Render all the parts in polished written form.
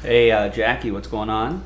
Hey, Jackie, what's going on?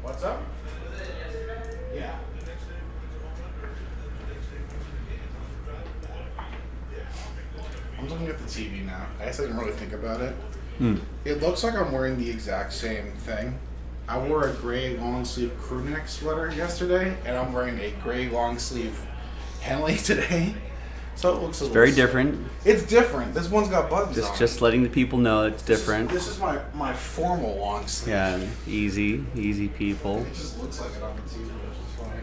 What's up? Yeah. I'm looking at the TV now. I guess I didn't really think about it. It looks like I'm wearing the exact same thing. I wore a gray long sleeve crew neck sweater yesterday, and I'm wearing a gray long sleeve Henley today. So it looks a little Very different. It's different. This one's got buttons on. Just letting the people know it's different. This is my formal long sleeve. Yeah, easy people. It just looks like it on the TV, which is funny.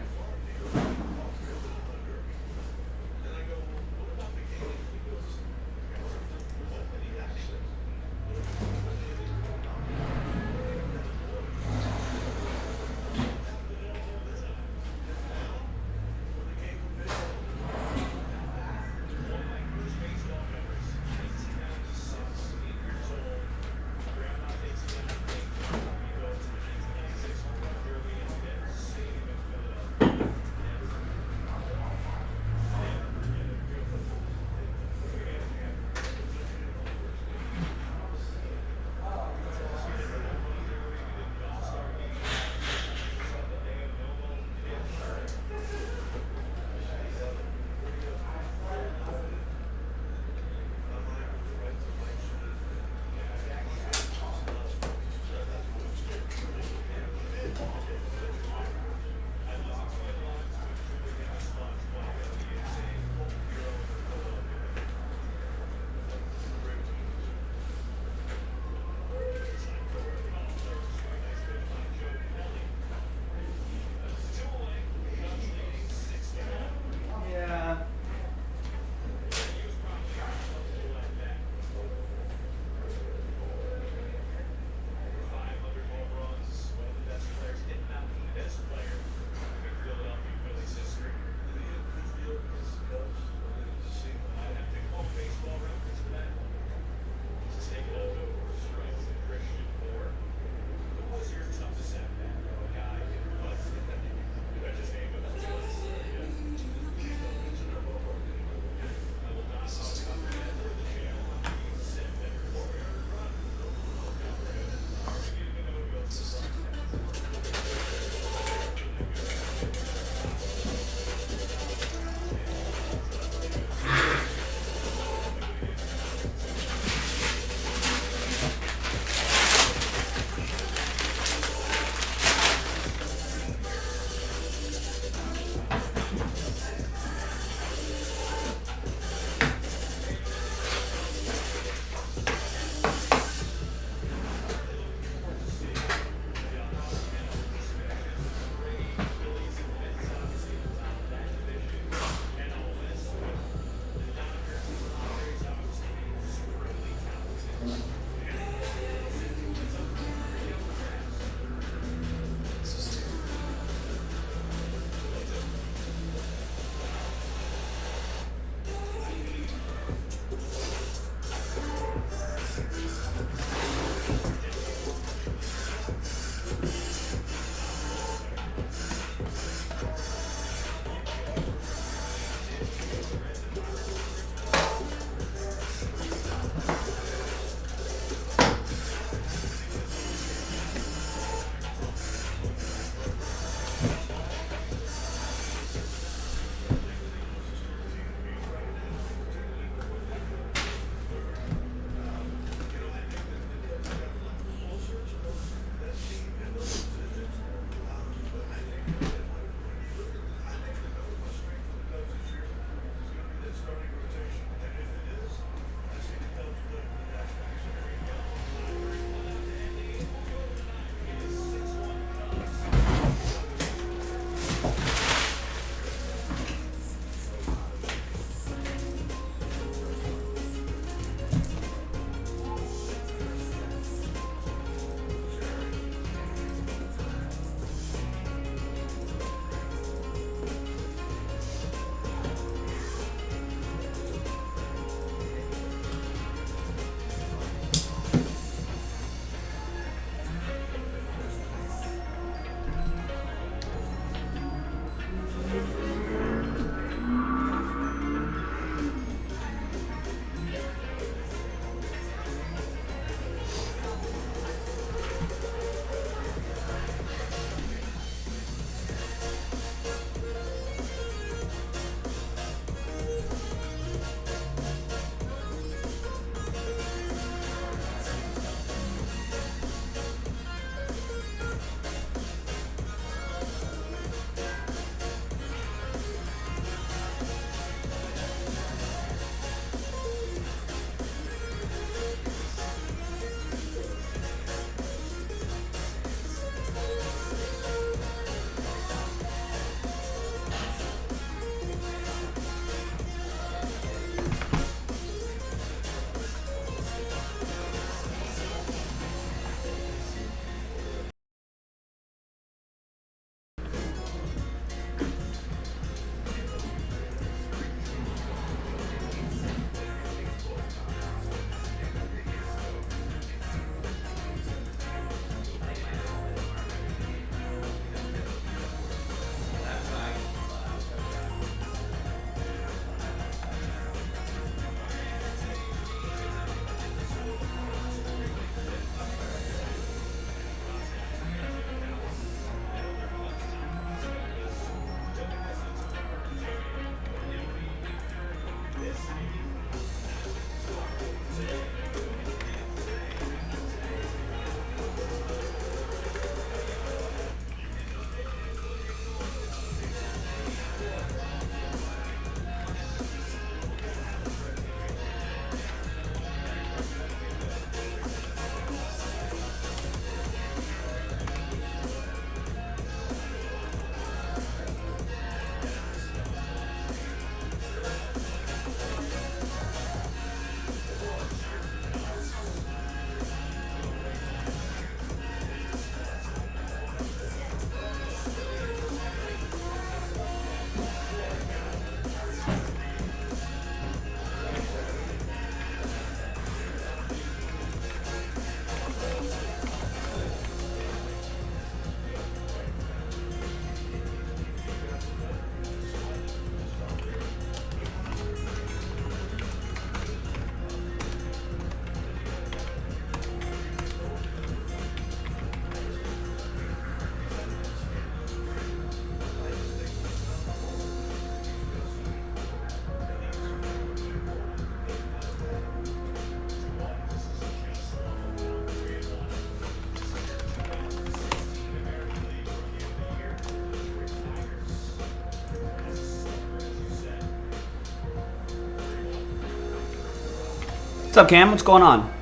What's up, Cam? What's going on?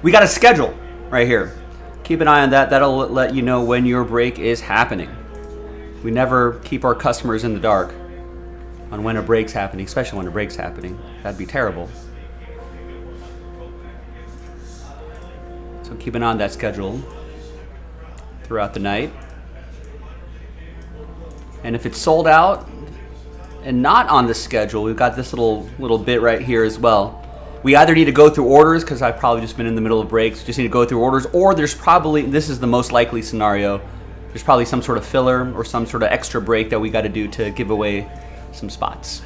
We got a schedule right here. Keep an eye on that. That'll let you know when your break is happening. We never keep our customers in the dark on when a break's happening, especially when a break's happening. That'd be terrible. So keep an eye on that schedule throughout the night. And if it's sold out and not on the schedule, we've got this little bit right here as well. We either need to go through orders, because I've probably just been in the middle of breaks, just need to go through orders, or there's probably, this is the most likely scenario, there's probably some sort of filler or some sort of extra break that we got to do to give away some spots.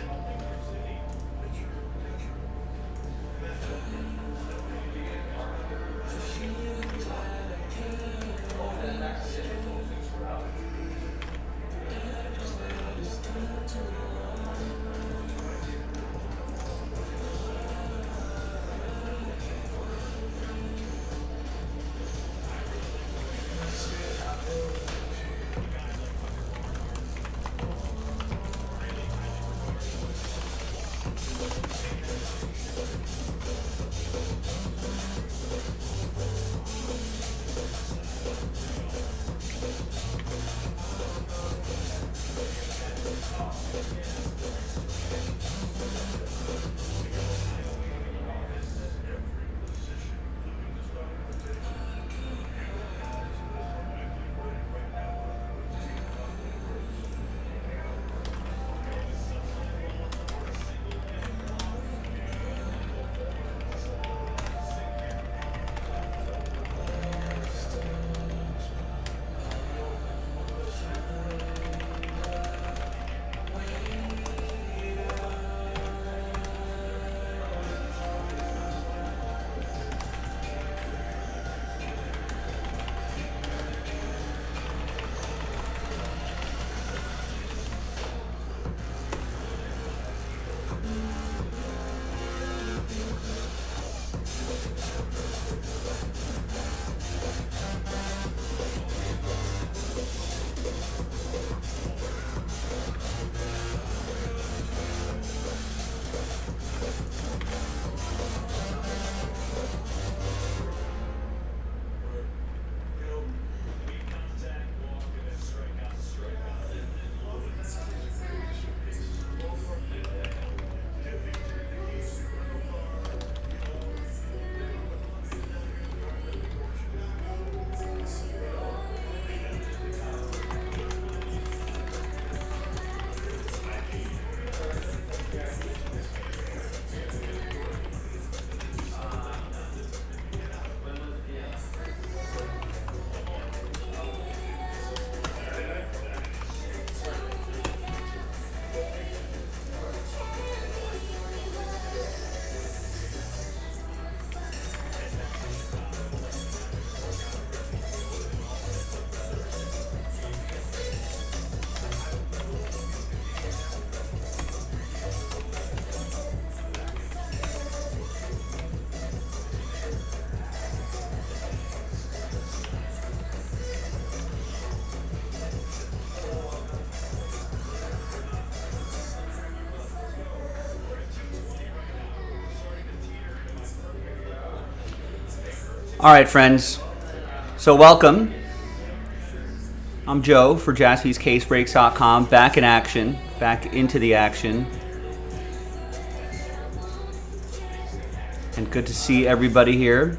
All right, friends. So welcome. I'm Joe for jaspyscasebreaks.com. Back in action. Back into the action. And good to see everybody here.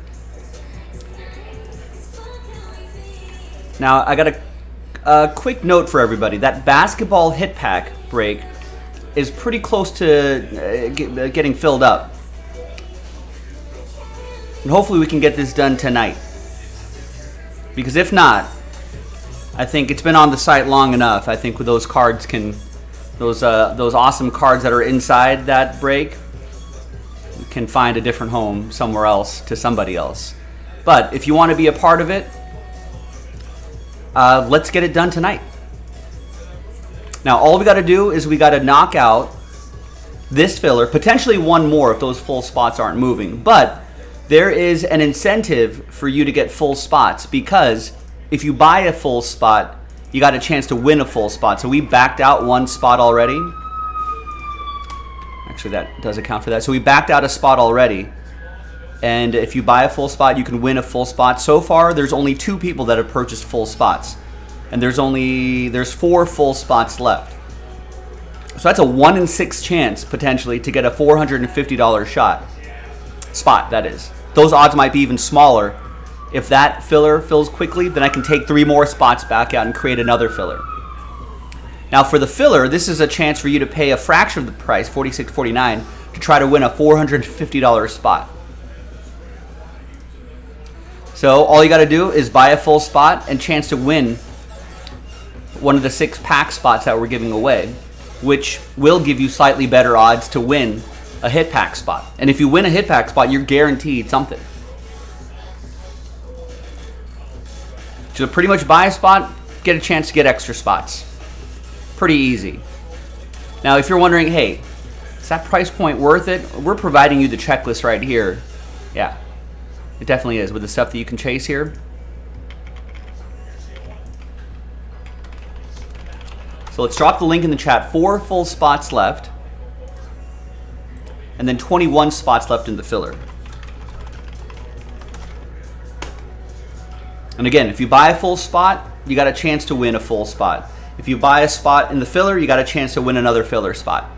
Now, I got a quick note for everybody. That basketball hit pack break is pretty close to getting filled up. And hopefully we can get this done tonight. Because if not, I think it's been on the site long enough. I think with those cards those awesome cards that are inside that break, we can find a different home somewhere else to somebody else. But if you want to be a part of it, let's get it done tonight. Now all we got to do is we got to knock out this filler, potentially one more if those full spots aren't moving. But there is an incentive for you to get full spots, because if you buy a full spot, you got a chance to win a full spot. So we backed out one spot already. Actually, that does account for that. So we backed out a spot already. And if you buy a full spot, you can win a full spot. So far, there's only 2 people that have purchased full spots. And there's 4 full spots left. So that's a 1 in 6 chance, potentially, to get a $450 spot, that is. Those odds might be even smaller. If that filler fills quickly, then I can take 3 more spots back out and create another filler. Now for the filler, this is a chance for you to pay a fraction of the price, $46.49, to try to win a $450 spot. So all you got to do is buy a full spot and chance to win one of the 6 pack spots that we're giving away, which will give you slightly better odds to win a hit pack spot. And if you win a hit pack spot, you're guaranteed something. So pretty much buy a spot, get a chance to get extra spots. Pretty easy. Now, if you're wondering, hey, is that price point worth it? We're providing you the checklist right here. Yeah, it definitely is, with the stuff that you can chase here. So let's drop the link in the chat. 4 full spots left. And then 21 spots left in the filler. And again, if you buy a full spot, you got a chance to win a full spot. If you buy a spot in the filler, you got a chance to win another filler spot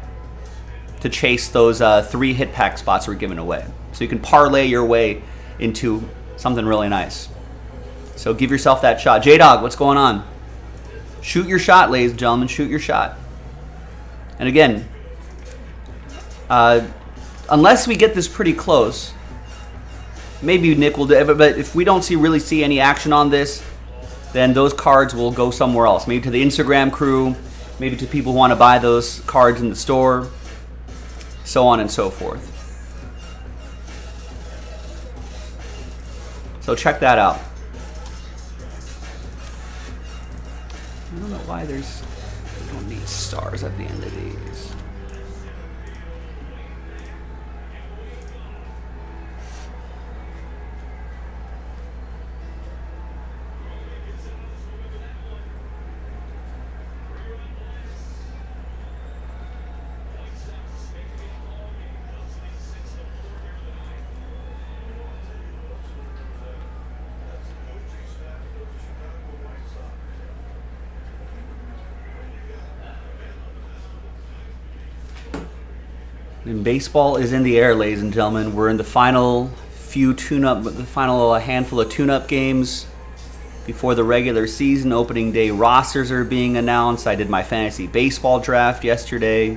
to chase those 3 hit pack spots we're giving away. So you can parlay your way into something really nice. So give yourself that shot. J-Dog, what's going on? Shoot your shot, ladies and gentlemen. Shoot your shot. And again, unless we get this pretty close, maybe Nick will do it, but if we don't really see any action on this, then those cards will go somewhere else. Maybe to the Instagram crew, maybe to people who want to buy those cards in the store, so on and so forth. So check that out. I don't know why we don't need stars at the end of these. And baseball is in the air, ladies and gentlemen. We're in the final handful of tune-up games before the regular season. Opening day rosters are being announced. I did my fantasy baseball draft yesterday.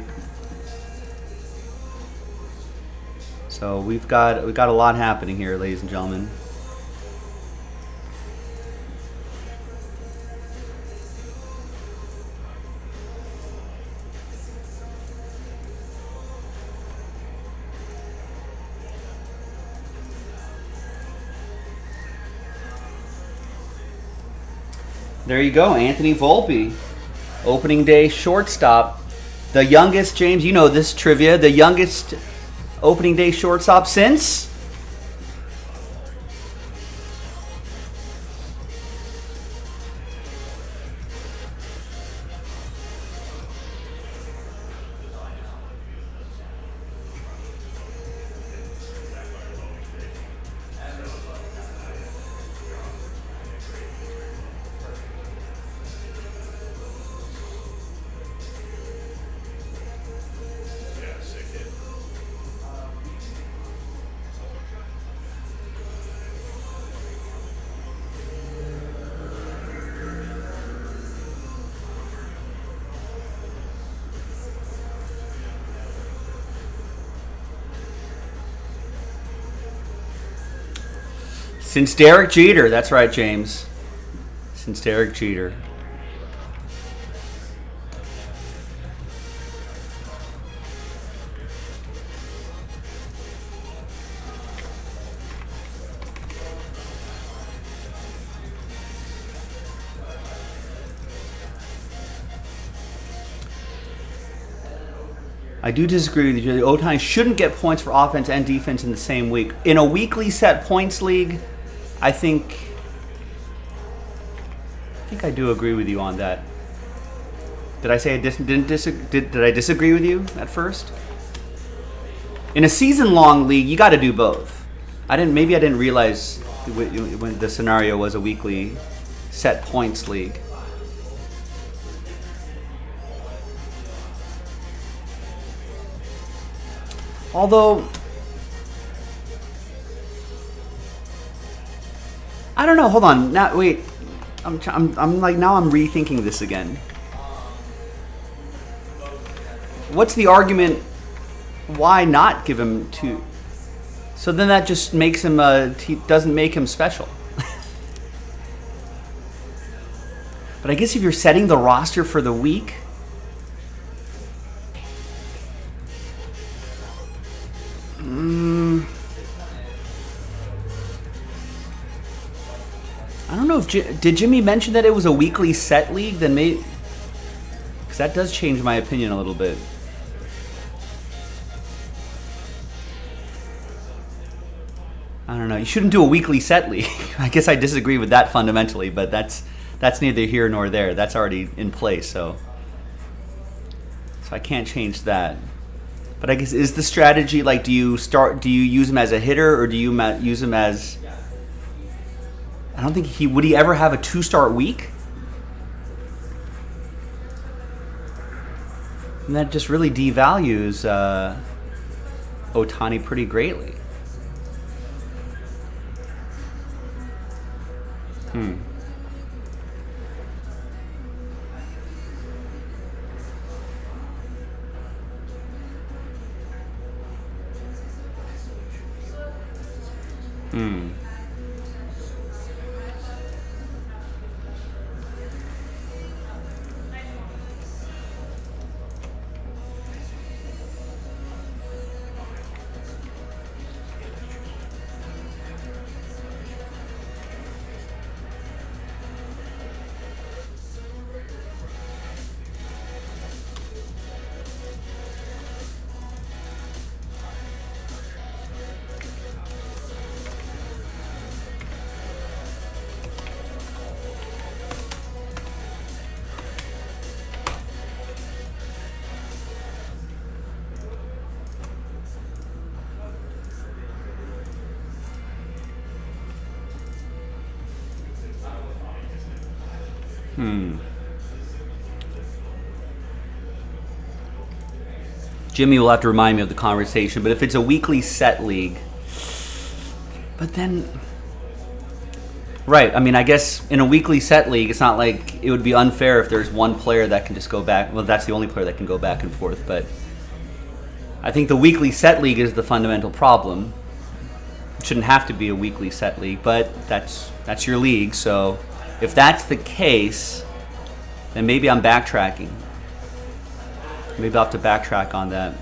So we've got a lot happening here, ladies and gentlemen. There you go, Anthony Volpe, opening day shortstop. The youngest, James, you know this trivia, the youngest opening day shortstop since? Since Derek Jeter. That's right, James. Since Derek Jeter. I do disagree with you. Ohtani shouldn't get points for offense and defense in the same week. In a weekly set points league, I think I do agree with you on that. Did I say I did I disagree with you at first? In a season-long league, you got to do both. Maybe I didn't realize when the scenario was a weekly set points league. Although, I don't know. Hold on. Now, wait. I'm like, now I'm rethinking this again. What's the argument? Why not give him two? So then that just makes him. Doesn't make him special. But I guess if you're setting the roster for the week. I don't know if did Jimmy mention that it was a weekly set league? Then maybe, because that does change my opinion a little bit. I don't know. You shouldn't do a weekly set league. I guess I disagree with that fundamentally, but that's neither here nor there. That's already in place, so I can't change that. But I guess is the strategy like do you use him as a hitter or do you use him as? I don't think would he ever have a 2-start week? And that just really devalues Ohtani pretty greatly. Jimmy will have to remind me of the conversation, but if it's a weekly set league, but then, right, I mean, I guess in a weekly set league, it's not like it would be unfair if there's one player that can just go back. Well, that's the only player that can go back and forth, but I think the weekly set league is the fundamental problem. It shouldn't have to be a weekly set league, but that's your league, so if that's the case, then maybe I'm backtracking. Maybe I'll have to backtrack on that.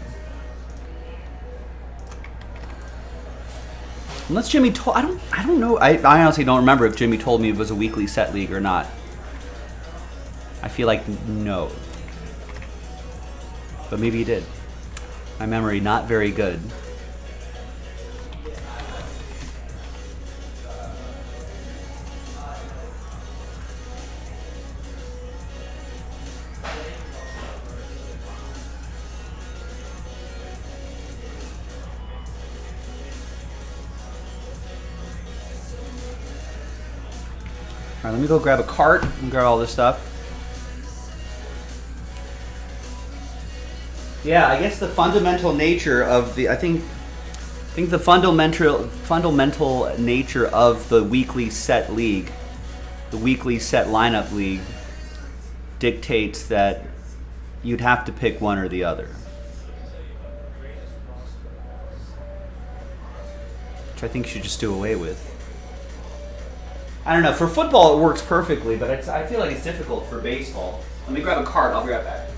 Unless Jimmy told, I don't know. I honestly don't remember if Jimmy told me it was a weekly set league or not. I feel like no. But maybe he did. My memory not very good. All right, let me go grab a cart and grab all this stuff. Yeah, I guess the fundamental nature of the I think the fundamental nature of the weekly set league, the weekly set lineup league, dictates that you'd have to pick one or the other. Which I think you should just do away with. I don't know. For football, it works perfectly, but I feel like it's difficult for baseball. Let me grab a cart. I'll be right back.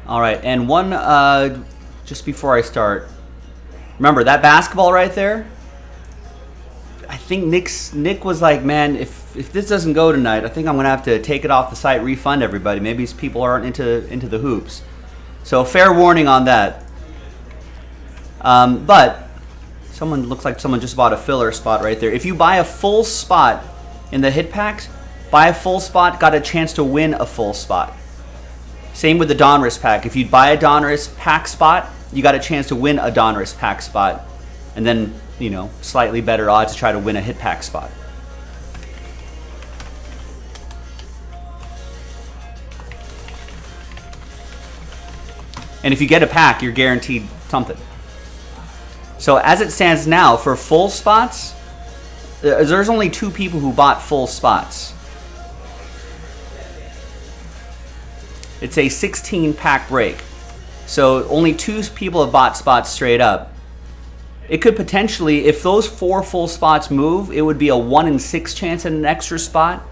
All right, and one just before I start, remember that basketball right there? I think Nick was like, man, if this doesn't go tonight, I think I'm gonna have to take it off the site, refund everybody. Maybe these people aren't into the hoops. So fair warning on that. But looks like someone just bought a filler spot right there. If you buy a full spot in the hit packs, buy a full spot, got a chance to win a full spot. Same with the Donruss pack. If you buy a Donruss pack spot, you got a chance to win a Donruss pack spot. And then, slightly better odds to try to win a hit pack spot. And if you get a pack, you're guaranteed something. So as it stands now, for full spots, there's only 2 people who bought full spots. It's a 16-pack break. So only 2 people have bought spots straight up. It could potentially, if those 4 full spots move, it would be a 1 in 6 chance at an extra spot.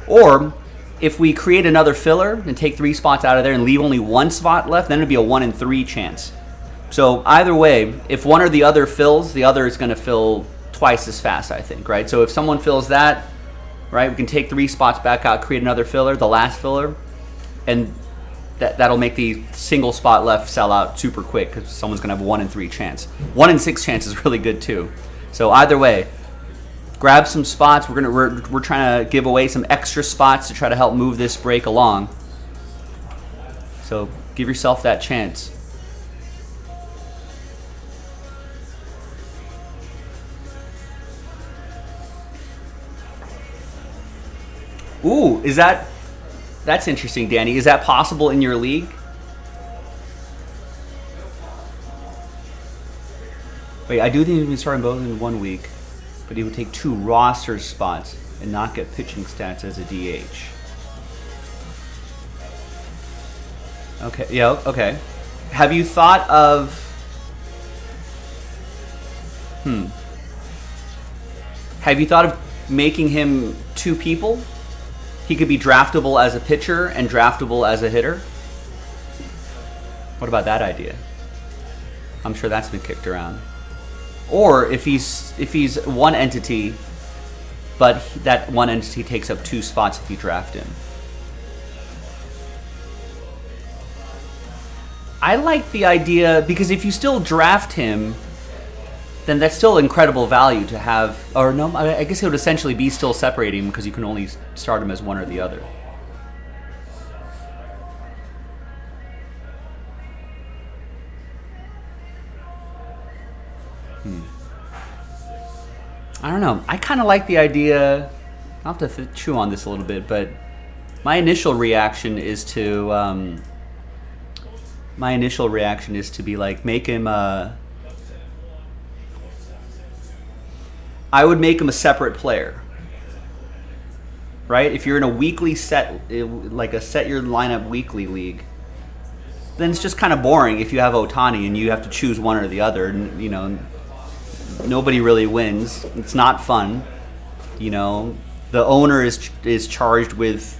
Or if we create another filler and take 3 spots out of there and leave only 1 spot left, then it'd be a 1 in 3 chance. So either way, if one or the other fills, the other is going to fill twice as fast, I think, right? So if someone fills that, right, we can take 3 spots back out, create another filler, the last filler, and that'll make the single spot left sell out super quick because someone's going to have a 1 in 3 chance. 1 in 6 chance is really good too. So either way, grab some spots. We're trying to give away some extra spots to try to help move this break along. So give yourself that chance. Ooh, that's interesting, Danny. Is that possible in your league? Wait, I do think you can start both in 1 week, but he would take 2 roster spots and not get pitching stats as a DH. Okay, yeah, okay. Have you thought of... Have you thought of making him 2 people? He could be draftable as a pitcher and draftable as a hitter. What about that idea? I'm sure that's been kicked around. Or if he's one entity, but that one entity takes up 2 spots if you draft him. I like the idea because if you still draft him, then that's still incredible value to have. Or no, I guess it would essentially be still separating because you can only start him as one or the other. I don't know. I kind of like the idea. I'll have to chew on this a little bit, but my initial reaction is to be like, make him I would make him a separate player, right? If you're in a weekly set, like a set your lineup weekly league, then it's just kind of boring if you have Ohtani and you have to choose one or the other. And, nobody really wins. It's not fun. The owner is charged with,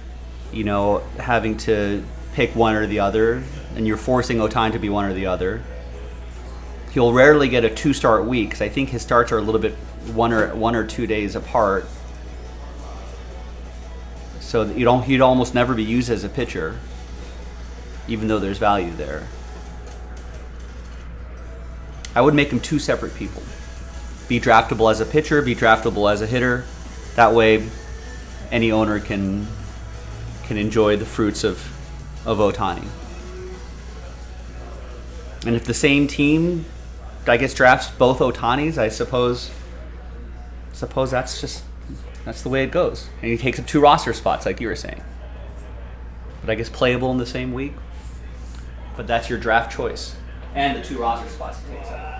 having to pick one or the other, and you're forcing Ohtani to be one or the other. He'll rarely get a 2-start week because I think his starts are a little bit one or 2 days apart. So he'd almost never be used as a pitcher, even though there's value there. I would make him 2 separate people. Be draftable as a pitcher, be draftable as a hitter. That way, any owner can enjoy the fruits of Ohtani. And if the same team, I guess, drafts both Ohtanis, I suppose that's the way it goes. And he takes up 2 roster spots, like you were saying. But I guess playable in the same week. But that's your draft choice. And the 2 roster spots he takes up.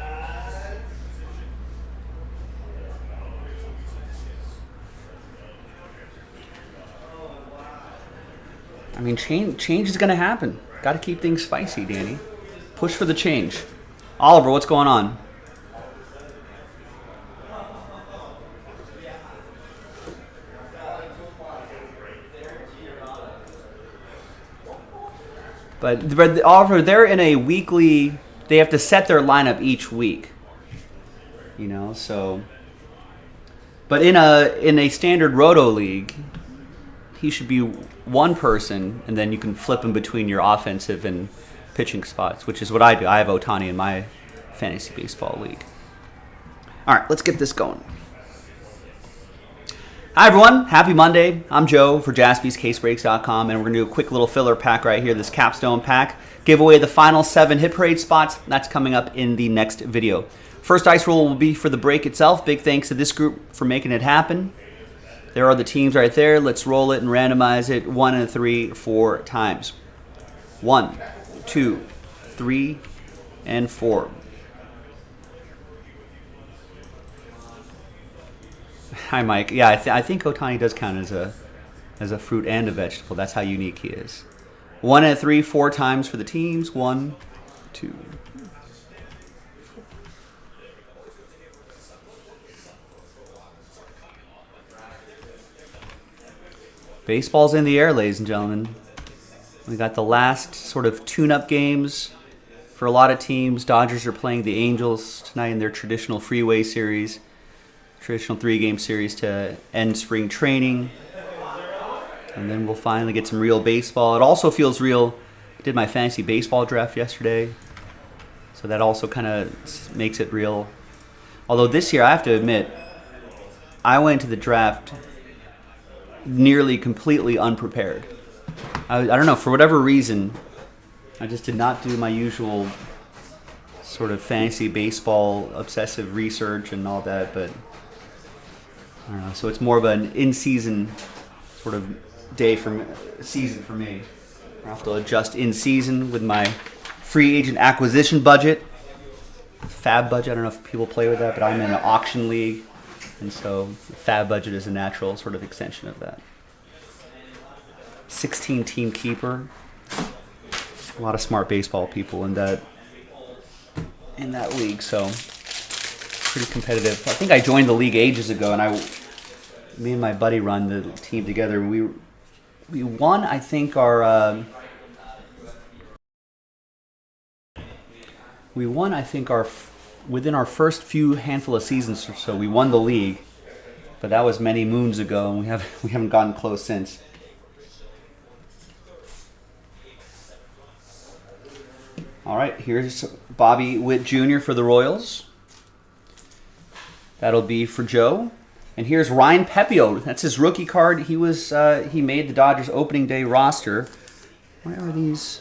I mean, change is going to happen. Got to keep things spicy, Danny. Push for the change. Oliver, what's going on? But Oliver, they're in a weekly. They have to set their lineup each week. You know, so. But in a standard roto league, he should be one person, and then you can flip him between your offensive and pitching spots, which is what I do. I have Ohtani in my fantasy baseball league. All right, let's get this going. Hi, everyone. Happy Monday. I'm Joe for JaspysCaseBreaks.com, and we're going to do a quick little filler pack right here, this capstone pack. Give away the final 7 hit parade spots. That's coming up in the next video. First dice roll will be for the break itself. Big thanks to this group for making it happen. There are the teams right there. Let's roll it and randomize it 1 and 3 4 times. 1, 2, 3, and 4. Hi, Mike. Yeah, I think Ohtani does count as a fruit and a vegetable. That's how unique he is. 1 and 3 4 times for the teams. 1, 2. Baseball's in the air, ladies and gentlemen. We got the last sort of tune-up games for a lot of teams. Dodgers are playing the Angels tonight in their traditional freeway series. Traditional 3-game series to end spring training. And then we'll finally get some real baseball. It also feels real. I did my fantasy baseball draft yesterday. So that also kind of makes it real. Although this year, I have to admit, I went to the draft nearly completely unprepared. I don't know, for whatever reason, I just did not do my usual sort of fantasy baseball obsessive research and all that, but I don't know. So it's more of an in-season sort of season for me. I have to adjust in season with my free agent acquisition budget, fab budget. I don't know if people play with that, but I'm in an auction league. And so the fab budget is a natural sort of extension of that. 16-team keeper. A lot of smart baseball people in that league, so pretty competitive. I think I joined the league ages ago, and me and my buddy run the team together. We won, I think, within our first few handful of seasons or so, we won the league, but that was many moons ago, and we haven't gotten close since. All right, here's Bobby Witt Jr. for the Royals. That'll be for Joe. And here's Ryan Pepio. That's his rookie card. He made the Dodgers opening day roster. Why are these?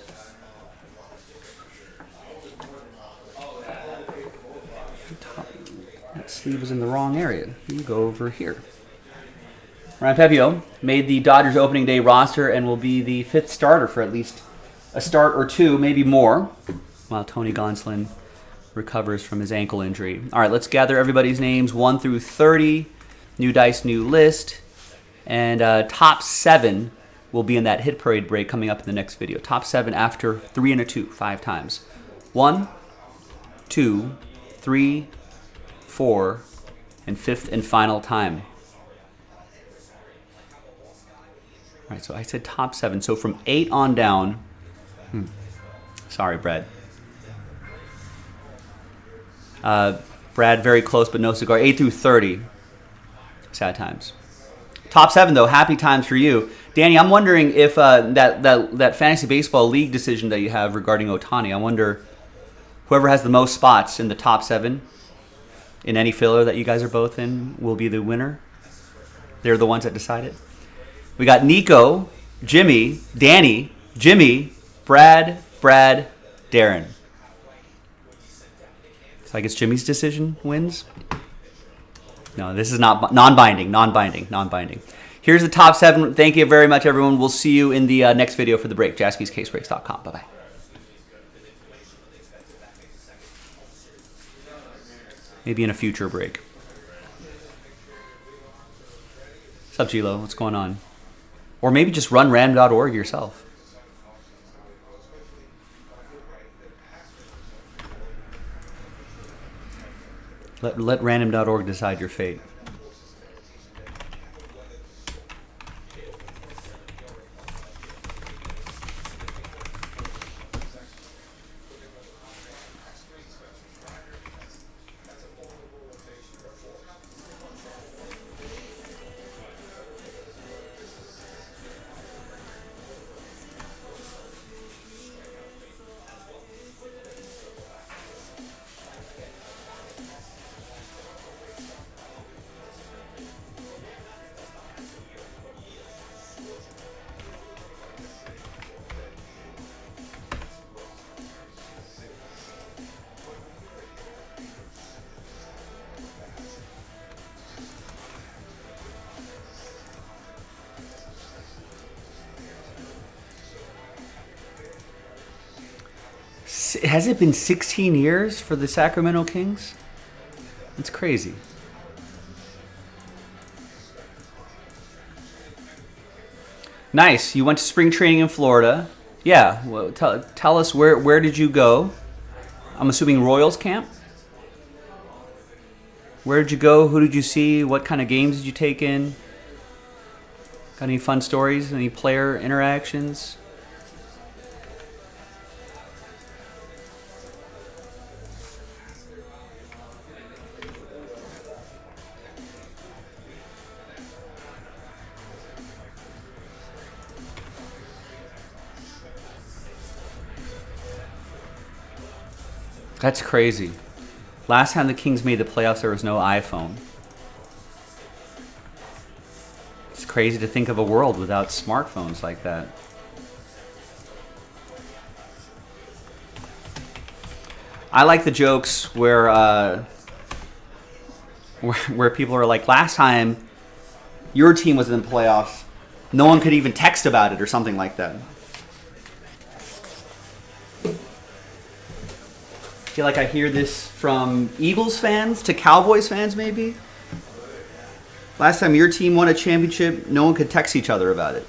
That sleeve was in the wrong area. You go over here. Ryan Pepio made the Dodgers opening day roster and will be the 5th starter for at least a start or 2, maybe more, while Tony Gonsolin recovers from his ankle injury. All right, let's gather everybody's names 1 through 30. New dice, new list. And top 7 will be in that hit parade break coming up in the next video. Top 7 after 3 and a 2, 5 times. 1, 2, 3, 4, and 5th and final time. All right, so I said top 7. So from 8 on down. Sorry, Brad. Brad, very close, but no cigar. 8 through 30. Sad times. Top 7, though. Happy times for you. Danny, I'm wondering if that fantasy baseball league decision that you have regarding Ohtani, I wonder whoever has the most spots in the top 7 in any filler that you guys are both in will be the winner. They're the ones that decide it. We got Nico, Jimmy, Danny, Jimmy, Brad, Darren. So I guess Jimmy's decision wins. No, this is not non-binding. Here's the top 7. Thank you very much, everyone. We'll see you in the next video for the break. JaspysCaseBreaks.com. Bye-bye. Maybe in a future break. What's up, Gilo? What's going on? Or maybe just run random.org yourself. Let random.org decide your fate. Has it been 16 years for the Sacramento Kings? It's crazy. Nice. You went to spring training in Florida. Yeah. Well, tell us where did you go? I'm assuming Royals camp. Where did you go? Who did you see? What kind of games did you take in? Got any fun stories? Any player interactions? That's crazy. Last time the Kings made the playoffs, there was no iPhone. It's crazy to think of a world without smartphones like that. I like the jokes where people are like, last time your team was in the playoffs, no one could even text about it or something like that. I feel like I hear this from Eagles fans to Cowboys fans, maybe. Last time your team won a championship, no one could text each other about it.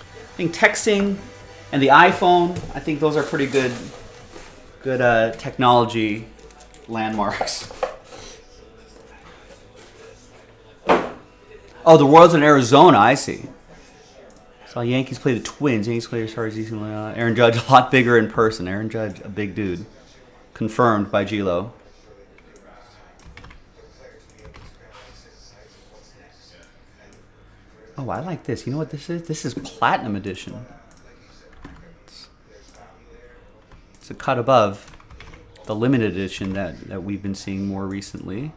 I think texting and the iPhone, I think those are pretty good technology landmarks. Oh, the Royals in Arizona, I see. Saw Yankees play the Twins. Yankees play Aaron Judge, a lot bigger in person. Aaron Judge, a big dude. Confirmed by G-Lo. Oh, I like this. You know what this is? This is Platinum Edition. It's a cut above the limited edition that we've been seeing more recently.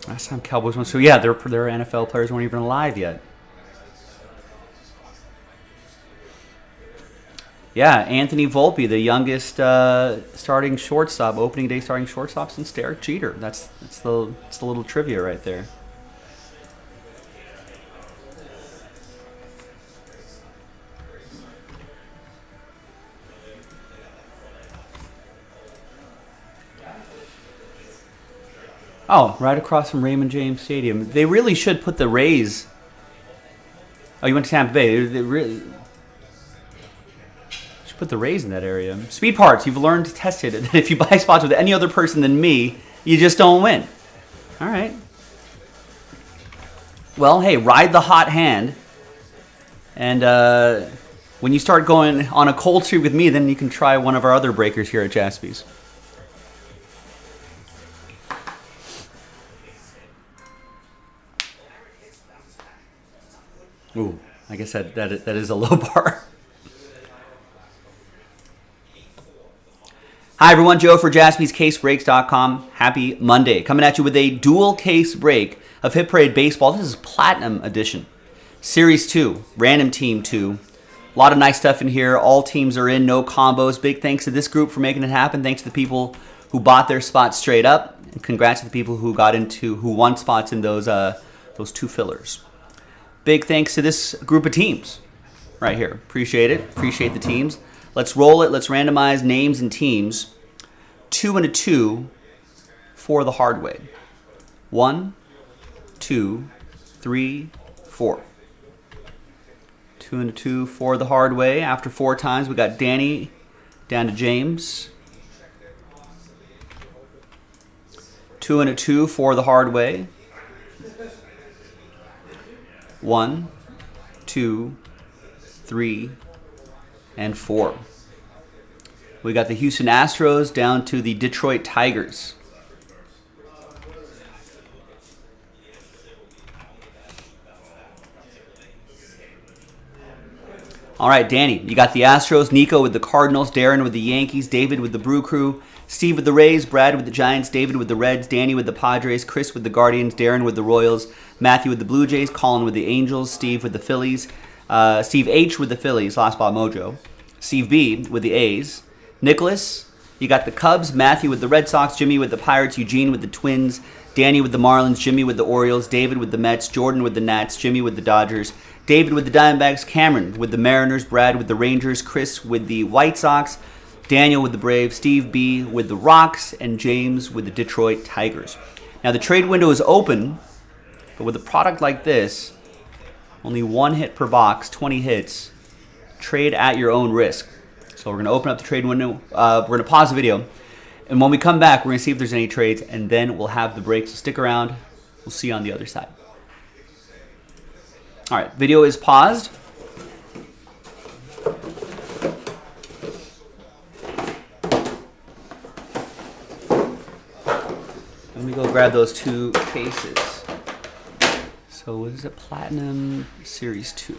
Last time Cowboys won. So yeah, their NFL players weren't even alive yet. Yeah, Anthony Volpe, the youngest starting shortstop, opening day starting shortstop since Derek Jeter. That's the little trivia right there. Oh, right across from Raymond James Stadium. They really should put the Rays. Oh, you went to Tampa Bay. They really should put the Rays in that area. Speed Parts, you've learned to test it. That if you buy spots with any other person than me, you just don't win. All right. Well, hey, ride the hot hand. And when you start going on a cold streak with me, then you can try one of our other breakers here at Jaspy's. Ooh, I guess that is a low bar. Hi, everyone. Joe for JaspysCaseBreaks.com. Happy Monday. Coming at you with a dual case break of Hit Parade Baseball. This is Platinum Edition. Series 2, Random Team 2. A lot of nice stuff in here. All teams are in, no combos. Big thanks to this group for making it happen. Thanks to the people who bought their spots straight up. And congrats to the people who won spots in those two fillers. Big thanks to this group of teams right here. Appreciate it. Appreciate the teams. Let's roll it. Let's randomize names and teams. 2 and a 2 for the hard way. 1, 2, 3, 4. 2 and a 2 for the hard way. After 4 times, we got Danny down to James. 2 and a 2 for the hard way. 1, 2, 3, and 4. We got the Houston Astros down to the Detroit Tigers. All right, Danny, you got the Astros, Nico with the Cardinals, Darren with the Yankees, David with the Brew Crew, Steve with the Rays, Brad with the Giants, David with the Reds, Danny with the Padres, Chris with the Guardians, Darren with the Royals, Matthew with the Blue Jays, Colin with the Angels, Steve with the Phillies, Steve H with the Phillies, Last Spot Mojo. Steve B with the A's. Nicholas, you got the Cubs. Matthew with the Red Sox. Jimmy with the Pirates. Eugene with the Twins. Danny with the Marlins. Jimmy with the Orioles. David with the Mets. Jordan with the Nats. Jimmy with the Dodgers. David with the Diamondbacks. Cameron with the Mariners. Brad with the Rangers. Chris with the White Sox. Daniel with the Braves. Steve B with the Rocks. And James with the Detroit Tigers. Now the trade window is open, but with a product like this, only 1 hit per box, 20 hits, trade at your own risk. So we're going to open up the trade window. We're going to pause the video. And when we come back, we're going to see if there's any trades, and then we'll have the break. So stick around. We'll see you on the other side. All right, video is paused. Let me go grab those 2 cases. So what is it? Platinum Series 2.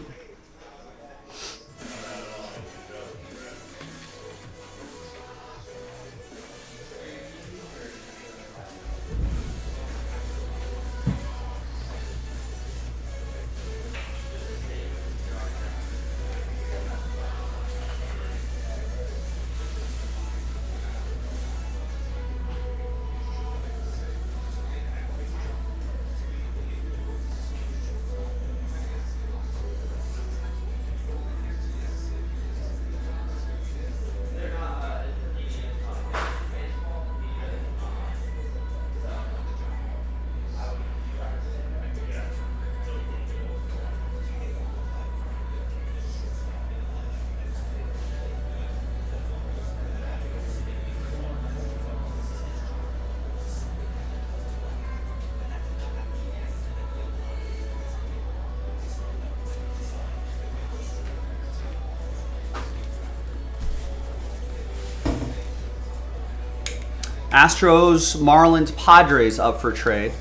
Astros, Marlins, Padres up for trade.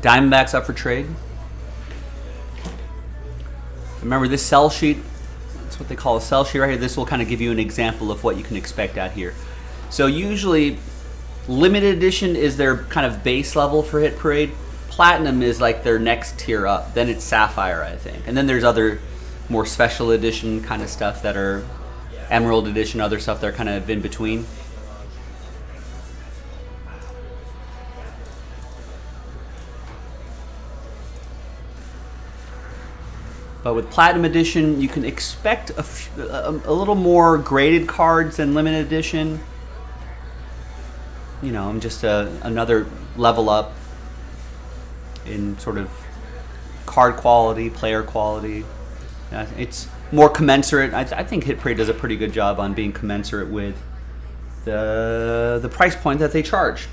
Diamondbacks up for trade. Remember this sell sheet, that's what they call a sell sheet right here. This will kind of give you an example of what you can expect out here. So usually limited edition is their kind of base level for Hit Parade. Platinum is like their next tier up. Then it's Sapphire, I think. And then there's other more special edition kind of stuff that are Emerald edition, other stuff that are kind of in between. But with Platinum Edition, you can expect a little more graded cards than Limited Edition. You know, just another level up in sort of card quality, player quality. It's more commensurate. I think Hit Parade does a pretty good job on being commensurate with the price point that they charge.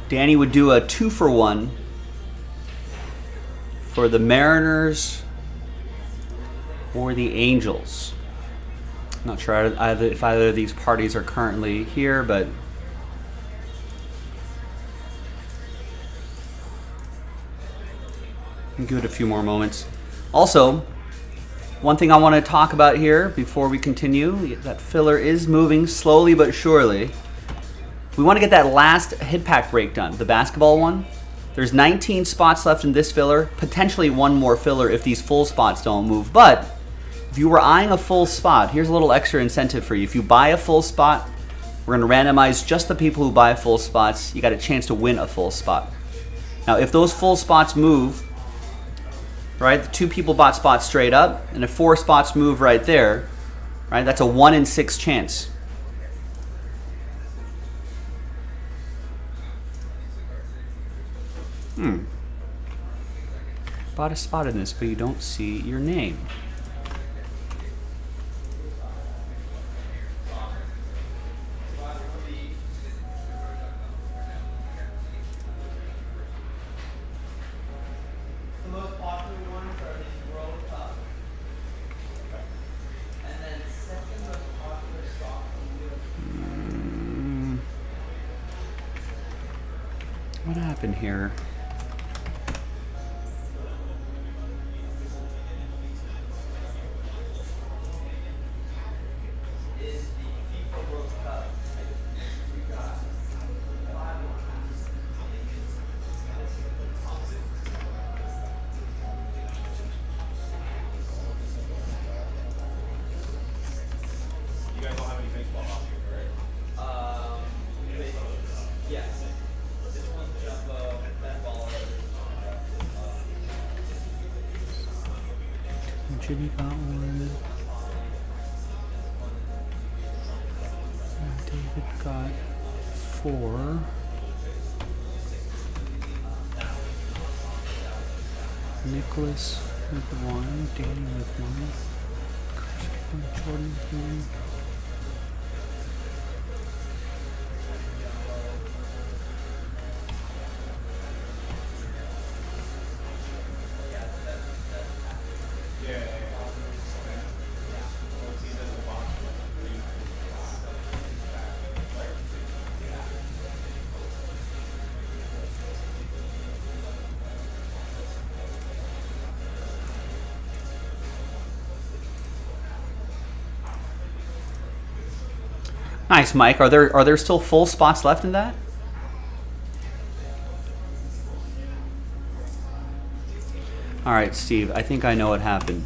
Danny would do a 2-for-1 for the Mariners or the Angels. Not sure if either of these parties are currently here, but give it a few more moments. Also, One thing I want to talk about here before we continue, that filler is moving slowly but surely. We want to get that last hit pack break done, the basketball one. There's 19 spots left in this filler, potentially one more filler if these full spots don't move. But if you were eyeing a full spot, here's a little extra incentive for you. If you buy a full spot, we're going to randomize just the people who buy full spots. You got a chance to win a full spot. Now, if those full spots move, right, the 2 people bought spots straight up, and if 4 spots move right there, right, that's a 1 in 6 chance. Bought a spot in this, but you don't see your name. What happened here? Jimmy got one. David got 4. Nicholas with 1. Danny with 1. Jordan with 1. Nice, Mike. Are there still full spots left in that? All right, Steve. I think I know what happened.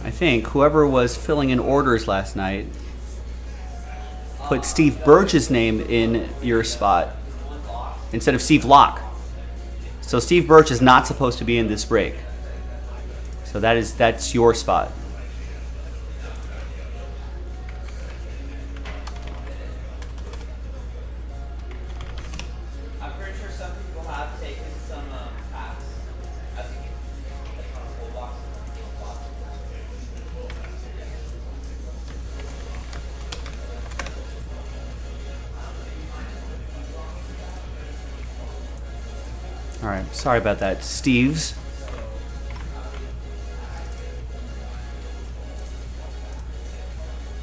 I think whoever was filling in orders last night put Steve Birch's name in your spot instead of Steve Locke. So Steve Birch is not supposed to be in this break. So that's your spot. I'm pretty sure some people have taken some packs as a full box. All right, sorry about that, Steve's.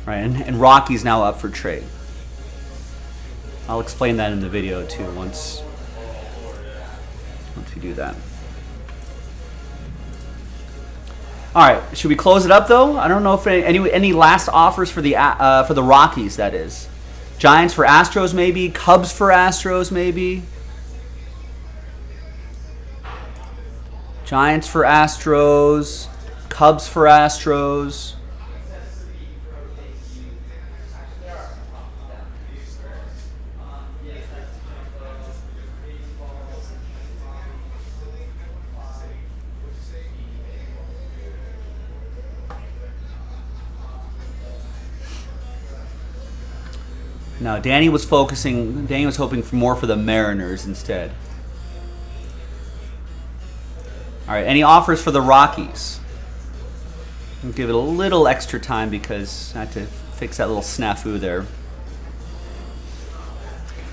Right, and Rocky's now up for trade. I'll explain that in the video too once we do that. All right, should we close it up though? I don't know if any last offers for the Rockies. That is, Giants for Astros maybe, Cubs for Astros maybe. Giants for Astros, Cubs for Astros. No, Danny was hoping for more for the Mariners instead. All right, any offers for the Rockies? I'll give it a little extra time because I had to fix that little snafu there.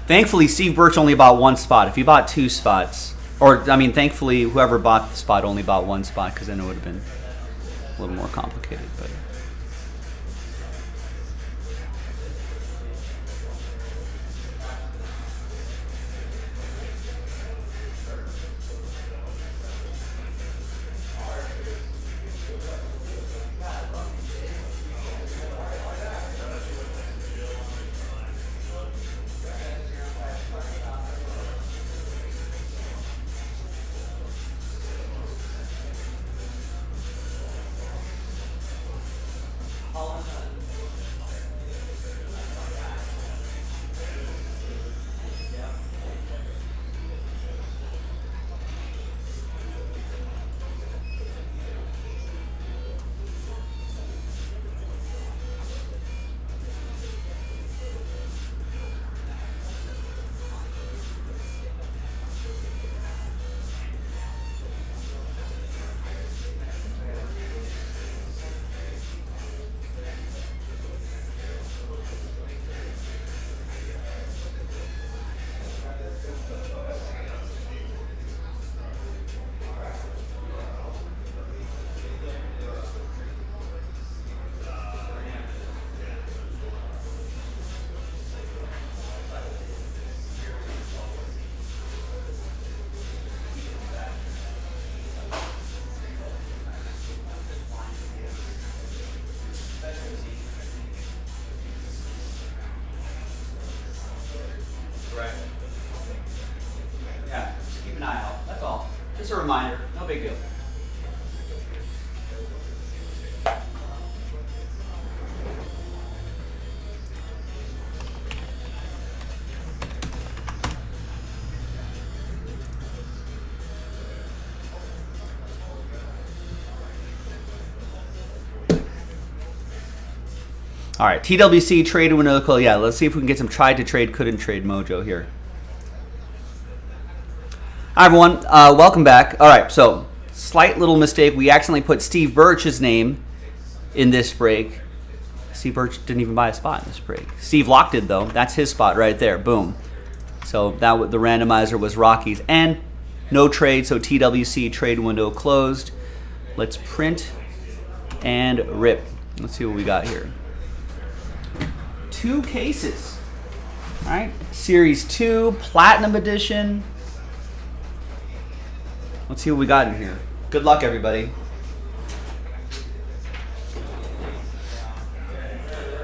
Thankfully, Steve Birch only bought 1 spot. If he bought 2 spots, thankfully, whoever bought the spot only bought 1 spot because then it would have been a little more complicated. But All right, TWC trade window. Yeah, let's see if we can get some tried to trade, couldn't trade mojo here. Hi, everyone. Welcome back. All right, so slight little mistake. We accidentally put Steve Birch's name in this break. Steve Birch didn't even buy a spot in this break. Steve Locke did, though. That's his spot right there. Boom. So the randomizer was Rockies. And no trade, so TWC trade window closed. Let's print and rip. Let's see what we got here. 2 cases. All right, Series 2, Platinum Edition. Let's see what we got in here. Good luck, everybody.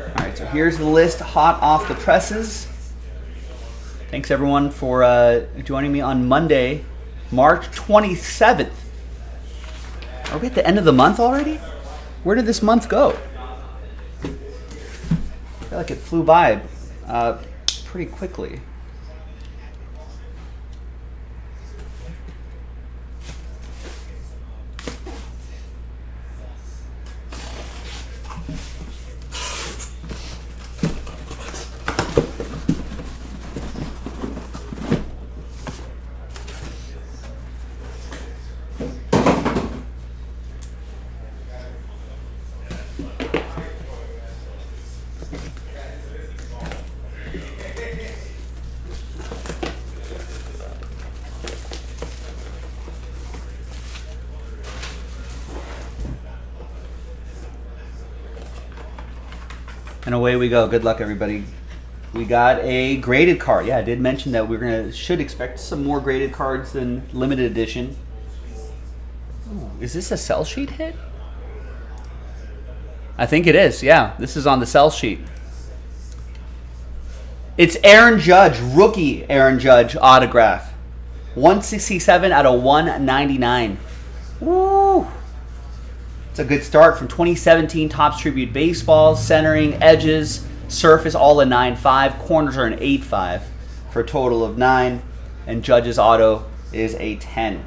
All right, so here's the list hot off the presses. Thanks, everyone, for joining me on Monday, March 27th. Are we at the end of the month already? Where did this month go? I feel like it flew by pretty quickly. And away we go. Good luck, everybody. We got a graded card. Yeah, I did mention that should expect some more graded cards than limited edition. Ooh, is this a sell sheet hit? I think it is. Yeah, this is on the sell sheet. It's Aaron Judge, rookie Aaron Judge autograph. 167 out of 199. Woo! It's a good start from 2017 Topps Tribute Baseball. Centering, edges, surface all a 9.5. Corners are an 8.5 for a total of 9. And Judge's auto is a 10.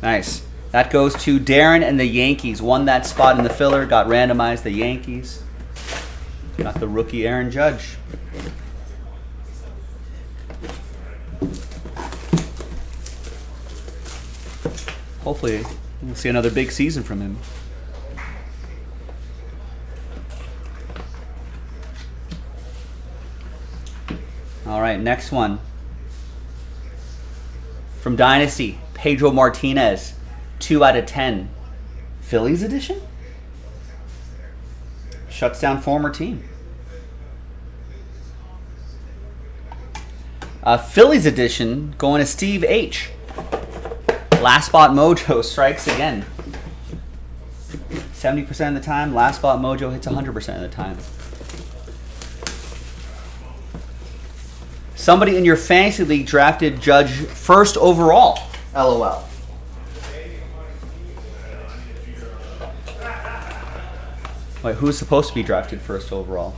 Nice. That goes to Darren and the Yankees. Won that spot in the filler. Got randomized, the Yankees. Got the rookie Aaron Judge. Hopefully, we'll see another big season from him. All right, next one. From Dynasty, Pedro Martinez, 2 out of 10. Phillies edition? Shuts down former team. Phillies edition going to Steve H. Last Spot Mojo strikes again. 70% of the time, Last Spot Mojo hits 100% of the time. Somebody in your fantasy league drafted Judge first overall. LOL. Wait, who's supposed to be drafted first overall?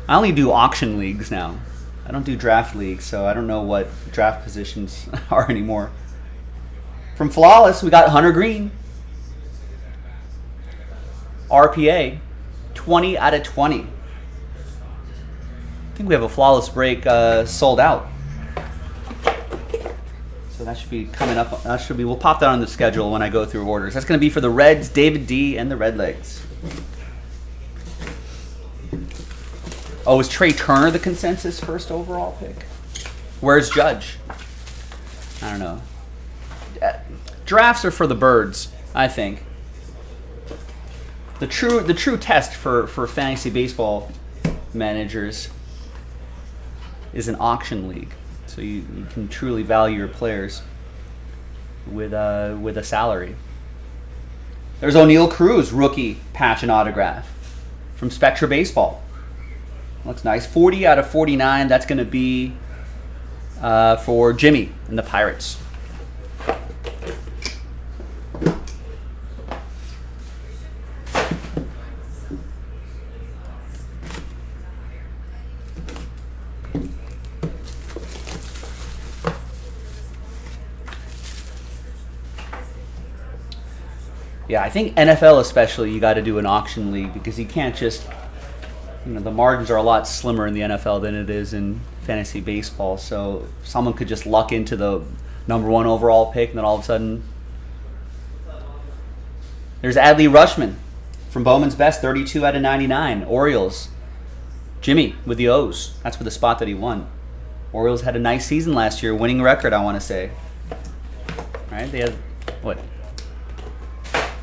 I only do auction leagues now. I don't do draft leagues, so I don't know what draft positions are anymore. From Flawless, we got Hunter Green. RPA, 20 out of 20. I think we have a Flawless break sold out. So that should be coming up. We'll pop that on the schedule when I go through orders. That's going to be for the Reds, David D, and the Redlegs. Oh, is Trey Turner the consensus first overall pick? Where's Judge? I don't know. Drafts are for the birds, I think. The true test for fantasy baseball managers is an auction league. So you can truly value your players with a salary. There's O'Neal Cruz, rookie patch and autograph from Spectra Baseball. Looks nice. 40 out of 49. That's going to be for Jimmy and the Pirates. Yeah, I think NFL especially, you got to do an auction league because you can't just, the margins are a lot slimmer in the NFL than it is in fantasy baseball. So someone could just luck into the number 1 overall pick, and then all of a sudden, there's Adley Rushman from Bowman's Best, 32 out of 99. Orioles. Jimmy with the O's. That's for the spot that he won. Orioles had a nice season last year, winning record, I want to say. Right? They had, what,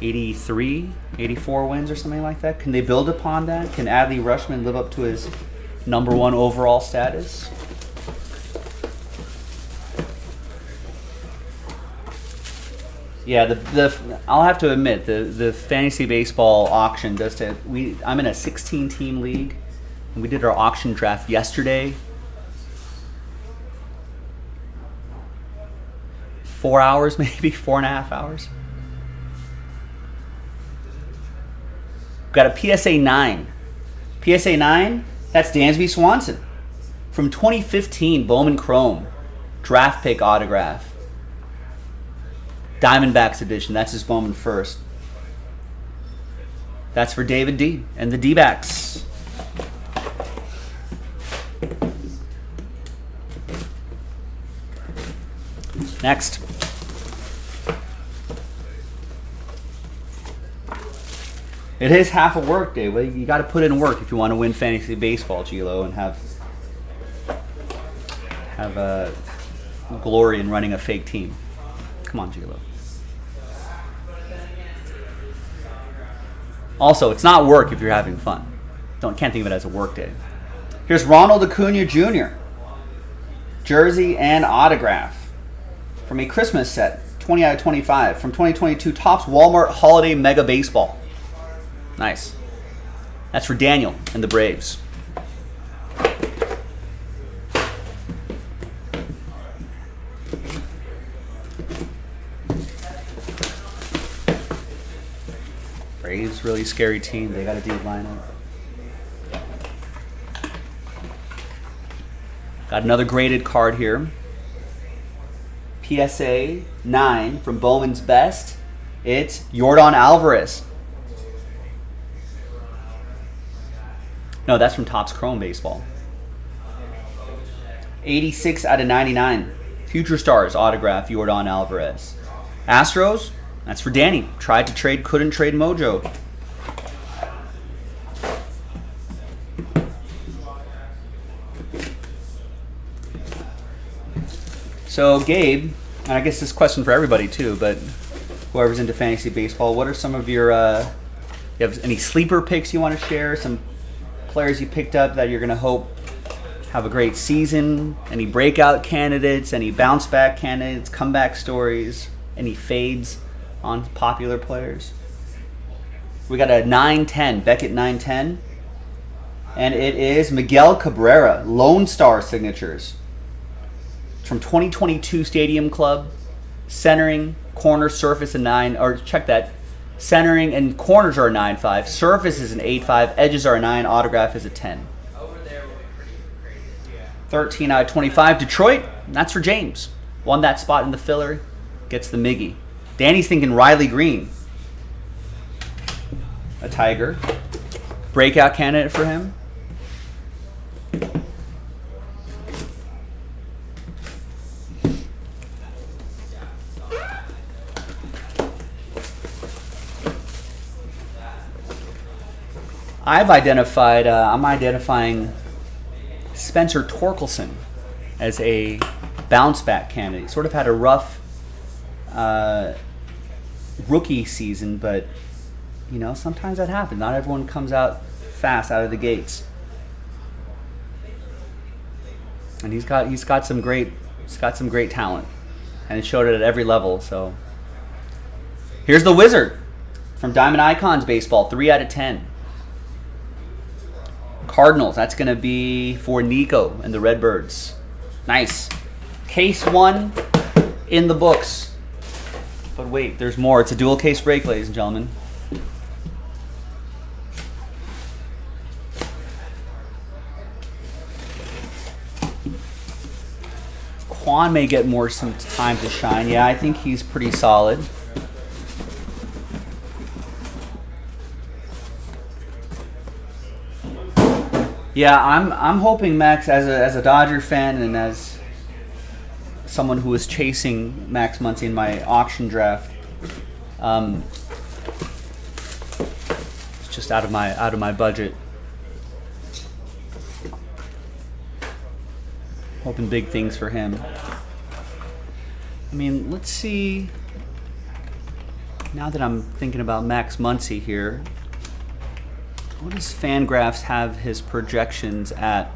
83, 84 wins or something like that? Can they build upon that? Can Adley Rushman live up to his number 1 overall status? Yeah, I'll have to admit the fantasy baseball auction does to I'm in a 16-team league, and we did our auction draft yesterday. 4 hours, maybe 4.5 hours. Got a PSA 9. PSA 9, that's Dansby Swanson. From 2015, Bowman Chrome. Draft pick autograph. Diamondbacks edition. That's his Bowman first. That's for David D. and the D-backs. Next. It is half a work day. Well, you got to put in work if you want to win fantasy baseball, Gilo, and have glory in running a fake team. Come on, Gilo. Also, it's not work if you're having fun. Can't think of it as a work day. Here's Ronald Acuna Jr. Jersey and autograph from a Christmas set, 20 out of 25 from 2022 Topps Walmart Holiday Mega Baseball. Nice. That's for Daniel and the Braves. Braves, really scary team. They got a deep lineup. Got another graded card here. PSA 9 from Bowman's Best. It's Yordan Alvarez. No, that's from Topps Chrome Baseball. 86 out of 99. Future Stars autograph, Yordan Alvarez. Astros, that's for Danny. Tried to trade, couldn't trade Mojo. So, Gabe, and I guess this question for everybody too, but whoever's into fantasy baseball, what are some of your, you have any sleeper picks you want to share? Some players you picked up that you're going to hope have a great season? Any breakout candidates? Any bounce back candidates? Comeback stories? Any fades on popular players? We got a 9-10, Beckett 9-10. And it is Miguel Cabrera, Lone Star signatures. It's from 2022 Stadium Club. Centering, corner, surface, a 9. Or check that. Centering and corners are a 9.5. Surface is an 8.5. Edges are a 9. Autograph is a 10. 13 out of 25. Detroit, that's for James. Won that spot in the filler. Gets the Miggy. Danny's thinking Riley Green. A Tiger. Breakout candidate for him. I'm identifying Spencer Torkelson as a bounce back candidate. Sort of had a rough rookie season, but sometimes that happens. Not everyone comes out fast out of the gates. And he's got some great talent, and it showed it at every level. So here's the Wizard from Diamond Icons Baseball, 3 out of 10. Cardinals, that's going to be for Nico and the Redbirds. Nice. Case 1 in the books. But wait, there's more. It's a dual case break, ladies and gentlemen. Quan may get some time to shine. Yeah, I think he's pretty solid. Yeah, I'm hoping Max, as a Dodger fan and as someone who was chasing Max Muncy in my auction draft, it's just out of my budget. Hoping big things for him. I mean, let's see. Now that I'm thinking about Max Muncy here, what does Fangraphs have his projections at?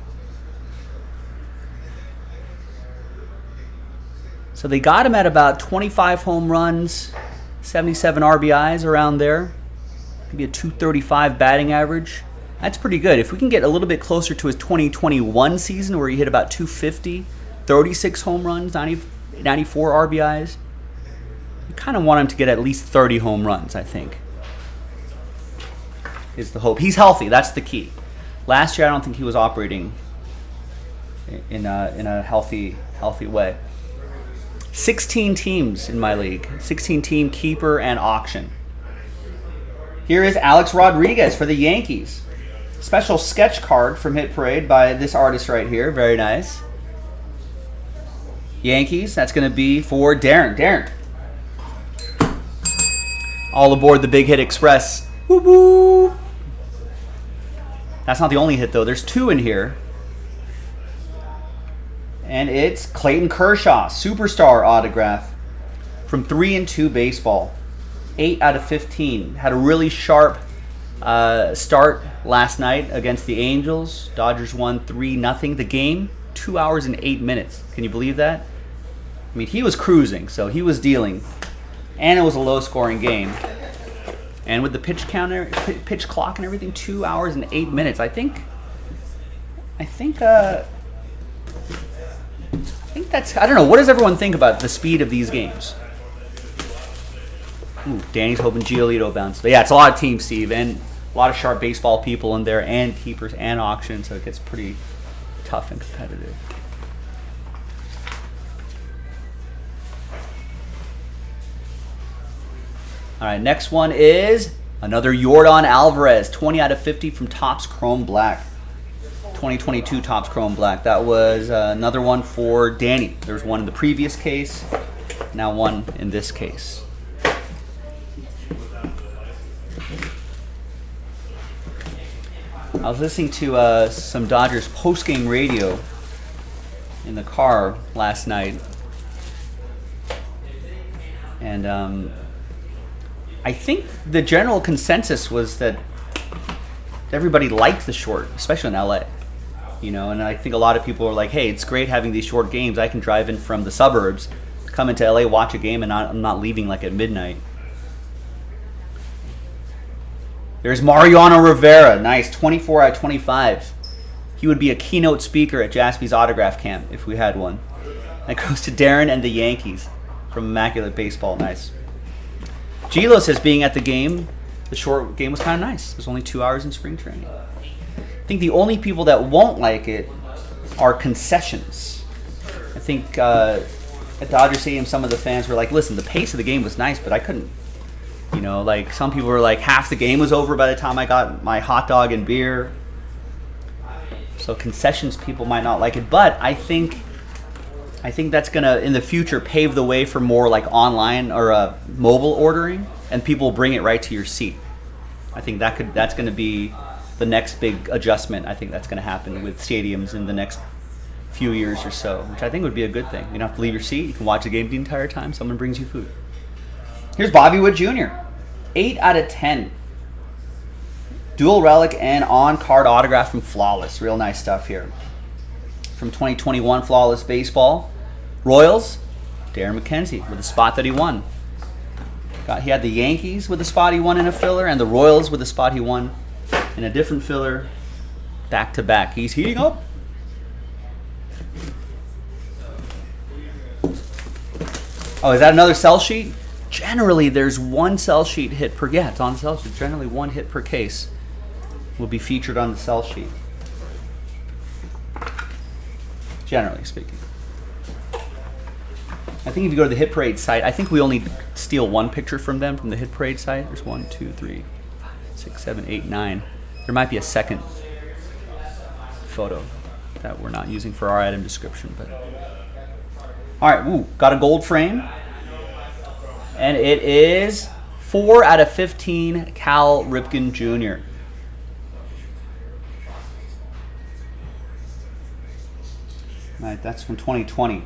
So they got him at about 25 home runs, 77 RBIs, around there. Maybe a 235 batting average. That's pretty good. If we can get a little bit closer to his 2021 season where he hit about 250, 36 home runs, 94 RBIs, you kind of want him to get at least 30 home runs, I think, is the hope. He's healthy. That's the key. Last year, I don't think he was operating in a healthy way. 16 teams in my league. 16-team keeper and auction. Here is Alex Rodriguez for the Yankees. Special sketch card from Hit Parade by this artist right here. Very nice. Yankees, that's going to be for Darren. Darren. All aboard the Big Hit Express. Woo woo. That's not the only hit, though. There's 2 in here. And it's Clayton Kershaw, superstar autograph from 3-2 baseball. 8 out of 15. Had a really sharp start last night against the Angels. Dodgers won 3-0. The game, 2 hours and 8 minutes. Can you believe that? I mean, he was cruising, so he was dealing. And it was a low-scoring game. And with the pitch clock and everything, 2 hours and 8 minutes. I think that's, I don't know, what does everyone think about the speed of these games? Ooh, Danny's hoping Giolito bounces. But yeah, it's a lot of teams, Steve, and a lot of sharp baseball people in there, and keepers and auctions, so it gets pretty tough and competitive. All right, next one is another Yordan Alvarez, 20 out of 50 from Topps Chrome Black. 2022 Topps Chrome Black. That was another one for Danny. There was one in the previous case, now one in this case. I was listening to some Dodgers post-game radio in the car last night, and I think the general consensus was that everybody liked the short, especially in LA. You know, and I think a lot of people are like, hey, it's great having these short games. I can drive in from the suburbs, come into LA, watch a game, and I'm not leaving like at midnight. There's Mariano Rivera. Nice. 24 out of 25. He would be a keynote speaker at Jaspy's autograph camp if we had one. That goes to Darren and the Yankees from Immaculate Baseball. Nice. Gilo says being at the game, the short game was kind of nice. It was only 2 hours in spring training. I think the only people that won't like it are concessions. I think at Dodger Stadium, some of the fans were like, listen, the pace of the game was nice, but I couldn't. You know, like some people were like, half the game was over by the time I got my hot dog and beer. So concessions people might not like it, but I think that's gonna in the future pave the way for more like online or mobile ordering, and people will bring it right to your seat. I think that's gonna be the next big adjustment. I think that's gonna happen with stadiums in the next few years or so, which I think would be a good thing. You don't have to leave your seat. You can watch the game the entire time. Someone brings you food. Here's Bobby Wood Jr. 8 out of 10. Dual relic and on-card autograph from Flawless. Real nice stuff here. From 2021 Flawless Baseball. Royals, Darren McKenzie with the spot that he won. He had the Yankees with the spot he won in a filler, and the Royals with the spot he won in a different filler, back to back. He's heating up. Oh, is that another sell sheet? Generally, there's one sell sheet hit per, yeah, it's on the sell sheet. Generally, one hit per case will be featured on the sell sheet. Generally speaking. I think if you go to the Hit Parade site, I think we only steal one picture from them from the Hit Parade site. There's 1, 2, 3, 6, 7, 8, 9. There might be a second photo that we're not using for our item description. But all right, got a gold frame, and it is 4 out of 15 Cal Ripken Jr. All right, that's from 2020.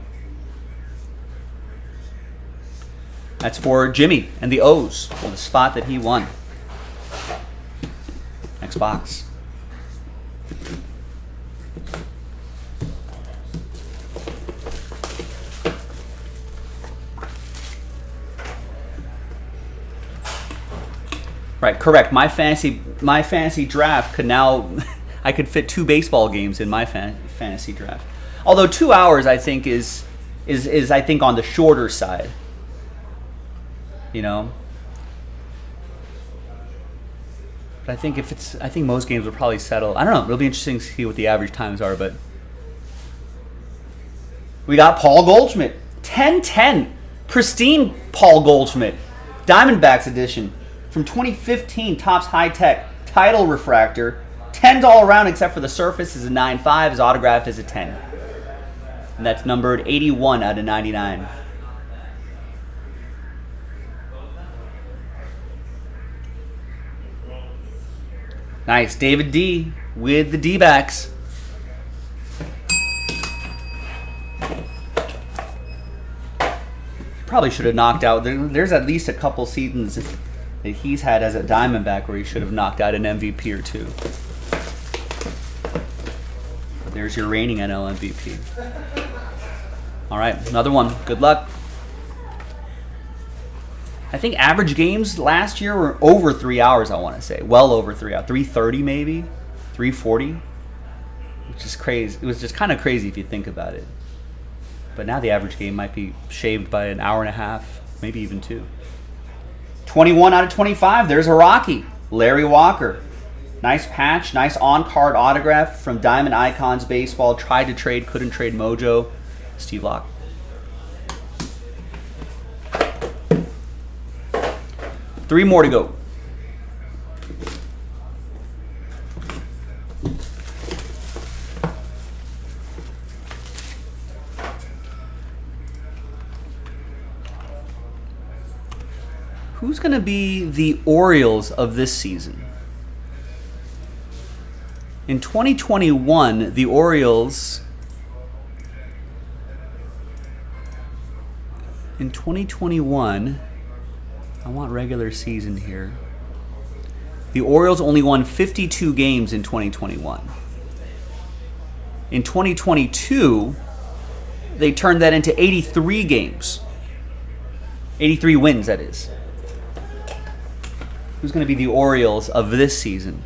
That's for Jimmy and the O's for the spot that he won. Next box. Right, correct. My fantasy draft could now, I could fit 2 baseball games in my fantasy draft. Although 2 hours, I think is I think on the shorter side. You know, but I think I think most games will probably settle. I don't know. It'll be interesting to see what the average times are. But we got Paul Goldschmidt, 10/10, pristine Paul Goldschmidt, Diamondbacks edition from 2015. Topps High Tech title refractor, 10s all around except for the surface is a 9.5. His autograph is a 10, and that's numbered 81 out of 99. Nice. David D with the D-backs. Probably should have knocked out. There's at least a couple seasons that he's had as a Diamondback where he should have knocked out an MVP or 2. There's your reigning NL MVP. All right, another one. Good luck. I think average games last year were over 3 hours, I want to say. Well over 3 hours. 3:30 maybe? 3:40? Which is crazy. It was just kind of crazy if you think about it. But now the average game might be shaved by an hour and a half, maybe even 2. 21 out of 25. There's a Rocky. Larry Walker. Nice patch. Nice on-card autograph from Diamond Icons Baseball. Tried to trade, couldn't trade Mojo. Steve Locke. Three more to go. Who's going to be the Orioles of this season? In 2021, the Orioles... In 2021... I want regular season here. The Orioles only won 52 games in 2021. In 2022, they turned that into 83 games. 83 wins, that is. Who's going to be the Orioles of this season?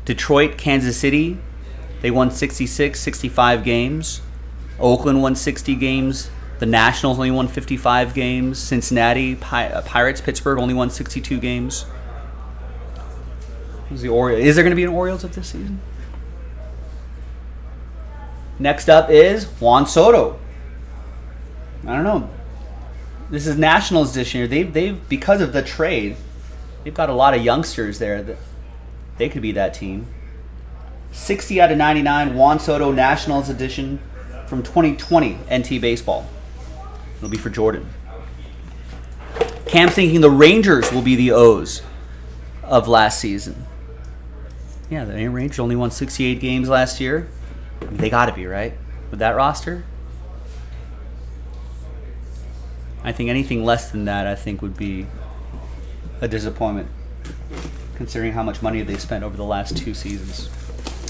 Detroit, Kansas City, they won 66, 65 games. Oakland won 60 games. The Nationals only won 55 games. Cincinnati, Pirates, Pittsburgh only won 62 games. Is there going to be an Orioles of this season? Next up is Juan Soto. I don't know. This is Nationals this year. They've because of the trade, they've got a lot of youngsters there that they could be that team. 60 out of 99, Juan Soto Nationals edition from 2020 NT Baseball. It'll be for Jordan. Cam's thinking the Rangers will be the O's of last season. Yeah, the Rangers only won 68 games last year. They got to be, right? With that roster? I think anything less than that, I think, would be a disappointment, considering how much money they spent over the last 2 seasons.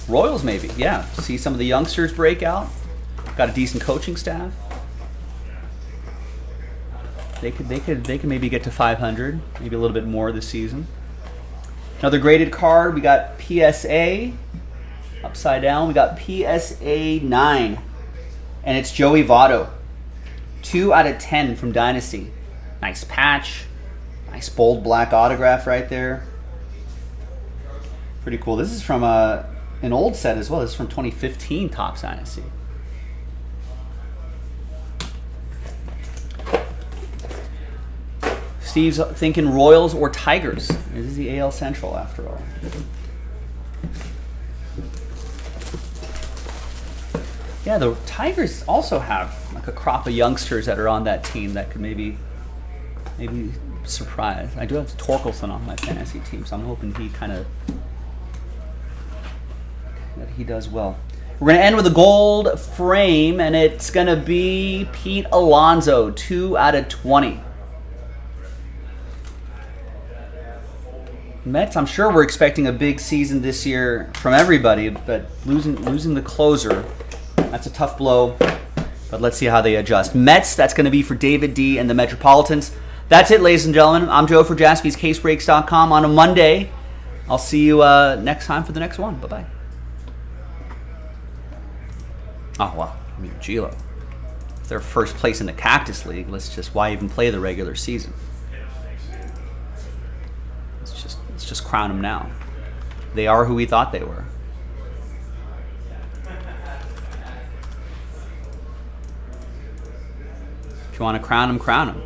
Royals, maybe. Yeah, see some of the youngsters break out. Got a decent coaching staff. They could maybe get to 500, maybe a little bit more this season. Another graded card. We got PSA upside down. We got PSA 9, and it's Joey Votto. 2 out of 10 from Dynasty. Nice patch, nice bold black autograph right there. Pretty cool. This is from an old set as well. This is from 2015 Topps Dynasty. Steve's thinking Royals or Tigers. This is the AL Central after all. Yeah, the Tigers also have like a crop of youngsters that are on that team that could maybe surprise. I do have Torkelson on my fantasy team, so I'm hoping that he does well. We're going to end with a gold frame, and it's going to be Pete Alonso, 2 out of 20. Mets, I'm sure we're expecting a big season this year from everybody, but losing the closer, that's a tough blow. But let's see how they adjust. Mets, that's going to be for David D. and the Metropolitans. That's it, ladies and gentlemen. I'm Joe for JaspysCaseBreaks.com on a Monday. I'll see you next time for the next one. Bye-bye. Oh, well, I mean, Gilo. If they're first place in the Cactus League, why even play the regular season? Let's just crown them now. They are who we thought they were. If you want to crown them, crown them.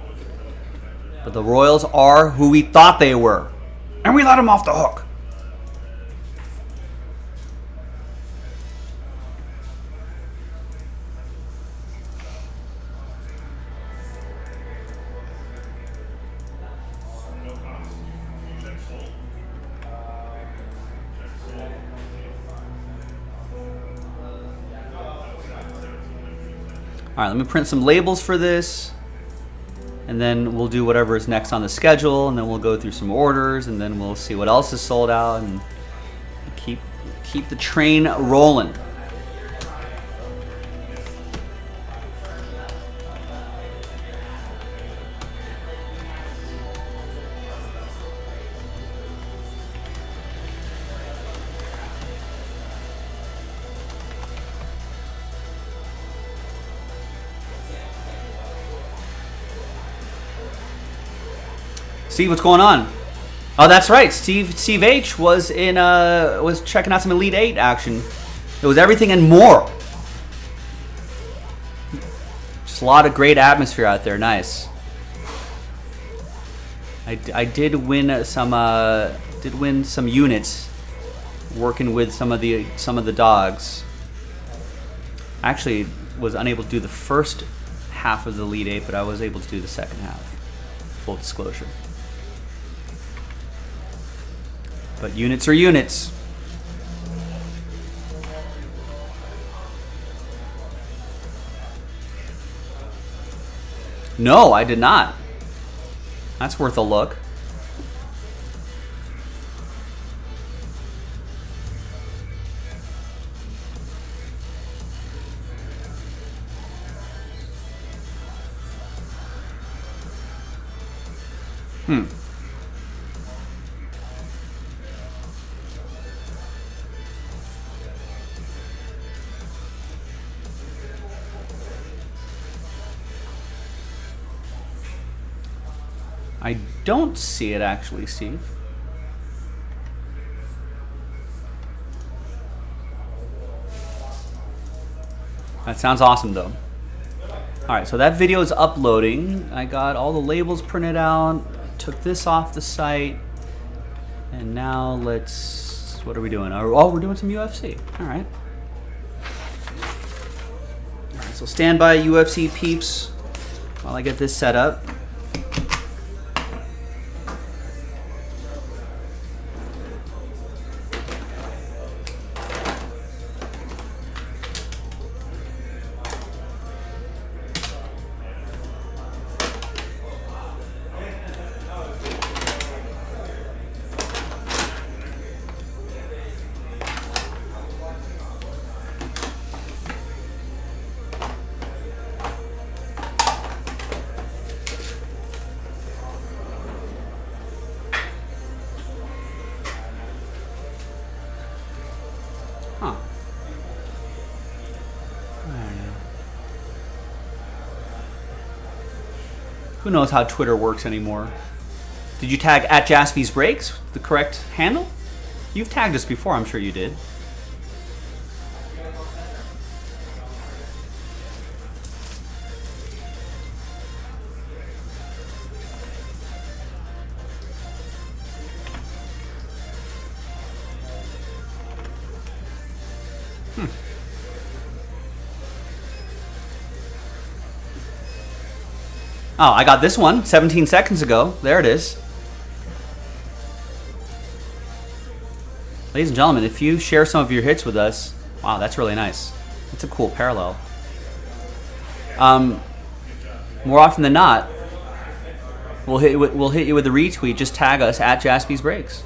But the Royals are who we thought they were. And we let them off the hook. All right, let me print some labels for this, and then we'll do whatever is next on the schedule, and then we'll go through some orders, and then we'll see what else is sold out, and keep the train rolling. Steve, what's going on? Oh, that's right. Steve H was checking out some Elite 8 action. It was everything and more. Just a lot of great atmosphere out there. Nice. I did win some units working with some of the dogs. I actually was unable to do the first half of the Elite 8, but I was able to do the second half. Full disclosure. But units are units. No, I did not. That's worth a look. I don't see it actually, Steve. That sounds awesome though. Alright, so that video is uploading. I got all the labels printed out, took this off the site, and now what are we doing? Oh, we're doing some UFC. Alright. Alright, so stand by, UFC peeps, while I get this set up. Huh. I don't know. Who knows how Twitter works anymore? Did you tag at Jaspys Breaks, the correct handle? You've tagged us before, I'm sure you did. Oh, I got this one 17 seconds ago. There it is. Ladies and gentlemen, if you share some of your hits with us, wow, that's really nice. That's a cool parallel. More often than not, we'll hit you with a retweet. Just tag us at Jaspy's Breaks,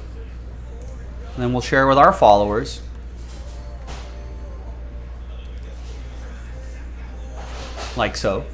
and then we'll share with our followers. Like so.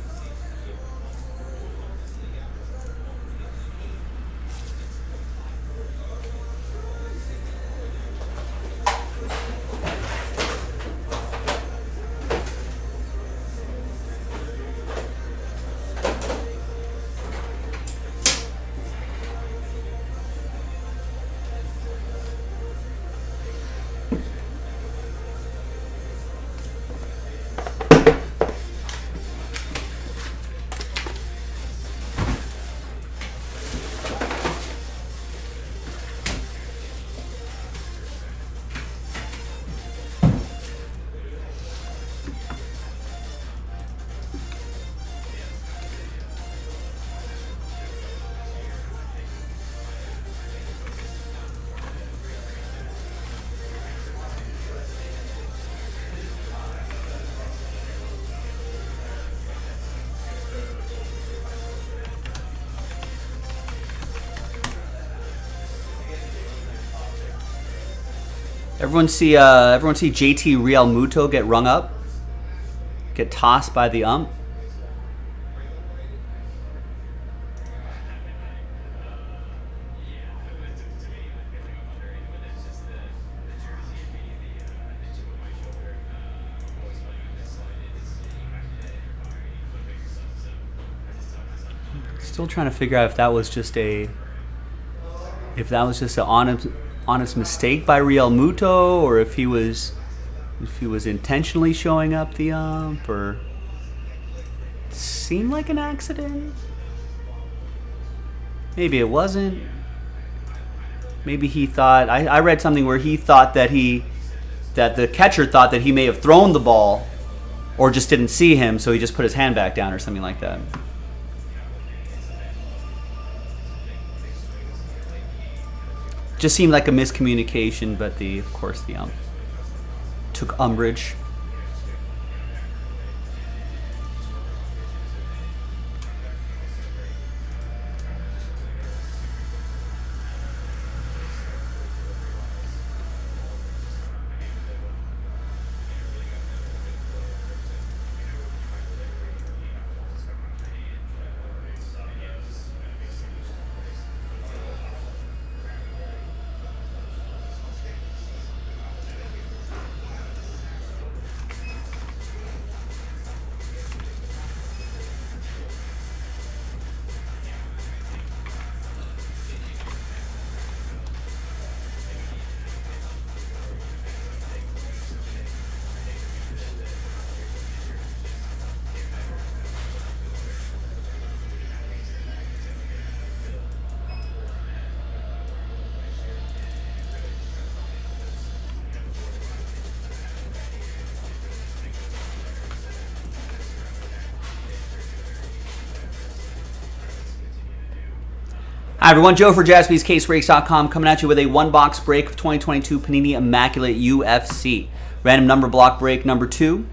Everyone see JT Real Muto get rung up, get tossed by the ump. Still trying to figure out if that was just an honest mistake by Real Muto, or if he was intentionally showing up the ump, or seemed like an accident. Maybe it wasn't. Maybe he thought, I read something where he thought that the catcher thought that he may have thrown the ball or just didn't see him, so he just put his hand back down or something like that. Just seemed like a miscommunication, but of course the ump took umbrage. Hi everyone, Joe for JaspysCaseBreaks.com coming at you with a one-box break of 2022 Panini Immaculate UFC. Random number block break number 2.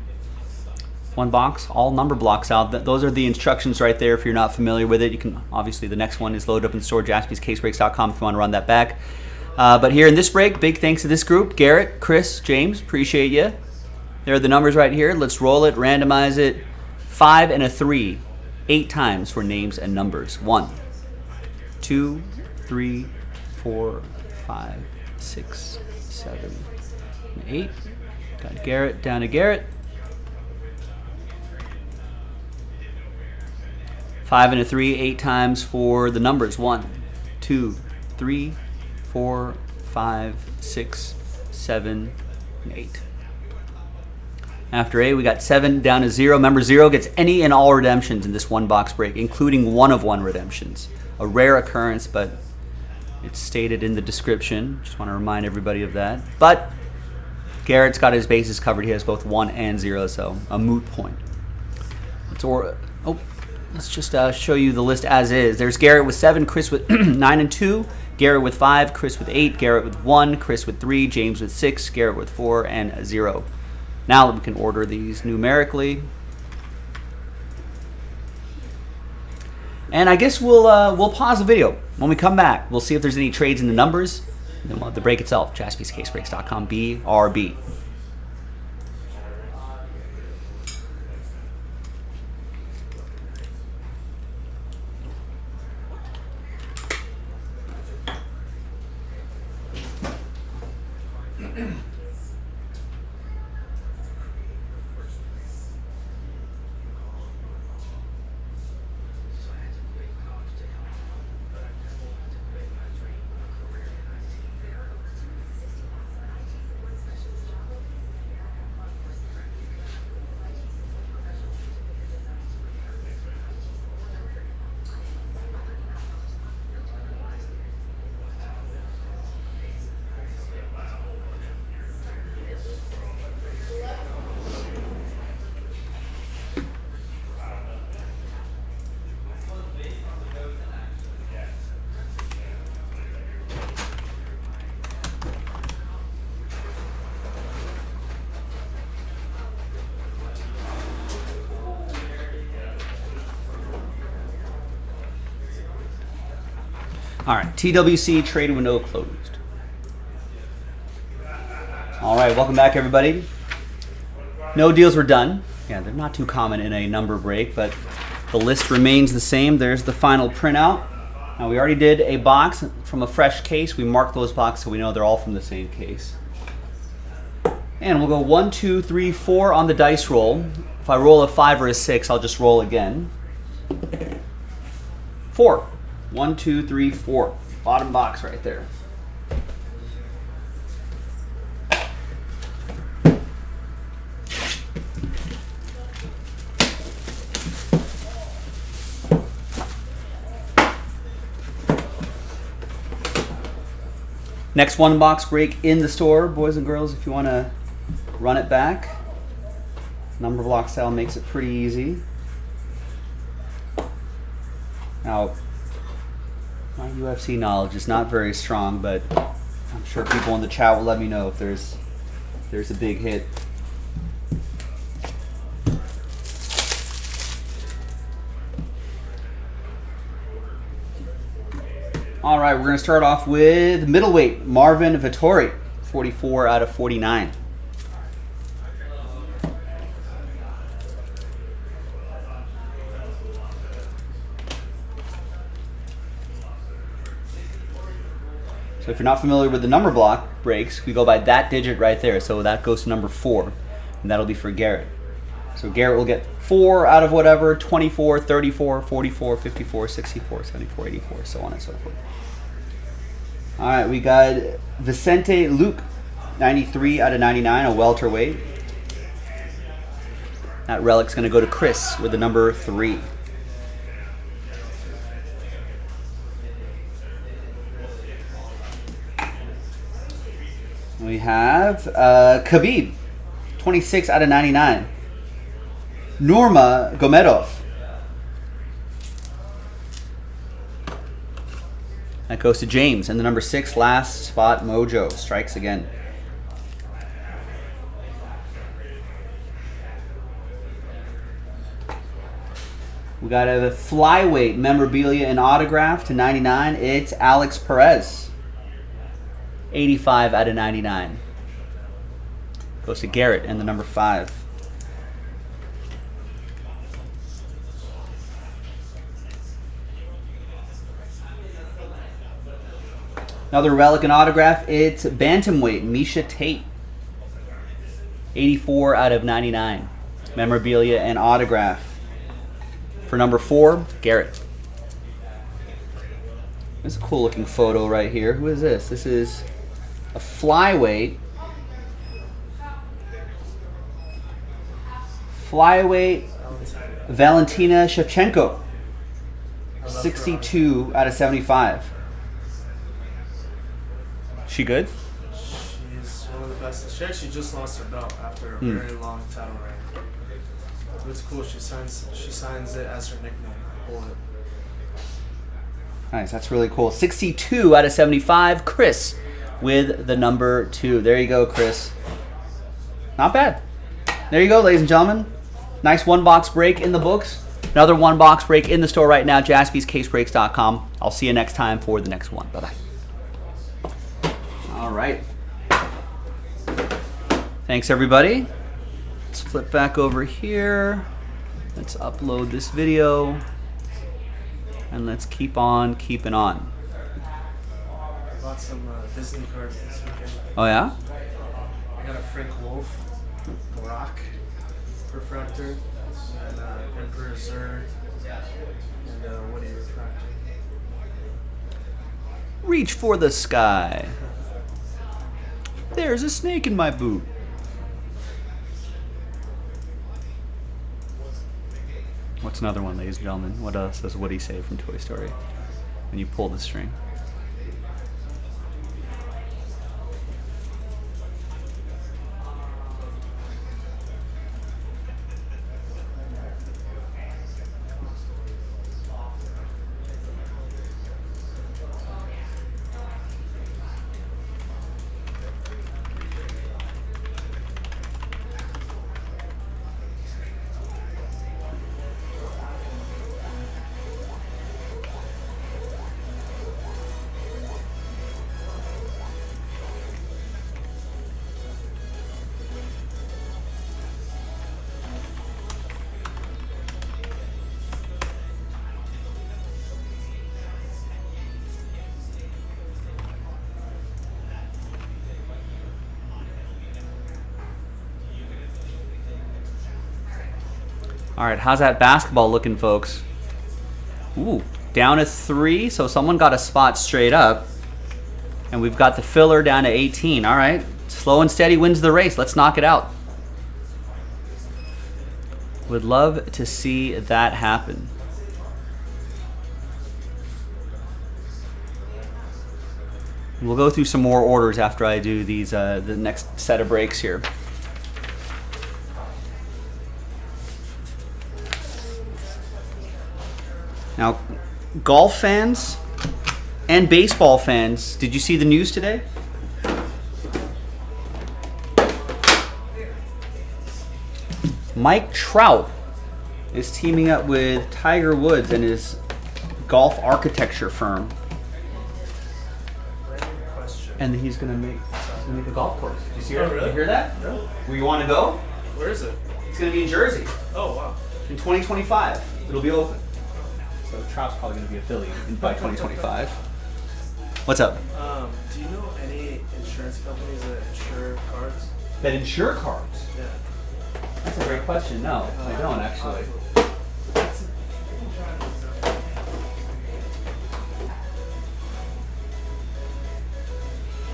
One box, all number blocks out. Those are the instructions right there if you're not familiar with it. You can, obviously, the next one is loaded up in store, JaspysCaseBreaks.com if you want to run that back. But here in this break, big thanks to this group, Garrett, Chris, James, appreciate you. There are the numbers right here. Let's roll it, randomize it. 5 and a 3, 8 times for names and numbers. 1, 2, 3, 4, 5, 6, 7, 8. Got Garrett down to Garrett. 5 and a 3, 8 times for the numbers. 1, 2, 3, 4, 5, 6, 7, 8. After 8, we got 7 down to 0. Remember, 0 gets any and all redemptions in this one box break, including 1 of 1 redemptions. A rare occurrence, but it's stated in the description. Just want to remind everybody of that. But Garrett's got his bases covered. He has both 1 and 0, so a moot point. let's just show you the list as is. There's Garrett with 7, Chris with 9 and 2, Garrett with 5, Chris with 8, Garrett with 1, Chris with 3, James with 6, Garrett with 4, and 0. Now we can order these numerically. And I guess we'll pause the video. When we come back, we'll see if there's any trades in the numbers. And then we'll have the break itself. JaspysCaseBreaks.com, BRB. All right, TWC trade window closed. All right, welcome back, everybody. No deals were done. Yeah, they're not too common in a number break, but the list remains the same. There's the final printout. Now, we already did a box from a fresh case. We marked those boxes so we know they're all from the same case. And we'll go 1, 2, 3, 4 on the dice roll. If I roll a 5 or a 6, I'll just roll again. 4. 1, 2, 3, 4. Bottom box right there. Next one box break in the store, boys and girls, if you want to run it back. Number block style makes it pretty easy. Now, my UFC knowledge is not very strong, but I'm sure people in the chat will let me know if there's a big hit. All right, we're going to start off with middleweight Marvin Vettori, 44 out of 49. So if you're not familiar with the number block breaks, we go by that digit right there. So that goes to number 4, and that'll be for Garrett. So Garrett will get 4 out of whatever, 24, 34, 44, 54, 64, 74, 84, so on and so forth. All right, we got Vicente Luque, 93 out of 99, a welterweight. That relic's going to go to Chris with the number 3. We have Khabib, 26 out of 99. Nurmagomedov. That goes to James. And the number 6, last spot, Mojo, strikes again. We got a flyweight memorabilia and autograph to 99. It's Alex Perez. 85 out of 99. Goes to Garrett and the number 5. Another relic and autograph. It's bantamweight Miesha Tate. 84 out of 99. Memorabilia and autograph. For number 4, Garrett. This is a cool looking photo right here. Who is this? This is a flyweight. Valentina Shevchenko. 62 out of 75. She good? She's one of the best. She actually just lost her belt after a very long title reign. But it's cool. She signs it as her nickname. Bullet. Nice, that's really cool. 62 out of 75. Chris with the number 2. There you go, Chris. Not bad. There you go, ladies and gentlemen. Nice one-box break in the books. Another one-box break in the store right now, jaspyscasebreaks.com. I'll see you next time for the next one. Bye-bye. All right. Thanks, everybody. Let's flip back over here. Let's upload this video. And let's keep on keeping on. I bought some Disney cards this weekend. Oh, yeah? I got a Frank Wolf, Brock, Refractor, and Emperor Zurg, and Woody Refractor. Reach for the sky. There's a snake in my boot. What's another one, ladies and gentlemen? What else does Woody say from Toy Story when you pull the string? All right, how's that basketball looking, folks? Ooh, down to 3, so someone got a spot straight up. And we've got the filler down to 18. All right, slow and steady wins the race. Let's knock it out. Would love to see that happen. We'll go through some more orders after I do these the next set of breaks here. Now, golf fans and baseball fans, did you see the news today? Mike Trout is teaming up with Tiger Woods and his golf architecture firm. Question. And he's gonna make a golf course. Did you see Oh, that? really? Did you hear that? No. Where you want to go? Where is it? It's gonna be in Jersey Oh, wow. in 2025. It'll be open. So Trout's probably gonna be a Philly by 2025. What's up? Do you know any insurance companies that insure cards? That insure cards. Yeah. That's a great question. No, I don't actually.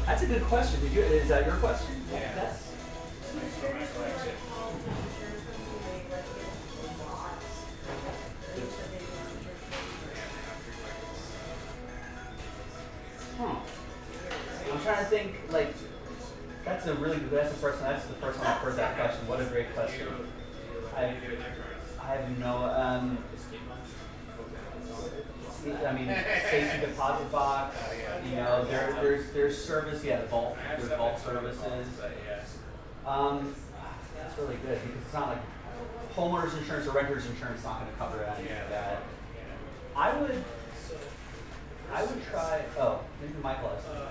That's a good question. Is that your question? Yeah. I'm trying to think. Like, that's the first time I've heard that question. What a great question. I have no. I mean, safety deposit box. You know, there's service. Yeah, vault. There's vault services. That's really good because it's not like homeowners insurance or renters insurance not going to cover anything like that. I would try. Oh, maybe Michael has something.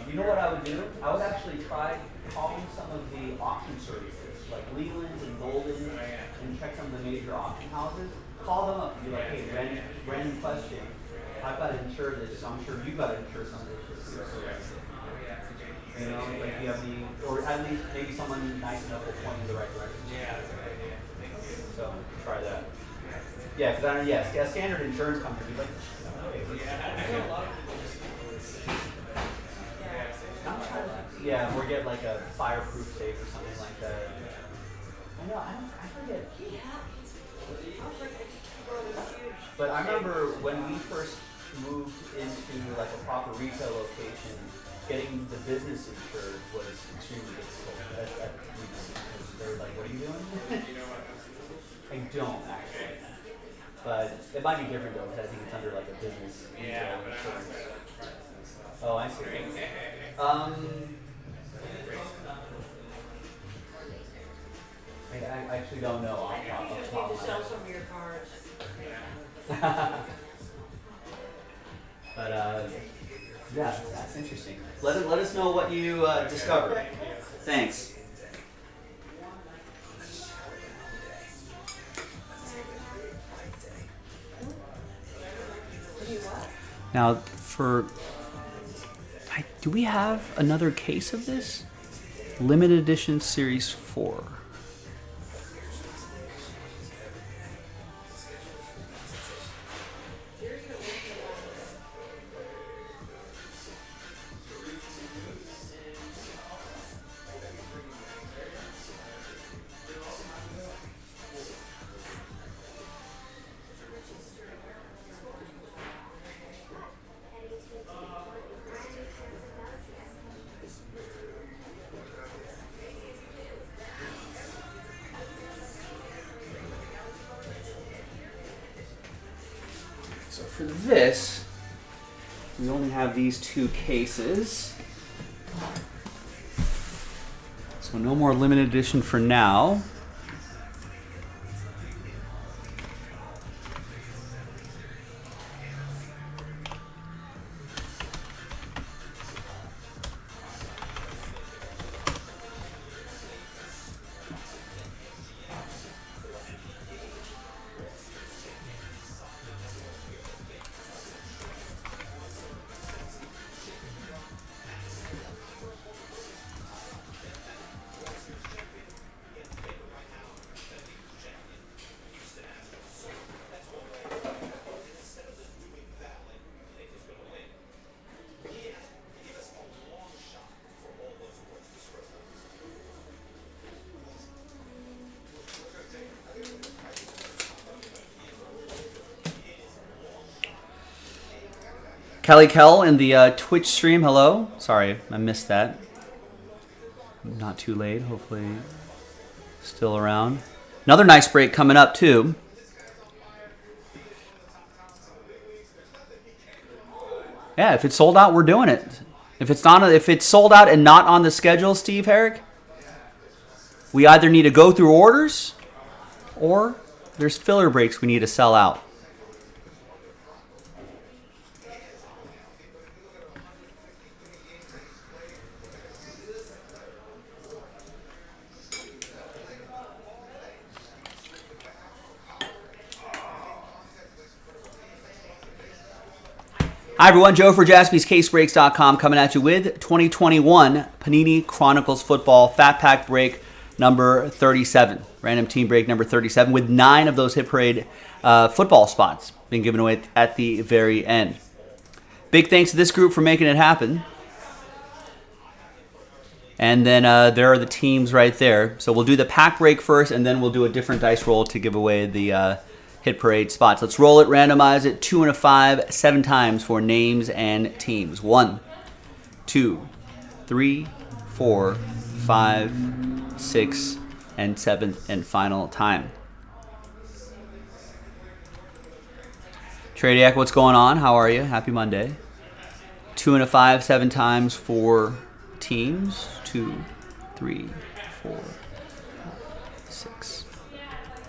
You know what I would do? I would actually try calling some of the auction services, like Leland's and Golden, and check some of the major auction houses. Call them up and be like, hey, Ren in question, I've got to insure this, so I'm sure you've got to insure some of this. You know, like you have any, or at least maybe someone nice enough to point in the right direction. So try that. Yeah, because a standard insurance company, like, yeah, or get like a fireproof safe or something like that. I forget. But I remember when we first moved into like a proper retail location, getting the business insured was extremely difficult. Because they were like, "What are you doing?" I don't actually, but it might be different though. Because I think it's under like a business insurance. Oh, I see. I actually don't know. I think you just need to sell some of your cars. But yeah, that's interesting. Let us know what you discovered. Thanks. Now, do we have another case of this? Limited edition Series 4. So for this, we only have these two cases. So no more limited edition for now. Kelly Kell in the Twitch stream, hello. Sorry, I missed that. Not too late, hopefully still around. Another nice break coming up too. Yeah, if it's sold out, we're doing it. If it's sold out and not on the schedule, Steve Herrick, we either need to go through orders or there's filler breaks we need to sell out. Hi everyone, Joe for JaspysCaseBreaks.com coming at you with 2021 Panini Chronicles Football Fat Pack Break number 37. Random team break number 37 with 9 of those Hit Parade football spots being given away at the very end. Big thanks to this group for making it happen. And then there are the teams right there. So we'll do the pack break first and then we'll do a different dice roll to give away the Hit Parade spots. Let's roll it, randomize it, 2 and a 5, 7 times for names and teams. 1, 2, 3, 4, 5, 6, and 7th and final time. Tradiac, what's going on? How are you? Happy Monday. 2 and a 5, 7 times for teams. 2, 3, 4, 5, 6,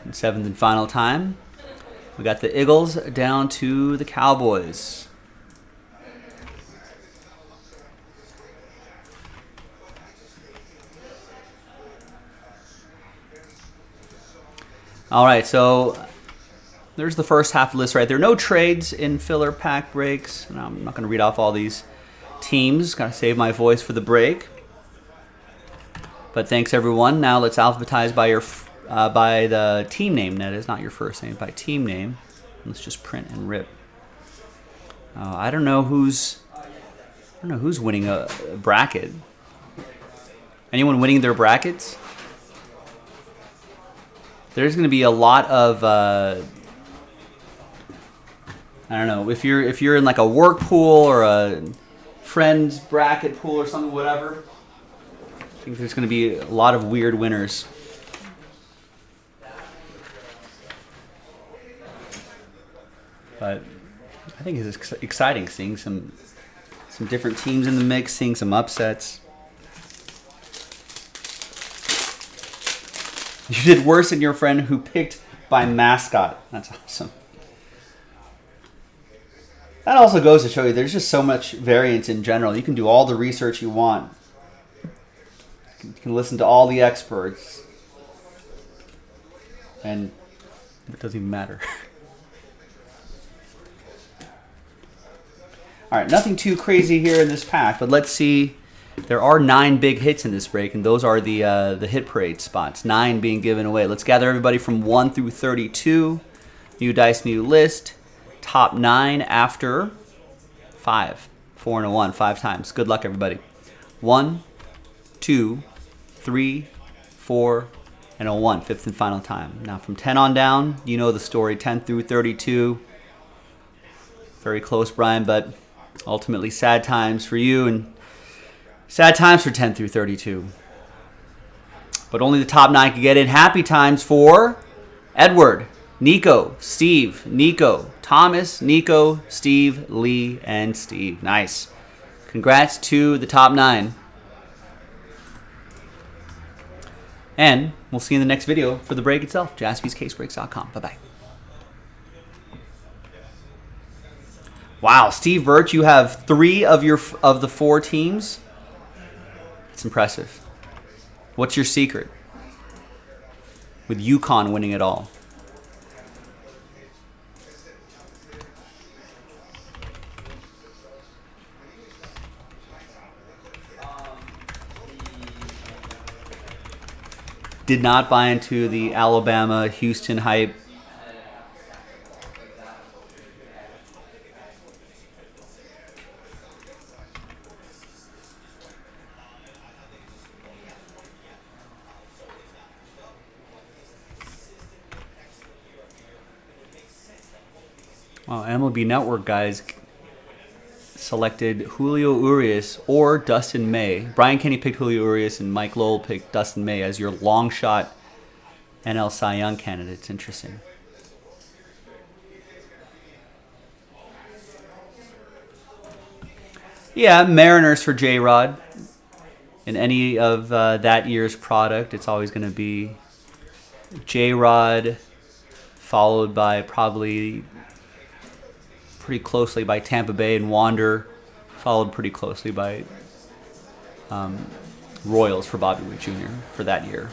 and 7th and final time. We got the Eagles down to the Cowboys. All right, so there's the first half of the list right there. No trades in filler pack breaks. And I'm not going to read off all these teams. Got to save my voice for the break. But thanks, everyone. Now let's alphabetize by the team name. That is not your first name, by team name. Let's just print and rip. I don't know who's winning a bracket. Anyone winning their brackets? There's going to be a lot of I don't know, if you're in like a work pool or a friend's bracket pool or something, whatever. I think there's going to be a lot of weird winners. But I think it's exciting seeing some different teams in the mix, seeing some upsets. You did worse than your friend who picked by mascot. That's awesome. That also goes to show you there's just so much variance in general. You can do all the research you want. You can listen to all the experts. And it doesn't even matter. All right, nothing too crazy here in this pack, but let's see. There are 9 big hits in this break, and those are the hit parade spots. 9 being given away. Let's gather everybody from 1 through 32. New dice, new list. Top 9 after 5. 4 and a 1, 5 times. Good luck, everybody. 1, 2, 3, 4, and a 1. 5th and final time. Now from 10 on down, you know the story. 10 through 32. Very close, Brian, but ultimately sad times for you and sad times for 10 through 32. But only the top 9 can get in. Happy times for Edward, Nico, Steve, Nico, Thomas, Nico, Steve, Lee, and Steve. Nice. Congrats to the top 9. And we'll see you in the next video for the break itself. JaspysCaseBreaks.com. Bye-bye. Wow, Steve Birch, you have 3 of the 4 teams. It's impressive. What's your secret? With UConn winning it all. Did not buy into the Alabama Houston hype. Well, MLB Network guys selected Julio Urias or Dustin May. Brian Kenny picked Julio Urias and Mike Lowell picked Dustin May as your long shot NL Cy Young candidates. Interesting. Yeah, Mariners for J-Rod. In any of that year's product, it's always going to be J-Rod, followed by probably pretty closely by Tampa Bay and Wander, followed pretty closely by Royals for Bobby Witt Jr. for that year.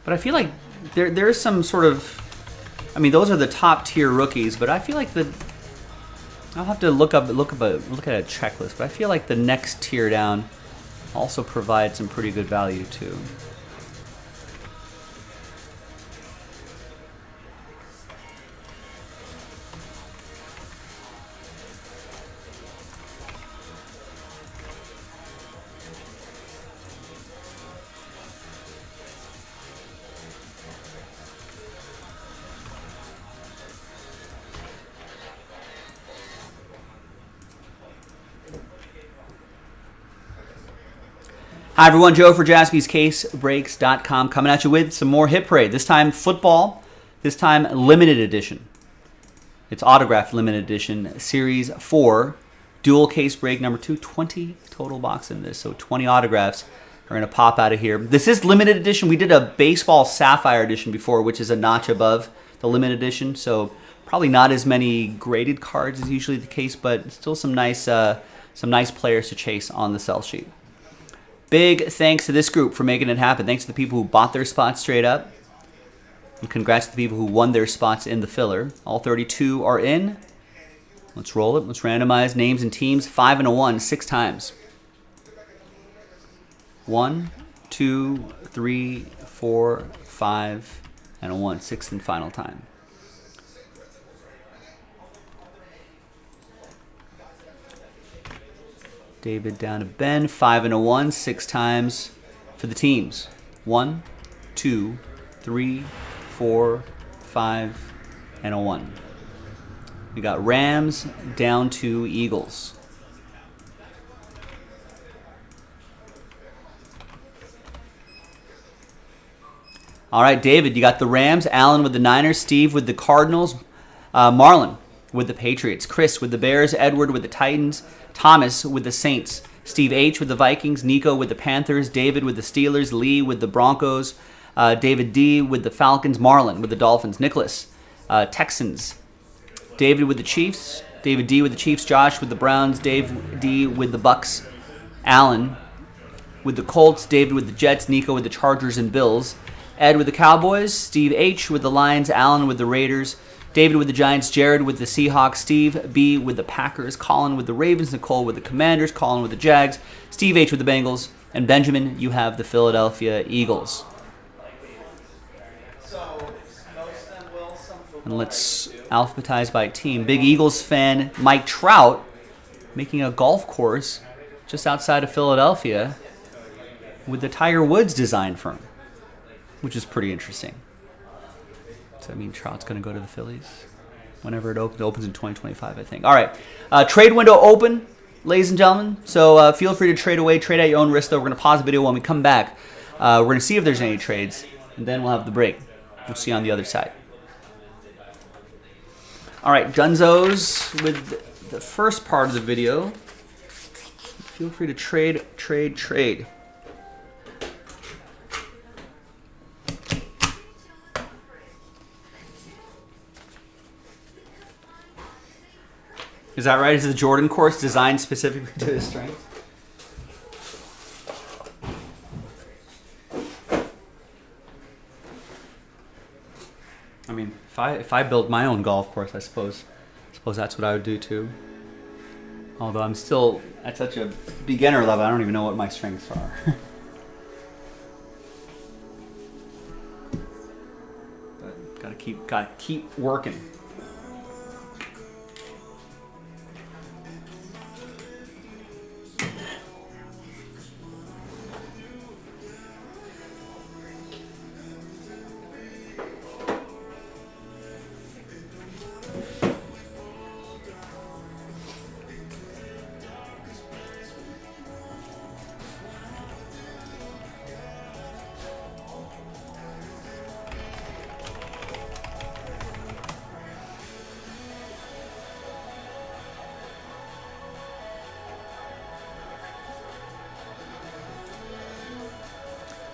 But I feel like there's some sort of, I mean, those are the top tier rookies. But I feel like I'll have to look at a checklist. But I feel like the next tier down also provides some pretty good value too. Hi everyone, Joe for JaspysCaseBreaks.com coming at you with some more Hit Parade. This time football, this time limited edition. It's autographed limited edition, Series 4, dual case break number 2, 20 total box in this, so 20 autographs are going to pop out of here. This is limited edition. We did a baseball Sapphire edition before, which is a notch above the limited edition, so probably not as many graded cards as usually the case, but still some nice players to chase on the sell sheet. Big thanks to this group for making it happen. Thanks to the people who bought their spots straight up. And congrats to the people who won their spots in the filler. All 32 are in. Let's roll it. Let's randomize names and teams. 5 and a 1, 6 times. 1, 2, 3, 4, 5, and a 1, sixth and final time. David down to Ben, 5 and a 1, 6 times for the teams. 1, 2, 3, 4, 5, and a 1. We got Rams down to Eagles. All right, David, you got the Rams, Alan with the Niners, Steve with the Cardinals, Marlon with the Patriots, Chris with the Bears, Edward with the Titans, Thomas with the Saints, Steve H with the Vikings, Nico with the Panthers, David with the Steelers, Lee with the Broncos, David D with the Falcons, Marlon with the Dolphins, Nicholas, Texans, David with the Chiefs, David D with the Chiefs, Josh with the Browns, Dave D with the Bucks, Alan with the Colts, David with the Jets, Nico with the Chargers and Bills, Ed with the Cowboys, Steve H with the Lions, Alan with the Raiders, David with the Giants, Jared with the Seahawks, Steve B with the Packers, Colin with the Ravens, Nicole with the Commanders, Colin with the Jags, Steve H with the Bengals, and Benjamin, you have the Philadelphia Eagles. And let's alphabetize by team. Big Eagles fan Mike Trout making a golf course just outside of Philadelphia with the Tiger Woods design firm, which is pretty interesting. Does that mean Trout's going to go to the Phillies whenever it opens? It opens in 2025, I think. All right. Trade window open, ladies and gentlemen. So feel free to trade away. Trade at your own risk, though. We're going to pause the video when we come back. We're going to see if there's any trades, and then we'll have the break. We'll see you on the other side. All right, Dunzos with the first part of the video. Feel free to trade. Is that right? Is the Jordan course designed specifically to his strength? I mean, if I built my own golf course, I suppose that's what I would do too. Although I'm still at such a beginner level, I don't even know what my strengths are. But gotta keep working.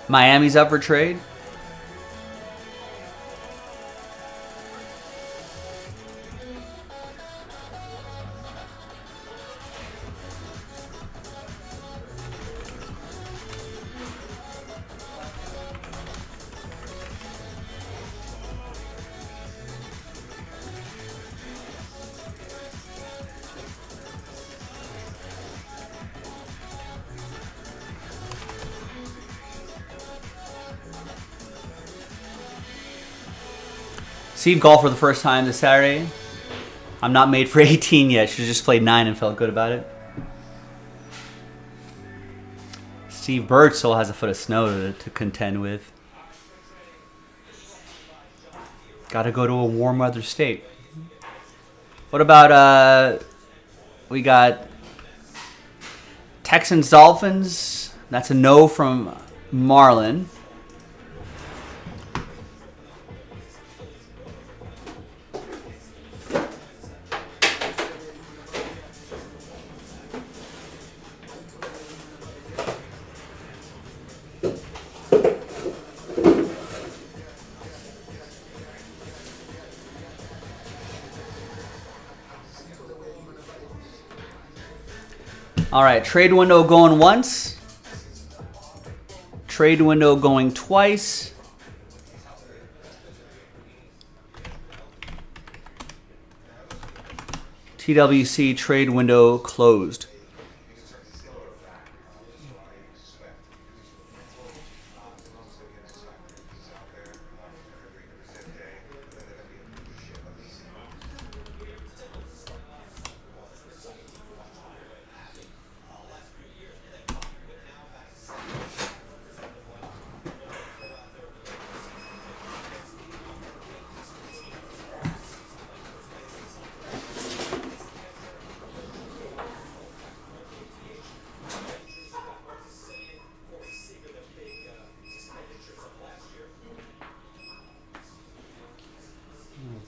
Miami's up for trade. Steve golfed for the first time this Saturday. I'm not made for 18 yet. Should have just played 9 and felt good about it. Steve Bird still has a foot of snow to contend with. Got to go to a warm weather state. What about, we got Texans Dolphins. That's a no from Marlon. All right, trade window going once. Trade window going twice. TWC trade window closed.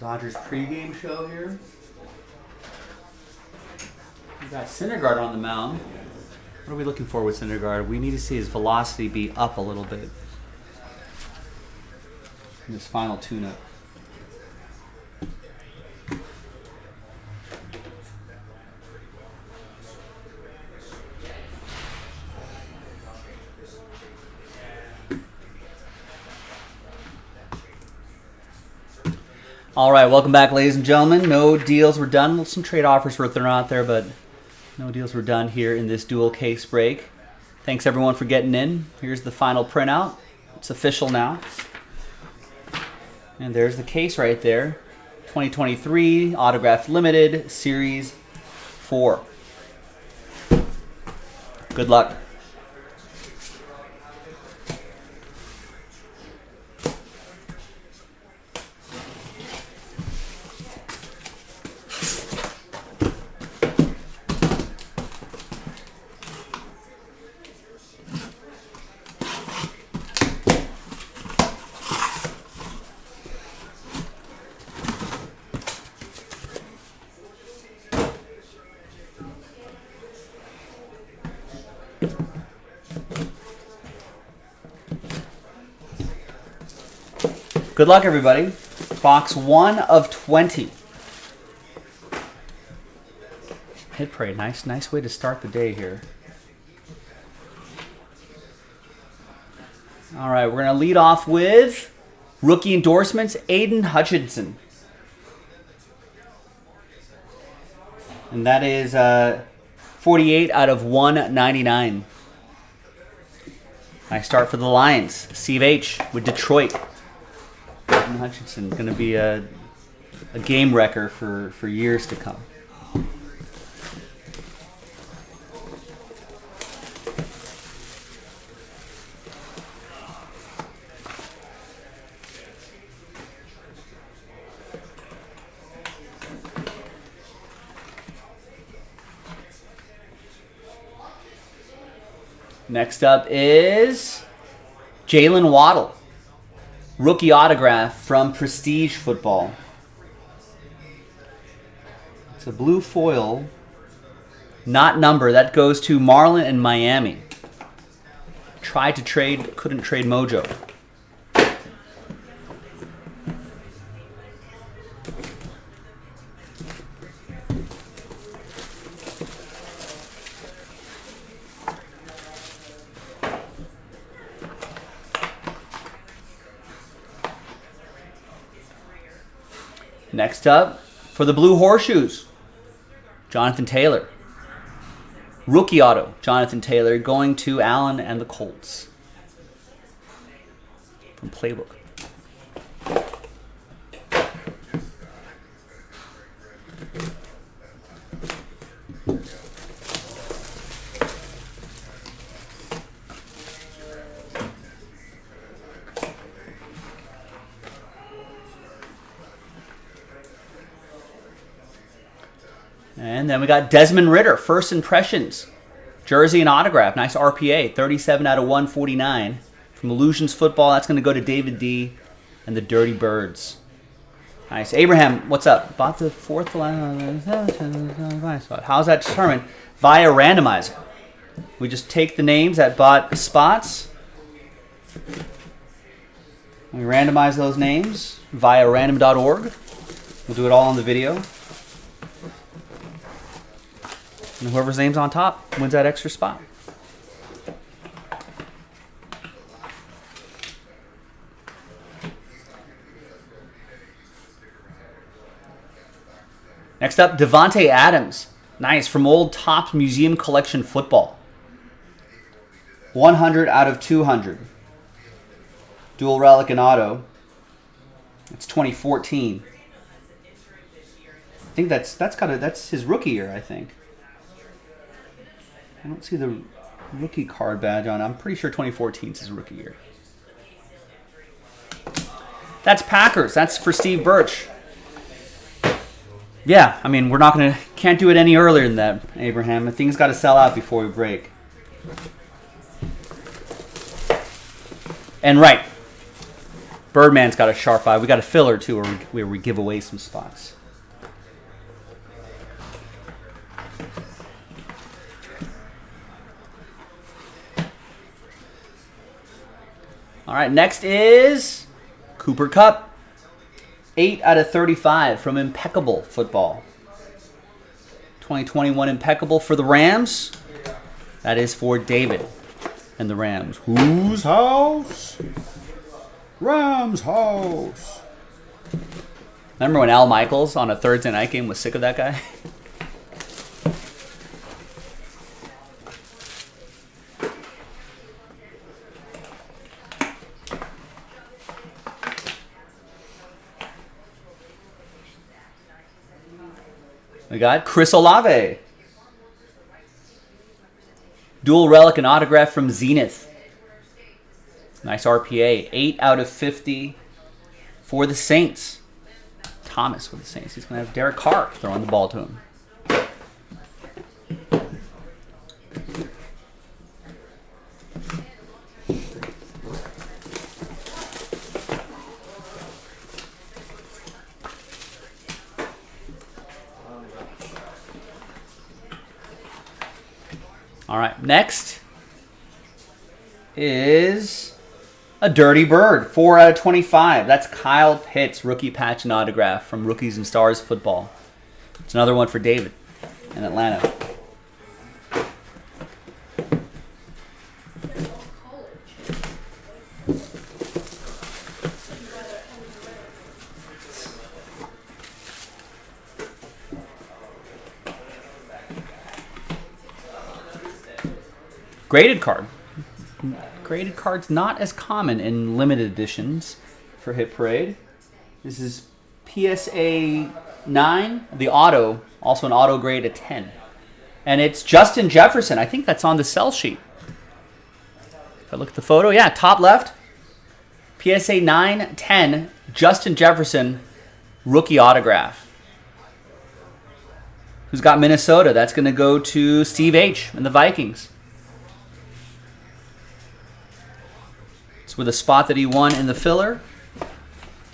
Dodgers pregame show here. We got Syndergaard on the mound. What are we looking for with Syndergaard? We need to see his velocity be up a little bit in this final tune-up. All right, welcome back, ladies and gentlemen. No deals were done. Some trade offers were thrown out there, but no deals were done here in this dual case break. Thanks, everyone, for getting in. Here's the final printout. It's official now. And there's the case right there. 2023 Autograph Limited Series 4. Good luck. Good luck, everybody. Box 1 of 20. Hit parade. Nice way to start the day here. All right, we're going to lead off with rookie endorsements, Aiden Hutchinson. And that is 48 out of 199. Nice start for the Lions. Steve H. with Detroit. Aiden Hutchinson going to be a game wrecker for years to come. Next up is Jalen Waddle. Rookie autograph from Prestige Football. It's a blue foil, not number. That goes to Marlin and Miami. Tried to trade, couldn't trade Mojo. Next up, for the Blue Horseshoes, Jonathan Taylor. Rookie auto, Jonathan Taylor, going to Allen and the Colts. From Playbook. And then we got Desmond Ridder, First Impressions. Jersey and autograph. Nice RPA. 37 out of 149. From Illusions Football, that's going to go to David D. and the Dirty Birds. Nice. Abraham, what's up? Bought the fourth spot. How's that determined? Via randomizer. We just take the names that bought spots. We randomize those names via random.org. We'll do it all on the video. And whoever's name's on top wins that extra spot. Next up, Devontae Adams. Nice, from Old Topps Museum Collection Football. 100 out of 200. Dual relic and auto. It's 2014. I think that's his rookie year, I think. I don't see the rookie card badge on. I'm pretty sure 2014 is his rookie year. That's Packers. That's for Steve Birch. Yeah, I mean, can't do it any earlier than that, Abraham. Things got to sell out before we break. And right, Birdman's got a sharp eye. We got a filler too, where we give away some spots. All right, next is Cooper Kupp. 8 out of 35 from Impeccable Football. 2021 Impeccable for the Rams. That is for David and the Rams. Whose house? Rams house. Remember when Al Michaels on a Thursday night game was sick of that guy? We got Chris Olave. Dual relic and autograph from Zenith. Nice RPA. 8 out of 50 for the Saints. Thomas with the Saints. He's going to have Derek Carr throwing the ball to him. All right, next is a Dirty Bird, 4 out of 25. That's Kyle Pitts, rookie patch and autograph from Rookies and Stars Football. It's another one for David in Atlanta. Graded card. Graded card's not as common in limited editions for Hit Parade. This is PSA 9, the auto, also an auto grade at 10. And it's Justin Jefferson. I think that's on the sell sheet. If I look at the photo, yeah, top left. PSA 9, 10, Justin Jefferson, rookie autograph. Who's got Minnesota? That's going to go to Steve H. and the Vikings. With a spot that he won in the filler.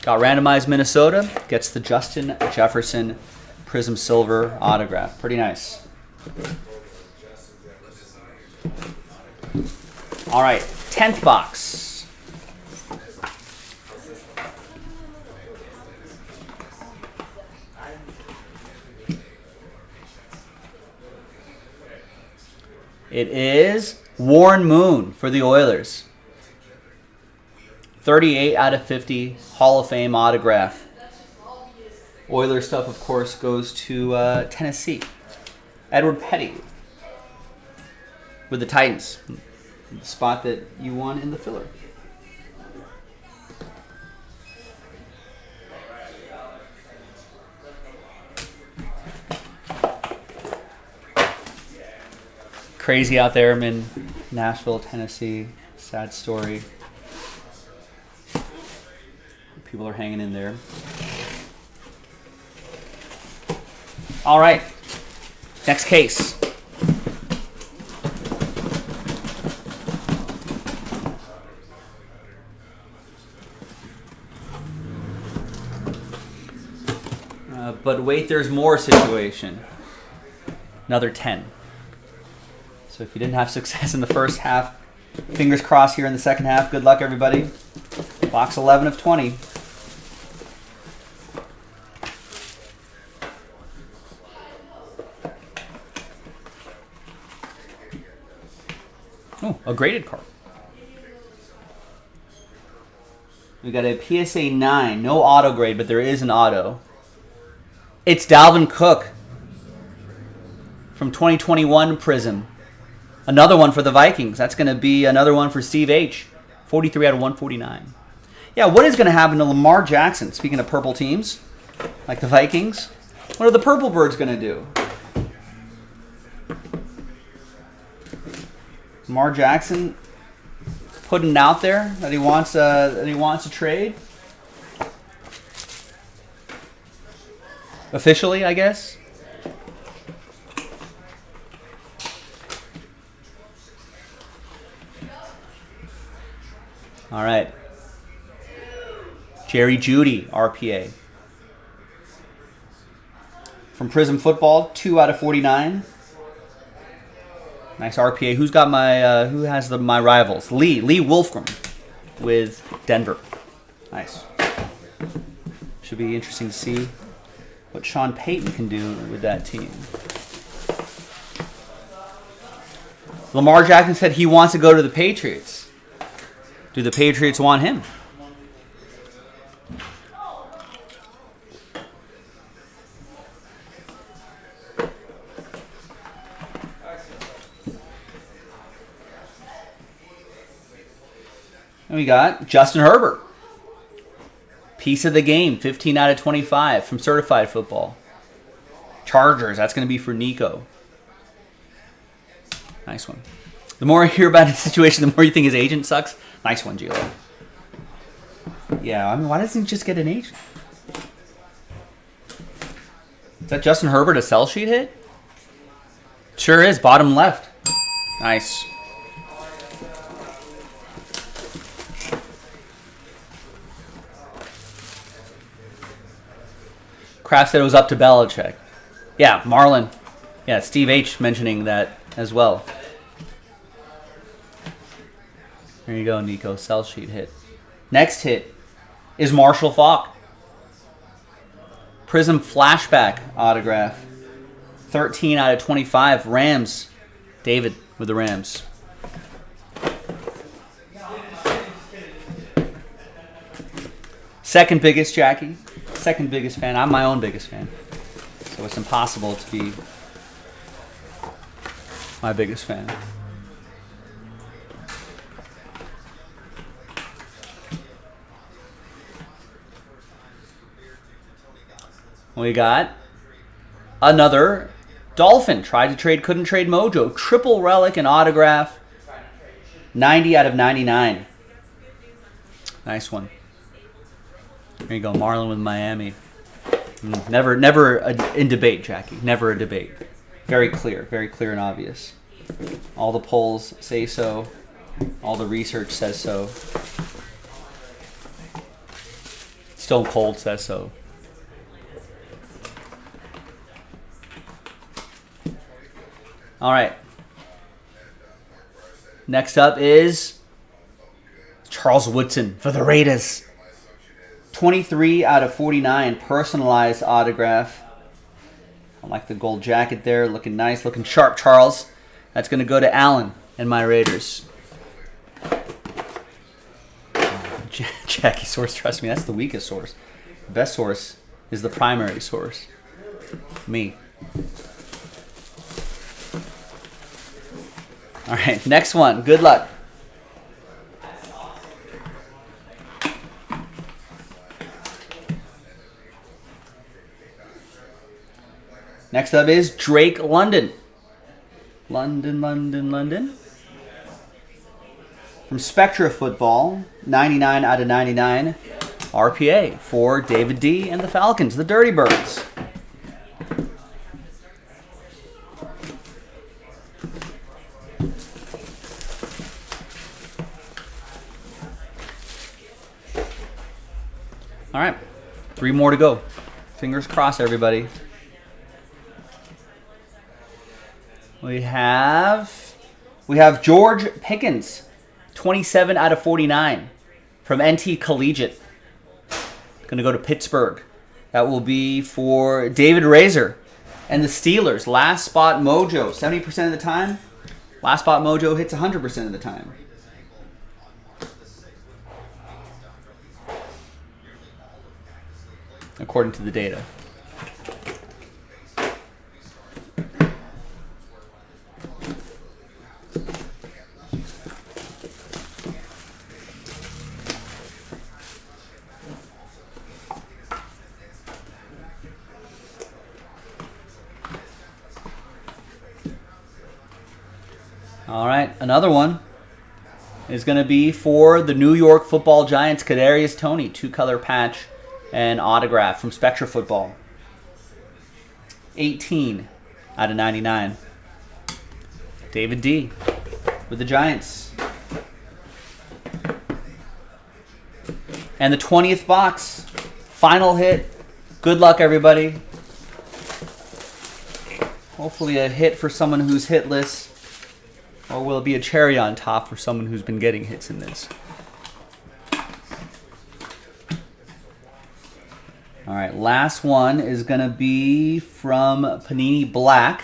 Got randomized Minnesota. Gets the Justin Jefferson Prism Silver autograph. Pretty nice. All right, 10th box. It is Warren Moon for the Oilers. 38 out of 50, Hall of Fame autograph. Oilers stuff, of course, goes to Tennessee. Edward Petty with the Titans. The spot that you won in the filler. Crazy out there in Nashville, Tennessee. Sad story. People are hanging in there. All right. Next case. But wait, there's more situation. Another 10. So if you didn't have success in the first half, fingers crossed here in the second half. Good luck, everybody. Box 11 of 20. Oh, a graded card. We got a PSA 9. No auto grade, but there is an auto. It's Dalvin Cook from 2021 Prism. Another one for the Vikings. That's going to be another one for Steve H. 43 out of 149. Yeah, what is going to happen to Lamar Jackson? Speaking of purple teams, like the Vikings, what are the Purple Birds going to do? Lamar Jackson putting it out there that he wants a trade. Officially, I guess. All right. Jerry Jeudy, RPA. From Prism Football, 2 out of 49. Nice RPA. Who's got my? Who has my rivals? Lee Wolfram with Denver. Nice. Should be interesting to see what Sean Payton can do with that team. Lamar Jackson said he wants to go to the Patriots. Do the Patriots want him? And we got Justin Herbert. Piece of the game, 15 out of 25 from Certified Football. Chargers, that's going to be for Nico. Nice one. The more I hear about his situation, the more you think his agent sucks. Nice one, Gio. Yeah, I mean, why doesn't he just get an agent? Is that Justin Herbert a sell sheet hit? Sure is, bottom left. Nice. Kraft said it was up to Belichick. Yeah, Marlon. Yeah, Steve H. mentioning that as well. There you go, Nico. Sell sheet hit. Next hit is Marshall Faulk. Prism Flashback autograph. 13 out of 25. Rams. David with the Rams. Second biggest, Jackie. Second biggest fan. I'm my own biggest fan. So it's impossible to be my biggest fan. We got another Dolphin. Tried to trade, couldn't trade Mojo. Triple relic and autograph. 90 out of 99. Nice one. There you go, Marlon with Miami. Never in debate, Jackie. Never a debate. Very clear and obvious. All the polls say so. All the research says so. Stone Cold says so. All right. Next up is Charles Woodson for the Raiders. 23 out of 49 personalized autograph. I like the gold jacket there. Looking nice. Looking sharp, Charles. That's going to go to Allen and my Raiders. Jackie source, trust me, that's the weakest source. The best source is the primary source. Me. All right, next one. Good luck. Next up is Drake London. London. From Spectra Football, 99 out of 99. RPA for David D. and the Falcons, the Dirty Birds. All right, 3 more to go. Fingers crossed, everybody. We have George Pickens, 27 out of 49 from NT Collegiate. Going to go to Pittsburgh. That will be for David Razor and the Steelers. Last spot mojo, 70% of the time. Last spot mojo hits 100% of the time. According to the data. All right, another one is going to be for the New York Football Giants, Kadarius Toney, 2-color patch and autograph from Spectra Football. 18 out of 99. David D. with the Giants. And the 20th box, final hit. Good luck, everybody. Hopefully a hit for someone who's hitless. Or will it be a cherry on top for someone who's been getting hits in this? All right, last one is going to be from Panini Black.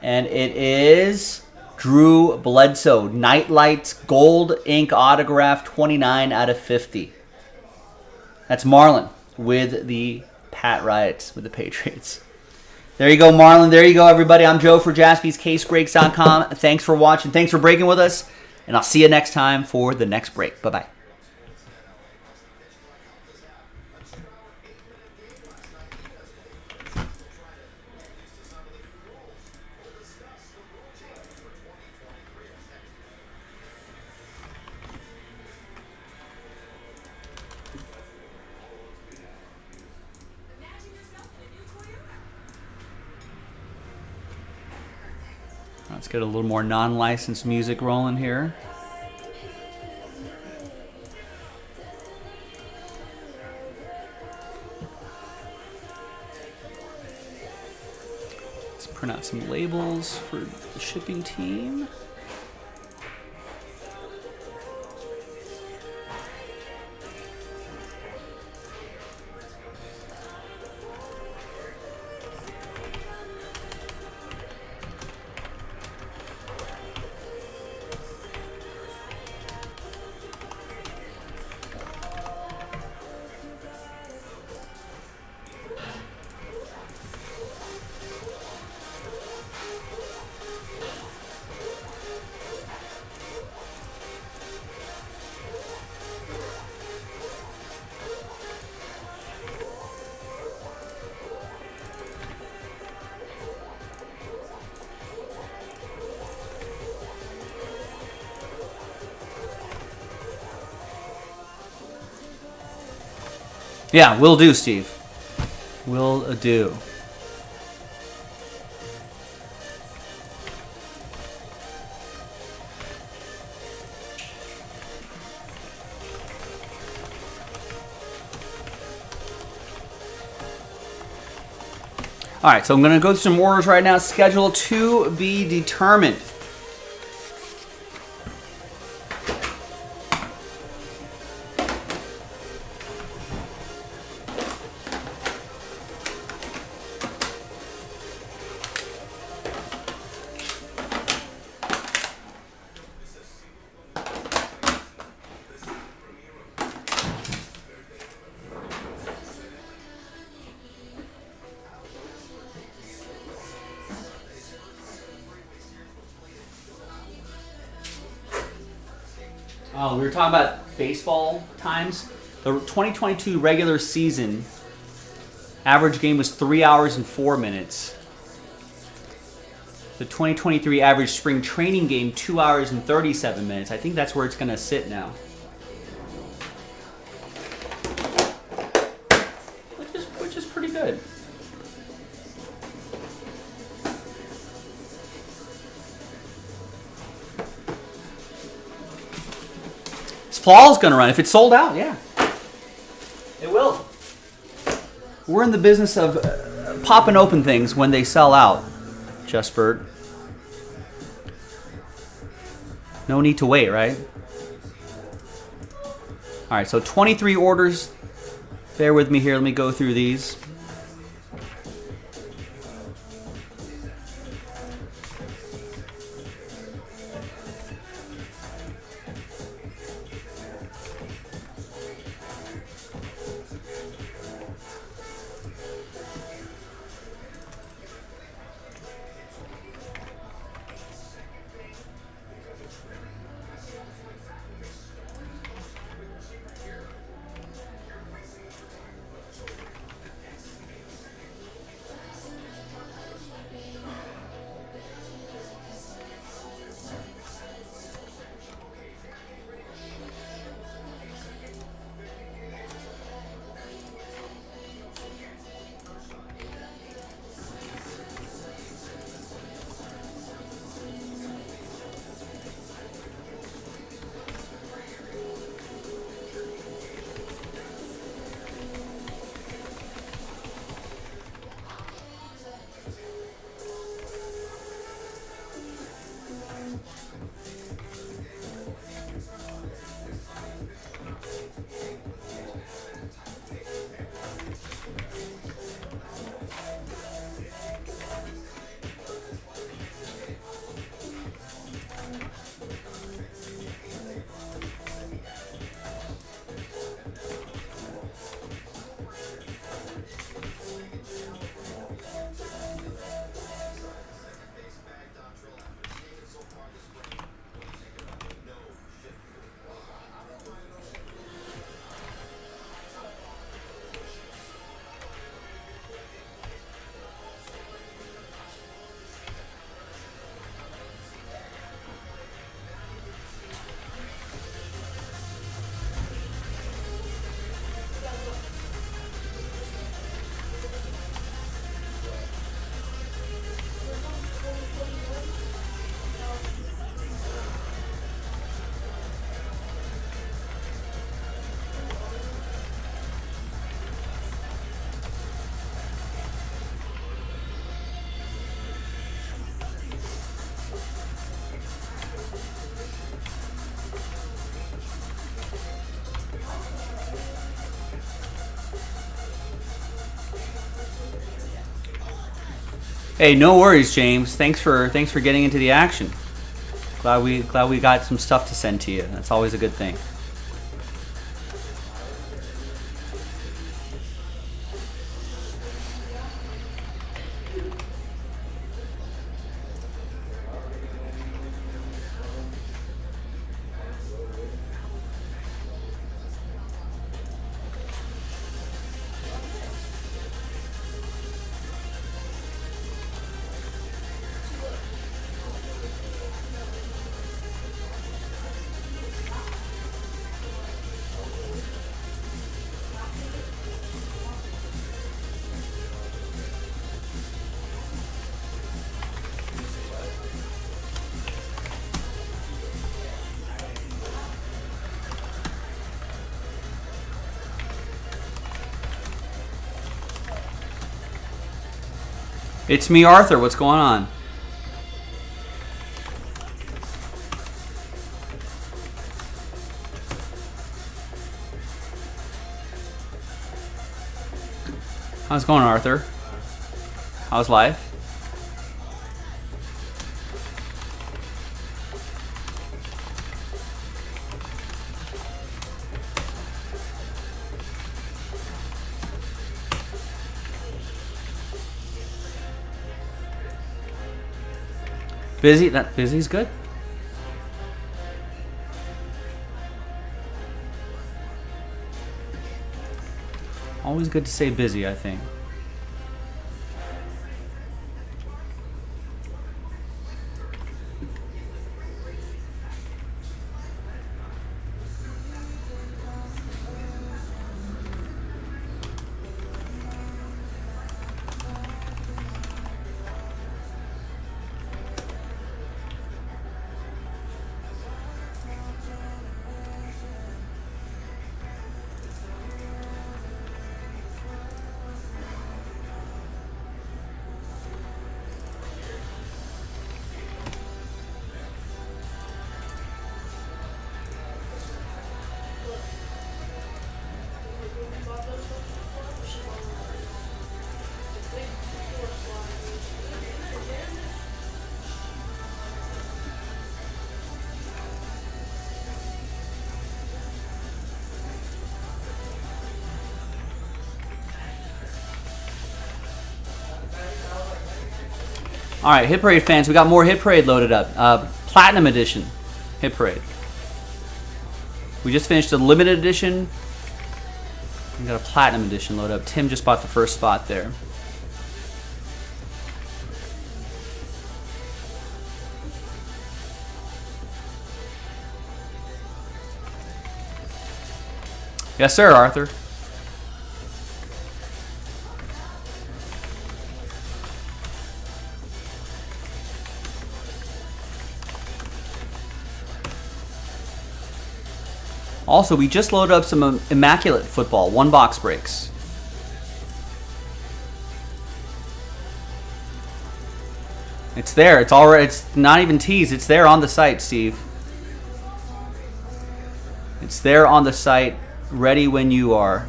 And it is Drew Bledsoe. Nightlights Gold Ink Autograph 29 out of 50. That's Marlon with the Pat Riots with the Patriots. There you go, Marlon. There you go, everybody. I'm Joe for JaspysCaseBreaks.com. Thanks for watching. Thanks for breaking with us. And I'll see you next time for the next break. Bye-bye. Let's get a little more non-licensed music rolling here. Let's print out some labels for the shipping team. Yeah, will do, Steve. Will do. All right, so I'm going to go through some orders right now. Schedule to be determined. Oh, we were talking about baseball times. The 2022 regular season average game was 3 hours and 4 minutes. The 2023 average spring training game, 2 hours and 37 minutes. I think that's where it's going to sit now. Which is pretty good. Fall's gonna run if it's sold out. Yeah, it will. We're in the business of popping open things when they sell out. Just Bird. No need to wait, right? All right, so 23 orders. Bear with me here. Let me go through these. Hey, no worries, James. Thanks for getting into the action. Glad we got some stuff to send to you. That's always a good thing. It's me, Arthur. What's going on? How's it going, Arthur? How's life? Busy? That busy's good. Always good to say busy, I think. All right, Hit Parade fans, we got more Hit Parade loaded up. Platinum Edition Hit Parade. We just finished the limited edition. We got a Platinum Edition loaded up. Tim just bought the first spot there. Yes, sir, Arthur. Also, we just loaded up some Immaculate Football, 1-box breaks. It's there. It's already. It's not even teased. It's there on the site, Steve. It's there on the site, ready when you are.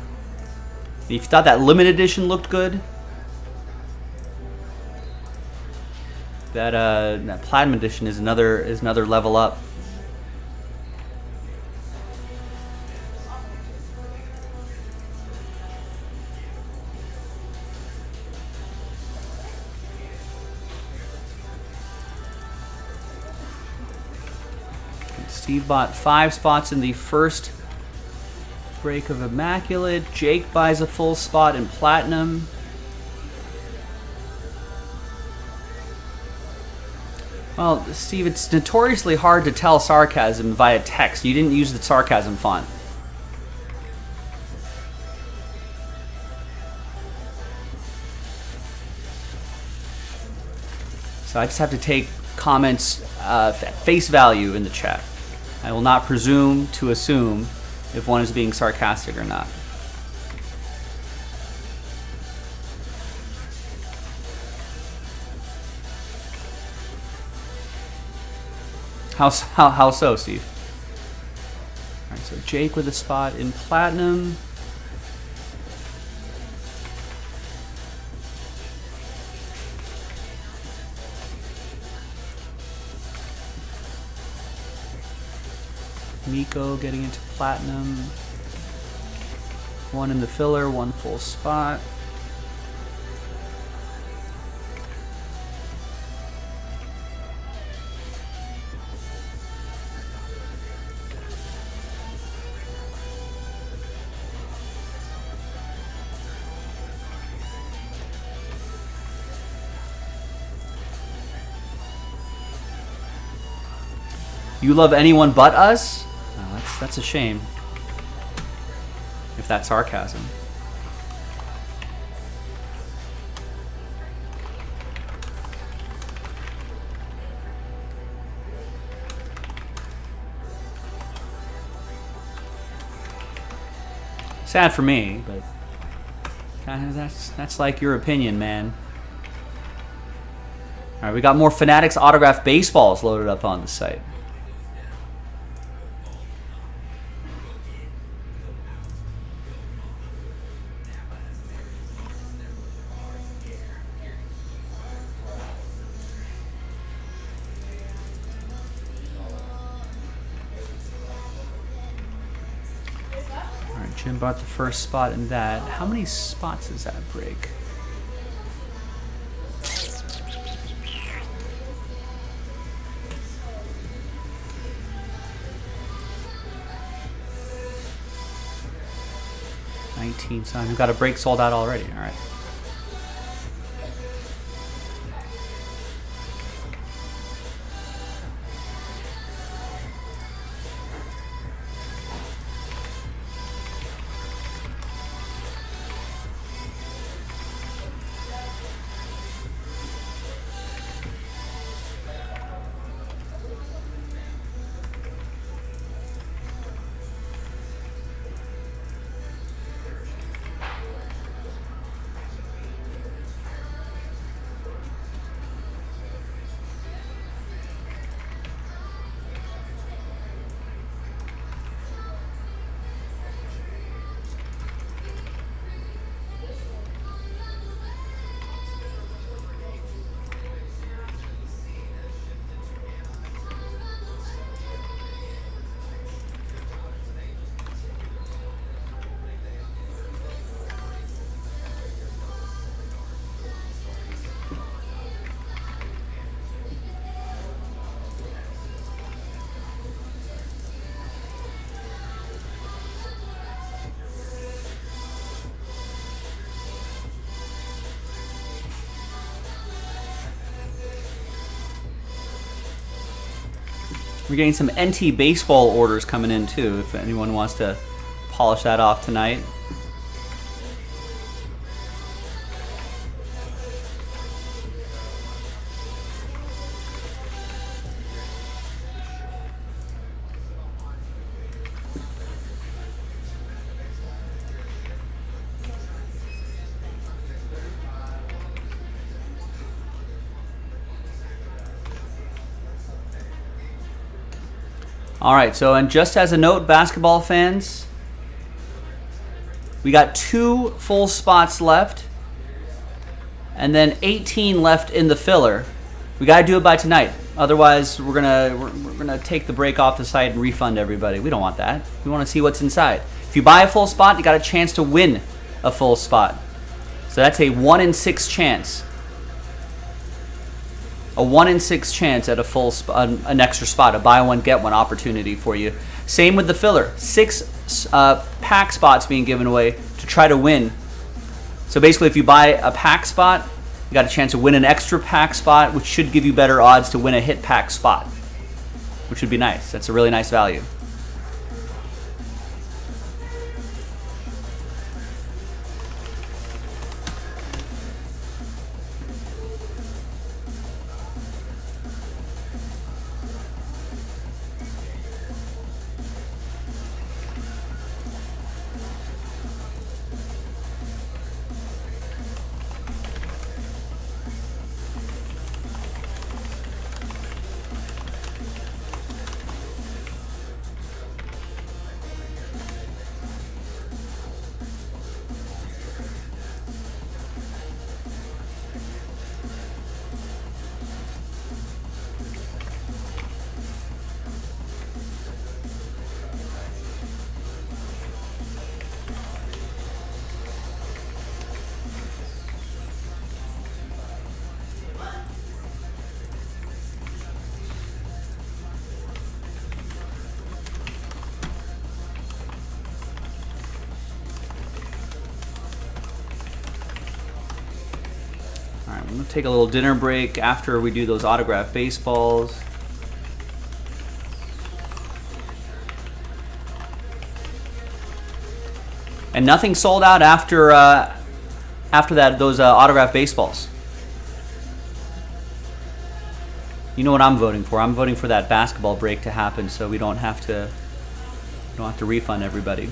If you thought that limited edition looked good, that Platinum Edition is another level up. Steve bought 5 spots in the first break of Immaculate. Jake buys a full spot in Platinum. Well, Steve, it's notoriously hard to tell sarcasm via text. You didn't use the sarcasm font. So I just have to take comments at face value in the chat. I will not presume to assume if one is being sarcastic or not. How so, Steve? All right, so Jake with a spot in Platinum. Miko getting into platinum. One in the filler, one full spot. You love anyone but us? Oh, that's a shame. If that's sarcasm. Sad for me, but that's like your opinion, man. All right, we got more Fanatics autographed baseballs loaded up on the site. Jim bought the first spot in that. How many spots does that break? So we've got a break sold out already. All right. We're getting some NT baseball orders coming in too, if anyone wants to polish that off tonight. All right, so and just as a note, basketball fans, we got 2 full spots left and then 18 left in the filler. We got to do it by tonight. Otherwise, we're gonna take the break off the site and refund everybody. We don't want that. We want to see what's inside. If you buy a full spot, you got a chance to win a full spot. So that's a 1 in 6 chance. A 1 in 6 chance at a full an extra spot, a buy one get one opportunity for you. Same with the filler. 6 pack spots being given away to try to win. So basically, if you buy a pack spot, you got a chance to win an extra pack spot, which should give you better odds to win a hit pack spot, which would be nice. That's a really nice value. I'm gonna take a little dinner break after we do those autographed baseballs. And nothing sold out after those autographed baseballs. You know what I'm voting for? I'm voting for that basketball break to happen, so we don't have to refund everybody.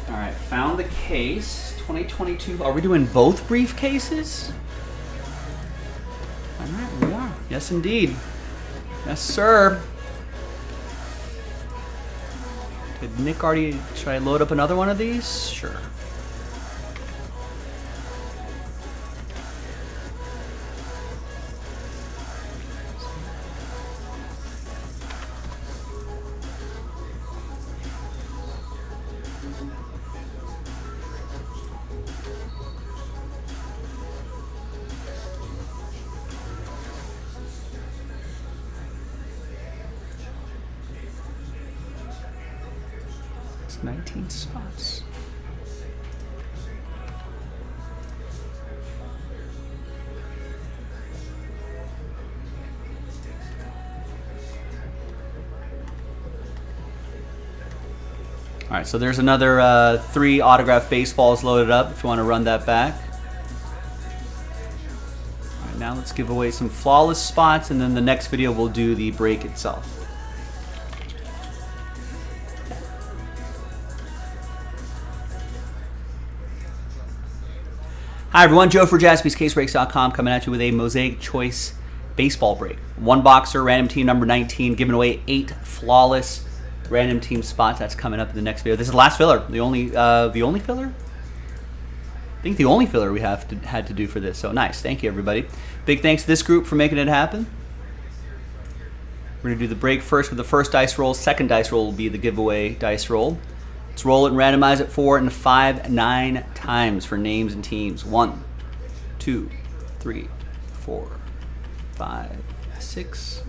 All right, found the case. 2022. Are we doing both briefcases? All right, we are. Yes, indeed. Yes, sir. Did Nick already... Should I load up another one of these? Sure. It's 19 spots. All right, so there's another 3 autographed baseballs loaded up if you want to run that back. All right, now let's give away some flawless spots, and then the next video we'll do the break itself. Hi everyone, Joe for JaspysCaseBreaks.com coming at you with a Mosaic Choice baseball break. 1 boxer, random team number 19, giving away 8 flawless random team spots. That's coming up in the next video. This is the last filler. The only filler? I think the only filler we had to do for this. So nice. Thank you, everybody. Big thanks to this group for making it happen. We're going to do the break first with the first dice roll. Second dice roll will be the giveaway dice roll. Let's roll it and randomize it 4 and 5, 9 times for names and teams. 1, 2, 3, 4, 5, 6,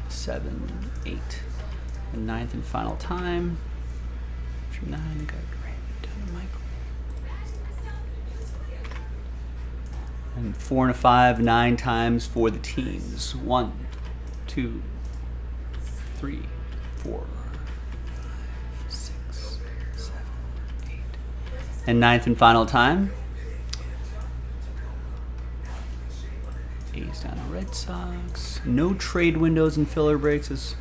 7, 8. And 9th and final time. After 9, you got Grant down to Michael. And 4 and 5, 9 times for the teams. 1, 2, 3, 4, 6, 7, 8. And 9th and final time. A's down to Red Sox. No trade windows and filler breaks, as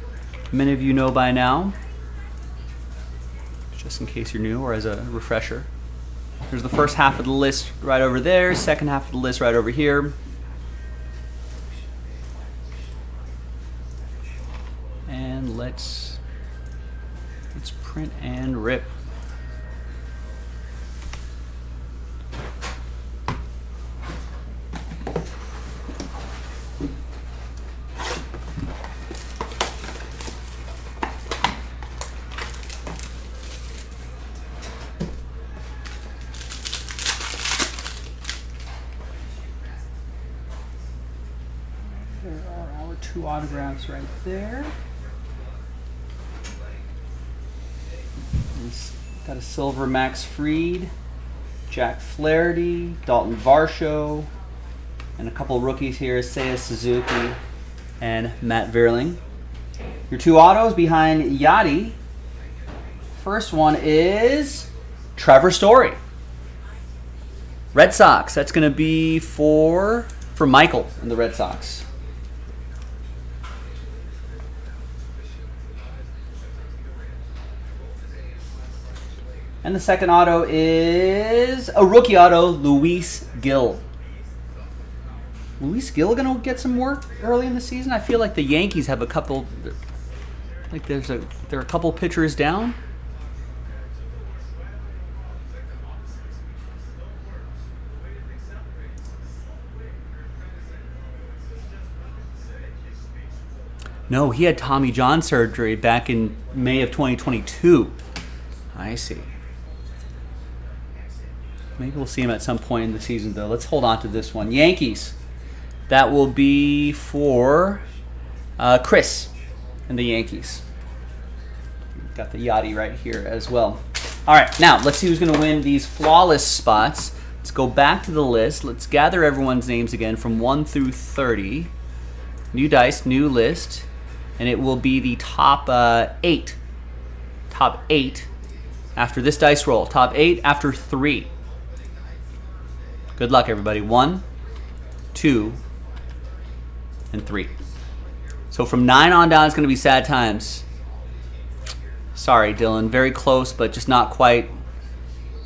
many of you know by now. Just in case you're new or as a refresher. There's the first half of the list right over there, second half of the list right over here. And let's print and rip. There are our 2 autographs right there. He's got a silver Max Fried, Jack Flaherty, Dalton Varsho, and a couple rookies here, Seiya Suzuki and Matt Vierling. Your 2 autos behind Yachty. First one is Trevor Story. Red Sox. That's going to be for Michael and the Red Sox. And the second auto is a rookie auto, Luis Gil. Luis Gil going to get some work early in the season? I feel like the Yankees have a couple, like they're a couple pitchers down. No, he had Tommy John surgery back in May of 2022. I see. Maybe we'll see him at some point in the season, though. Let's hold on to this one. Yankees. That will be for Chris and the Yankees. Got the Yachty right here as well. All right, now let's see who's going to win these flawless spots. Let's go back to the list. Let's gather everyone's names again from 1 through 30. New dice, new list. And it will be the top 8. Top 8 after this dice roll. Top 8 after 3. Good luck, everybody. 1, 2, and 3. So from 9 on down, it's going to be sad times. Sorry, Dylan. Very close, but just not quite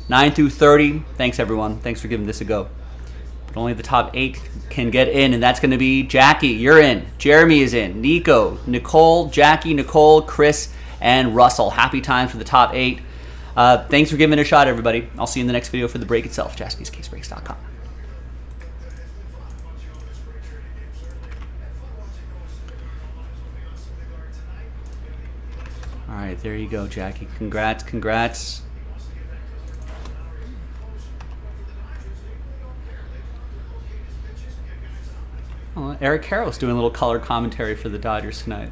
9 through 30. Thanks, everyone. Thanks for giving this a go. But only the top 8 can get in, and that's going to be Jackie, you're in. Jeremy is in. Nico, Nicole, Jackie, Nicole, Chris, and Russell. Happy time for the top 8. Thanks for giving it a shot, everybody. I'll see you in the next video for the break itself. JaspysCaseBreaks.com. All right, there you go, Jackie. Congrats. Oh, Eric Harrow's doing a little color commentary for the Dodgers tonight.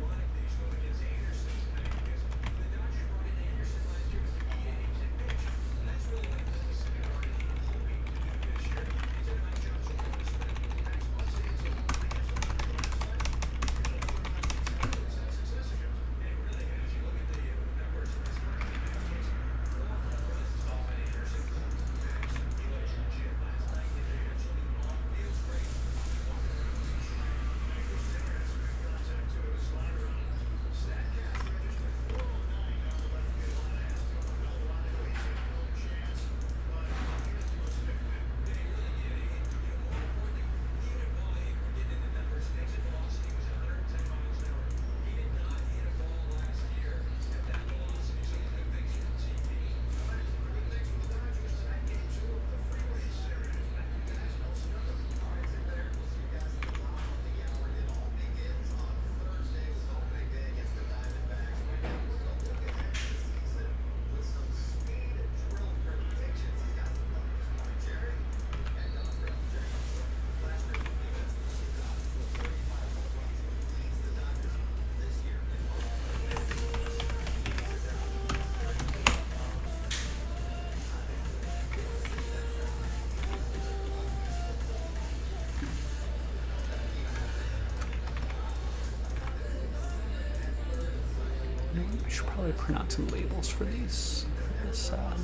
I should probably print out some labels for this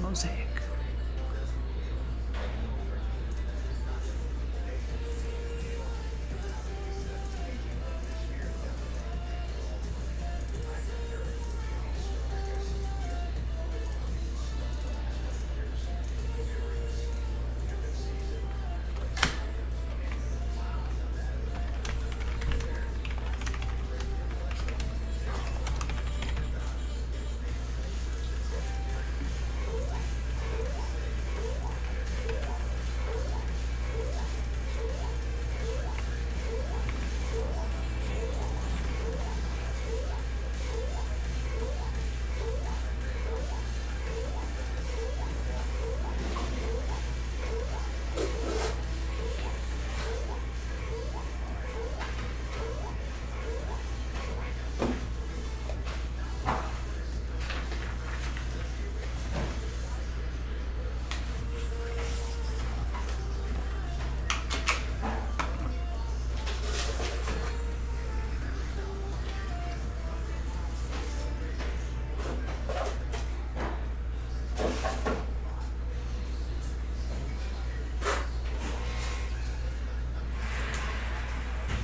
mosaic.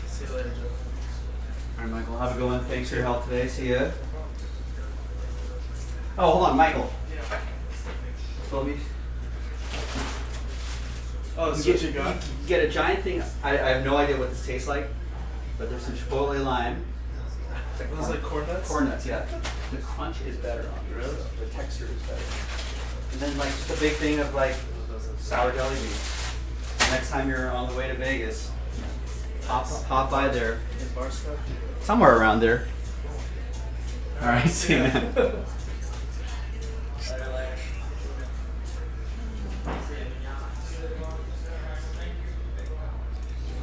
See you later, Joe. All right, Michael, have a good one. Thanks for your help today. See ya. Oh, hold on, Michael. So let me Oh, this is what you got? you get a giant thing. I have no idea what this tastes like, but there's some Chipotle lime. It's Those like corn nuts? corn nuts, yeah. The crunch is better on these. Really? The texture is better. And then like just a big thing of like sour jelly beans. Next time you're on the way to Vegas, hop by there. In Barstow? Somewhere around there. All right, see you, man.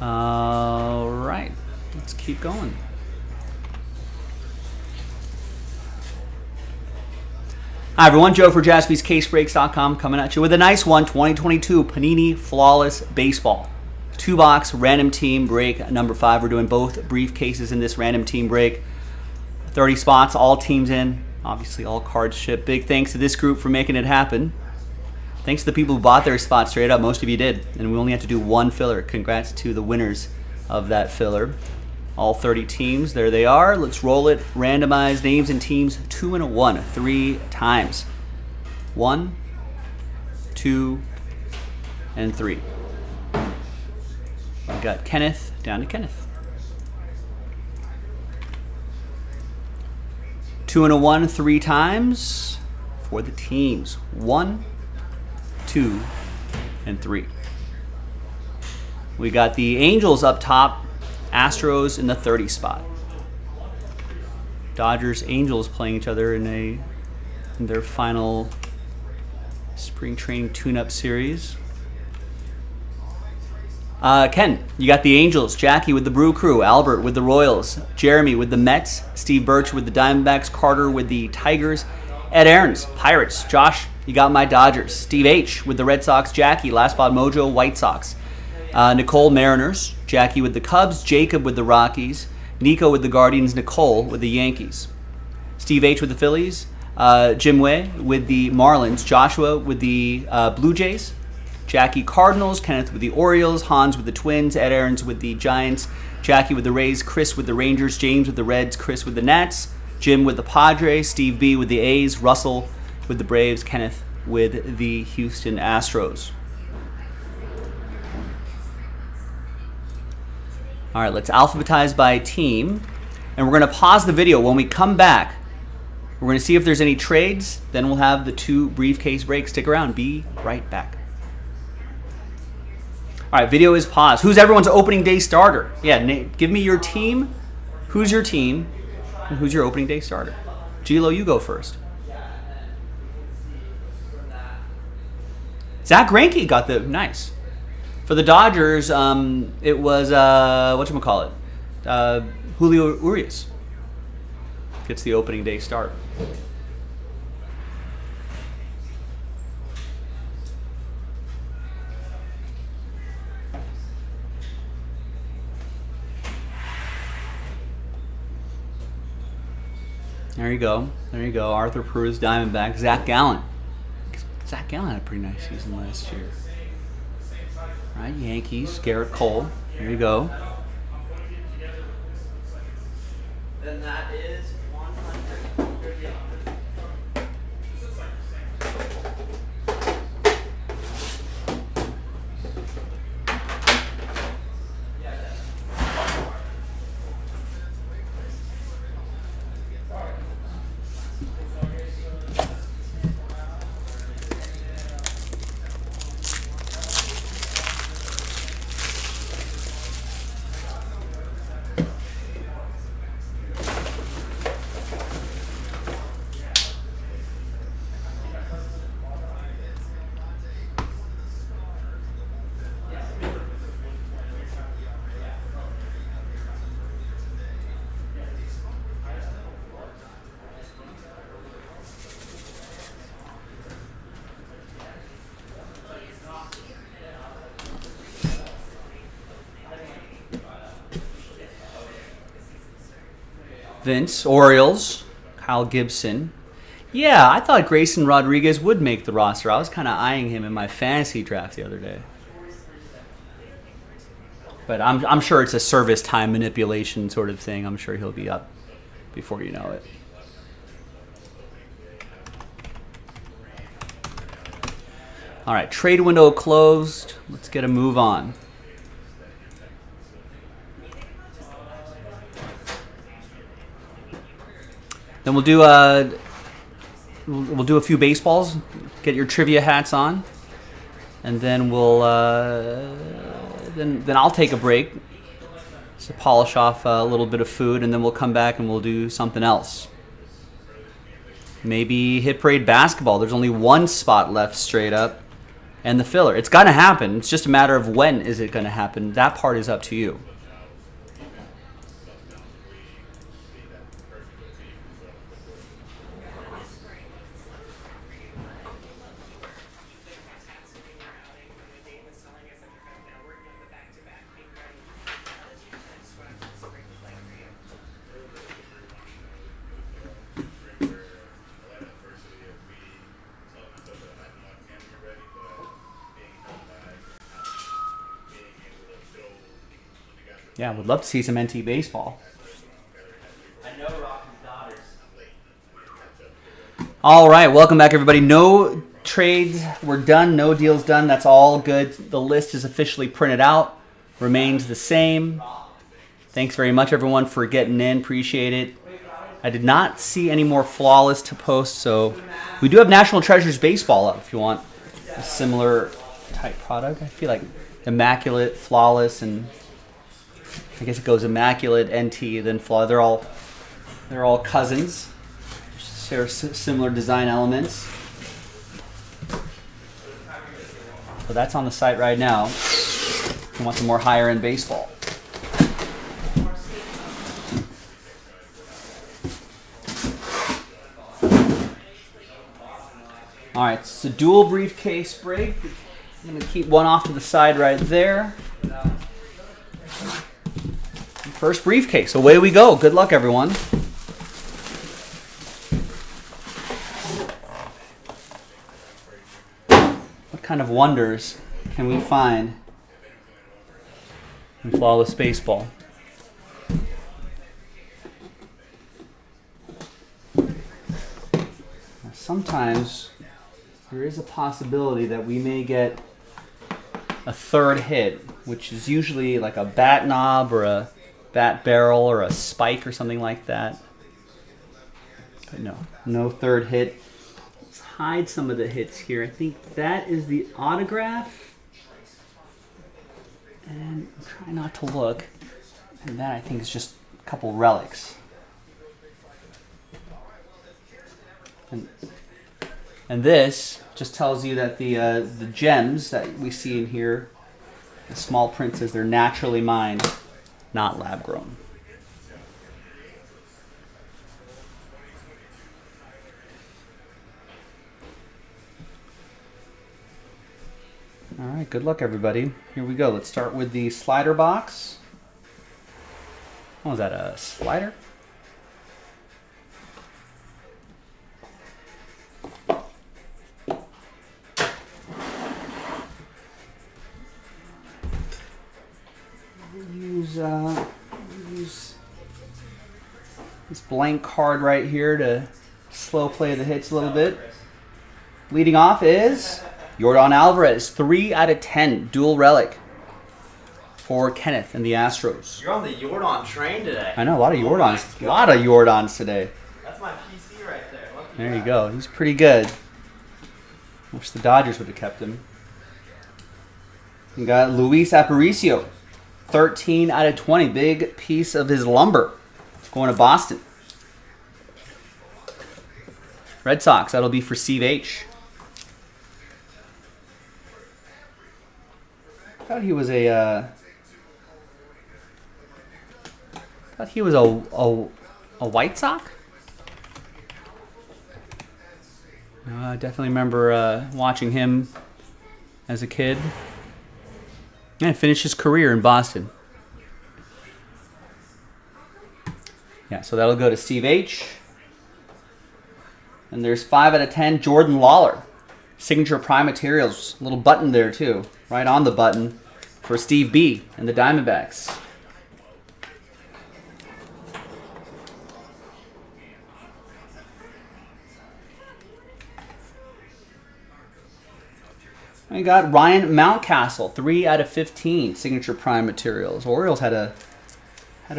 All right, let's keep going. Hi everyone, Joe for JaspysCaseBreaks.com coming at you with a nice one, 2022 Panini Flawless Baseball. 2-box random team break number 5. We're doing both briefcases in this random team break. 30 spots, all teams in. Obviously, all cards shipped. Big thanks to this group for making it happen. Thanks to the people who bought their spots straight up. Most of you did. And we only have to do one filler. Congrats to the winners of that filler. All 30 teams, there they are. Let's roll it. Randomize names and teams 2 and a 1, 3 times. 1, 2. 2, and 3. We got Kenneth down to Kenneth. 2 and a 1 3 times for the teams. 1, 2, and 3. We got the Angels up top, Astros in the 30 spot. Dodgers, Angels playing each other in their final spring training tune-up series. Ken, you got the Angels, Jackie with the Brew Crew, Albert with the Royals, Jeremy with the Mets, Steve Birch with the Diamondbacks, Carter with the Tigers, Ed Aarons, Pirates, Josh, you got my Dodgers, Steve H with the Red Sox, Jackie, Last Spot Mojo, White Sox, Nicole Mariners, Jackie with the Cubs, Jacob with the Rockies, Nico with the Guardians, Nicole with the Yankees, Steve H with the Phillies, Jim Way with the Marlins, Joshua with the Blue Jays, Jackie Cardinals, Kenneth with the Orioles, Hans with the Twins, Ed Aarons with the Giants, Jackie with the Rays, Chris with the Rangers, James with the Reds, Chris with the Nats, Jim with the Padres, Steve B with the A's, Russell with the Braves, Kenneth with the Houston Astros. All right, let's alphabetize by team. And we're going to pause the video. When we come back, we're going to see if there's any trades. Then we'll have the 2 briefcase breaks. Stick around. Be right back. All right, video is paused. Who's everyone's opening day starter? Yeah, give me your team. Who's your team? And who's your opening day starter? Gilo, you go first. Zach Greinke got the nice. For the Dodgers, it was whatchamacallit? Julio Urias gets the opening day start. There you go. There you go. Arthur Perez, Diamondback. Zach Gallen. Zach Gallen had a pretty nice season last year. Right, Yankees, Garrett Cole. There you go. Then that is 100. Vince, Orioles, Kyle Gibson. Yeah, I thought Grayson Rodriguez would make the roster. I was kind of eyeing him in my fantasy draft the other day. But I'm sure it's a service time manipulation sort of thing. I'm sure he'll be up before you know it. All right, trade window closed. Let's get a move on. Then we'll do a few baseballs. Get your trivia hats on, and then we'll then I'll take a break to polish off a little bit of food, and then we'll come back and we'll do something else. Maybe Hit Parade basketball. There's only 1 spot left straight up, and the filler. It's gonna happen. It's just a matter of when is it gonna happen. That part is up to you. Yeah, would love to see some NT baseball. I know Rocky's daughters. All right, welcome back, everybody. No trades were done. No deals done. That's all good. The list is officially printed out. Remains the same. Thanks very much, everyone, for getting in. Appreciate it. I did not see any more flawless to post, so we do have National Treasures Baseball up if you want a similar type product. I feel like Immaculate, Flawless, and I guess it goes Immaculate, NT, then Flawless. They're all cousins. Share similar design elements. So that's on the site right now. If you want some more higher end baseball. All right, it's a dual briefcase break. I'm going to keep one off to the side right there. First briefcase, away we go. Good luck, everyone. What kind of wonders can we find in Flawless Baseball? Sometimes there is a possibility that we may get a third hit, which is usually like a bat knob or a bat barrel or a spike or something like that. But no third hit. Let's hide some of the hits here. I think that is the autograph. And try not to look. And that I think is just a couple relics. And this just tells you that the gems that we see in here, the small print says they're naturally mined, not lab grown. All right, good luck, everybody. Here we go. Let's start with the slider box. Oh, is that a slider? Use this blank card right here to slow play the hits a little bit. Leading off is Yordan Alvarez, 3 out of 10, dual relic for Kenneth and the Astros. You're on the Jordan train today. I know, a lot of Jordans. A lot of Jordans today. That's my PC right there. Lucky There you guy. go. He's pretty good. Wish the Dodgers would have kept him. We got Luis Aparicio, 13 out of 20. Big piece of his lumber going to Boston. Red Sox, that'll be for Steve H. I thought he was a White Sox. No, I definitely remember watching him as a kid. And finished his career in Boston. Yeah, so that'll go to Steve H. And there's 5 out of 10, Jordan Lawler. Signature Prime Materials. Little button there, too. Right on the button for Steve B. and the Diamondbacks. We got Ryan Mountcastle, 3 out of 15, Signature Prime Materials. Orioles had a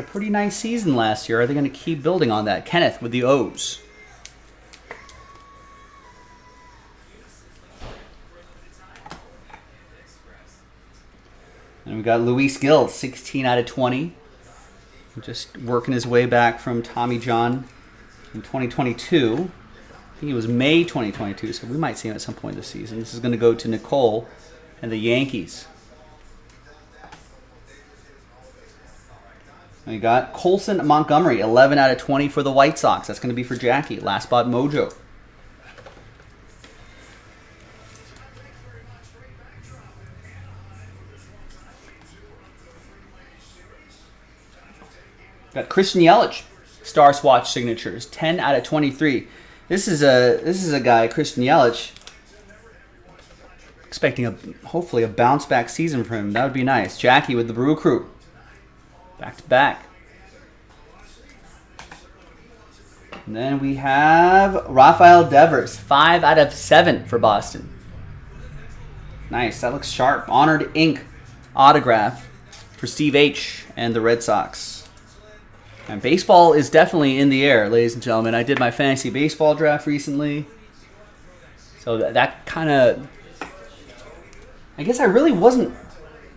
pretty nice season last year. Are they going to keep building on that? Kenneth with the O's. And we got Luis Gil, 16 out of 20. Just working his way back from Tommy John in 2022. I think it was May 2022, so we might see him at some point this season. This is going to go to Nicole and the Yankees. We got Colson Montgomery, 11 out of 20 for the White Sox. That's going to be for Jackie. Last spot mojo. Got Christian Yelich, Star Swatch signatures, 10 out of 23. This is a guy, Christian Yelich, expecting hopefully a bounce back season for him. That would be nice. Jackie with the Brew Crew, back to back. And then we have Rafael Devers, 5 out of 7 for Boston. Nice, that looks sharp. Honored ink autograph for Steve H. and the Red Sox. And baseball is definitely in the air, ladies and gentlemen. I did my fantasy baseball draft recently. So that kind of... I guess I really wasn't...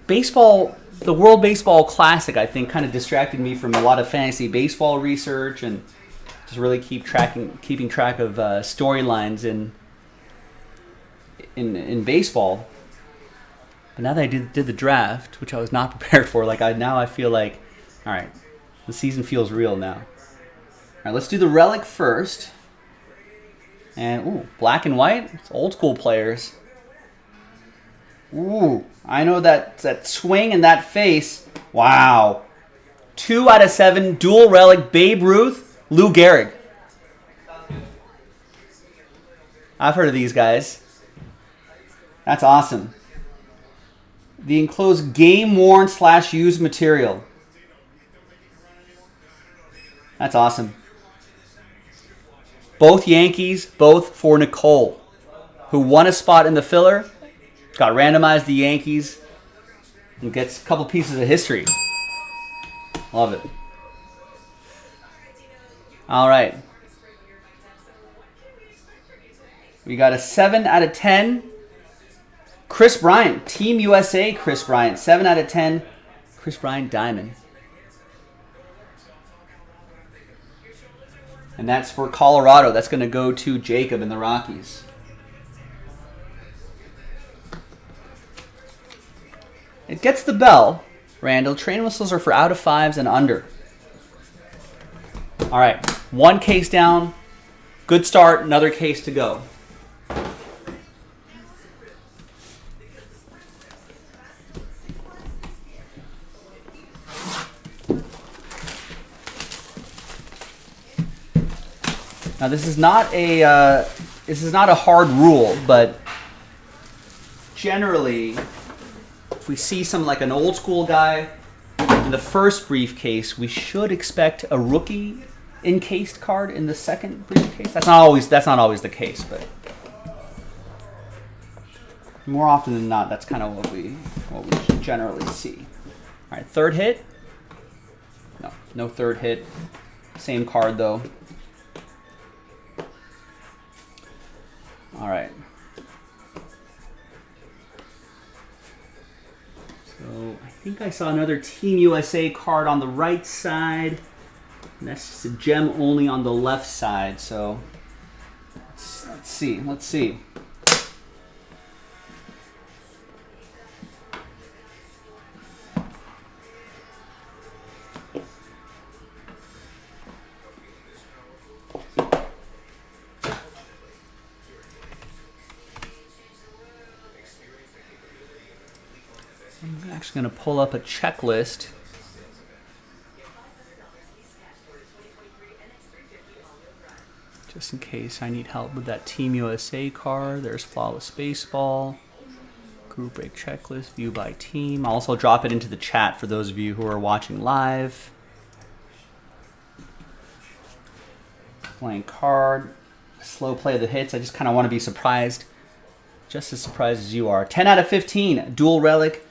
Baseball, the World Baseball Classic, I think, kind of distracted me from a lot of fantasy baseball research and just really keeping track of storylines in baseball. But now that I did the draft, which I was not prepared for, now I feel like, all right, the season feels real now. All right, let's do the relic first. And ooh, black and white, it's old school players. Ooh, I know that swing and that face. Wow. 2 out of 7, dual relic, Babe Ruth, Lou Gehrig. I've heard of these guys. That's awesome. The enclosed game-worn / used material. That's awesome. Both Yankees, both for Nicole, who won a spot in the filler, got randomized the Yankees, and gets a couple pieces of history. Love it. All right. We got a 7 out of 10. Chris Bryant, Team USA Chris Bryant, 7 out of 10. Chris Bryant Diamond. And that's for Colorado. That's going to go to Jacob in the Rockies. It gets the bell, Randall. Train whistles are for out of 5s and under. All right, 1 case down. Good start, another case to go. Now this is not a hard rule, but generally, if we see some like an old school guy in the first briefcase, we should expect a rookie encased card in the second briefcase. That's not always the case, but more often than not, that's kind of what we generally see. All right, third hit. No third hit. Same card though. All right. So I think I saw another Team USA card on the right side. And that's just a gem only on the left side. So let's see. I'm actually going to pull up a checklist. Just in case I need help with that Team USA card. There's Flawless Baseball. Group break checklist. View by team. I'll also drop it into the chat for those of you who are watching live. Blank card. Slow play of the hits. I just kind of want to be surprised. Just as surprised as you are. 10 out of 15. Dual relic.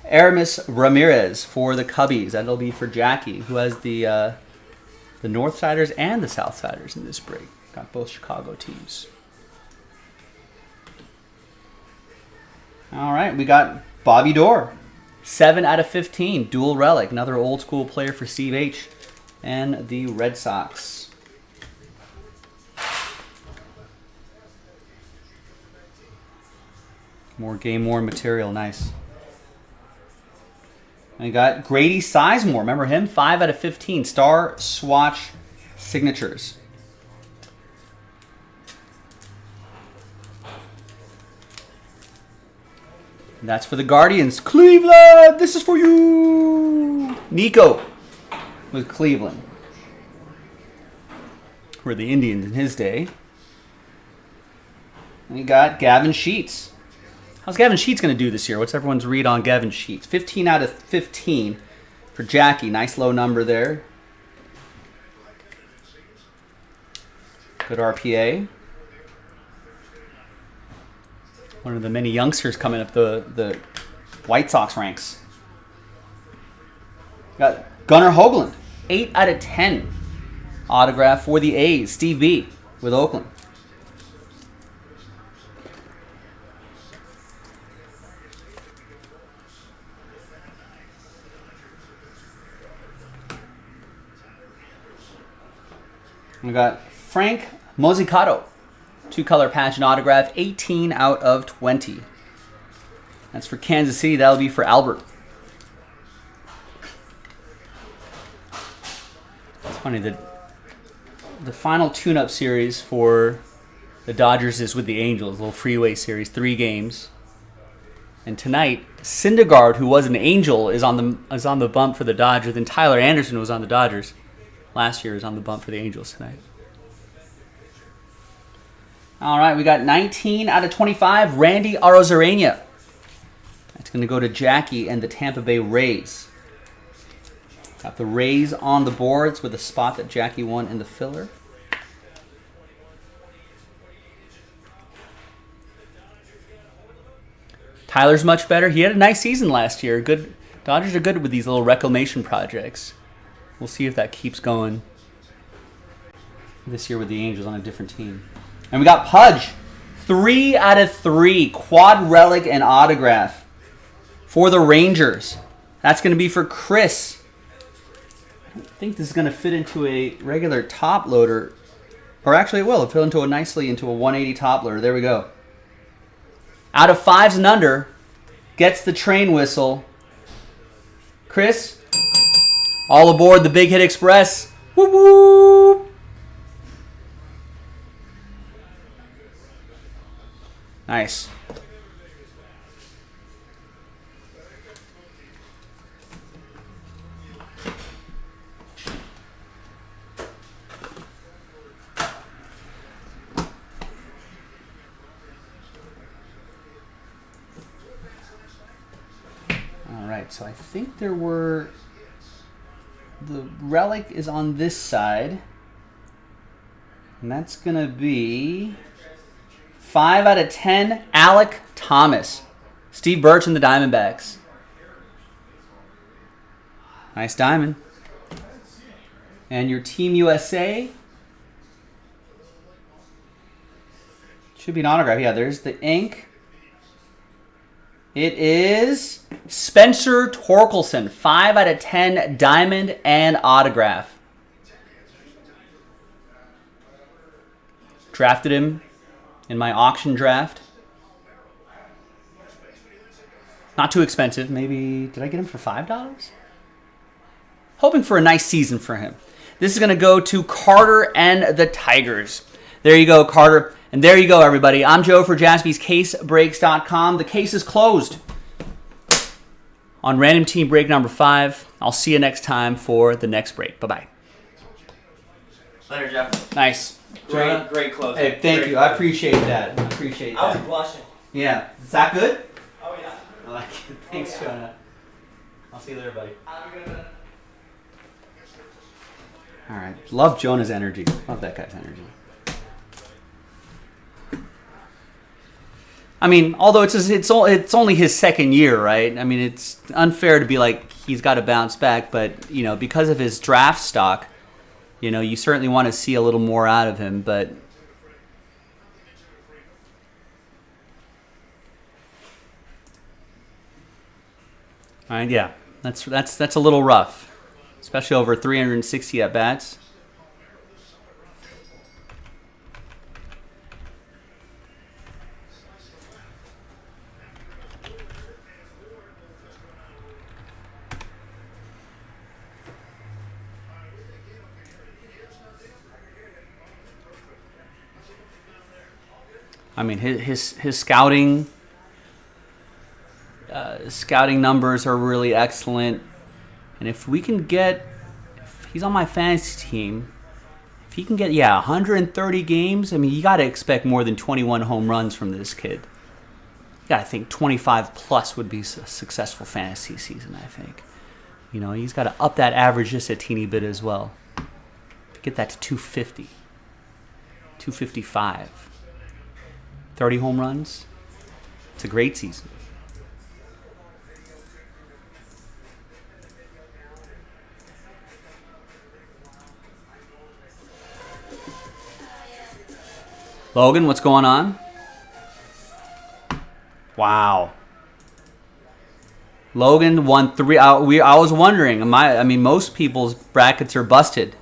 Aramis Ramirez for the Cubbies. That'll be for Jackie, who has the North Siders and the South Siders in this break. Got both Chicago teams. All right, we got Bobby Doerr. 7 out of 15. Dual relic. Another old school player for Steve H. and the Red Sox. More game-worn material. Nice. We got Grady Sizemore. Remember him? 5 out of 15. Star Swatch Signatures. And that's for the Guardians. Cleveland, this is for you. Nico with Cleveland. For the Indians in his day. And we got Gavin Sheets. How's Gavin Sheets going to do this year? What's everyone's read on Gavin Sheets? 15 out of 15 for Jackie. Nice low number there. Good RPA. One of the many youngsters coming up the White Sox ranks. Got Gunnar Hoagland, 8 out of 10. Autograph for the A's, Steve B. with Oakland. We got Frank Mozzicato, 2-color patch and autograph, 18 out of 20. That's for Kansas City. That'll be for Albert. It's funny that the final tune-up series for the Dodgers is with the Angels, a little freeway series, 3 games. And tonight, Syndergaard, who was an Angel, is on the bump for the Dodgers. Then Tyler Anderson, who was on the Dodgers last year, is on the bump for the Angels tonight. All right, we got 19 out of 25, Randy Arozarena. That's going to go to Jackie and the Tampa Bay Rays. Got the Rays on the boards with a spot that Jackie won in the filler. Tyler's much better. He had a nice season last year. Good. Dodgers are good with these little reclamation projects. We'll see if that keeps going this year with the Angels on a different team. And we got Pudge, 3 out of 3, quad relic and autograph for the Rangers. That's going to be for Chris. I don't think this is going to fit into a regular top loader. Or actually it will. It'll fit nicely into a 180 top loader. There we go. Out of 5s and under, gets the train whistle. Chris, all aboard the Big Hit Express. Whoop whoop. Nice. All right, so I think there were... The relic is on this side. And that's going to be 5 out of 10, Alec Thomas. Steve Birch and the Diamondbacks. Nice diamond. And your Team USA. Should be an autograph. Yeah, there's the ink. It is Spencer Torkelson, 5 out of 10, diamond and autograph. Drafted him in my auction draft. Not too expensive. Maybe, did I get him for $5? Hoping for a nice season for him. This is going to go to Carter and the Tigers. There you go, Carter. And there you go, everybody. I'm Joe for JaspysCaseBreaks.com. The case is closed on random team break number 5. I'll see you next time for the next break. Bye-bye. Later, Jeff. Nice. Great closing. Hey, thank you. I appreciate that. I was blushing. Yeah. Is that good? Oh, yeah. I like it. Thanks, Jonah. I'll see you later, buddy. Have a good one. All right. Love Jonah's energy. Love that guy's energy. I mean, although it's only his second year, right? I mean, it's unfair to be like he's got to bounce back, but you know, because of his draft stock, you know, you certainly want to see a little more out of him. But all right, yeah, that's a little rough, especially over 360 at bats. I mean, his scouting numbers are really excellent, and if he's on my fantasy team, if he can get 130 games, I mean, you got to expect more than 21 home runs from this kid. You got to think 25 plus would be a successful fantasy season. I think, you know, he's got to up that average just a teeny bit as well to get that to 250. 255. 30 home runs. It's a great season. Logan, what's going on? Wow. Logan won 3. I was wondering. I mean, most people's brackets are busted.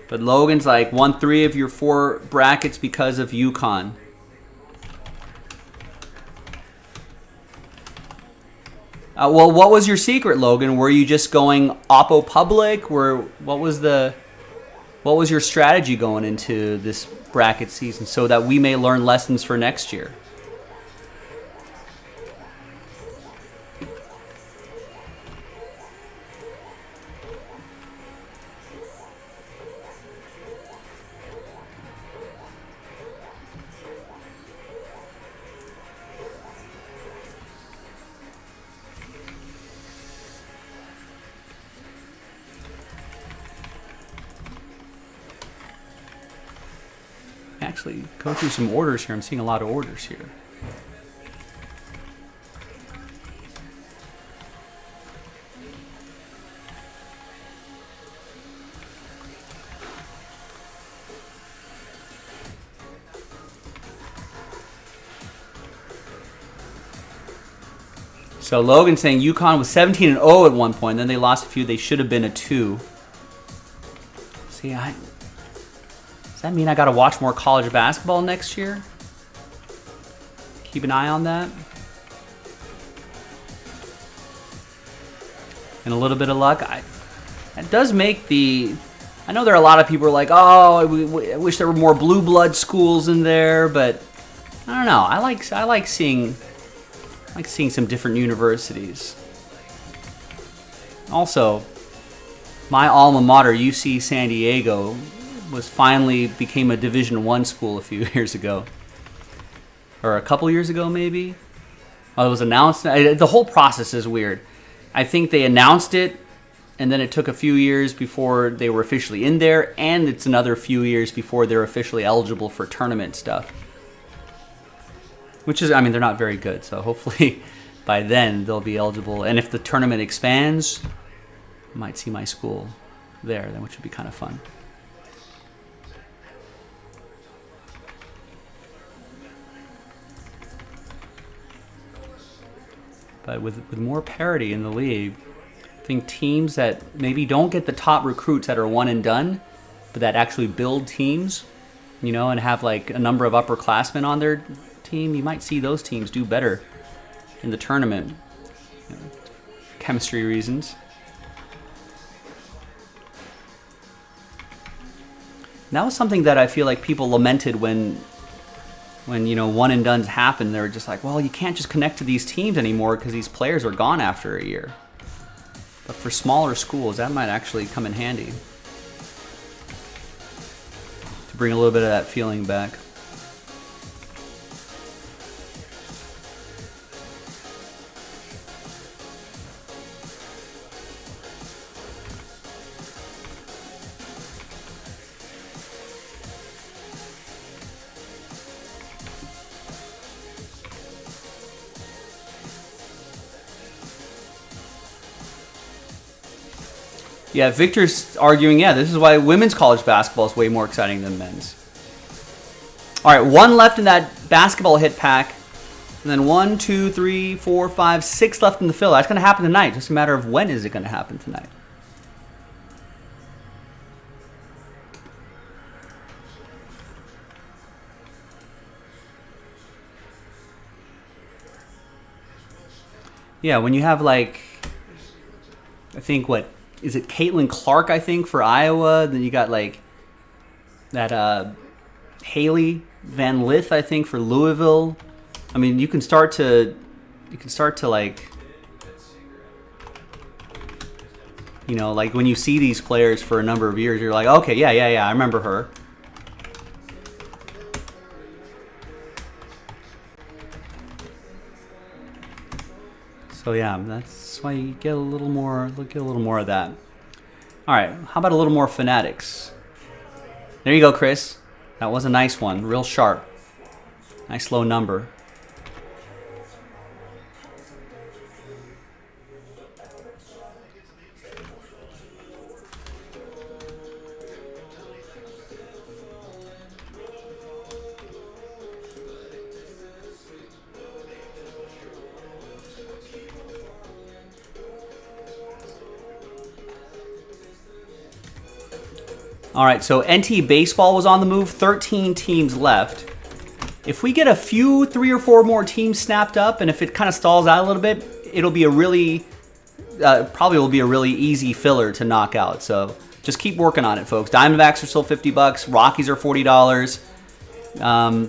But Logan's like won 3 of your 4 brackets because of UConn. Well, what was your secret, Logan? Were you just going Oppo Public? What was your strategy going into this bracket season so that we may learn lessons for next year? Actually, go through some orders here. I'm seeing a lot of orders here. So Logan saying UConn was 17-0 at one point. Then they lost a few. They should have been a 2. See, does that mean I got to watch more college basketball next year? Keep an eye on that. And a little bit of luck. That does make the... I know there are a lot of people who are like, oh, I wish there were more blue blood schools in there, but I don't know. I like seeing some different universities. Also, my alma mater, UC San Diego, became a Division I school a few years ago, or a couple years ago maybe. It was announced. The whole process is weird. I think they announced it, and then it took a few years before they were officially in there, and it's another few years before they're officially eligible for tournament stuff. Which is, I mean, they're not very good, so hopefully by then they'll be eligible. And if the tournament expands, I might see my school there, which would be kind of fun. But with more parity in the league, I think teams that maybe don't get the top recruits that are one and done, but that actually build teams, and have like a number of upperclassmen on their team, you might see those teams do better in the tournament. Chemistry reasons. And that was something that I feel like people lamented when one and dones happened. They were just like, well, you can't just connect to these teams anymore because these players are gone after a year. But for smaller schools, that might actually come in handy to bring a little bit of that feeling back. Yeah, Victor's arguing, this is why women's college basketball is way more exciting than men's. All right, 1 left in that basketball hit pack. And then 1, 2, 3, 4, 5, 6 left in the fill. That's going to happen tonight. Just a matter of when is it going to happen tonight. Yeah, when you have I think is it Caitlin Clark, I think, for Iowa? Then you got that Haley Van Lith, I think, for Louisville. I mean, you can start to when you see these players for a number of years, you're like, okay, yeah, I remember her. So yeah, that's why you get a little more of that. All right, how about a little more Fanatics? There you go, Chris. That was a nice one. Real sharp. Nice low number. All right, so NT Baseball was on the move. 13 teams left. If we get a few, 3 or 4 more teams snapped up, and if it kind of stalls out a little bit, it'll be a really, probably will be a really easy filler to knock out. So just keep working on it, folks. Diamondbacks are still $50. Rockies are $40.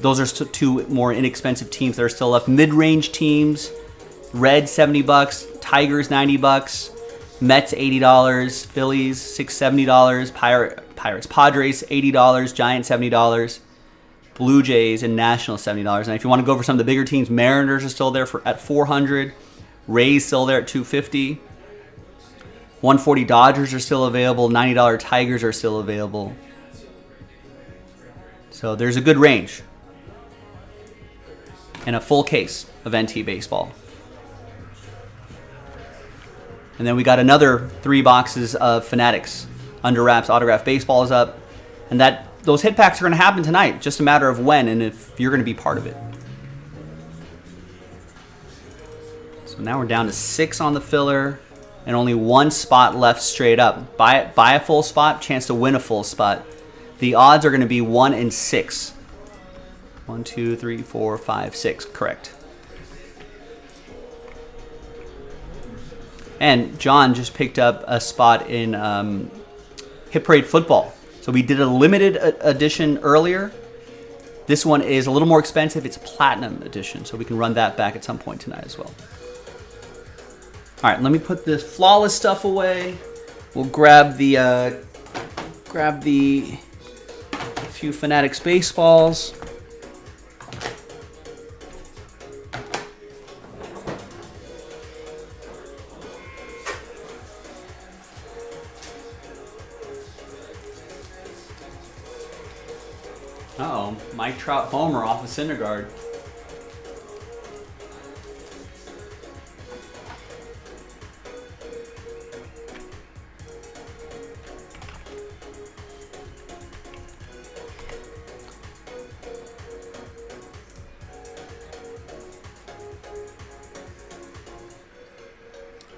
Those are 2 more inexpensive teams that are still left. Mid-range teams, Reds $70, Tigers $90, Mets $80, Phillies $670, Pirates, Padres $80, Giants $70, Blue Jays and Nationals $70. And if you want to go for some of the bigger teams, Mariners are still there at $400, Rays still there at $250, $140 Dodgers are still available, $90 Tigers are still available. So there's a good range and a full case of NT Baseball. And then we got another 3 boxes of Fanatics Under Wraps Autograph Baseball is up. And those hit packs are going to happen tonight. Just a matter of when and if you're going to be part of it. So now we're down to 6 on the filler and only 1 spot left straight up. Buy a full spot, chance to win a full spot. The odds are going to be 1 in 6. 1, 2, 3, 4, 5, 6. Correct. And John just picked up a spot in Hit Parade Football. So we did a limited edition earlier. This one is a little more expensive. It's a platinum edition, so we can run that back at some point tonight as well. All right, let me put this flawless stuff away. We'll grab the few Fanatics baseballs. Uh-oh, Mike Trout homer off of Syndergaard.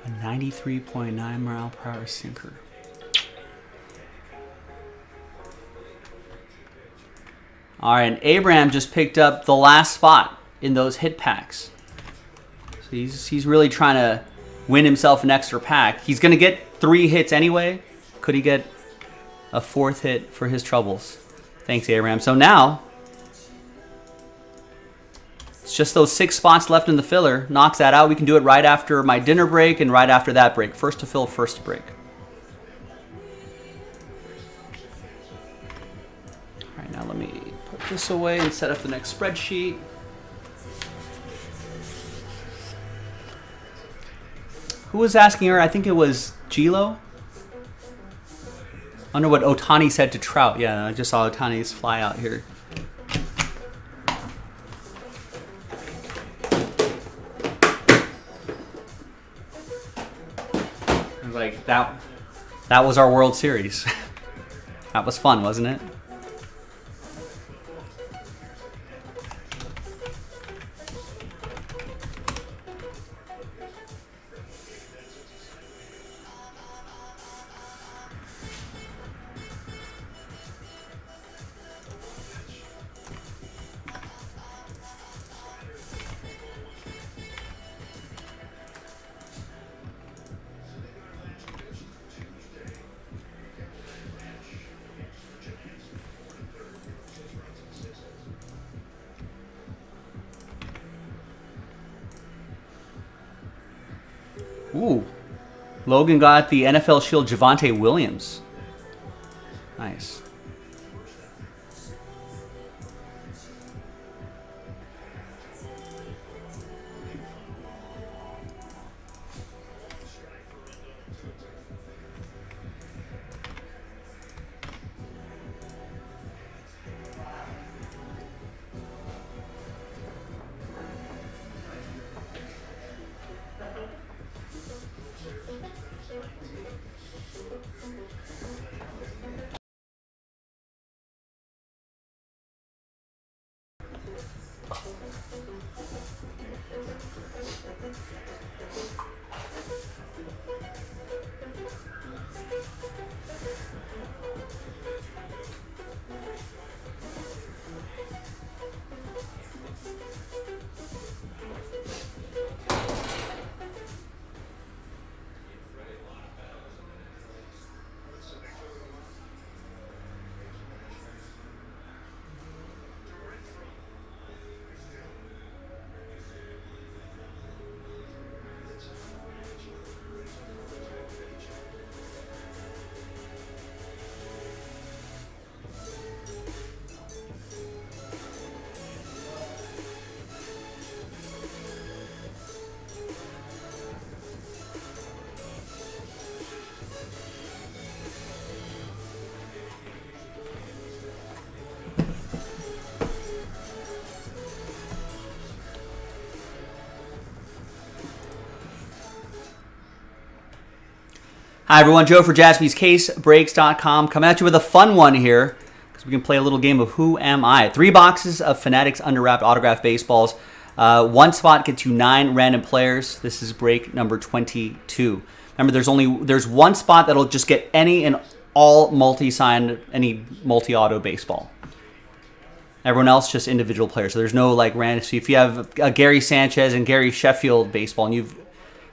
A 93.9 mile per hour sinker. All right, and Abraham just picked up the last spot in those hit packs. So he's really trying to win himself an extra pack. He's going to get 3 hits anyway. Could he get a 4th hit for his troubles? Thanks, Abraham. So now, it's just those 6 spots left in the filler. Knocks that out. We can do it right after my dinner break and right after that break. First to fill, first to break. All right, now let me put this away and set up the next spreadsheet. Who was asking her? I think it was Gilo. I wonder what Otani said to Trout. Yeah, I just saw Otani's fly out here. I was like, that was our World Series. That was fun, wasn't it? Ooh. Logan got the NFL Shield Javonte Williams. Nice. Hi, everyone. Joe for JaspysCaseBreaks.com coming at you with a fun one here because we can play a little game of Who Am I? 3 boxes of Fanatics Underwrapped Autographed Baseballs. One spot gets you 9 random players. This is break number 22. Remember, there's one spot that'll just get any and all multi-signed, any multi-auto baseball. Everyone else just individual players. So there's no like random. So if you have a Gary Sanchez and Gary Sheffield baseball, and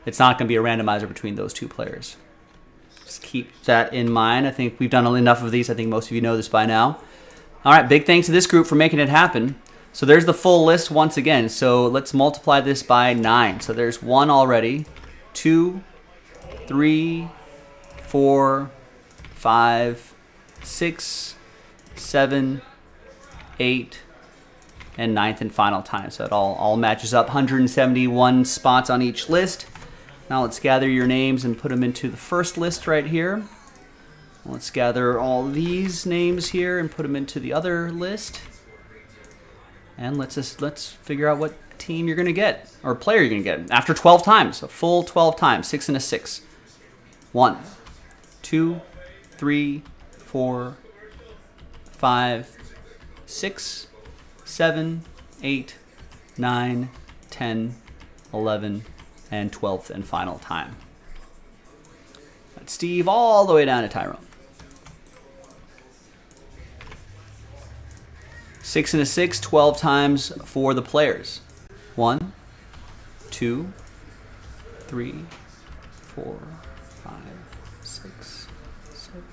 it's not going to be a randomizer between those 2 players. Just keep that in mind. I think we've done enough of these. I think most of you know this by now. All right, big thanks to this group for making it happen. So there's the full list once again. So let's multiply this by 9. So there's 1 already, 2, 3, 4, 5, 6, 7, 8, and 9th and final time. So it all matches up. 171 spots on each list. Now let's gather your names and put them into the first list right here. Let's gather all these names here and put them into the other list. And let's figure out what team you're going to get, or player you're going to get after 12 times. A full 12 times, 6 and a 6. 1, 2, 3, 4, 5, 6, 7, 8, 9, 10, 11, and 12th and final time. That's Steve all the way down to Tyrone. 6 and a 6, 12 times for the players. 1, 2, 3, 4, 5, 6, 7,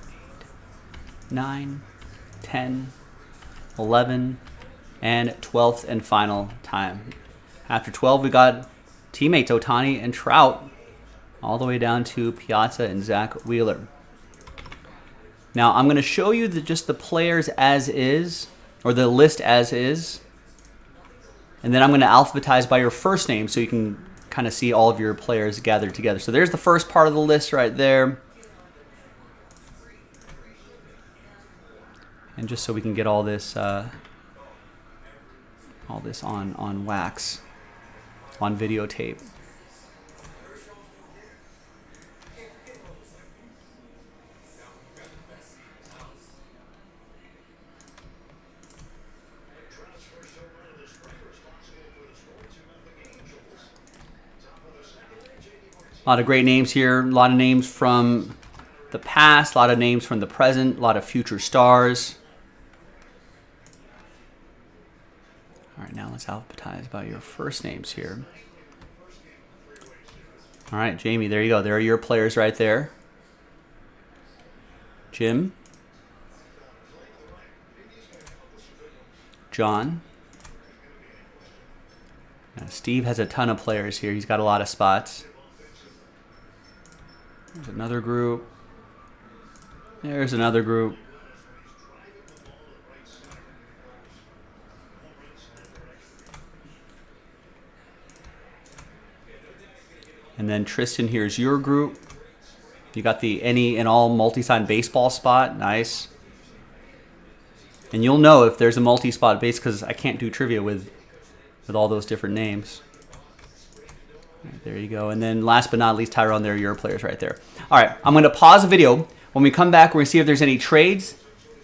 8, 9, 10, 11, and 12th and final time. After 12, we got teammates Ohtani and Trout, all the way down to Piazza and Zach Wheeler. Now, I'm going to show you just the players as is, or the list as is, and then I'm going to alphabetize by your first name so you can kind of see all of your players gathered together. So there's the first part of the list right there. And just so we can get all this on wax, on videotape. A lot of great names here. A lot of names from the past. A lot of names from the present. A lot of future stars. All right, now let's alphabetize by your first names here. All right, Jamie, there you go. There are your players right there. Jim. John. Now, Steve has a ton of players here. He's got a lot of spots. There's another group. There's another group. And then Tristan, here's your group. You got the any and all multi-sign baseball spot. Nice. And you'll know if there's a multi-spot base because I can't do trivia with all those different names. Right, there you go. And then last but not least, Tyrone, there are your players right there. All right, I'm going to pause the video. When we come back, we're going to see if there's any trades.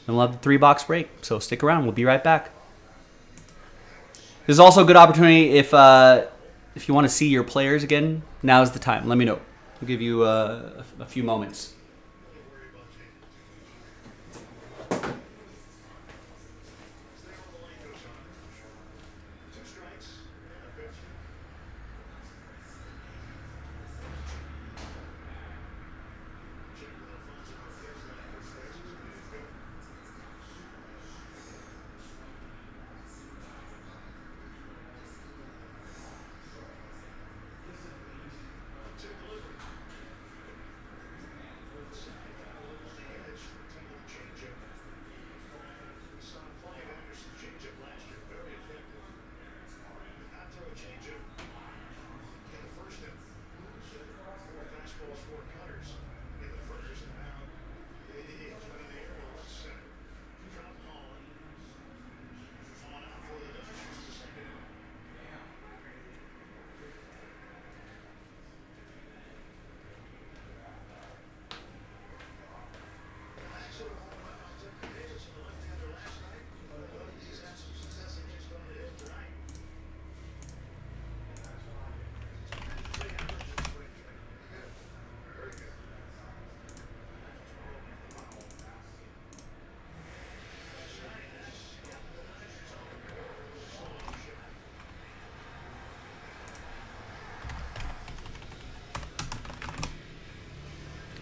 And we'll have the 3-box break. So stick around. We'll be right back. This is also a good opportunity if you want to see your players again. Now's the time. Let me know. We'll give you a few moments.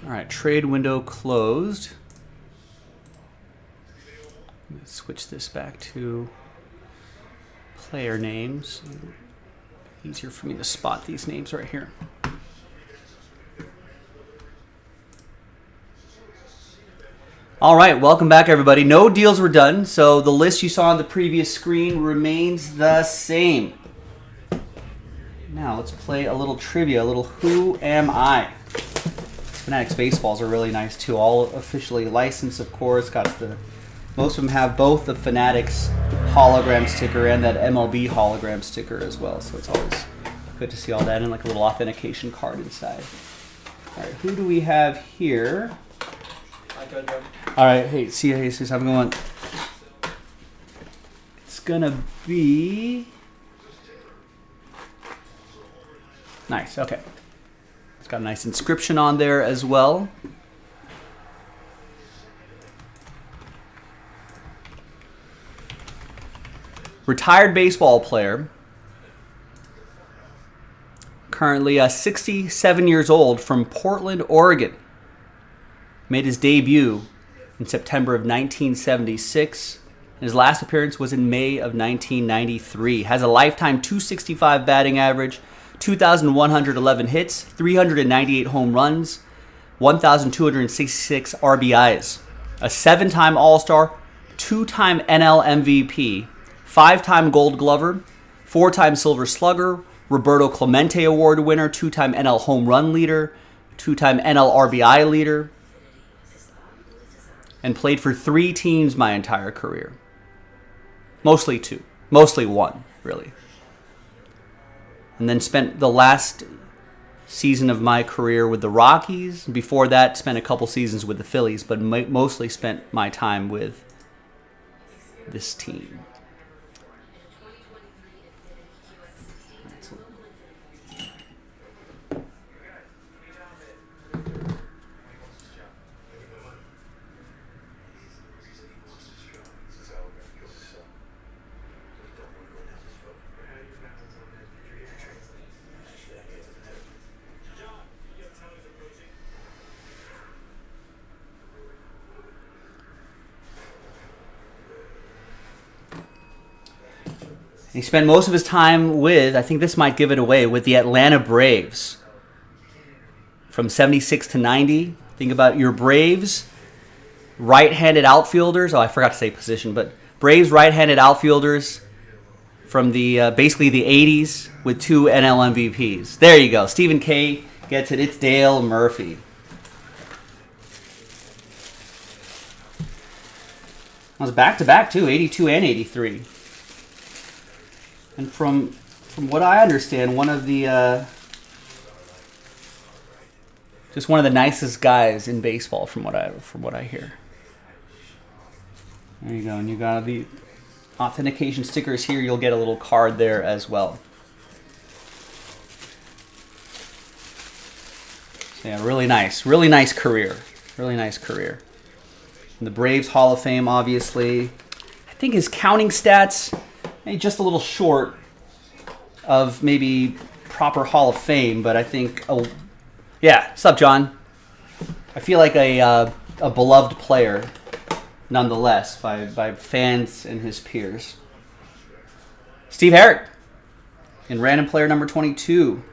All right, trade window closed. Let's switch this back to player names. Easier for me to spot these names right here. All right, welcome back, everybody. No deals were done, so the list you saw on the previous screen remains the same. Now let's play a little trivia, a little Who Am I? Fanatics baseballs are really nice too. All officially licensed, of course. Most of them have both the Fanatics hologram sticker and that MLB hologram sticker as well. So it's always good to see all that and like a little authentication card inside. All right, who do we have here? All right, hey, see you, Jesus. How's it going? It's gonna be nice. Okay, it's got a nice inscription on there as well. Retired baseball player, currently 67 years old, from Portland, Oregon. Made his debut in September of 1976. His last appearance was in May of 1993. Has a lifetime .265 batting average, 2,111 hits, 398 home runs, 1,266 RBIs. A 7-time All-Star, 2-time NL MVP, 5-time Gold Glover, 4-time Silver Slugger, Roberto Clemente Award winner, 2-time NL home run leader, 2-time NL RBI leader, and played for 3 teams my entire career. Mostly 2. Mostly 1, really. And then spent the last season of my career with the Rockies. Before that, spent a couple seasons with the Phillies, but mostly spent my time with this team. He spent most of his time with, I think this might give it away, with the Atlanta Braves. From 76 to 90. Think about your Braves right-handed outfielders. Oh, I forgot to say position, but Braves right-handed outfielders from the basically the 80s with 2 NL MVPs. There you go. Stephen K. gets it. It's Dale Murphy. It was back-to-back, too, 82 and 83. And from what I understand, one of the just one of the nicest guys in baseball, from what I hear. There you go, and you got the authentication stickers here. You'll get a little card there as well. So yeah, really nice career, really nice career. And the Braves Hall of Fame, obviously. I think his counting stats. Just a little short of maybe proper Hall of Fame, but I think, yeah, what's up, John? I feel like a beloved player, nonetheless, by fans and his peers. Steve Herrick, in random player number 22,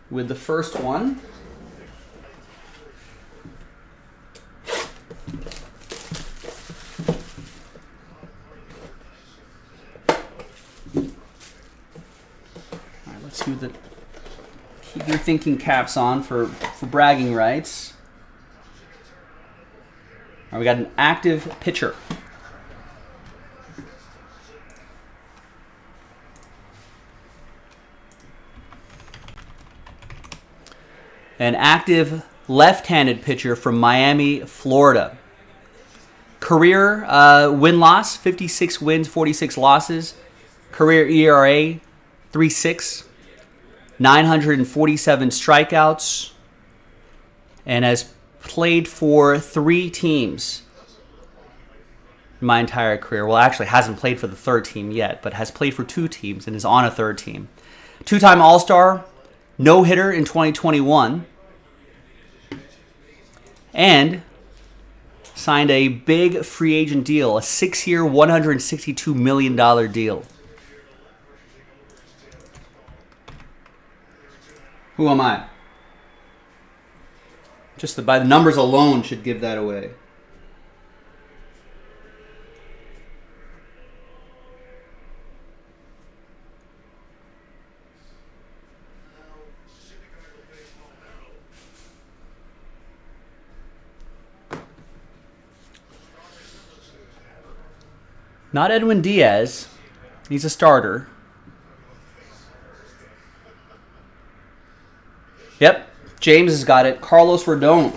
with the first one. Keep your thinking caps on for bragging rights. All right, we got an active pitcher. An active left-handed pitcher from Miami, Florida. Career win-loss, 56 wins, 46 losses. Career ERA, 3.6. 947 strikeouts, and has played for 3 teams in my entire career. Well, actually hasn't played for the 3rd team yet, but has played for 2 teams and is on a 3rd team. 2-time All-Star, no-hitter in 2021. and signed a big free agent deal, a 6-year, $162 million deal. Who am I? Just by the numbers alone should give that away. Not Edwin Diaz. He's a starter. Yep, James has got it. Carlos Rodon.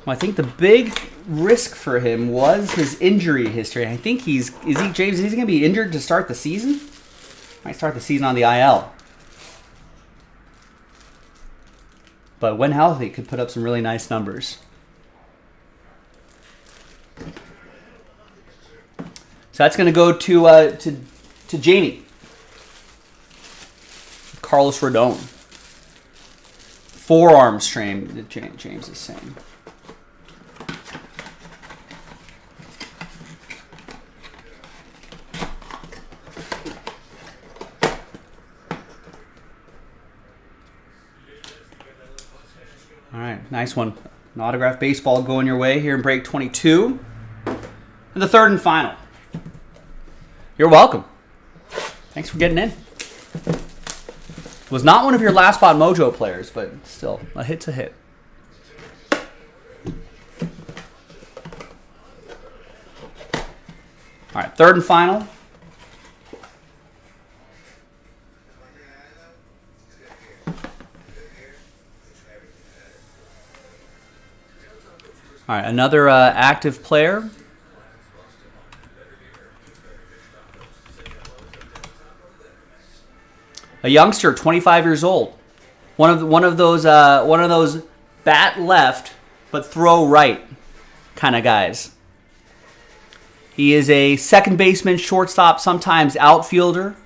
Well, I think the big risk for him was his injury history. I think James, is he going to be injured to start the season? Might start the season on the IL. But when healthy, could put up some really nice numbers. So that's going to go to Jamie. Carlos Rodon. Forearm strain that James is saying. All right, nice one. An autographed baseball going your way here in break 22. And the third and final. You're welcome. Thanks for getting in. Was not one of your last spot mojo players, but still, a hit's a hit. All right, third and final. All right, another active player. A youngster, 25 years old. One of those bat left but throw right kind of guys. He is a second baseman, shortstop, sometimes outfielder.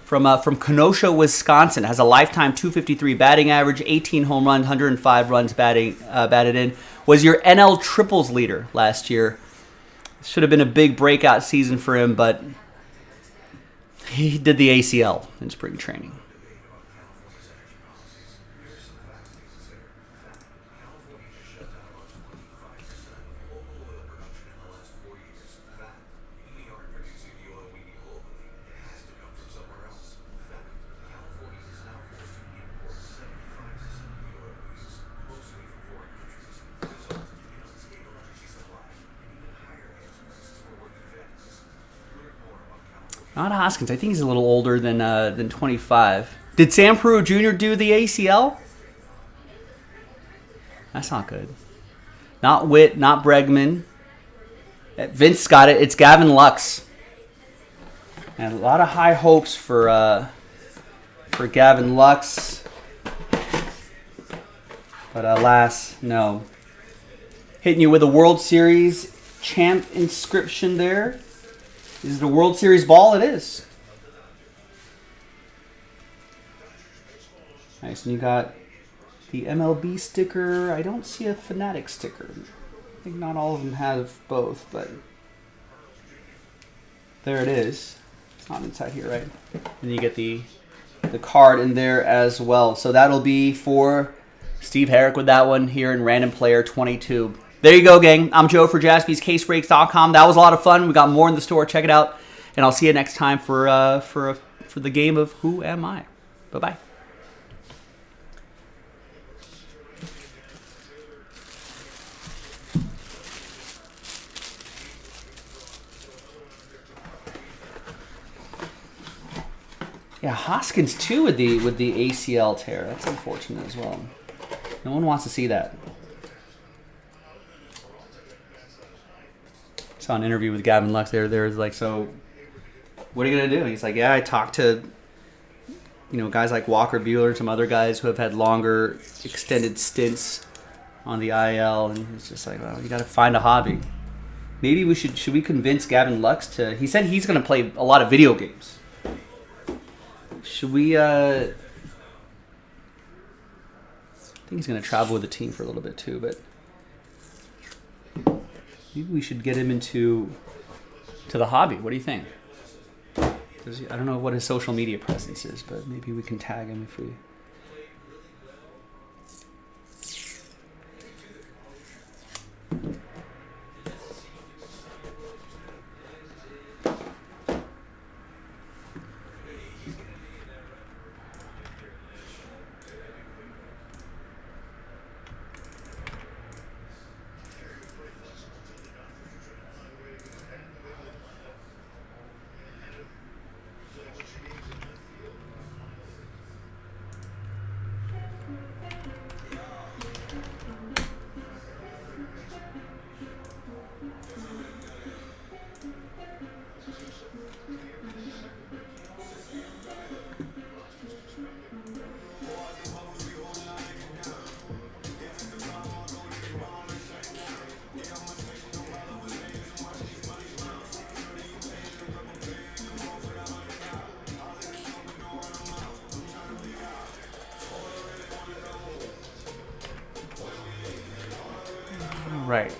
From Kenosha, Wisconsin, has a lifetime .253 batting average, 18 home runs, 105 runs batted in. Was your NL triples leader last year. Should have been a big breakout season for him, but he did the ACL in spring training. Not Hoskins. I think he's a little older than 25. Did Sam Peru Jr. do the ACL? That's not good. Not Witt, not Bregman. Vince got it. It's Gavin Lux. And a lot of high hopes for Gavin Lux. But alas, no. Hitting you with a World Series champ inscription there. Is it a World Series ball? It is. Nice. And you got the MLB sticker. I don't see a Fanatic sticker. I think not all of them have both, but there it is. It's not inside here, right? And you get the card in there as well. So that'll be for Steve Herrick with that one here in Random Player 22. There you go, gang. I'm Joe for JaspysCaseBreaks.com. That was a lot of fun. We got more in the store. Check it out. And I'll see you next time for the game of Who Am I? Bye-bye. Yeah, Hoskins too with the ACL tear. That's unfortunate as well. No one wants to see that. Saw an interview with Gavin Lux there. There was like, so what are you gonna do? And he's like, yeah, I talked to guys like Walker Buehler and some other guys who have had longer extended stints on the IL, and it's just like, well, you got to find a hobby. Maybe we should we convince Gavin Lux to? He said he's gonna play a lot of video games. Should we think he's going to travel with the team for a little bit too, but maybe we should get him to the hobby. What do you think? I don't know what his social media presence is, but maybe we can tag him if we... Right.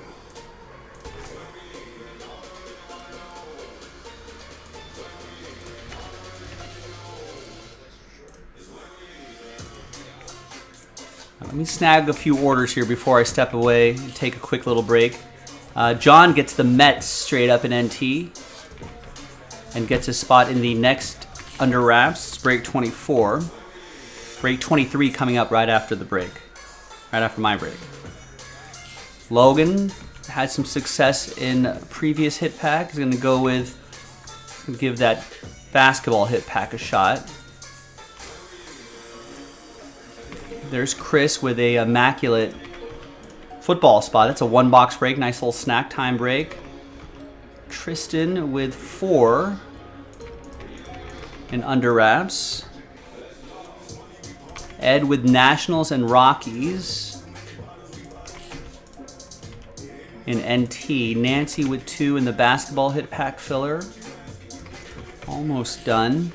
Let me snag a few orders here before I step away and take a quick little break. John gets the Mets straight up in NT and gets a spot in the next Under Wraps. It's break 24. Break 23 coming up right after the break. Right after my break. Logan had some success in a previous hit pack. He's going to go with, give that basketball hit pack a shot. There's Chris with a immaculate football spot. That's a 1-box break. Nice little snack time break. Tristan with 4 in Under Wraps. Ed with Nationals and Rockies in NT. Nancy with 2 in the basketball hit pack filler. Almost done.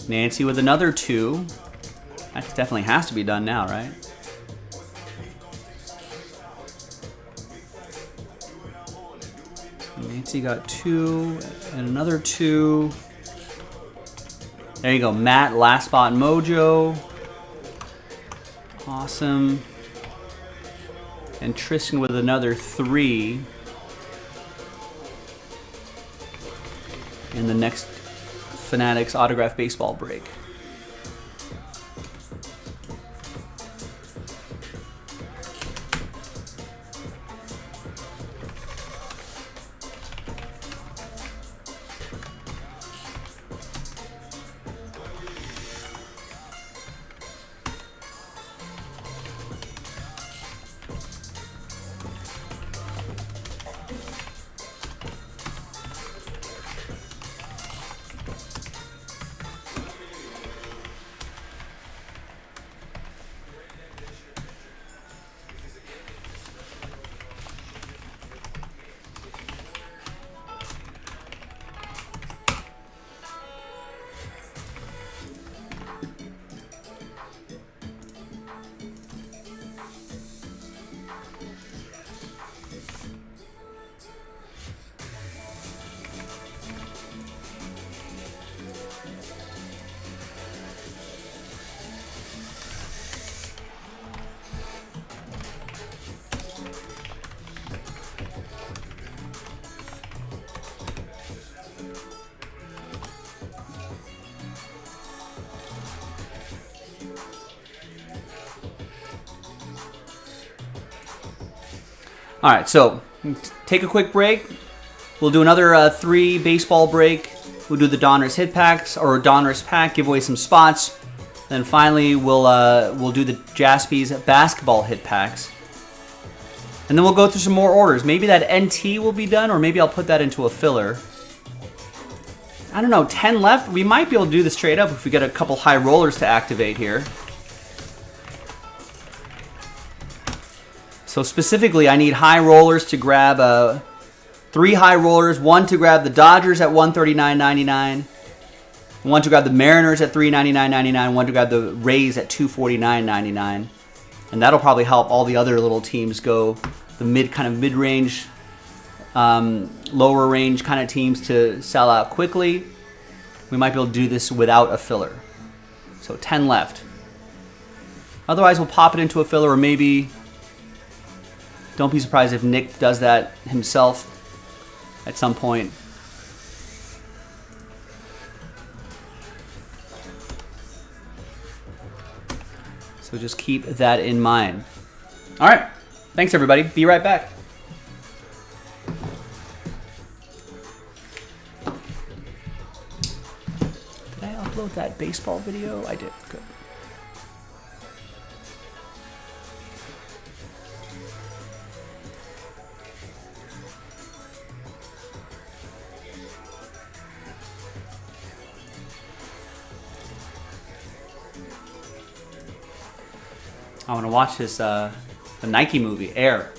Nancy with another 2. That definitely has to be done now, right? Nancy got 2 and another 2. There you go. Matt, last spot Mojo. Awesome. And Tristan with another 3 in the next Fanatics autograph baseball break. All right, so take a quick break. We'll do another 3 baseball break. We'll do the Donruss hit packs or Donruss pack, give away some spots. Then finally, we'll do the Jaspy's basketball hit packs. And then we'll go through some more orders. Maybe that NT will be done, or maybe I'll put that into a filler. I don't know, 10 left? We might be able to do this straight up if we get a couple high rollers to activate here. So specifically, I need high rollers to grab 3 high rollers. 1 to grab the Dodgers at $139.99. 1 to grab the Mariners at $399.99. 1 to grab the Rays at $249.99. and that'll probably help all the other little teams go the mid-range, lower range kind of teams to sell out quickly. We might be able to do this without a filler. So 10 left. Otherwise, we'll pop it into a filler, or maybe don't be surprised if Nick does that himself at some point. So just keep that in mind. All right. Thanks, everybody. Be right back. Did I upload that baseball video? I did. Good. I want to watch this the Nike movie, Air.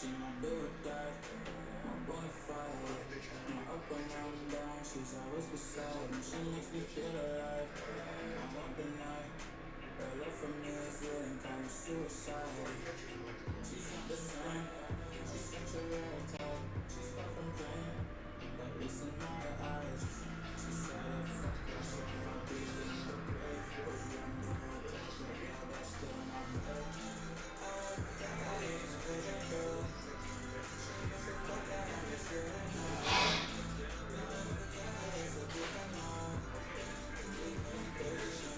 She my big guy, my bonafide. My up and down, she's always beside me. She makes me feel alive. I'm up at night. Her love for me is getting kind of suicide. She's not the same. She's such a rare type. She's far from plain, but listen in my eyes. She said if fuck that shit, I'll be in the grave. But you know yeah, that's still my blood. I think I need a better girl. She makes me fuck that I'm just feeling now. Now I'm looking at it, it's a different now. We can be patient.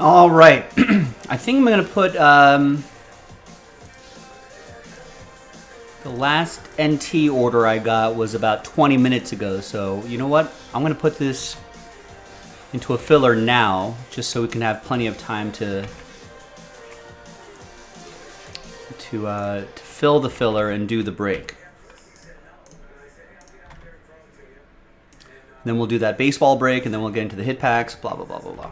All right. I think I'm going to put the last NT order I got was about 20 minutes ago. So you know what? I'm going to put this into a filler now, just so we can have plenty of time to fill the filler and do the break. Then we'll do that baseball break, and then we'll get into the hit packs, blah, blah, blah, blah, blah.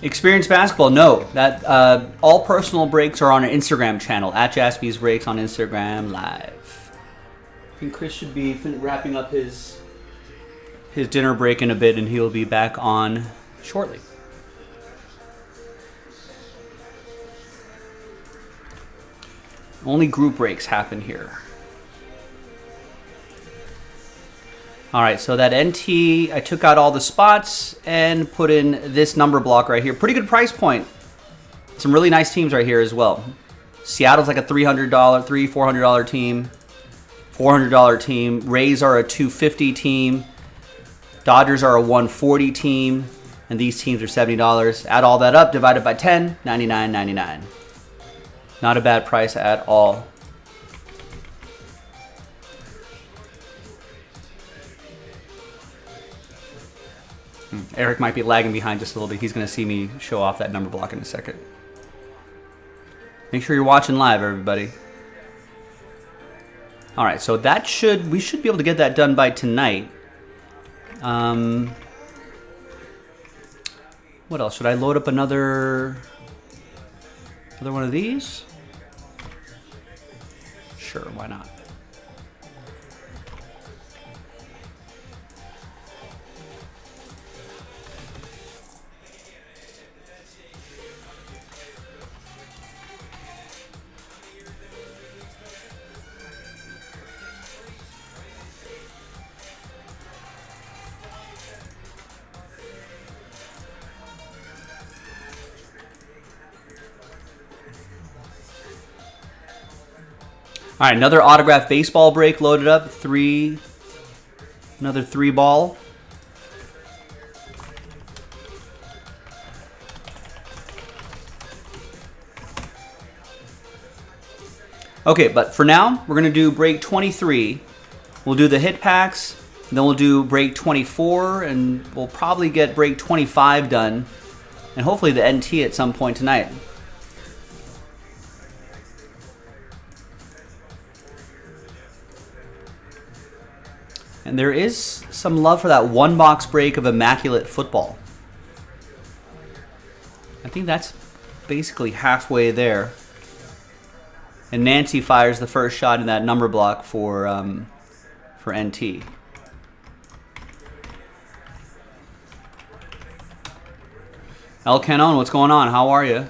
Experience Basketball, no. That all personal breaks are on our Instagram channel, at Jaspy's Breaks on Instagram Live. I think Chris should be wrapping up his dinner break in a bit, and he'll be back on shortly. Only group breaks happen here. All right, so that NT, I took out all the spots and put in this number block right here. Pretty good price point. Some really nice teams right here as well. Seattle's like a $400 team. $400 team. Rays are a $250 team. Dodgers are a $140 team. And these teams are $70. Add all that up, divided by 10, $99.99. Not a bad price at all. Eric might be lagging behind just a little bit. He's going to see me show off that number block in a second. Make sure you're watching live, everybody. All right, so we should be able to get that done by tonight. What else? Should I load up another one of these? Sure, why not? All right, another autographed baseball break loaded up. Another 3-ball. Okay, but for now, we're going to do break 23. We'll do the hit packs, then we'll do break 24, and we'll probably get break 25 done, and hopefully the NT at some point tonight. And there is some love for that 1-box break of Immaculate Football. I think that's basically halfway there. And Nancy fires the first shot in that number block for NT. El Canon, what's going on? How are you?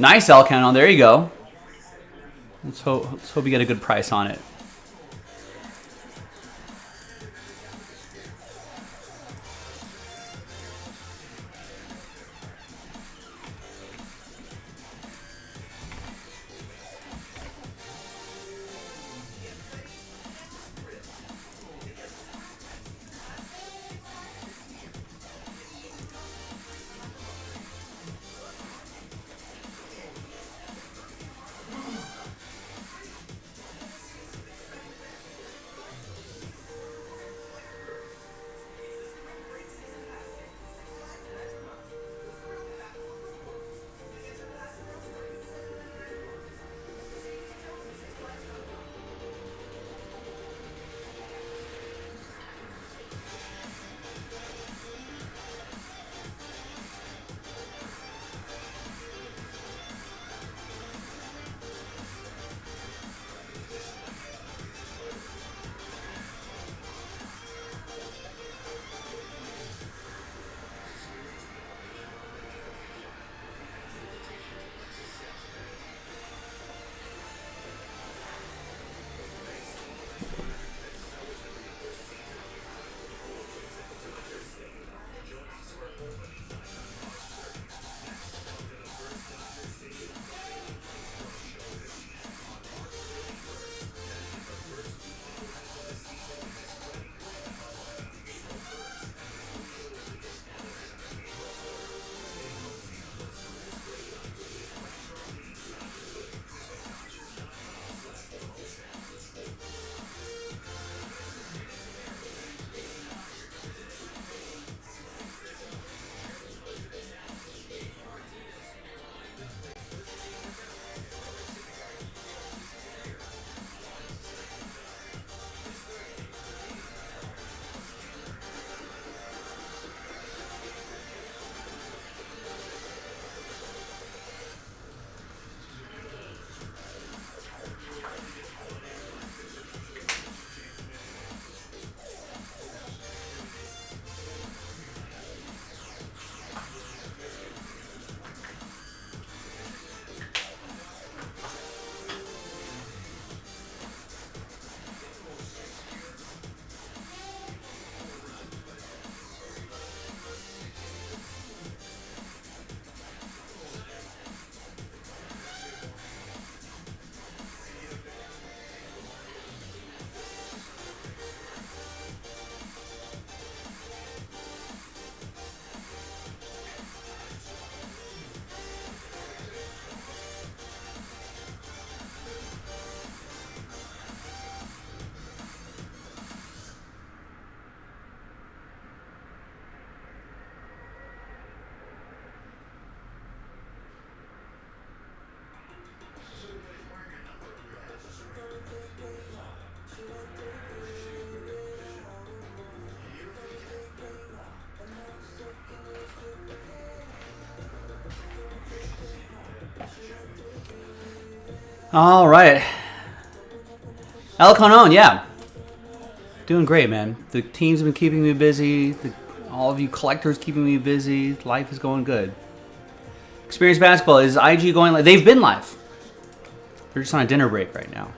Nice, El Canon. There you go. Let's hope you get a good price on it. All right. El Canon, yeah. Doing great, man. The team's been keeping me busy. All of you collectors keeping me busy. Life is going good. Experience Basketball, is IG going live? They've been live. They're just on a dinner break right now.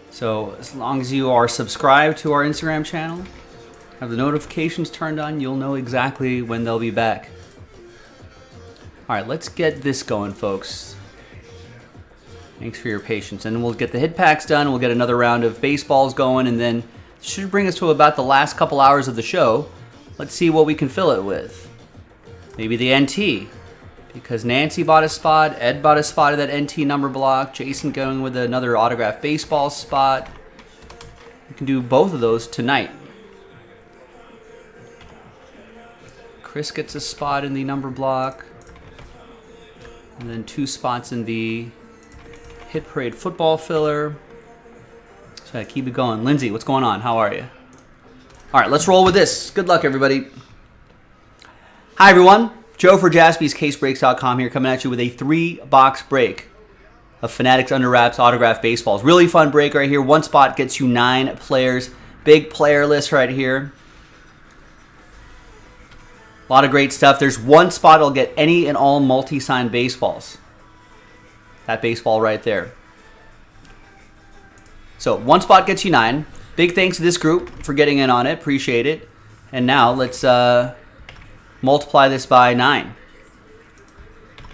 So as long as you are subscribed to our Instagram channel, have the notifications turned on, you'll know exactly when they'll be back. All right, let's get this going, folks. Thanks for your patience. And we'll get the hit packs done. We'll get another round of baseballs going, and then it should bring us to about the last couple hours of the show. Let's see what we can fill it with. Maybe the NT, because Nancy bought a spot, Ed bought a spot of that NT number block, Jason going with another autographed baseball spot. We can do both of those tonight. Chris gets a spot in the number block, and then 2 spots in the Hit Parade football filler. So keep it going. Lindsay, what's going on? How are you? All right, let's roll with this. Good luck, everybody. Hi, everyone. Joe for JaspysCaseBreaks.com here, coming at you with a 3-box break of Fanatics Under Wraps autographed baseballs. Really fun break right here. 1 spot gets you 9 players. Big player list right here. A lot of great stuff. There's 1 spot that'll get any and all multi-signed baseballs. That baseball right there. So 1 spot gets you 9. Big thanks to this group for getting in on it. Appreciate it. And now let's multiply this by 9.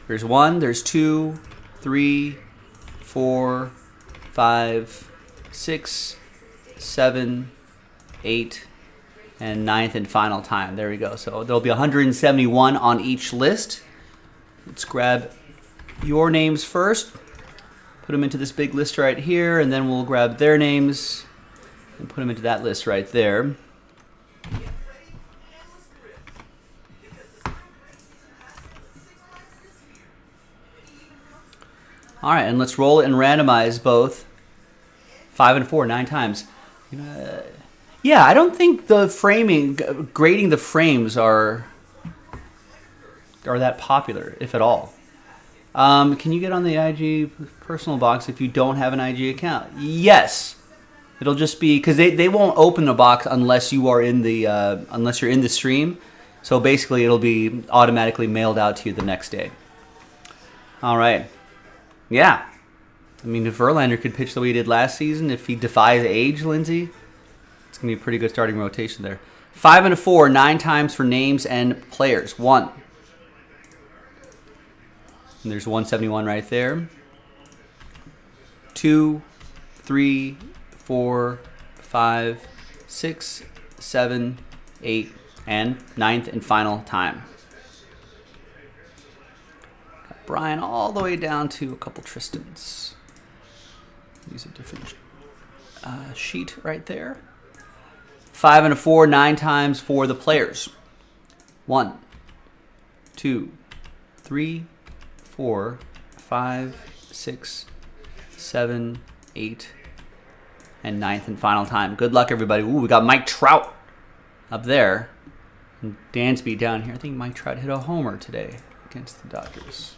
There's 1, there's 2, 3, 4, 5, 6, 7, 8, and 9th and final time. There we go. So there'll be 171 on each list. Let's grab your names first. Put them into this big list right here, and then we'll grab their names and put them into that list right there. All right, and let's roll it and randomize both 5 and 4 9 times. Yeah, I don't think the framing, grading the frames are that popular, if at all. Can you get on the IG personal box if you don't have an IG account? Yes. It'll just be because they won't open the box unless you are in the unless you're in the stream. So basically, it'll be automatically mailed out to you the next day. All right. Yeah. I mean, if Verlander could pitch the way he did last season, if he defies age, Lindsay, it's gonna be a pretty good starting rotation there. 5 and 4, 9 times for names and players. 1. And there's 171 right there. 2, 3, 4, 5, 6, 7, 8, and 9th and final time. Got Brian all the way down to a couple Tristans. Use a different sheet right there. 5 and 4, 9 times for the players. 1, 2, 3, 4, 5, 6, 7, 8, and 9th and final time. Good luck, everybody. Ooh, we got Mike Trout up there. And Dansby down here. I think Mike Trout hit a homer today against the Dodgers.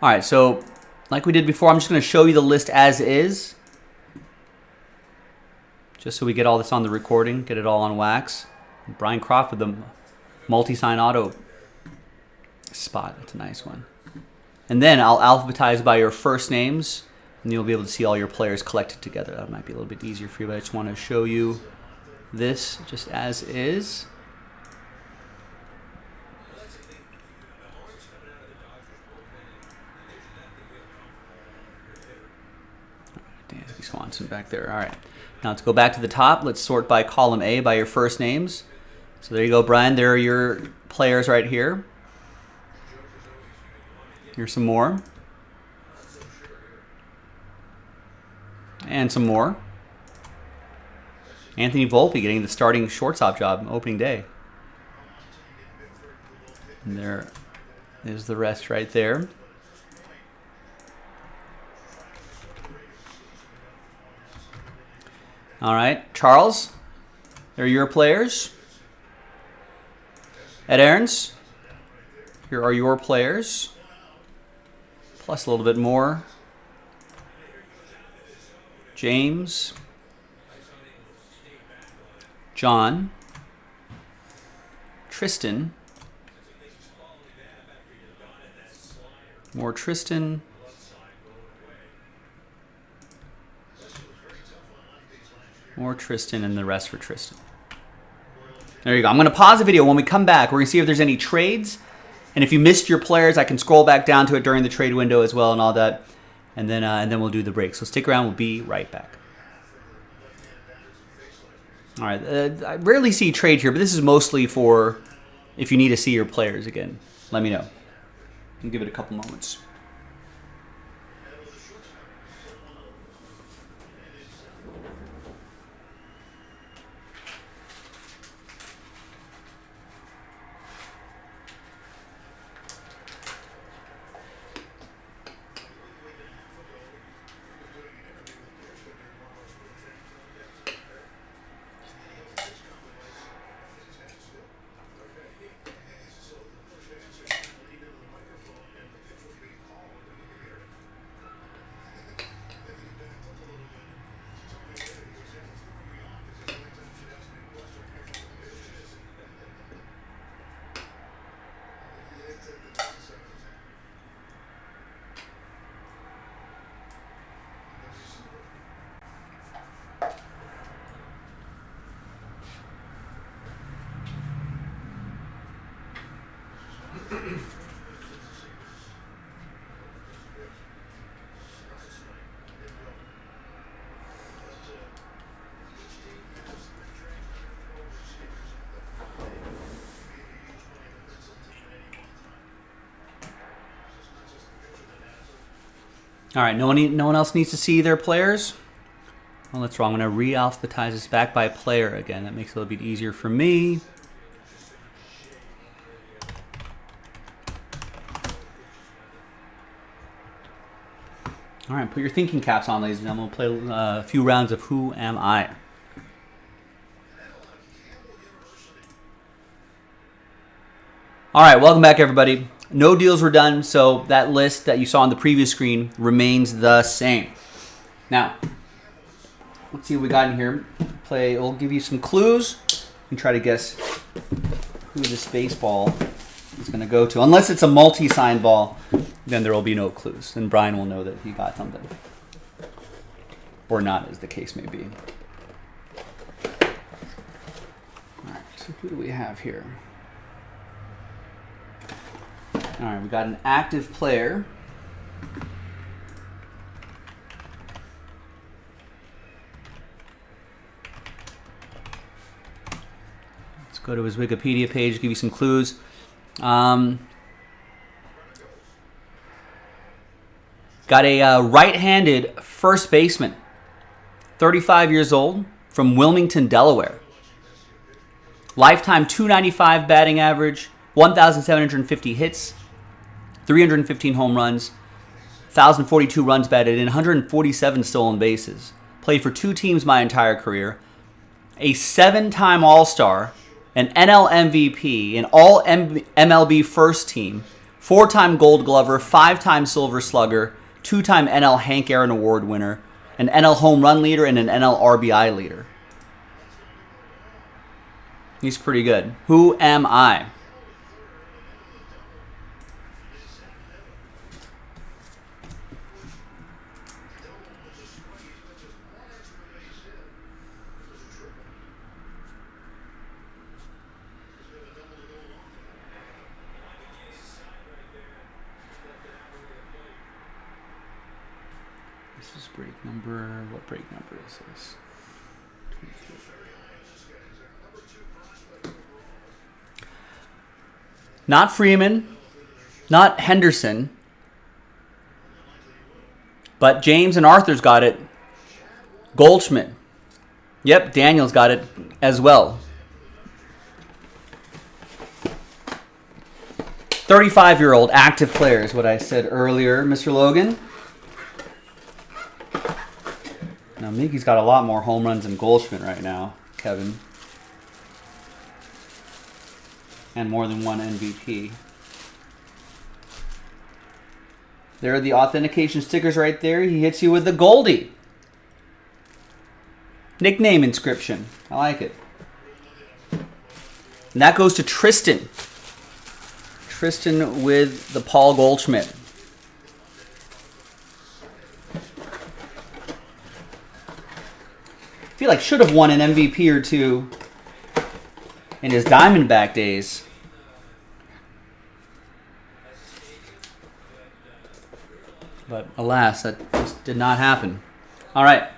All right, so like we did before, I'm just going to show you the list as is. Just so we get all this on the recording, get it all on wax. Brian Crawford, the multi-sign auto spot. That's a nice one. And then I'll alphabetize by your first names, and you'll be able to see all your players collected together. That might be a little bit easier for you, but I just want to show you this just as is. Dansby Swanson back there. All right. Now let's go back to the top. Let's sort by column A by your first names. So there you go, Brian. There are your players right here. Here's some more. And some more. Anthony Volpe getting the starting shortstop job opening day. And there is the rest right there. All right, Charles, there are your players. Ed Aarons, here are your players. Plus a little bit more. James. John. Tristan. More Tristan. More Tristan, and the rest for Tristan. There you go. I'm going to pause the video. When we come back, we're going to see if there's any trades. And if you missed your players, I can scroll back down to it during the trade window as well and all that. And then we'll do the break. So stick around. We'll be right back. All right. I rarely see trade here, but this is mostly for if you need to see your players again. Let me know. I'll give it a couple moments. All right, no one else needs to see their players? Well, that's wrong. I'm going to re-alphabetize this back by player again. That makes it a little bit easier for me. All right, put your thinking caps on, ladies and gentlemen. We'll play a few rounds of Who Am I? All right, welcome back, everybody. No deals were done, so that list that you saw on the previous screen remains the same. Now, let's see what we got in here. We'll give you some clues and try to guess who this baseball is going to go to. Unless it's a multi-sign ball, then there will be no clues. Then Brian will know that he got something. Or not, as the case may be. All right, so who do we have here? All right, we got an active player. Let's go to his Wikipedia page, give you some clues. Got a right-handed first baseman, 35 years old, from Wilmington, Delaware. Lifetime .295 batting average, 1,750 hits, 315 home runs, 1,042 runs batted in, 147 stolen bases. Played for 2 teams my entire career. A 7-time All-Star, an NL MVP, an All-MLB first team, 4-time Gold Glover, 5-time Silver Slugger, 2-time NL Hank Aaron Award winner, an NL home run leader, and an NL RBI leader. He's pretty good. Who am I? This is break number, what break number is this? 23. Not Freeman, not Henderson, but James and Arthur's got it. Goldschmidt. Yep, Daniel's got it as well. 35-year-old active player is what I said earlier, Mr. Logan. Now, Miggy's got a lot more home runs than Goldschmidt right now, Kevin. and more than one MVP. There are the authentication stickers right there. He hits you with the Goldie. Nickname inscription. I like it. And that goes to Tristan. Tristan with the Paul Goldschmidt. I feel like should have won an MVP or two in his Diamondback days. But alas, that just did not happen. All right.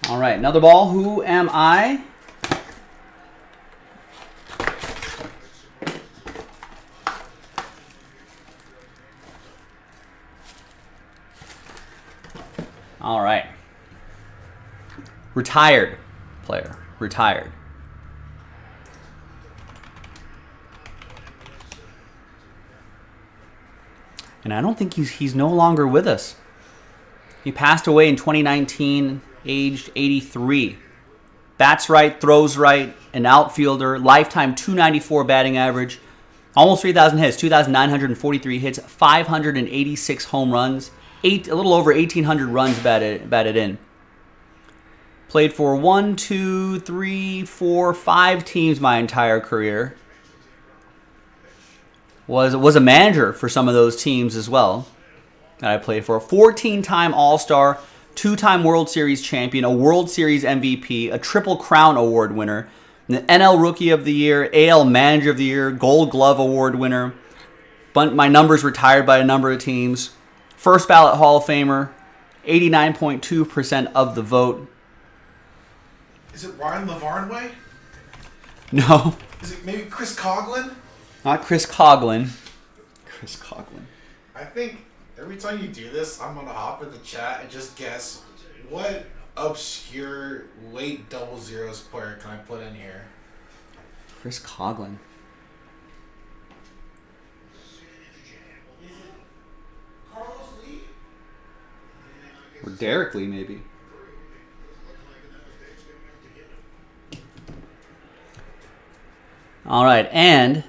All right, another ball. Who am I? All right. Retired player. Retired. And I don't think he's no longer with us. He passed away in 2019, aged 83. Bats right, throws right, an outfielder, lifetime 294 batting average, almost 3,000 hits, 2,943 hits, 586 home runs, a little over 1,800 runs batted in. Played for 5 teams my entire career. Was a manager for some of those teams as well that I played for. 14-time All-Star, 2-time World Series champion, a World Series MVP, a Triple Crown Award winner, an NL Rookie of the Year, AL Manager of the Year, Gold Glove Award winner. My numbers retired by a number of teams. First ballot Hall of Famer, 89.2% of the vote. Is it Ryan Lavarnway? No, Is it maybe Chris Coughlin? not Chris Coughlin. Chris Coughlin. I think every time you do this, I'm gonna hop in the chat and just guess what obscure late double zeros player can I put in here? Chris Coughlin. Carlos Lee? Or Derek Lee, maybe. All right, and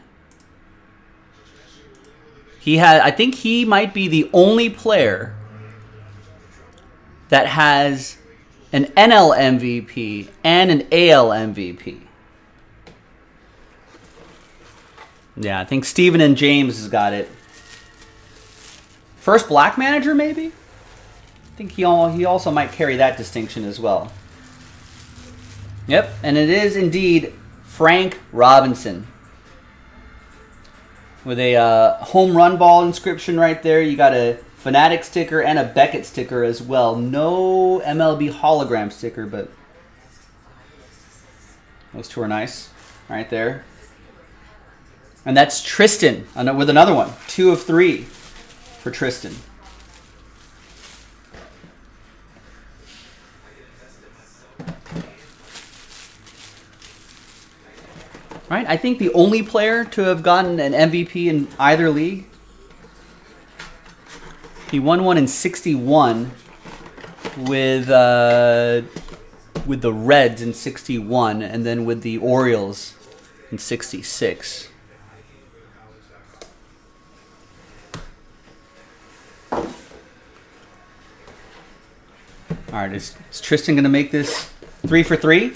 I think he might be the only player that has an NL MVP and an AL MVP. Yeah, I think Steven and James has got it. First black manager, maybe? I think he also might carry that distinction as well. Yep, and it is indeed Frank Robinson. With a home run ball inscription right there. You got a Fanatic sticker and a Beckett sticker as well. No MLB hologram sticker, but those two are nice right there. And that's Tristan with another one. 2 of 3 for Tristan. Right? I think the only player to have gotten an MVP in either league. He won one in 61 with the Reds in 61 and then with the Orioles in 66. All right, is Tristan going to make this 3 for 3?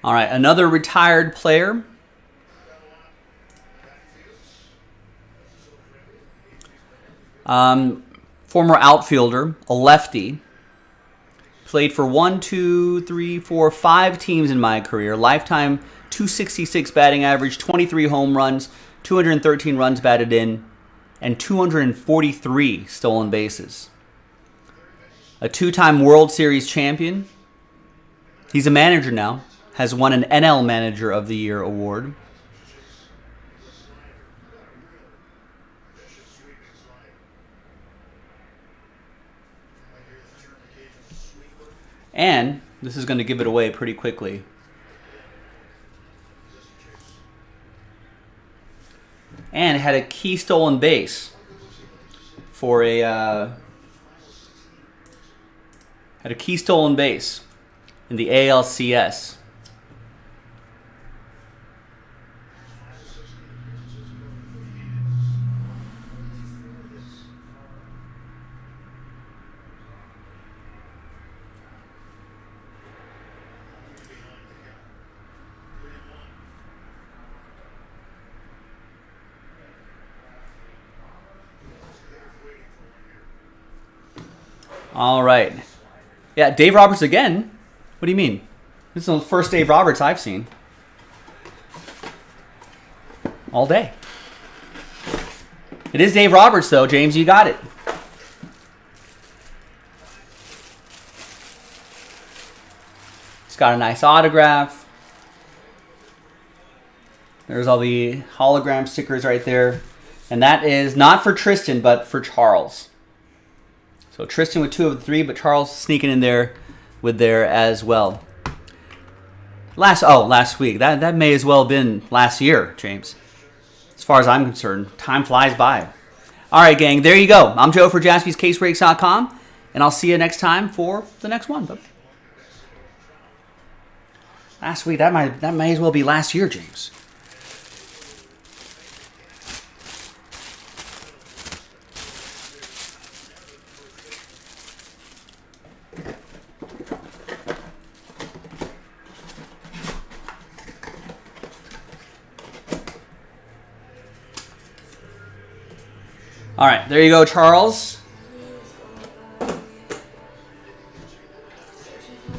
All right, another retired player. Former outfielder, a lefty. Played for 5 teams in my career. Lifetime 266 batting average, 23 home runs, 213 runs batted in, and 243 stolen bases. A two-time World Series champion. He's a manager now. Has won an NL Manager of the Year award. And this is going to give it away pretty quickly. And had a key stolen base for a had a key stolen base in the ALCS. All right. Yeah, Dave Roberts again. What do you mean? This is the first Dave Roberts I've seen. All day. It is Dave Roberts, though. James, you got it. It's got a nice autograph. There's all the hologram stickers right there. And that is not for Tristan, but for Charles. So Tristan with 2 of the 3, but Charles sneaking in there with there as well. Last week. That may as well have been last year, James. As far as I'm concerned, time flies by. All right, gang, there you go. I'm Joe for JaspysCaseBreaks.com, and I'll see you next time for the next one. But last week, that may as well be last year, James. All right, there you go, Charles.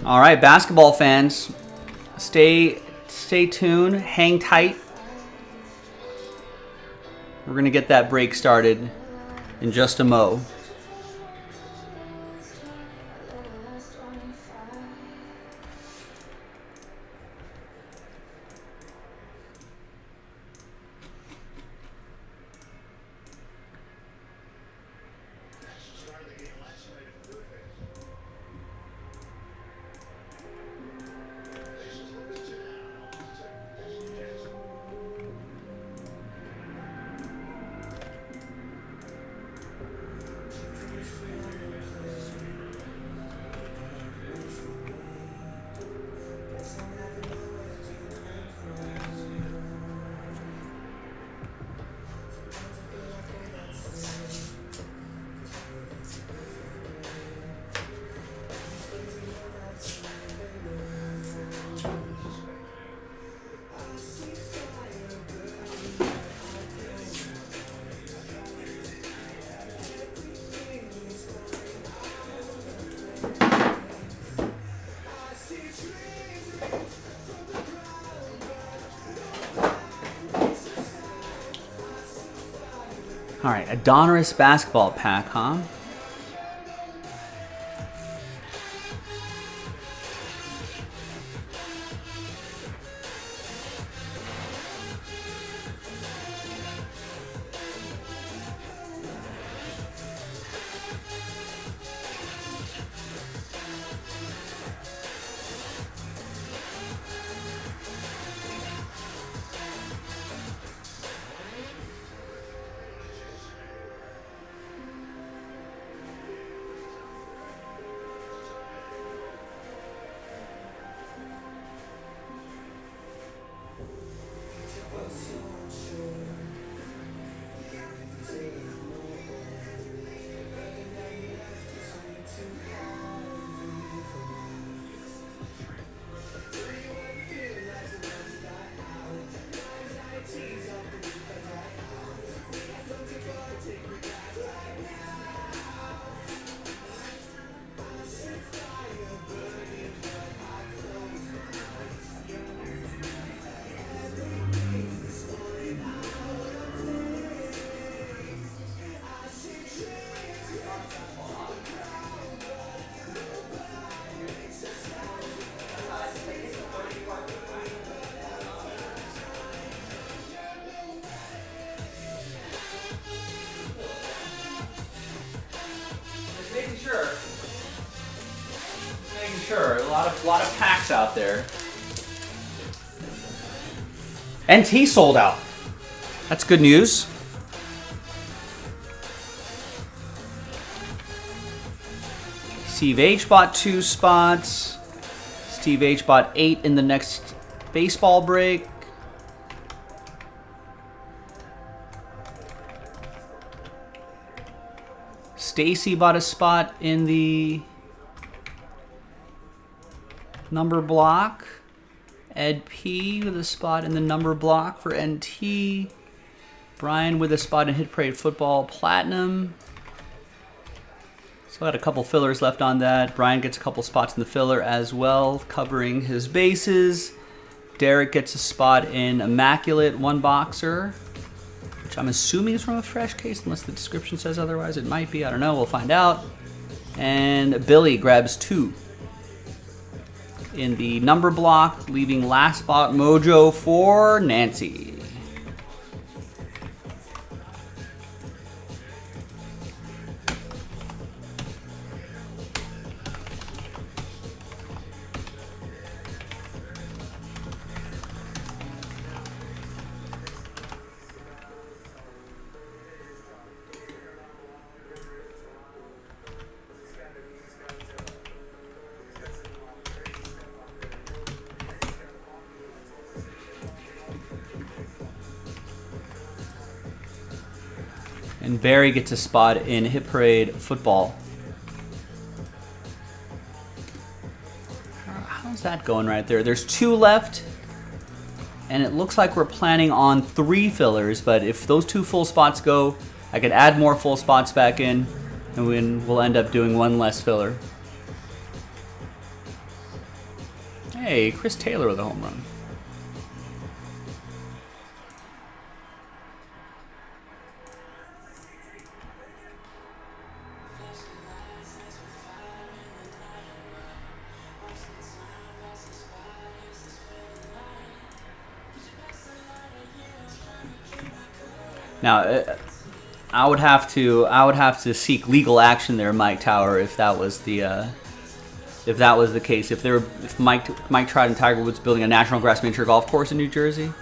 All right, basketball fans, stay tuned, hang tight. We're going to get that break started in just a mo. All right, Adonis basketball pack, huh? sure. A lot of packs out there. NT sold out. That's good news. Steve H bought 2 spots. Steve H bought 8 in the next baseball break. Stacy bought a spot in the number block. Ed P with a spot in the number block for NT. Brian with a spot in Hit Parade Football Platinum. Still got a couple fillers left on that. Brian gets a couple spots in the filler as well, covering his bases. Derek gets a spot in Immaculate One Boxer, which I'm assuming is from a fresh case, unless the description says otherwise. It might be. I don't know. We'll find out. And Billy grabs 2 in the number block, leaving last spot mojo for Nancy. And Barry gets a spot in Hit Parade Football. How's that going right there? There's 2 left. And it looks like we're planning on 3 fillers. But if those 2 full spots go, I could add more full spots back in. And we'll end up doing 1 less filler. Hey, Chris Taylor with a home run. Now, I would have to seek legal action there, Mike Tower, if that was the case. If Mike Trout and Tiger Woods building a national grass miniature golf course in New Jersey.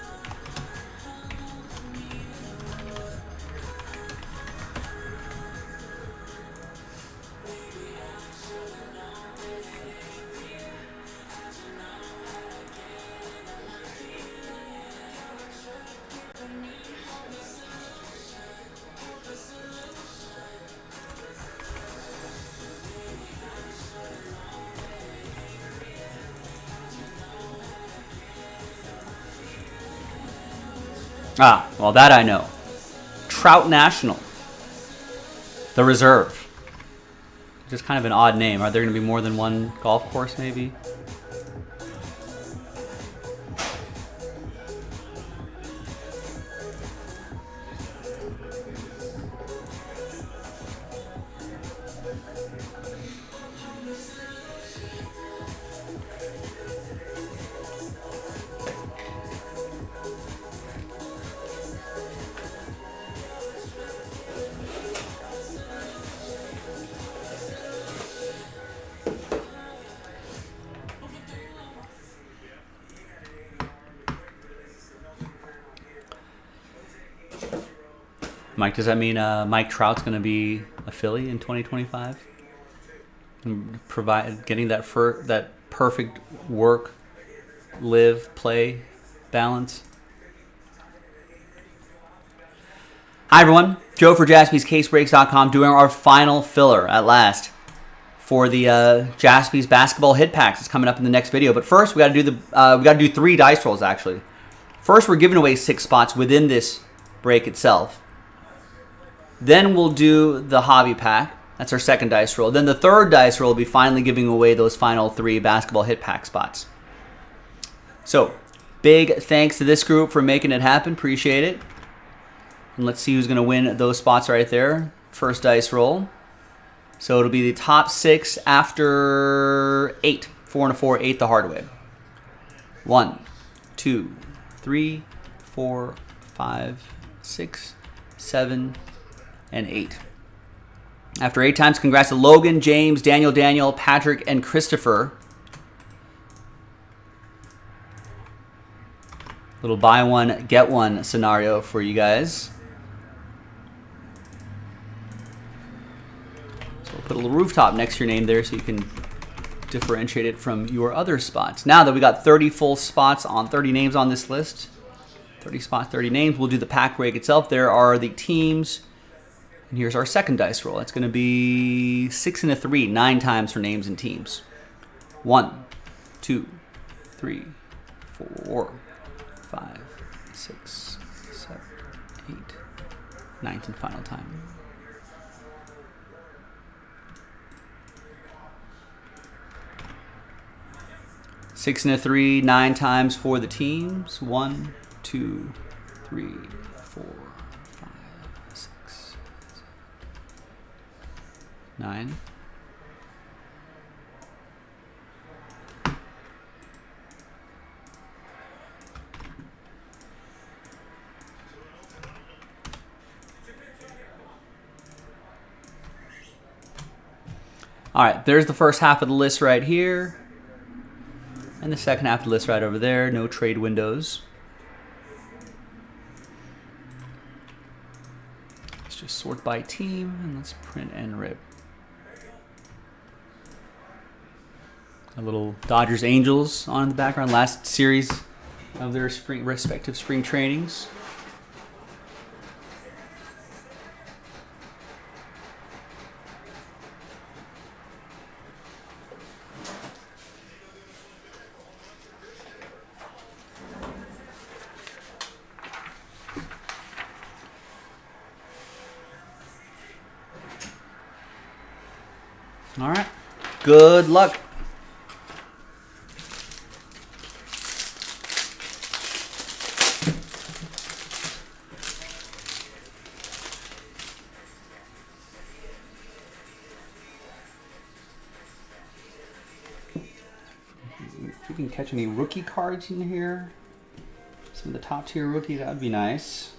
Ah, well, that I know. Trout National. The Reserve. Just kind of an odd name. Are there going to be more than one golf course, maybe? Mike, does that mean Mike Trout's going to be a Philly in 2025? And getting that perfect work, live, play balance. Hi everyone, Joe for JaspysCaseBreaks.com doing our final filler at last for the Jaspys basketball hit packs. It's coming up in the next video, but first we got to do 3 dice rolls actually. First, we're giving away 6 spots within this break itself. Then we'll do the hobby pack. That's our second dice roll. Then the third dice roll will be finally giving away those final 3 basketball hit pack spots. So, big thanks to this group for making it happen. Appreciate it. And let's see who's going to win those spots right there. First dice roll. So it'll be the top 6 after 8. 4 and a 4, 8 the hard way. 1, 2, 3, 4, 5, 6, 7, and 8. After 8 times, congrats to Logan, James, Daniel, Patrick, and Christopher Little buy one, get one scenario for you guys. So we'll put a little rooftop next to your name there so you can differentiate it from your other spots. Now that we got 30 full spots on 30 names on this list, 30 spots, 30 names, we'll do the pack break itself. There are the teams, and here's our second dice roll. It's going to be 6 and a 3, 9 times for names and teams. 1, 2, 3, 4, 5, 6, 7, 8, 9th and final time. Six and a 3, 9 times for the teams. 1, 2, 3, 4, 5, 6, 7, 9. All right, there's the first half of the list right here. And the second half of the list right over there. No trade windows. Let's just sort by team and let's print and rip. A little Dodgers Angels on in the background. Last series of their respective spring trainings. All right. Good luck. If we can catch any rookie cards in here, some of the top tier rookies, that would be nice.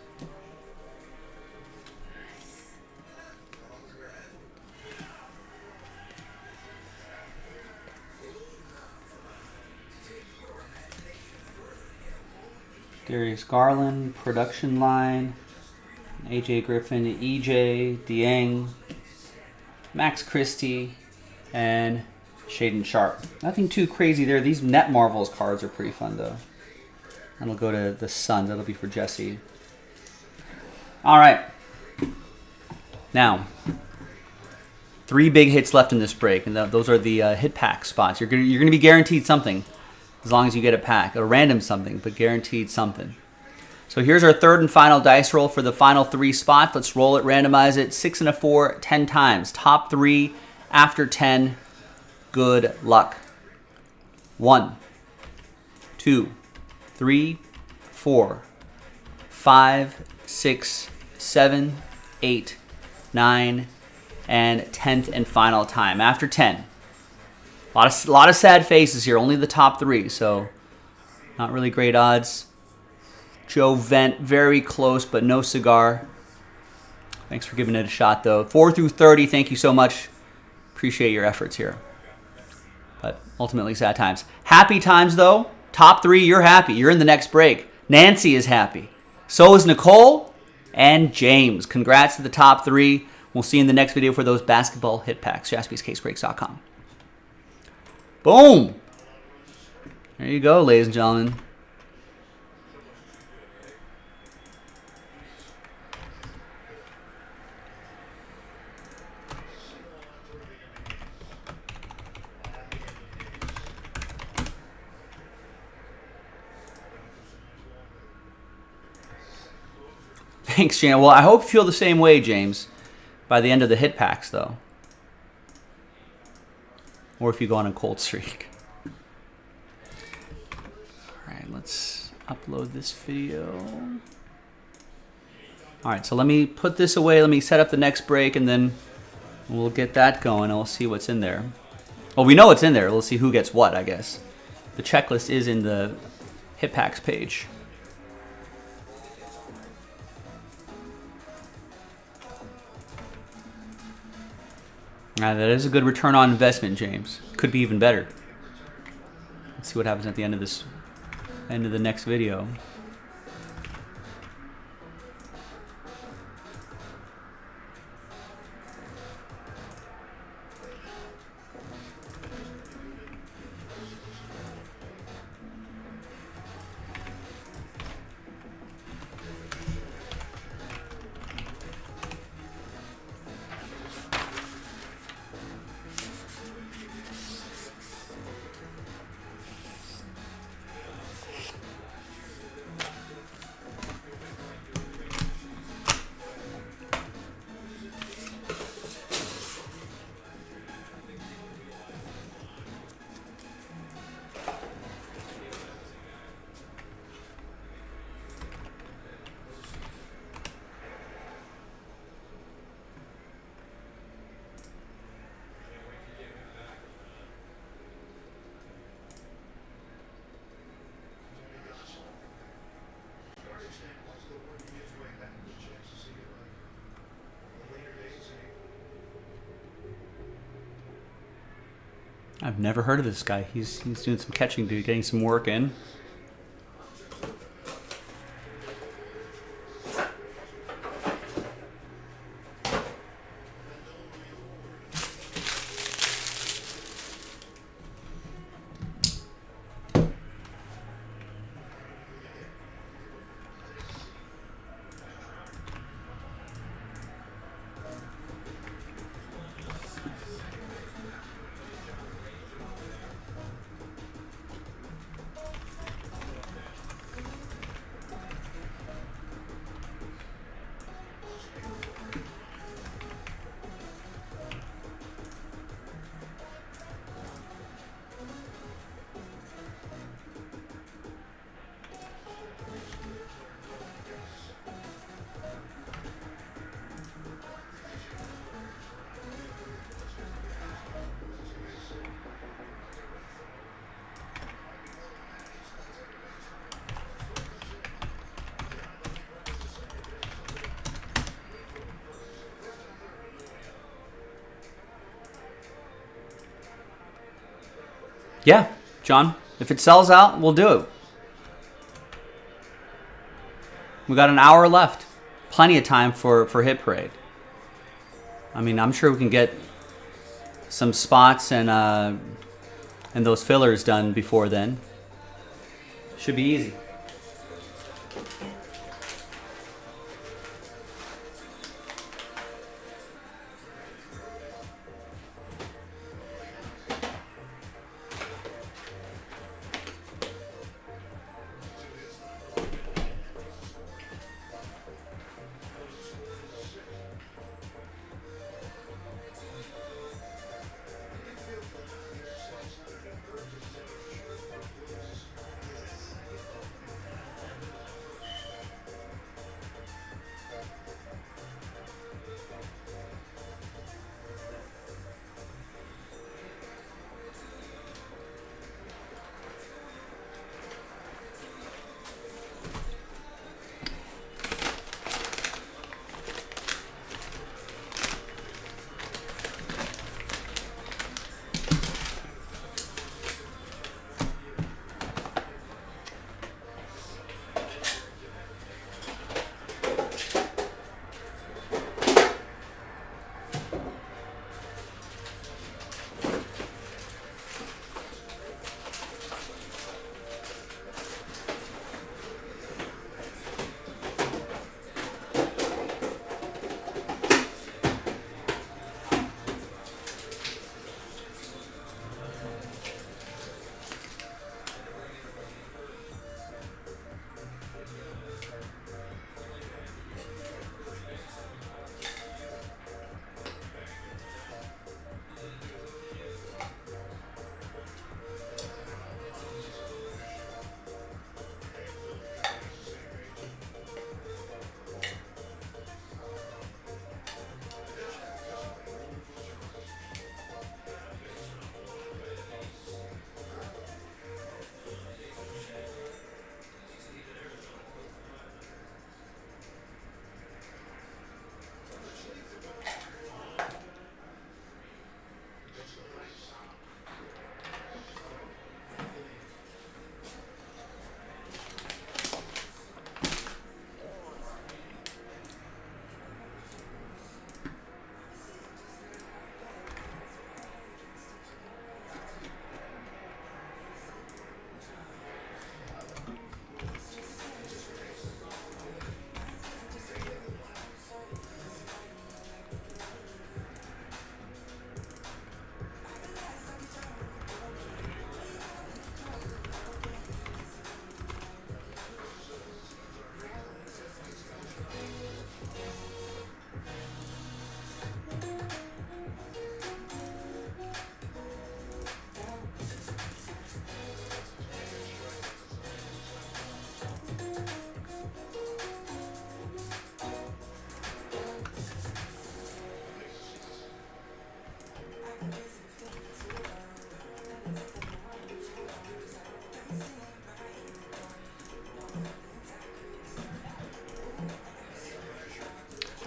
Darius Garland, production line, AJ Griffin, EJ, Dieng, Max Christie, and Shaden Sharp. Nothing too crazy there. These Net Marvels cards are pretty fun though. And we'll go to the Suns. That'll be for Jesse. All right. Now, 3 big hits left in this break, and those are the hit pack spots. You're gonna be guaranteed something. As long as you get a pack, a random something, but guaranteed something. So here's our third and final dice roll for the final 3 spots. Let's roll it, randomize it, 6 and a 4, 10 times. Top 3 after 10. Good luck. 1, 2, 3, 4, 5, 6, 7, 8, 9, and 10th and final time. After 10. A lot of sad faces here. Only the top 3, so not really great odds. Joe Vent, very close, but no cigar. Thanks for giving it a shot, though. 4 through 30, thank you so much. Appreciate your efforts here. But ultimately, sad times. Happy times, though. Top 3, you're happy. You're in the next break. Nancy is happy. So is Nicole and James. Congrats to the top 3. We'll see you in the next video for those basketball hit packs. JaspysCaseBreaks.com. Boom! There you go, ladies and gentlemen. Thanks, James. Well, I hope you feel the same way, James, by the end of the hit packs, though. Or if you go on a cold streak. All right, let's upload this video. All right, so let me put this away. Let me set up the next break, and then we'll get that going, and we'll see what's in there. Well, we know what's in there. We'll see who gets what, I guess. The checklist is in the hit packs page. That is a good return on investment, James. Could be even better. Let's see what happens at the end of the next video. I've never heard of this guy. He's doing some catching, dude, getting some work in. Yeah, John. If it sells out, we'll do it. We got an hour left. Plenty of time for Hit Parade. I mean, I'm sure we can get some spots and those fillers done before then. Should be easy.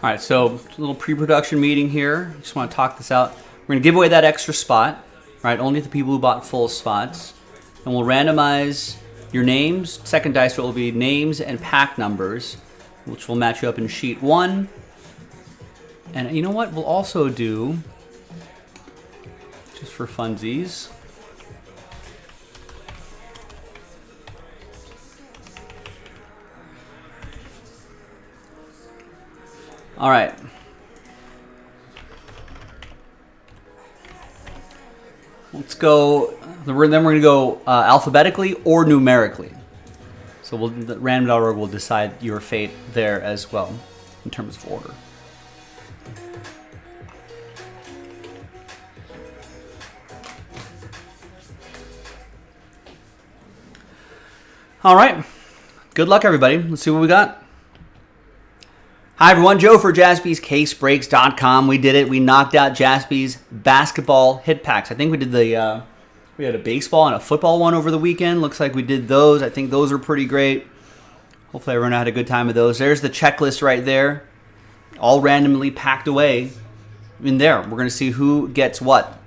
All right, so a little pre-production meeting here. Just want to talk this out. We're going to give away that extra spot. right? Only the people who bought full spots. And we'll randomize your names. Second dice roll will be names and pack numbers, which will match you up in sheet 1. And you know what? We'll also do, just for funsies, all right. Let's go. Then we're going to go alphabetically or numerically. So random.org will decide your fate there as well in terms of order. All right. Good luck, everybody. Let's see what we got. Hi, everyone. Joe for JaspysCaseBreaks.com. We did it. We knocked out Jaspy's basketball hit packs. I think we did we had a baseball and a football one over the weekend. Looks like we did those. I think those are pretty great. Hopefully everyone had a good time with those. There's the checklist right there. All randomly packed away in there. We're going to see who gets what.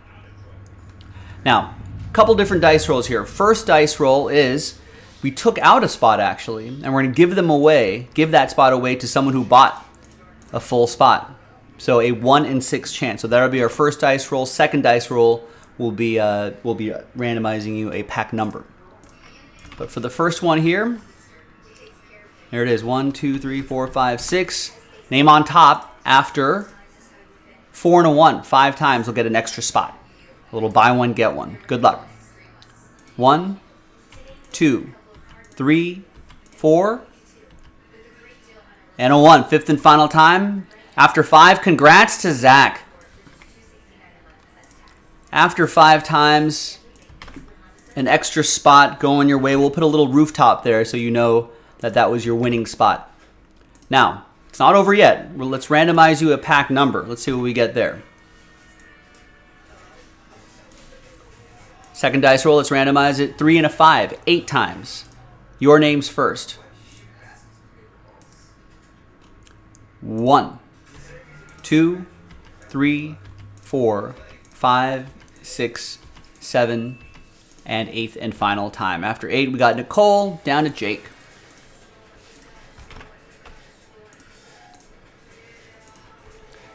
Now, a couple different dice rolls here. First dice roll is we took out a spot, actually, and we're going to give that spot away to someone who bought a full spot. So a 1 in 6 chance. So that'll be our first dice roll. Second dice roll will be randomizing you a pack number. But for the first one here, there it is. 1, 2, 3, 4, 5, 6. Name on top after 4 and a 1. 5 times, we'll get an extra spot. A little buy one, get one. Good luck. 1, 2, 3, 4, and a 1. Fifth and final time. After 5, congrats to Zach. After 5 times, an extra spot going your way. We'll put a little rooftop there so you know that was your winning spot. Now, it's not over yet. Let's randomize you a pack number. Let's see what we get there. Second dice roll, let's randomize it. 3 and a 5, 8 times. Your name's first. 1, 2, 3, 4, 5, 6, 7, and 8th and final time. After 8, we got Nicole down to Jake.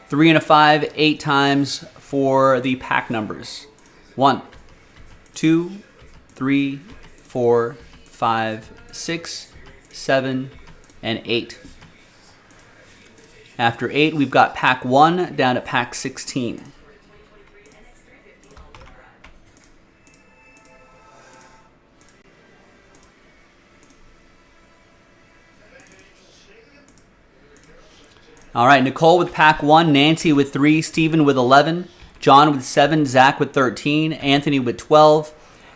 Three and a 5, 8 times for the pack numbers. 1, 2, 3, 4, 5, 6, 7, and 8. After 8, we've got pack 1 down to pack 16. All right, Nicole with pack 1, Nancy with 3, Steven with 11, John with 7, Zach with 13, Anthony with 12,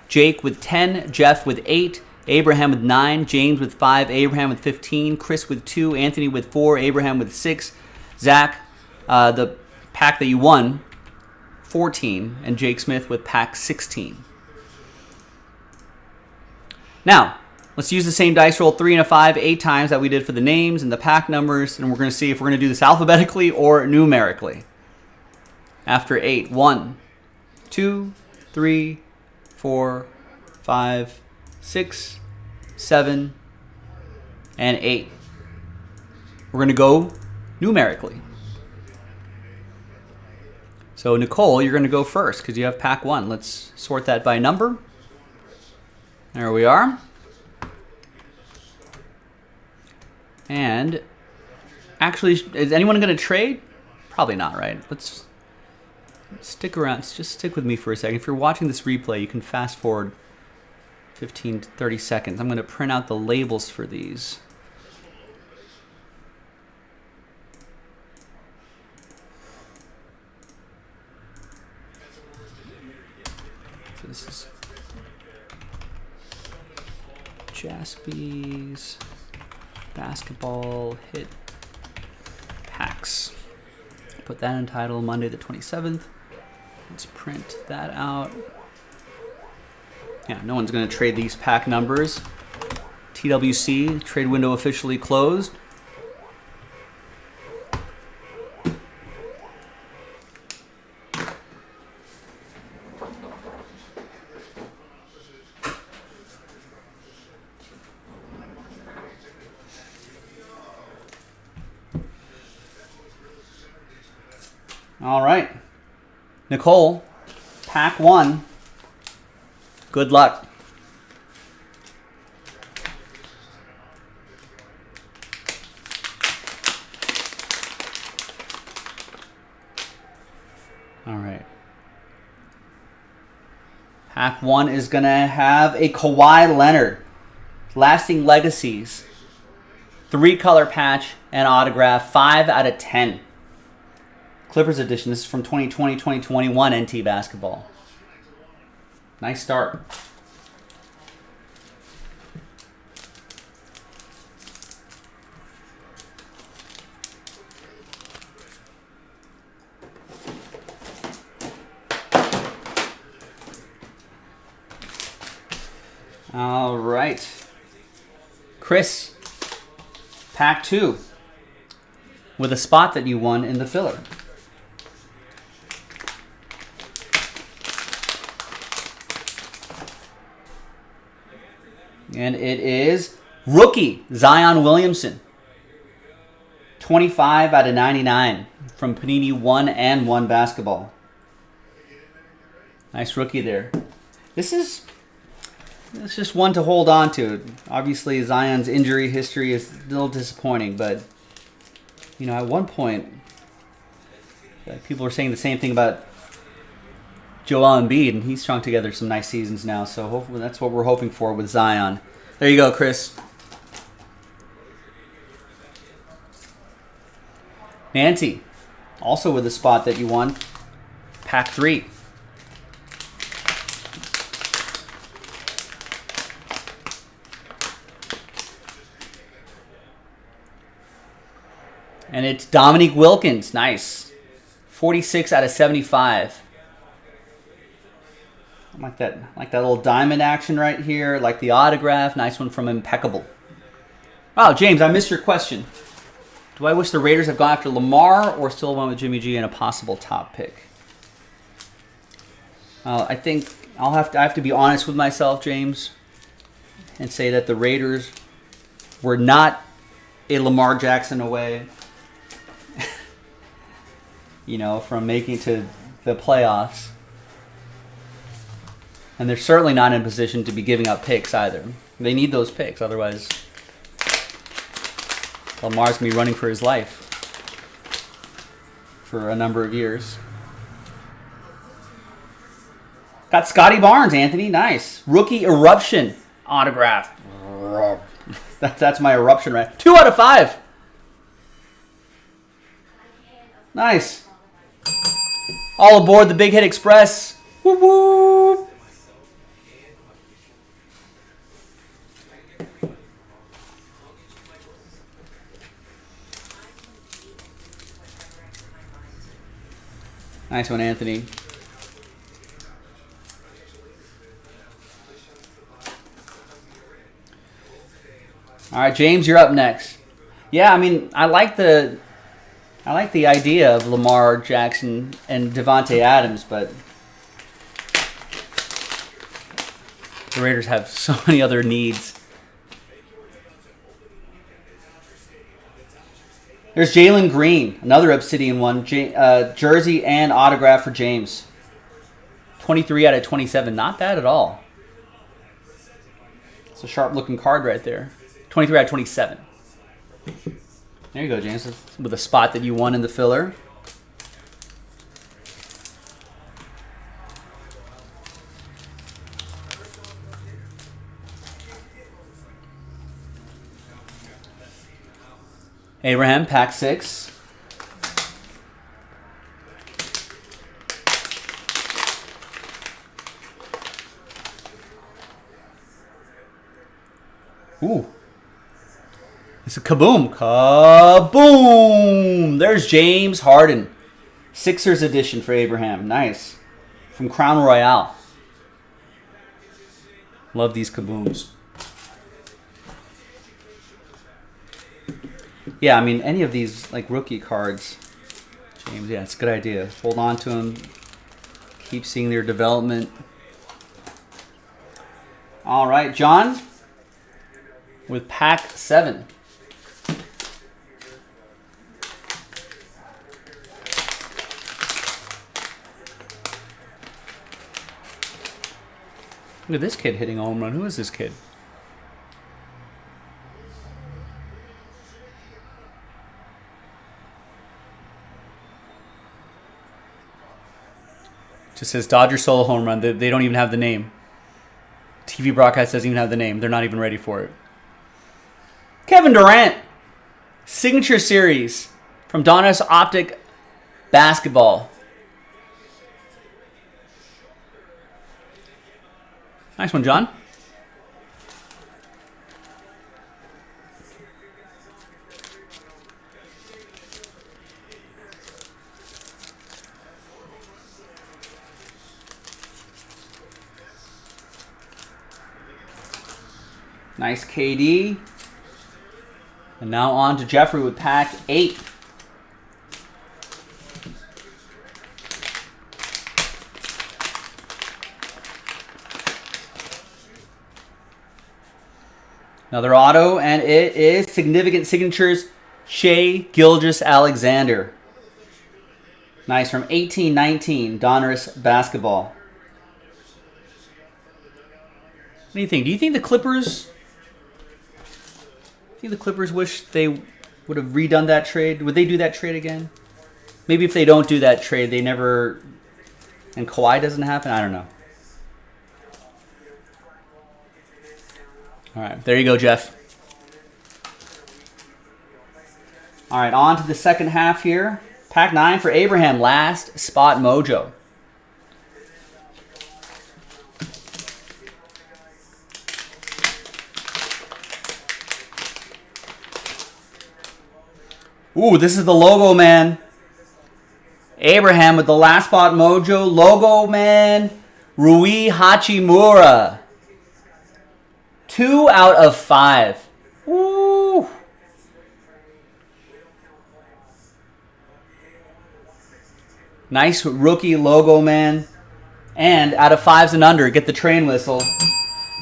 Jake with 10, Jeff with 8, Abraham with 9, James with 5, Abraham with 15, Chris with 2, Anthony with 4, Abraham with 6, Zach, the pack that you won, 14, and Jake Smith with pack 16. Now, let's use the same dice roll, 3 and a 5, 8 times that we did for the names and the pack numbers, and we're going to see if we're going to do this alphabetically or numerically. After 8, 1, 2, 3, 4, 5, 6, 7, and 8. We're going to go numerically. So Nicole, you're going to go first because you have pack 1. Let's sort that by number. There we are. And actually, is anyone going to trade? Probably not, right? Let's stick around. Just stick with me for a second. If you're watching this replay, you can fast forward 15 to 30 seconds. I'm going to print out the labels for these. So this is Jaspys basketball hit packs. Put that in title Monday the 27th. Let's print that out. Yeah, no one's going to trade these pack numbers. TWC, trade window officially closed. All right. Nicole, pack 1. Good luck. All right. Pack 1 is going to have a Kawhi Leonard. Lasting Legacies. 3-color patch and autograph. 5 out of 10. Clippers edition. This is from 2020-2021 NT Basketball. Nice start. All right. Chris, pack 2 with a spot that you won in the filler. And it is rookie Zion Williamson. 25 out of 99 from Panini 1 and 1 Basketball. Nice rookie there. It's just one to hold on to. Obviously, Zion's injury history is a little disappointing, but you know, at one point, people were saying the same thing about Joel Embiid, and he's strung together some nice seasons now. So hopefully, that's what we're hoping for with Zion. There you go, Chris. Nancy, also with a spot that you won, pack 3. And it's Dominique Wilkins. Nice. 46 out of 75. I like that little diamond action right here. Like the autograph. Nice one from Impeccable. Oh, James, I missed your question. Do I wish the Raiders had gone after Lamar or still went with Jimmy G and a possible top pick? I think I have to be honest with myself, James, and say that the Raiders were not a Lamar Jackson away, you know, from making it to the playoffs. And they're certainly not in a position to be giving up picks either. They need those picks, otherwise Lamar's going to be running for his life for a number of years. Got Scotty Barnes, Anthony. Nice. Rookie Eruption autograph. That's my Eruption, right? 2 out of 5. Nice. All aboard the Big Hit Express. Whoop, whoop. Nice one, Anthony. All right, James, you're up next. Yeah, I mean, I like the idea of Lamar Jackson and Devontae Adams, but the Raiders have so many other needs. There's Jalen Green, another Obsidian one, jersey and autograph for James. 23 out of 27, not bad at all. It's a sharp-looking card right there. 23 out of 27. There you go, James, with a spot that you won in the filler. Abraham, pack 6. Ooh. It's a kaboom. Kaboom! There's James Harden. Sixers edition for Abraham. Nice. From Crown Royale. Love these kabooms. Yeah, I mean, any of these, like, rookie cards, James, yeah, it's a good idea. Hold on to them. Keep seeing their development. All right, John, with pack 7. Look at this kid hitting a home run. Who is this kid? Just says Dodger solo home run. They don't even have the name. TV broadcast doesn't even have the name. They're not even ready for it. Kevin Durant. Signature Series from Donruss Optic Basketball. Nice one, John. Nice KD. And now on to Jeffrey with pack 8. Another auto, and it is significant signatures, Shea Gilgeous-Alexander. Nice, from 1819, Donruss Basketball. What do you think? Do you think the Clippers... I think the Clippers wish they would have redone that trade? Would they do that trade again? Maybe if they don't do that trade, they never... And Kawhi doesn't happen? I don't know. All right, there you go, Jeff. All right, on to the second half here. Pack 9 for Abraham, last spot mojo. Ooh, this is the logo man. Abraham with the last spot mojo. Logo man, Rui Hachimura. 2 out of 5. Ooh. Nice rookie logo man. And out of 5s and under, get the train whistle.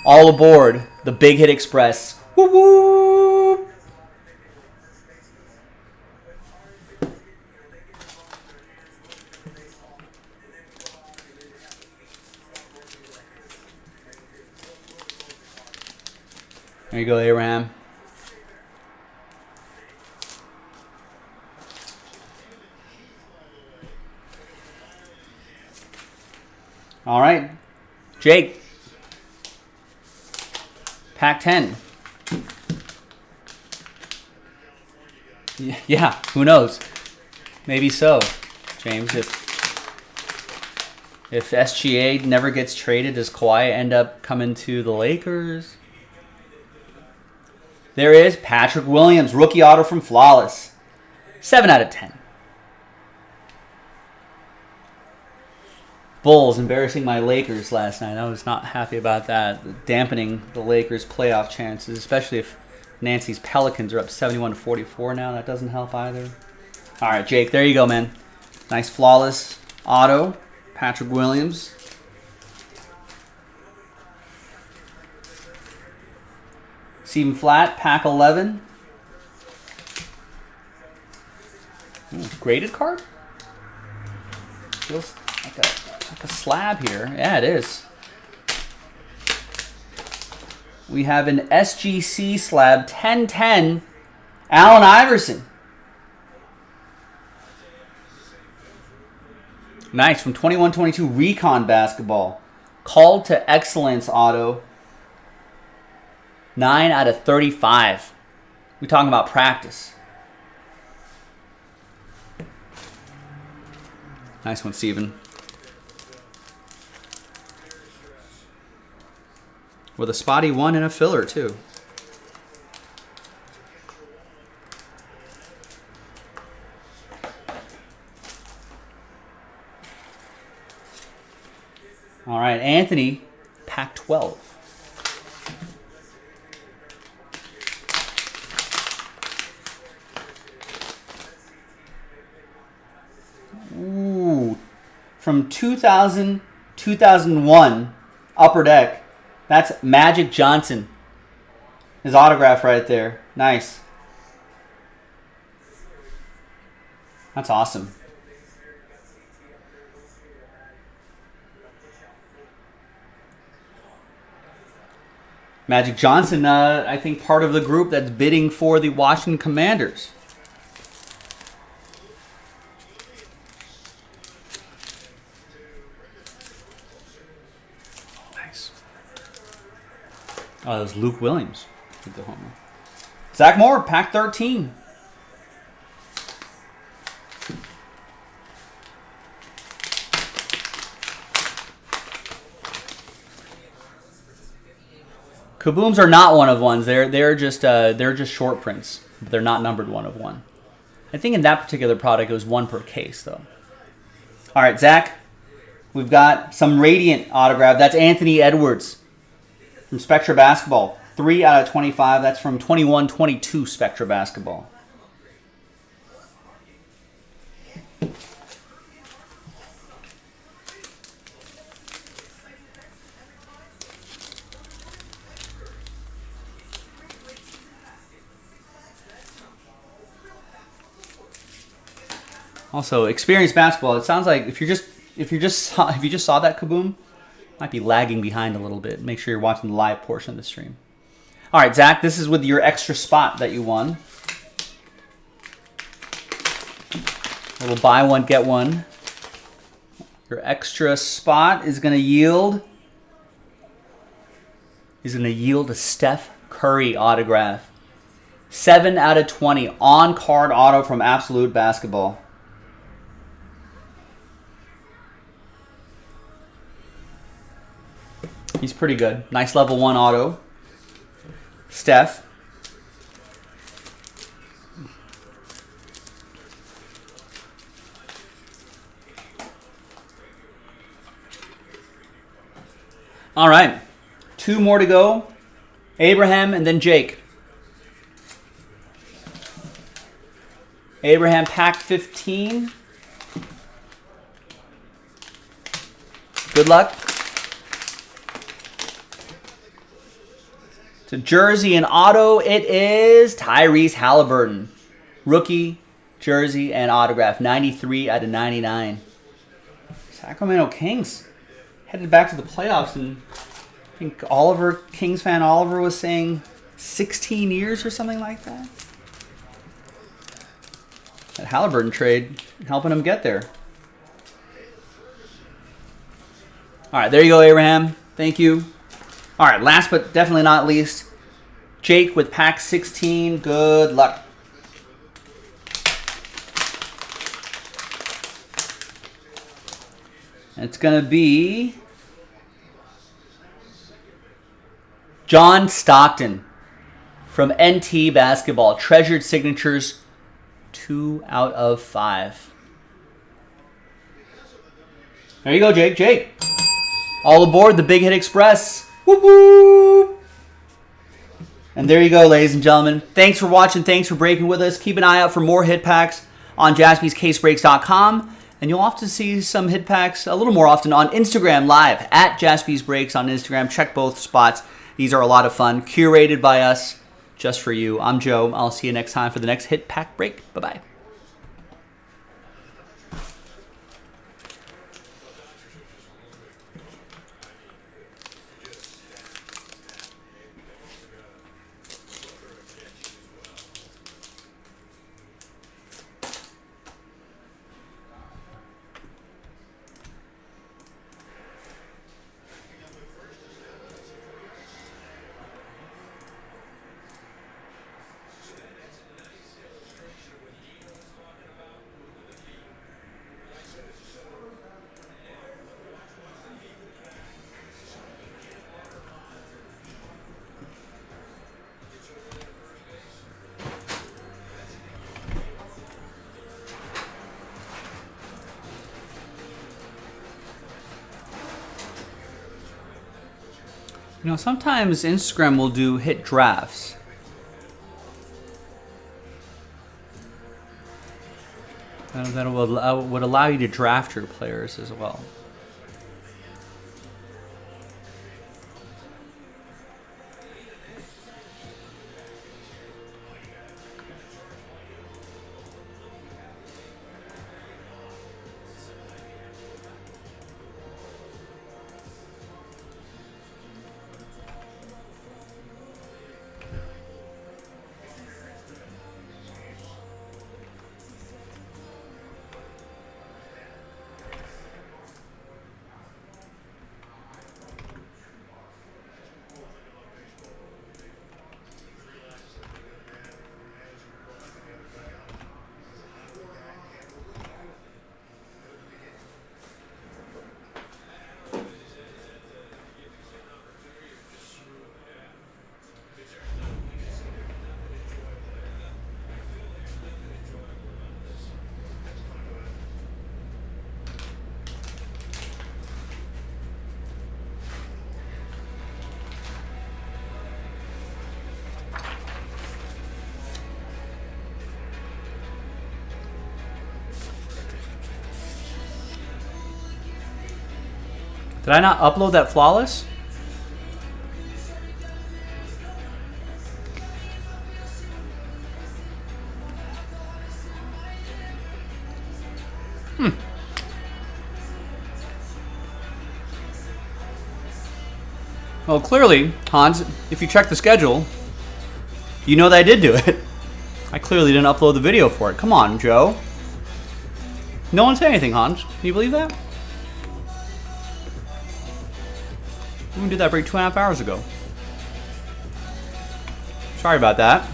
All aboard the Big Hit Express. Woo woo! There you go, Abraham. All right, Jake. Pack 10. Yeah, who knows? Maybe so, James. If SGA never gets traded, does Kawhi end up coming to the Lakers? There is Patrick Williams, rookie auto from Flawless. 7 out of 10. Bulls embarrassing my Lakers last night. I was not happy about that. Dampening the Lakers' playoff chances, especially if Nancy's Pelicans are up 71-44 now. That doesn't help either. All right, Jake, there you go, man. Nice Flawless auto. Patrick Williams. Stephen Flat, pack 11. Ooh, graded card? Feels like a slab here. Yeah, it is. We have an SGC slab, 1010, Allen Iverson. Nice, from 21-22 Recon Basketball. Called to Excellence auto. 9 out of 35. We're talking about practice. Nice one, Steven. With a spotty 1 and a filler, too. All right, Anthony, pack 12. Ooh, from 2000, 2001, Upper Deck. That's Magic Johnson. His autograph right there. Nice. That's awesome. Magic Johnson, I think, part of the group that's bidding for the Washington Commanders. Nice. Oh, that was Luke Williams with the homer. Zach Moore, pack 13. Kabooms are not one of ones. They're just short prints. They're not numbered one of one. I think in that particular product it was one per case though. All right, Zach, we've got some Radiant autograph. That's Anthony Edwards from Spectra Basketball. 3 out of 25. That's from 21-22 Spectra Basketball. Also, experienced basketball. It sounds like if you just saw that Kaboom, might be lagging behind a little bit. Make sure you're watching the live portion of the stream. All right, Zach, this is with your extra spot that you won. A little buy one get one. Your extra spot is going to yield a Steph Curry autograph. 7 out of 20 on card auto from Absolute Basketball. He's pretty good. Nice level 1 auto. Steph. All right. 2 more to go. Abraham and then Jake. Abraham, pack 15. Good luck. To jersey and auto, it is Tyrese Halliburton. Rookie, jersey, and autograph. 93 out of 99. Sacramento Kings headed back to the playoffs, and I think Kings fan Oliver was saying 16 years or something like that. That Halliburton trade helping him get there. All right, there you go, Abraham. Thank you. All right, last but definitely not least, Jake with pack 16. Good luck. It's going to be John Stockton from NT Basketball. Treasured signatures, 2 out of 5. There you go, Jake. Jake, all aboard the Big Hit Express. Whoop, whoop. And there you go, ladies and gentlemen. Thanks for watching. Thanks for breaking with us. Keep an eye out for more hit packs on JaspysCaseBreaks.com. And you'll often see some hit packs a little more often on Instagram Live at JaspysBreaks on Instagram. Check both spots. These are a lot of fun. Curated by us just for you. I'm Joe. I'll see you next time for the next hit pack break. Bye-bye. You know, sometimes Instagram will do hit drafts. That would allow you to draft your players as well. Did I not upload that flawless? Well, clearly, Hans, if you check the schedule, you know that I did do it. I clearly didn't upload the video for it. Come on, Joe. No one said anything, Hans. Can you believe that? We did that break 2.5 hours ago. Sorry about that.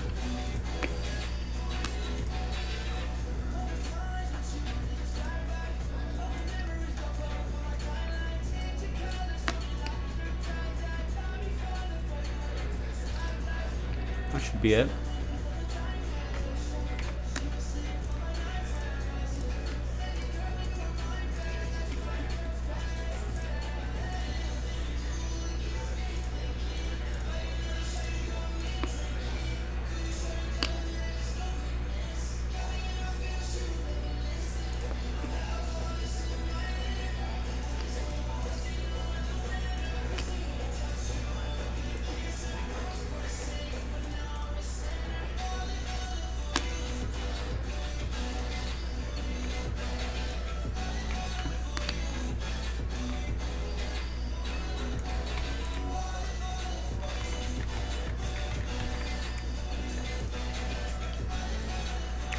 That should be it.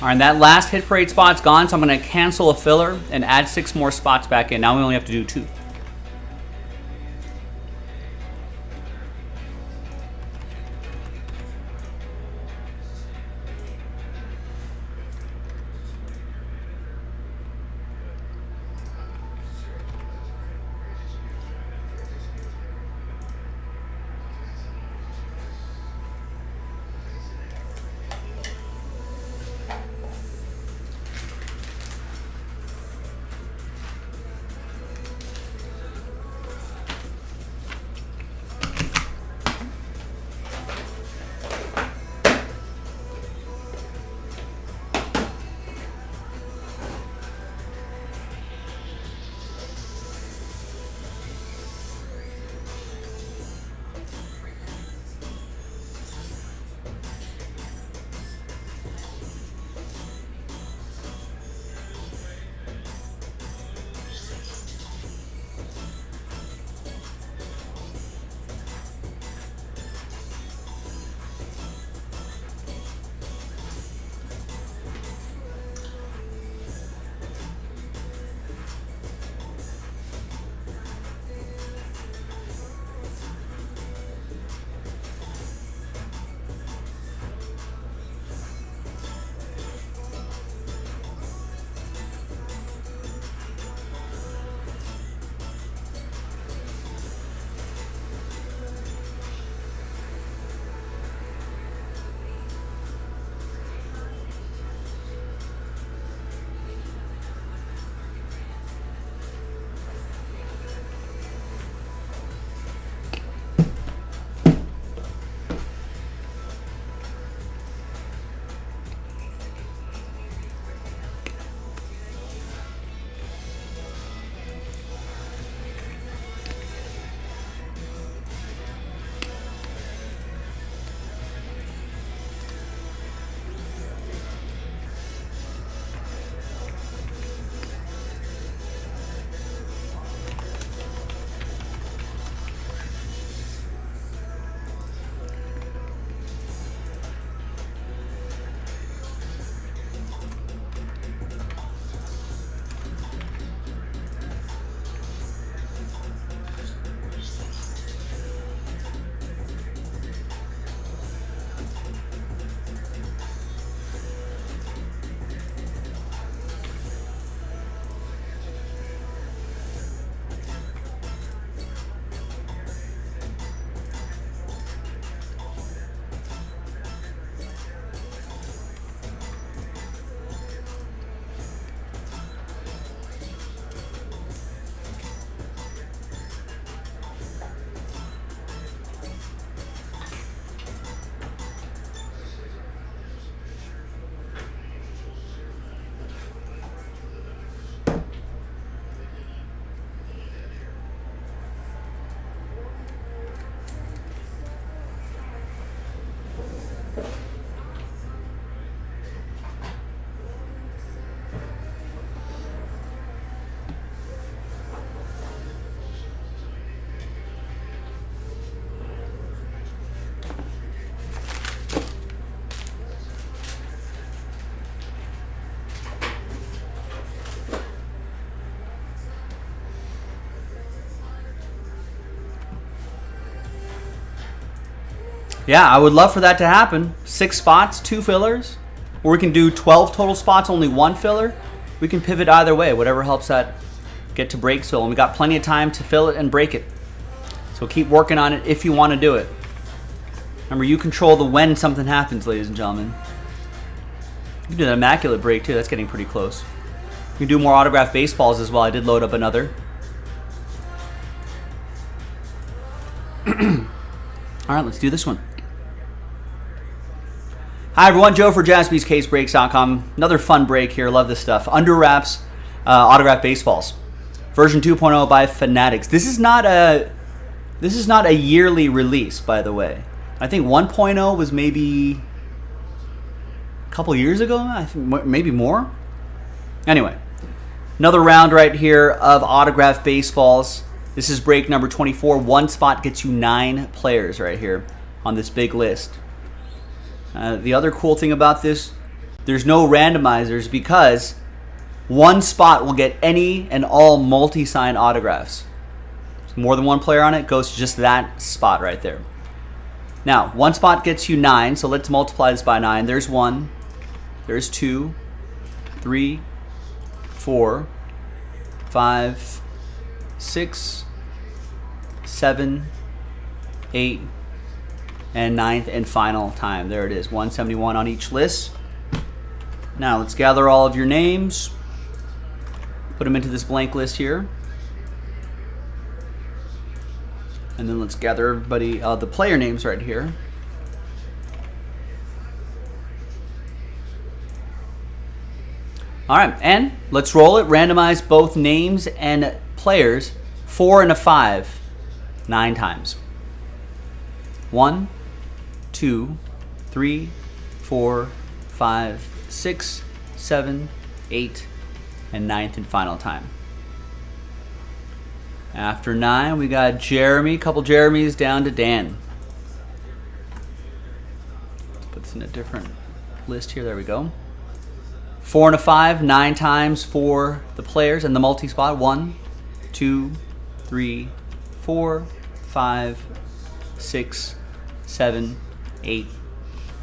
All right, and that last hit parade spot's gone, so I'm going to cancel a filler and add 6 more spots back in. Now we only have to do 2. Yeah, I would love for that to happen. 6 spots, 2 fillers. Or we can do 12 total spots, only 1 filler. We can pivot either way, whatever helps that get to break fill. And we got plenty of time to fill it and break it. So keep working on it if you want to do it. Remember, you control the when something happens, ladies and gentlemen. You can do an immaculate break too. That's getting pretty close. You can do more autographed baseballs as well. I did load up another. All right, let's do this one. Hi, everyone. Joe for JaspysCaseBreaks.com. Another fun break here. Love this stuff. Under wraps autographed baseballs. Version 2.0 by Fanatics. This is not a yearly release, by the way. I think 1.0 was maybe a couple years ago. I think maybe more. Anyway, another round right here of autographed baseballs. This is break number 24. 1 spot gets you 9 players right here on this big list. The other cool thing about this, there's no randomizers because 1 spot will get any and all multi-sign autographs. So more than 1 player on it goes to just that spot right there. Now, 1 spot gets you 9, so let's multiply this by 9. There's 1, there's 2, 3, 4, 5, 6, 7, 8, and 9th and final time. There it is, 171 on each list. Now let's gather all of your names, put them into this blank list here, and then let's gather everybody, the player names right here. All right, and let's roll it. Randomize both names and players, 4 and a 5, 9 times. 1, 2, 3, 4, 5, 6, 7, 8, and 9th and final time. After 9, we got Jeremy. A couple Jeremys down to Dan. Let's put this in a different list here. There we go. 4 and a 5, 9 times for the players and the multi-spot. 1, 2, 3, 4, 5, 6, 7, 8,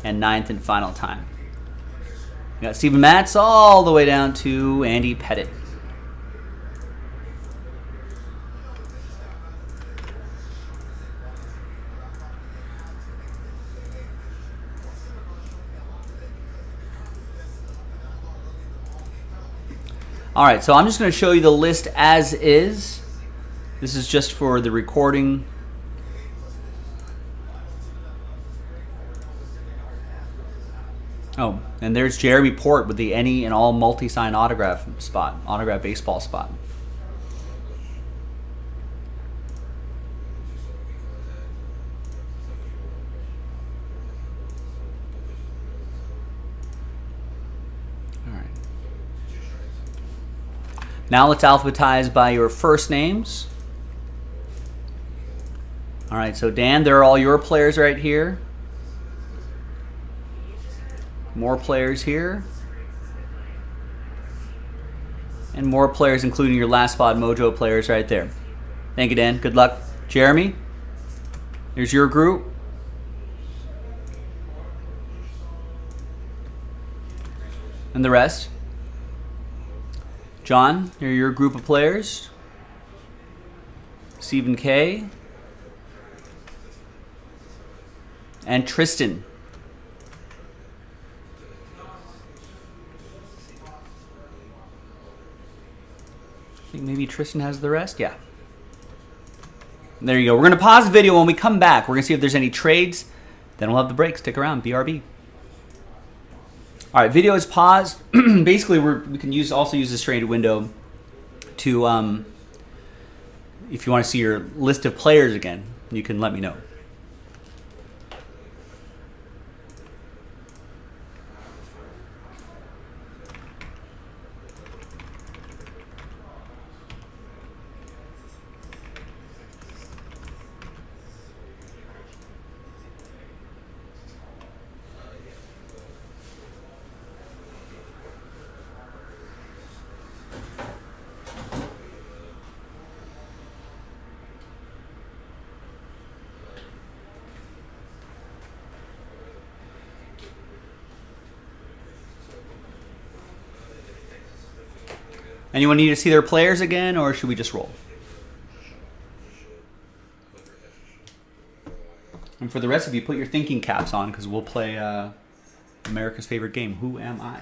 and 9th and final time. We got Steven Matz all the way down to Andy Pettit. All right, so I'm just going to show you the list as is. This is just for the recording. Oh, and there's Jeremy Port with the any and all multi-sign autograph baseball spot. All right. Now let's alphabetize by your first names. All right, so Dan, there are all your players right here. More players here. And more players, including your last spot mojo players right there. Thank you, Dan. Good luck. Jeremy, here's your group. And the rest. John, here are your group of players. Stephen K. And Tristan. I think maybe Tristan has the rest. Yeah. There you go. We're going to pause the video. When we come back, we're going to see if there's any trades. Then we'll have the break. Stick around. BRB. All right. Video is paused. Basically, we can also use this trade window to, if you want to see your list of players again, you can let me know. Anyone need to see their players again, or should we just roll? And for the rest of you, put your thinking caps on because we'll play America's favorite game, Who Am I?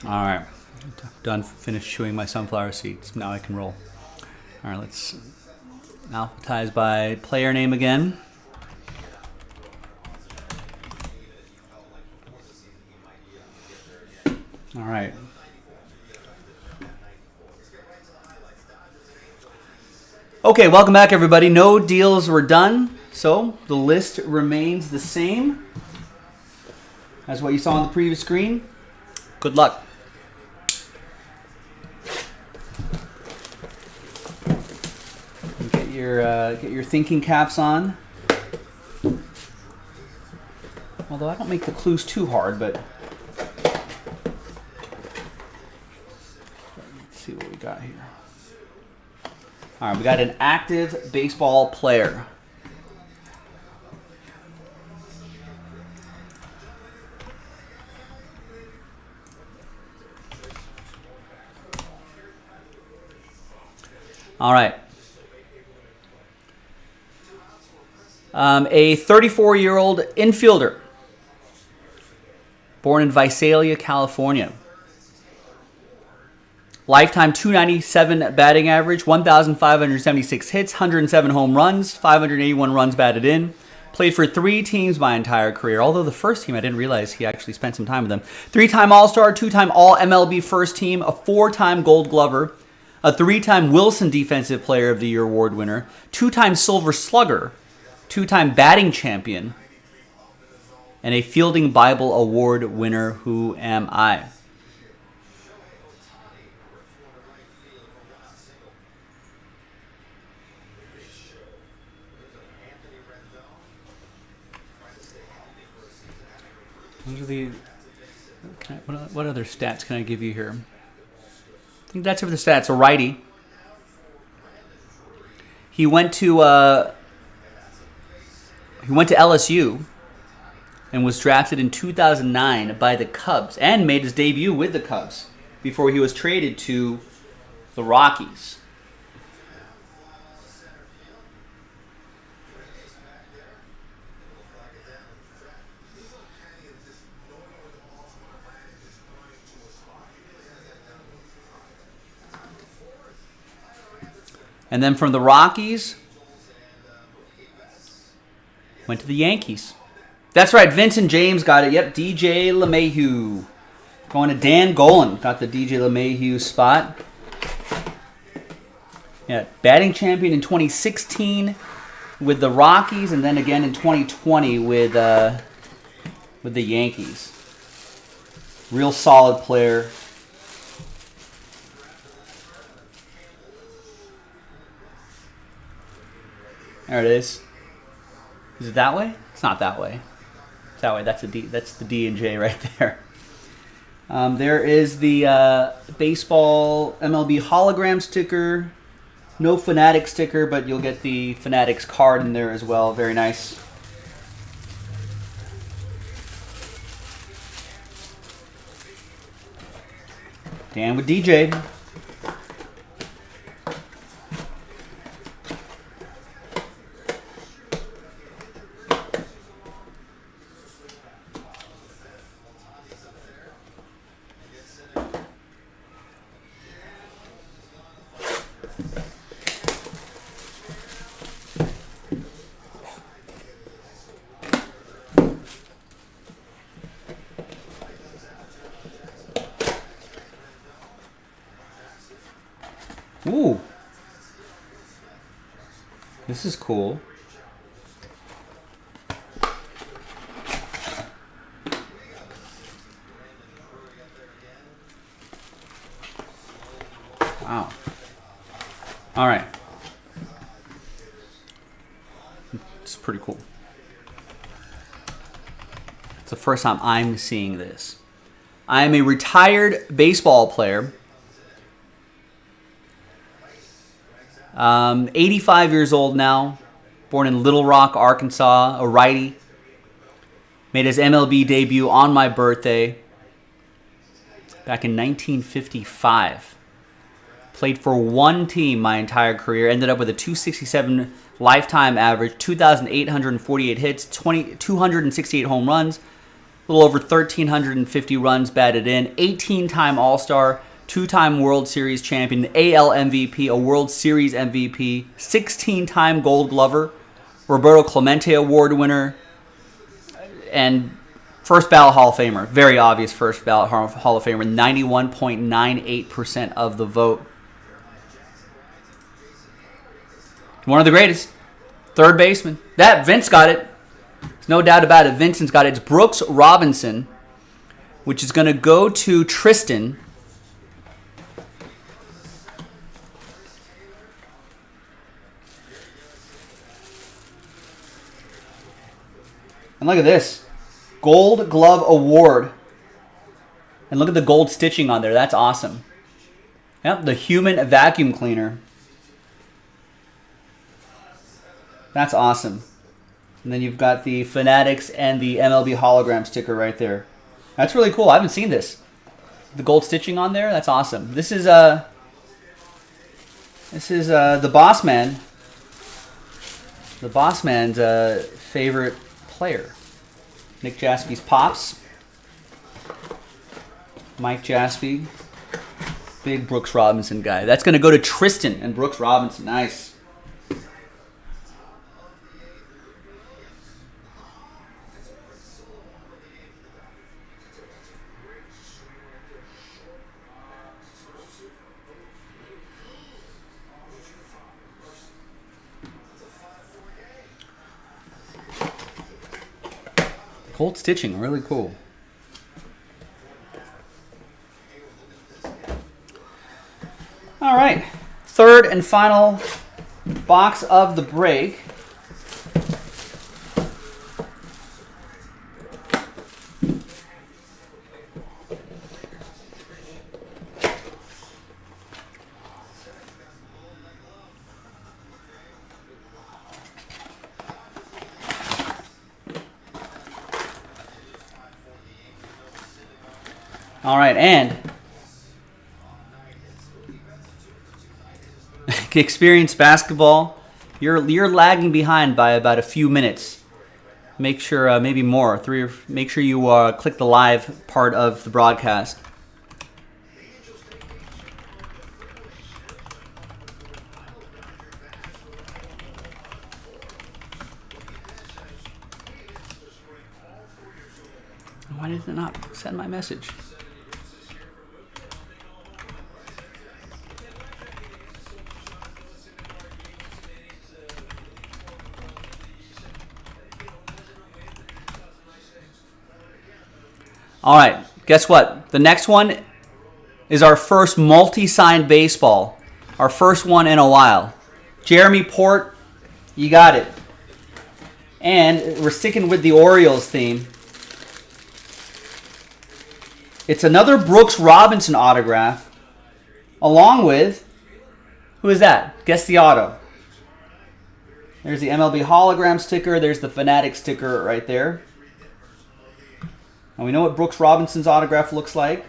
All right, done. Finished chewing my sunflower seeds. Now I can roll. All right, let's alphabetize by player name again. All right. Okay, welcome back, everybody. No deals were done, so the list remains the same as what you saw on the previous screen. Good luck. Get your thinking caps on. Although I don't make the clues too hard, but let's see what we got here. All right, we got an active baseball player. All right. A 34-year-old infielder, born in Visalia, California. Lifetime .297 batting average, 1,576 hits, 107 home runs, 581 runs batted in. Played for 3 teams my entire career, although the first team I didn't realize he actually spent some time with them. 3-time All-Star, 2-time All-MLB first team, a 4-time Gold Glover, a 3-time Wilson Defensive Player of the Year award winner, 2-time Silver Slugger, 2-time batting champion, and a Fielding Bible Award winner. Who am I? Those are the. What other stats can I give you here? I think that's it for the stats. A righty. He went to LSU and was drafted in 2009 by the Cubs and made his debut with the Cubs before he was traded to the Rockies. And then from the Rockies, went to the Yankees. That's right, Vincent James got it. Yep, DJ LeMahieu. Going to Dan Golan. Got the DJ LeMahieu spot. Yeah, batting champion in 2016 with the Rockies, and then again in 2020 with the Yankees. Real solid player. There it is. Is it that way? It's not that way. It's that way. That's a D. That's the D and J right there. There is the baseball MLB hologram sticker. No Fanatics sticker, but you'll get the Fanatics card in there as well. Very nice. Dan with DJ. Ooh. This is cool. Wow. All right. It's pretty cool. It's the first time I'm seeing this. I am a retired baseball player. 85 years old now, born in Little Rock, Arkansas, a righty. Made his MLB debut on my birthday back in 1955. Played for one team my entire career, ended up with a 267 lifetime average, 2,848 hits, 268 home runs, a little over 1,350 runs batted in, 18-time All-Star, 2-time World Series champion, AL MVP, a World Series MVP, 16-time Gold Glover, Roberto Clemente Award winner, and first ballot Hall of Famer. Very obvious first ballot Hall of Famer, 91.98% of the vote. One of the greatest. Third baseman. That, Vince got it. There's no doubt about it. Vincent's got it. It's Brooks Robinson, which is going to go to Tristan. And look at this. Gold Glove Award. And look at the gold stitching on there. That's awesome. Yep, the Human Vacuum Cleaner. That's awesome. And then you've got the Fanatics and the MLB hologram sticker right there. That's really cool. I haven't seen this. The gold stitching on there. That's awesome. This is the Boss Man. The Boss Man's favorite player. Nick Jaspy's pops. Mike Jaspy. Big Brooks Robinson guy. That's going to go to Tristan and Brooks Robinson. Nice. Gold stitching, really cool. All right, third and final box of the break. All right, and Experience Basketball, you're lagging behind by about a few minutes. Make sure, maybe more, make sure you click the live part of the broadcast. did it not send my message? All right, guess what? The next one is our first multi-signed baseball. Our first one in a while. Jeremy Port, you got it. And we're sticking with the Orioles theme. It's another Brooks Robinson autograph, along with, who is that? Guess the auto. There's the MLB hologram sticker. There's the Fanatic sticker right there. And we know what Brooks Robinson's autograph looks like.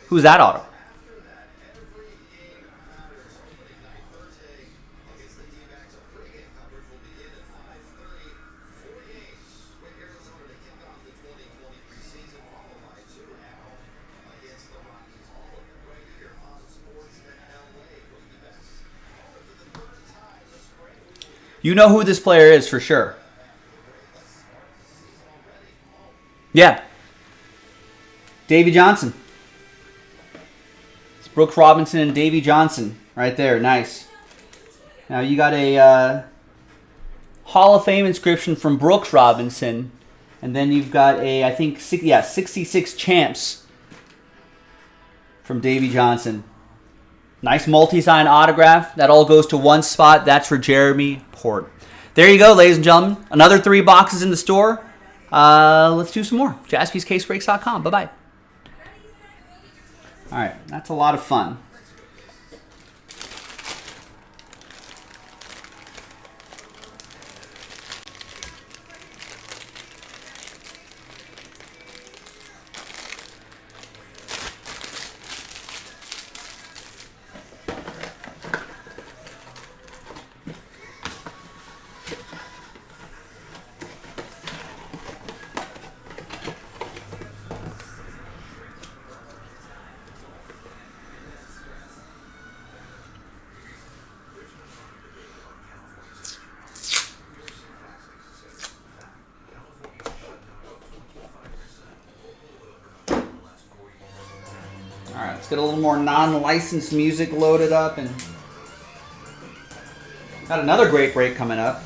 Who's that auto? You know who this player is for sure. Yeah. Davey Johnson. It's Brooks Robinson and Davey Johnson right there. Nice. Now you got a Hall of Fame inscription from Brooks Robinson. And then you've got a, I think, 66 champs from Davey Johnson. Nice multi-sign autograph. That all goes to one spot. That's for Jeremy Port. There you go, ladies and gentlemen. Another 3 boxes in the store. Let's do some more. JaspysCaseBreaks.com. Bye-bye. All right, that's a lot of fun. All right, let's get a little more non-licensed music loaded up, and got another great break coming up.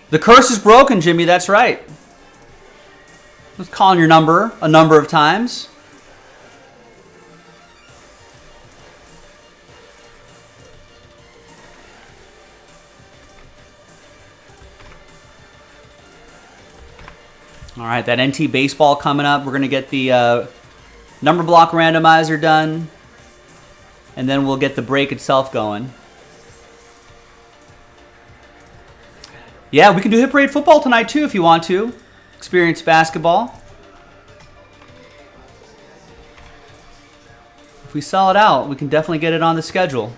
The curse is broken, Jimmy. That's right. I was calling your number a number of times. All right, that NT baseball coming up. We're going to get the number block randomizer done, and then we'll get the break itself going. Yeah, we can do Hit Parade football tonight too if you want to. Experience basketball. If we sell it out, we can definitely get it on the schedule.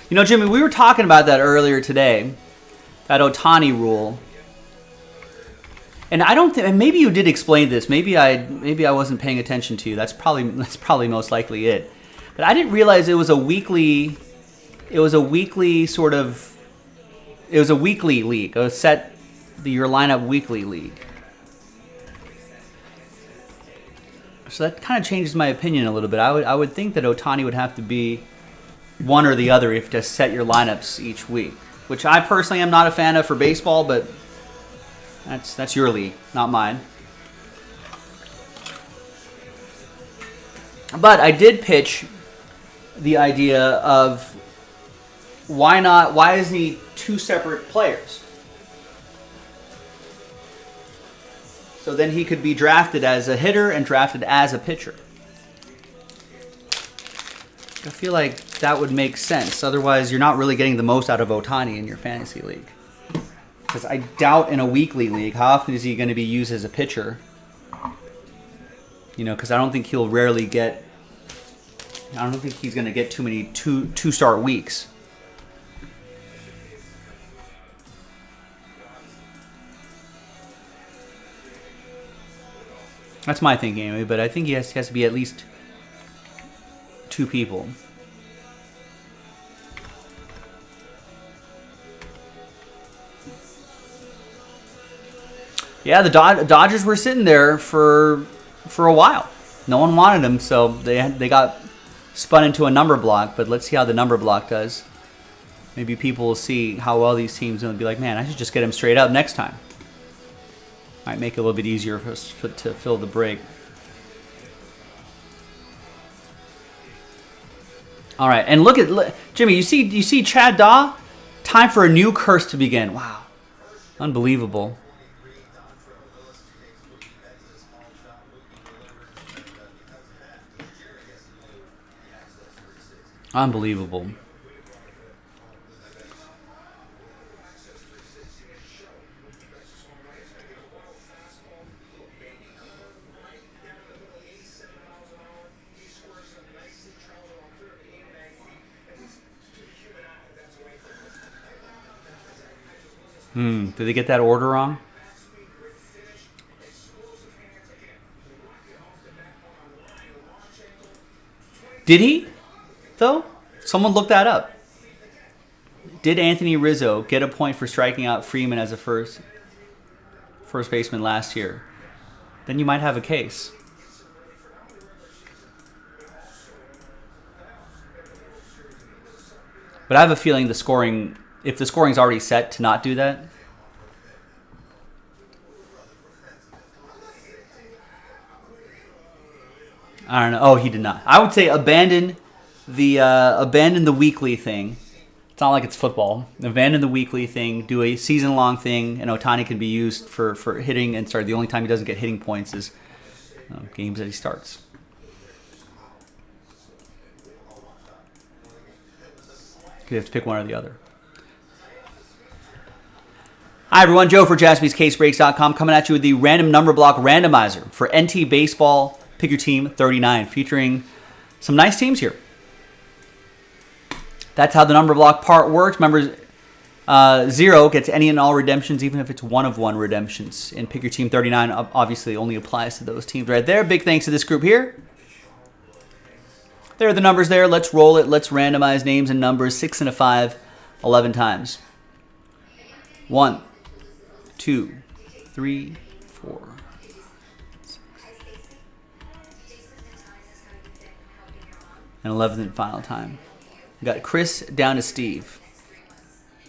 You know, Jimmy, we were talking about that earlier today, that Ohtani rule. And I don't think, and maybe you did explain this. Maybe I wasn't paying attention to you. That's probably most likely it. But I didn't realize it was a weekly. It was a weekly sort of. It was a weekly league. A set your lineup weekly league. So that kind of changes my opinion a little bit. I would think that Ohtani would have to be one or the other if to set your lineups each week, which I personally am not a fan of for baseball, but that's your league, not mine. But I did pitch the idea of why isn't he two separate players? So then he could be drafted as a hitter and drafted as a pitcher. I feel like that would make sense. Otherwise, you're not really getting the most out of Ohtani in your fantasy league. Because I doubt in a weekly league, how often is he going to be used as a pitcher? You know, because I don't think he'll rarely get... I don't think he's going to get too many two-start weeks. That's my thinking anyway, but I think he has to be at least two people. Yeah, the Dodgers were sitting there for a while. No one wanted them, so they got spun into a number block. But let's see how the number block does. Maybe people will see how well these teams do and be like, man, I should just get him straight up next time. Might make it a little bit easier for us to fill the break. All right, and look at Jimmy. You see Chad Daw? Time for a new curse to begin. Wow, unbelievable. Unbelievable. Did they get that order wrong? Did he? Though? Someone look that up. Did Anthony Rizzo get a point for striking out Freeman as a first baseman last year? Then you might have a case. But I have a feeling if the scoring's already set to not do that. I don't know. Oh, he did not. I would say abandon the weekly thing. It's not like it's football. Abandon the weekly thing. Do a season-long thing, and Ohtani can be used for hitting. And the only time he doesn't get hitting points is games that he starts. You have to pick one or the other. Hi, everyone. Joe for JaspysCaseBreaks.com coming at you with the random number block randomizer for NT Baseball Pick Your Team 39, featuring some nice teams here. That's how the number block part works. Remember, 0 gets any and all redemptions, even if it's one of one redemptions. And Pick Your Team 39 obviously only applies to those teams right there. Big thanks to this group here. There are the numbers there. Let's roll it. Let's randomize names and numbers. 6 and a 5, 11 times. 1, 2, 3, 4. And 11th and final time. We got Chris down to Steve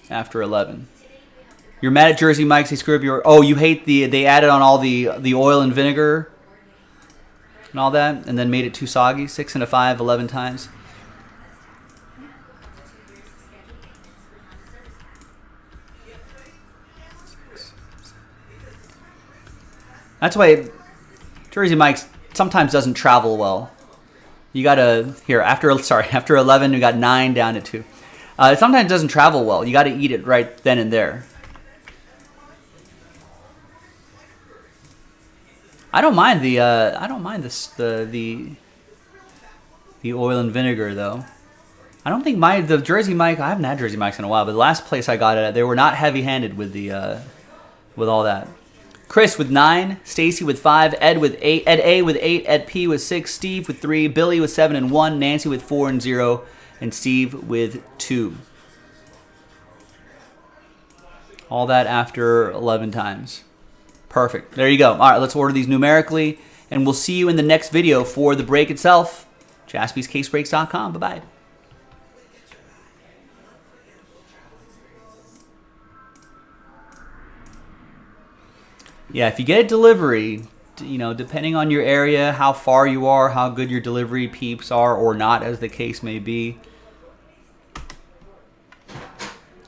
after 11. You're mad at Jersey Mike's. He screwed up your... Oh, you hate they added on all the oil and vinegar and all that, and then made it too soggy. 6 and a 5, 11 times. That's why Jersey Mike's sometimes doesn't travel well. You gotta after 11 we got 9 down to 2. It sometimes doesn't travel well. You gotta eat it right then and there. I don't mind the oil and vinegar though. I don't think the Jersey Mike. I haven't had Jersey Mike's in a while, but the last place I got it at, they were not heavy-handed with all that. Chris with 9, Stacy with 5, Ed with 8, Ed A with 8, Ed P with 6, Steve with 3, Billy with 7 and 1, Nancy with 4 and 0, and Steve with 2. All that after 11 times. Perfect. There you go. All right, let's order these numerically, and we'll see you in the next video for the break itself. JaspysCaseBreaks.com. Bye-bye. Yeah, if you get a delivery, you know, depending on your area, how far you are, how good your delivery peeps are or not, as the case may be,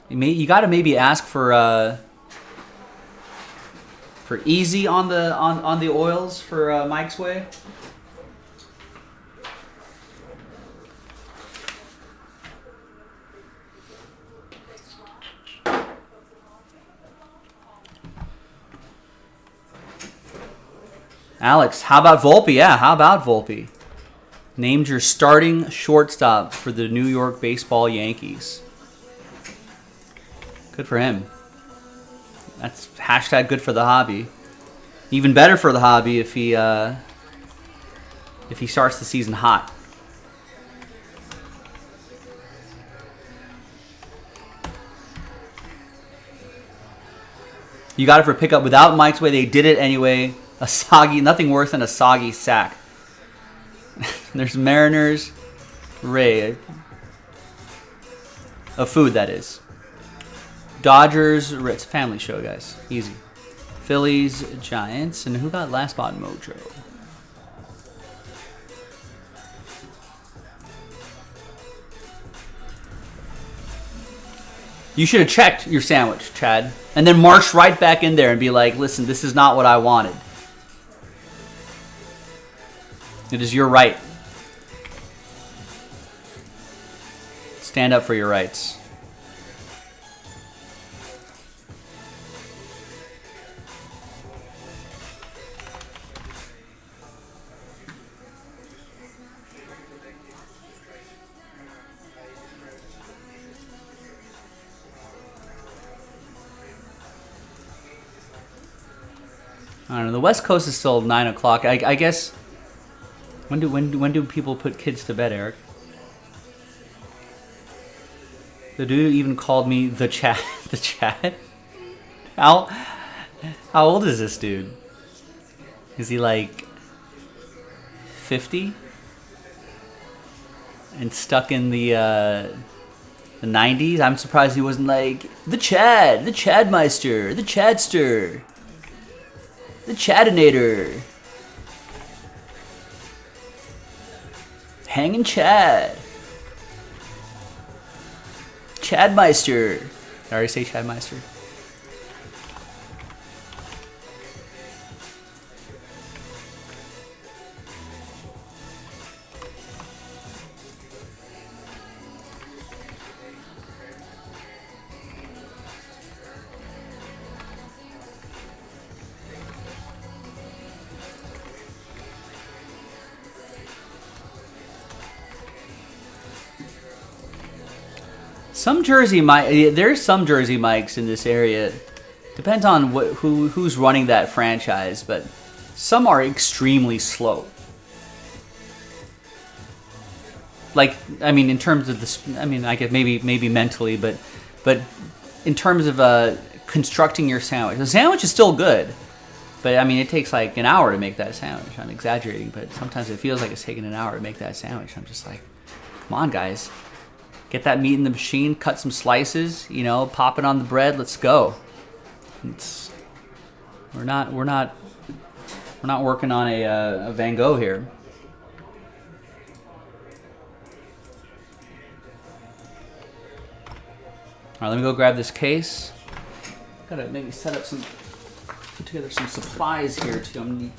you got to maybe ask for easy on the oils for Mike's Way. Alex, how about Volpe? Yeah, how about Volpe? Named your starting shortstop for the New York Baseball Yankees. Good for him. That's hashtag good for the hobby. Even better for the hobby if he starts the season hot. You got it for pickup without Mike's Way. They did it anyway. A soggy, nothing worse than a soggy sack. There's Mariners, Ray. Of food, that is. Dodgers, it's a family show, guys. Easy. Phillies, Giants, and who got last spot? Mojo. You should have checked your sandwich, Chad, and then march right back in there and be like, listen, this is not what I wanted. It is your right. Stand up for your rights. I don't know. The West Coast is still 9 o'clock. I guess. When do people put kids to bed, Eric? The dude even called me the chat. The chat? How old is this dude? Is he like 50? And stuck in the 90s? I'm surprised he wasn't like the Chadmeister, the Chadster, the Chadinator. Hanging Chad. Chadmeister. Did I already say Chadmeister? There's some Jersey Mikes in this area. Depends on who's running that franchise, but some are extremely slow. Like, I mean, in terms of this, I mean, I guess maybe mentally, but in terms of constructing your sandwich, the sandwich is still good, but I mean, it takes like an hour to make that sandwich. I'm exaggerating, but sometimes it feels like it's taking an hour to make that sandwich. I'm just like, come on, guys. Get that meat in the machine, cut some slices, you know, pop it on the bread. Let's go. We're not working on a Van Gogh here. All right, let me go grab this case. Gotta maybe put together some supplies here too. I'm gonna need.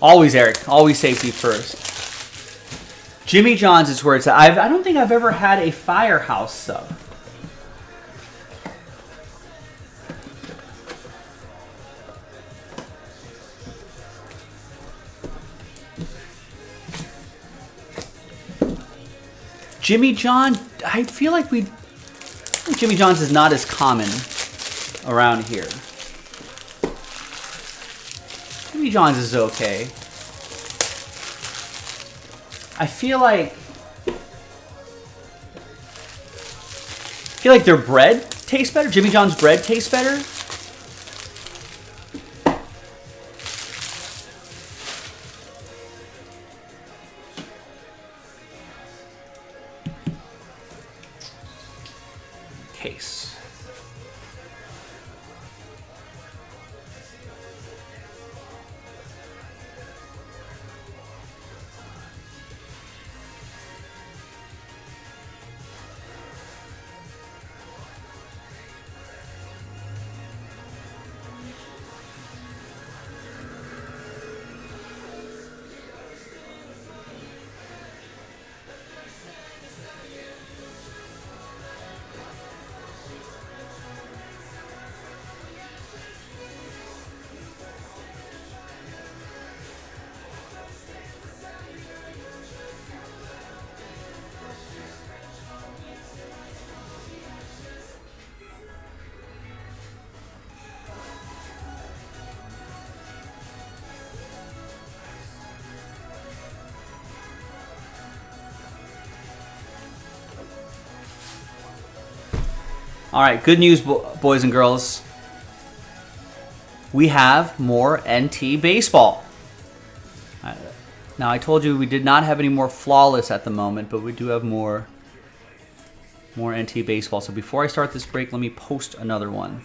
Always, Eric. Always safety first. Jimmy John's is where it's at. I don't think I've ever had a Firehouse sub. Jimmy John, I feel like Jimmy John's is not as common around here. Jimmy John's is okay. I feel like their bread tastes better. Jimmy John's bread tastes better. Case. All right, good news, boys and girls. We have more NT baseball. Now, I told you we did not have any more flawless at the moment, but we do have more NT baseball. So before I start this break, let me post another one.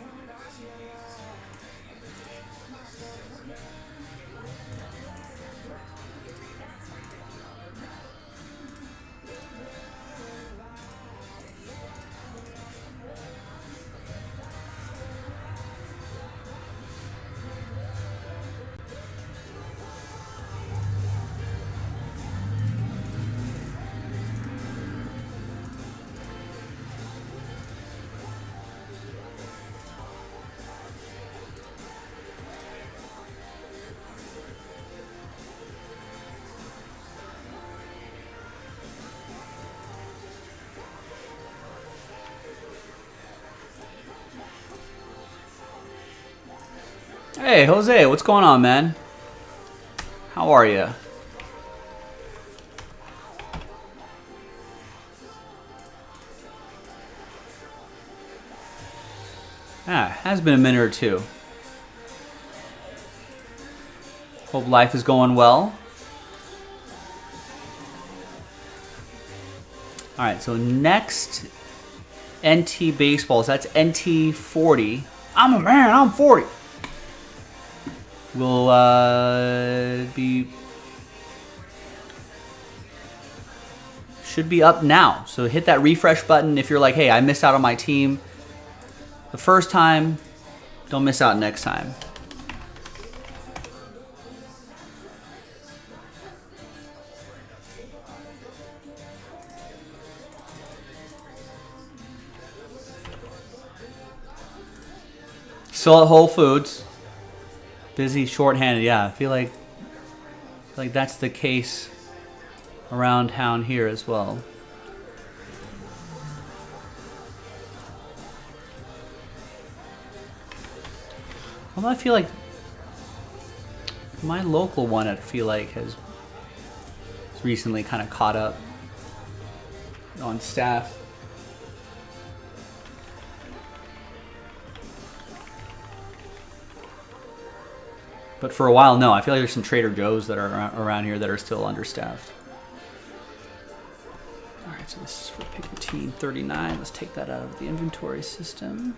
Hey, Jose, what's going on, man? How are you? Has been a minute or two. Hope life is going well. All right, so next NT baseballs. That's NT 40. I'm a man. I'm 40. Will should be up now. So hit that refresh button if you're like, hey, I missed out on my team the first time. Don't miss out next time. Still at Whole Foods. Busy, shorthanded. Yeah, I feel like that's the case around town here as well. Although I feel like my local one, I feel like has recently kind of caught up on staff. But for a while, no. I feel like there's some Trader Joe's that are around here that are still understaffed. All right, so this is for Pickentine 39. Let's take that out of the inventory system.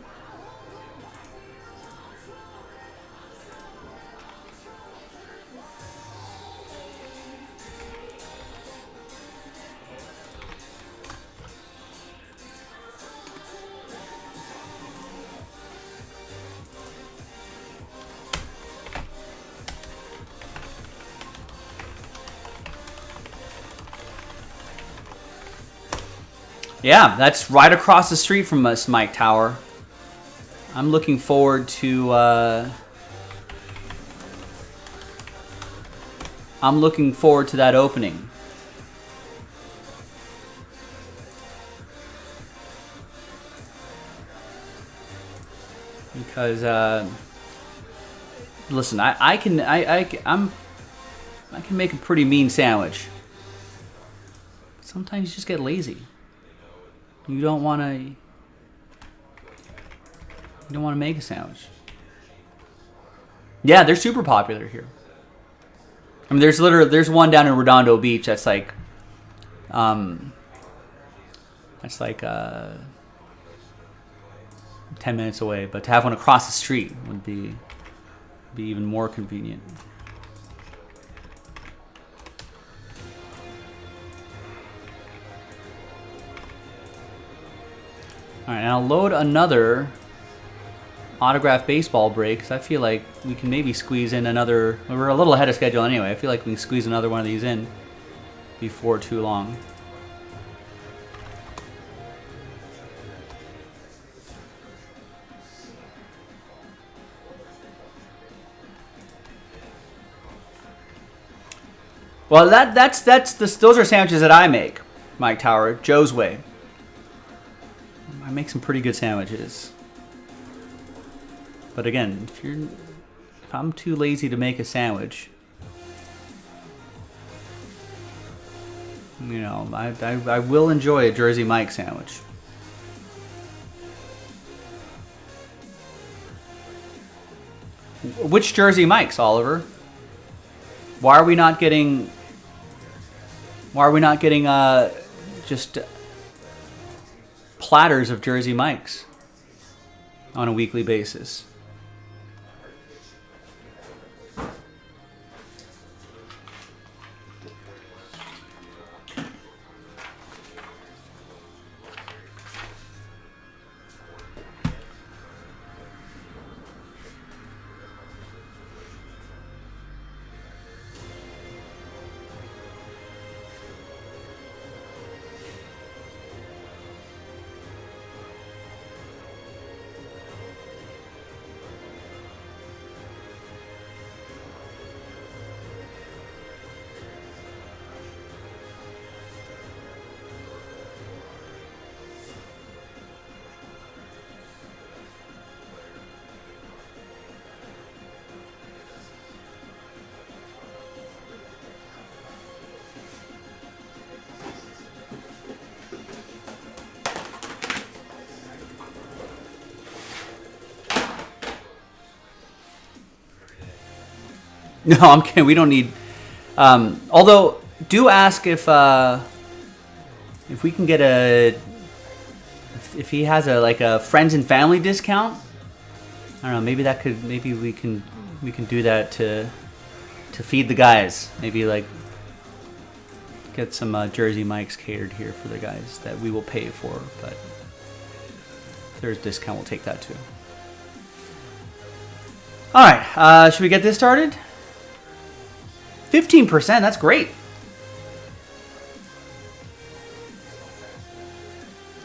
Yeah, that's right across the street from us, Mike Tower. I'm looking forward to that opening. Because listen, I can make a pretty mean sandwich. Sometimes you just get lazy. You don't want to make a sandwich. Yeah, they're super popular here. I mean, there's one down in Redondo Beach that's like 10 minutes away, but to have one across the street would be even more convenient. All right, and I'll load another autograph baseball break because I feel like we can maybe squeeze in another. We're a little ahead of schedule anyway. I feel like we can squeeze another one of these in before too long. Well, those are sandwiches that I make, Mike Tower, Joe's way. I make some pretty good sandwiches. But again, if I'm too lazy to make a sandwich, you know, I will enjoy a Jersey Mike sandwich. Which Jersey Mikes, Oliver? Why are we not getting just platters of Jersey Mikes on a weekly basis? No, I'm kidding. We don't need. Although, do ask if we can get if he has a friends and family discount. I don't know. Maybe we can do that to feed the guys. Maybe like get some Jersey Mikes catered here for the guys that we will pay for. But if there's a discount, we'll take that too. All right. Should we get this started? 15%, that's great.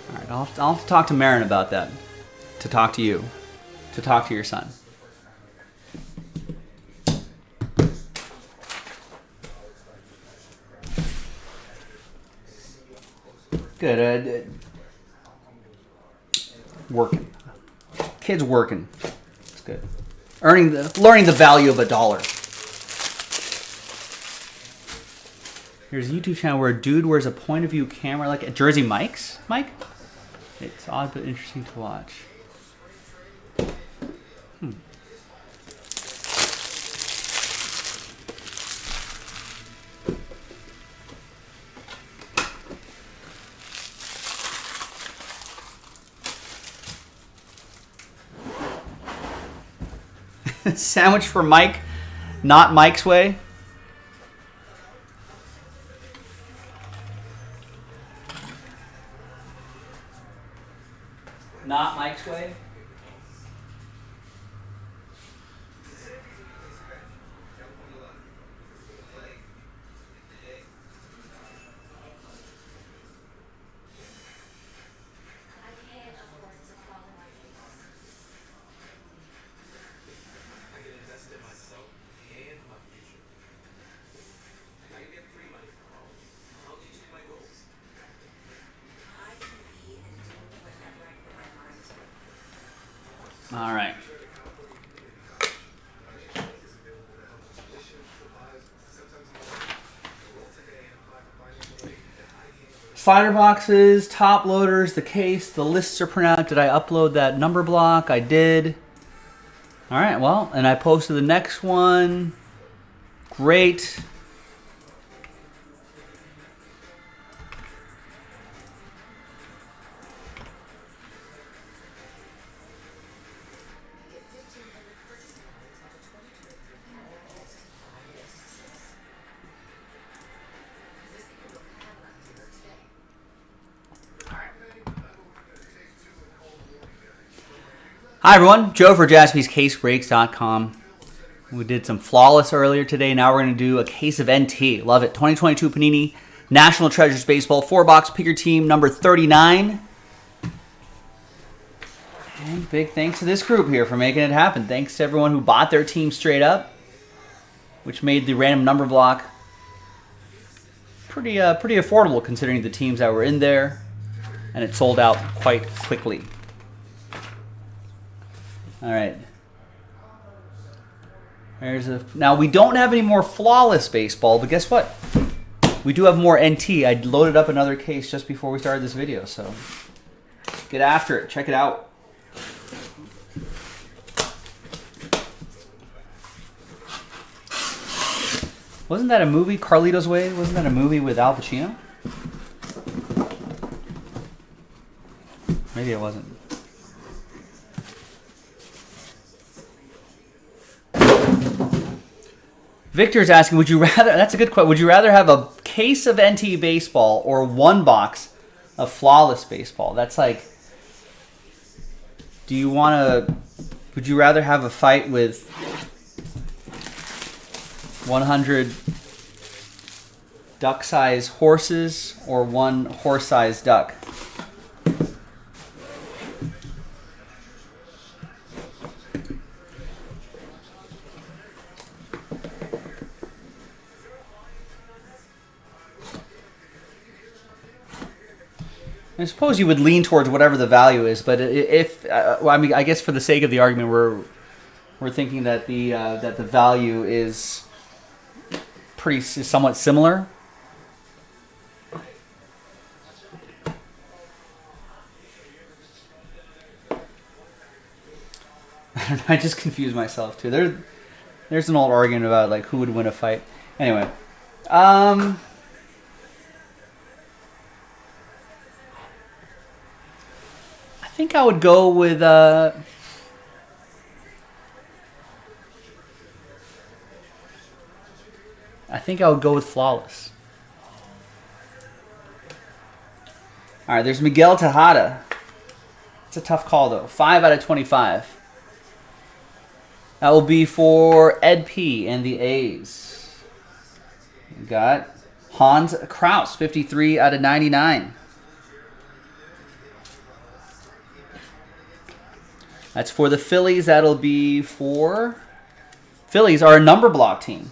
All right, I'll have to talk to Marin about that. To talk to you. To talk to your son. Good. Working. Kids working. It's good. Learning the value of a dollar. Here's a YouTube channel where a dude wears a point of view camera like at Jersey Mike's. Mike? It's odd but interesting to watch. Sandwich for Mike, not Mike's way. Not Mike's way. All right. Slider boxes, top loaders, the case, the lists are printed out. Did I upload that number block? I did. All right, well, and I posted the next one. Great. Hi everyone, Joe for JaspysCaseBreaks.com. We did some Flawless earlier today. Now we're going to do a case of NT. Love it. 2022 Panini National Treasures Baseball 4-box. Pick your team number 39. And big thanks to this group here for making it happen. Thanks to everyone who bought their team straight up, which made the random number block pretty affordable considering the teams that were in there. And it sold out quite quickly. All right. Now, we don't have any more Flawless Baseball, but guess what? We do have more NT. I loaded up another case just before we started this video, so get after it. Check it out. Wasn't that a movie, Carlito's Way? Wasn't that a movie with Al Pacino? Maybe it wasn't. Victor's asking, would you rather, that's a good question, would you rather have a case of NT baseball or one box of Flawless Baseball? That's like, do you want to, would you rather have a fight with 100 duck-sized horses or one horse-sized duck? I suppose you would lean towards whatever the value is, but if well, I mean, I guess for the sake of the argument, we're thinking that the value is somewhat similar. I don't know, I just confused myself too. There's an old argument about like who would win a fight. Anyway, I think I would go with I think I would go with Flawless. All right, there's Miguel Tejada. It's a tough call though. 5 out of 25. That will be for Ed P and the A's. We got Hans Kraus, 53 out of 99. That's for the Phillies. That'll be for... Phillies are a number block team.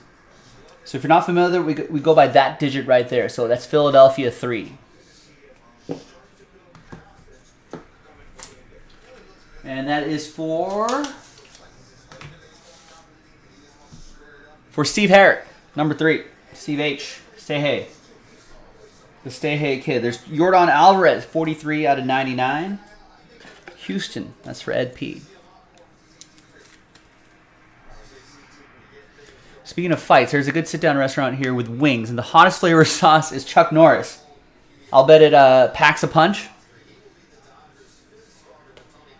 So if you're not familiar, we go by that digit right there. So that's Philadelphia 3. And that is for Steve Herrick, number 3. Steve H. Stay Hey. The Stay Hey kid. There's Yordan Alvarez, 43 out of 99. Houston, that's for Ed P. Speaking of fights, there's a good sit-down restaurant here with wings, and the hottest flavor sauce is Chuck Norris. I'll bet it packs a punch,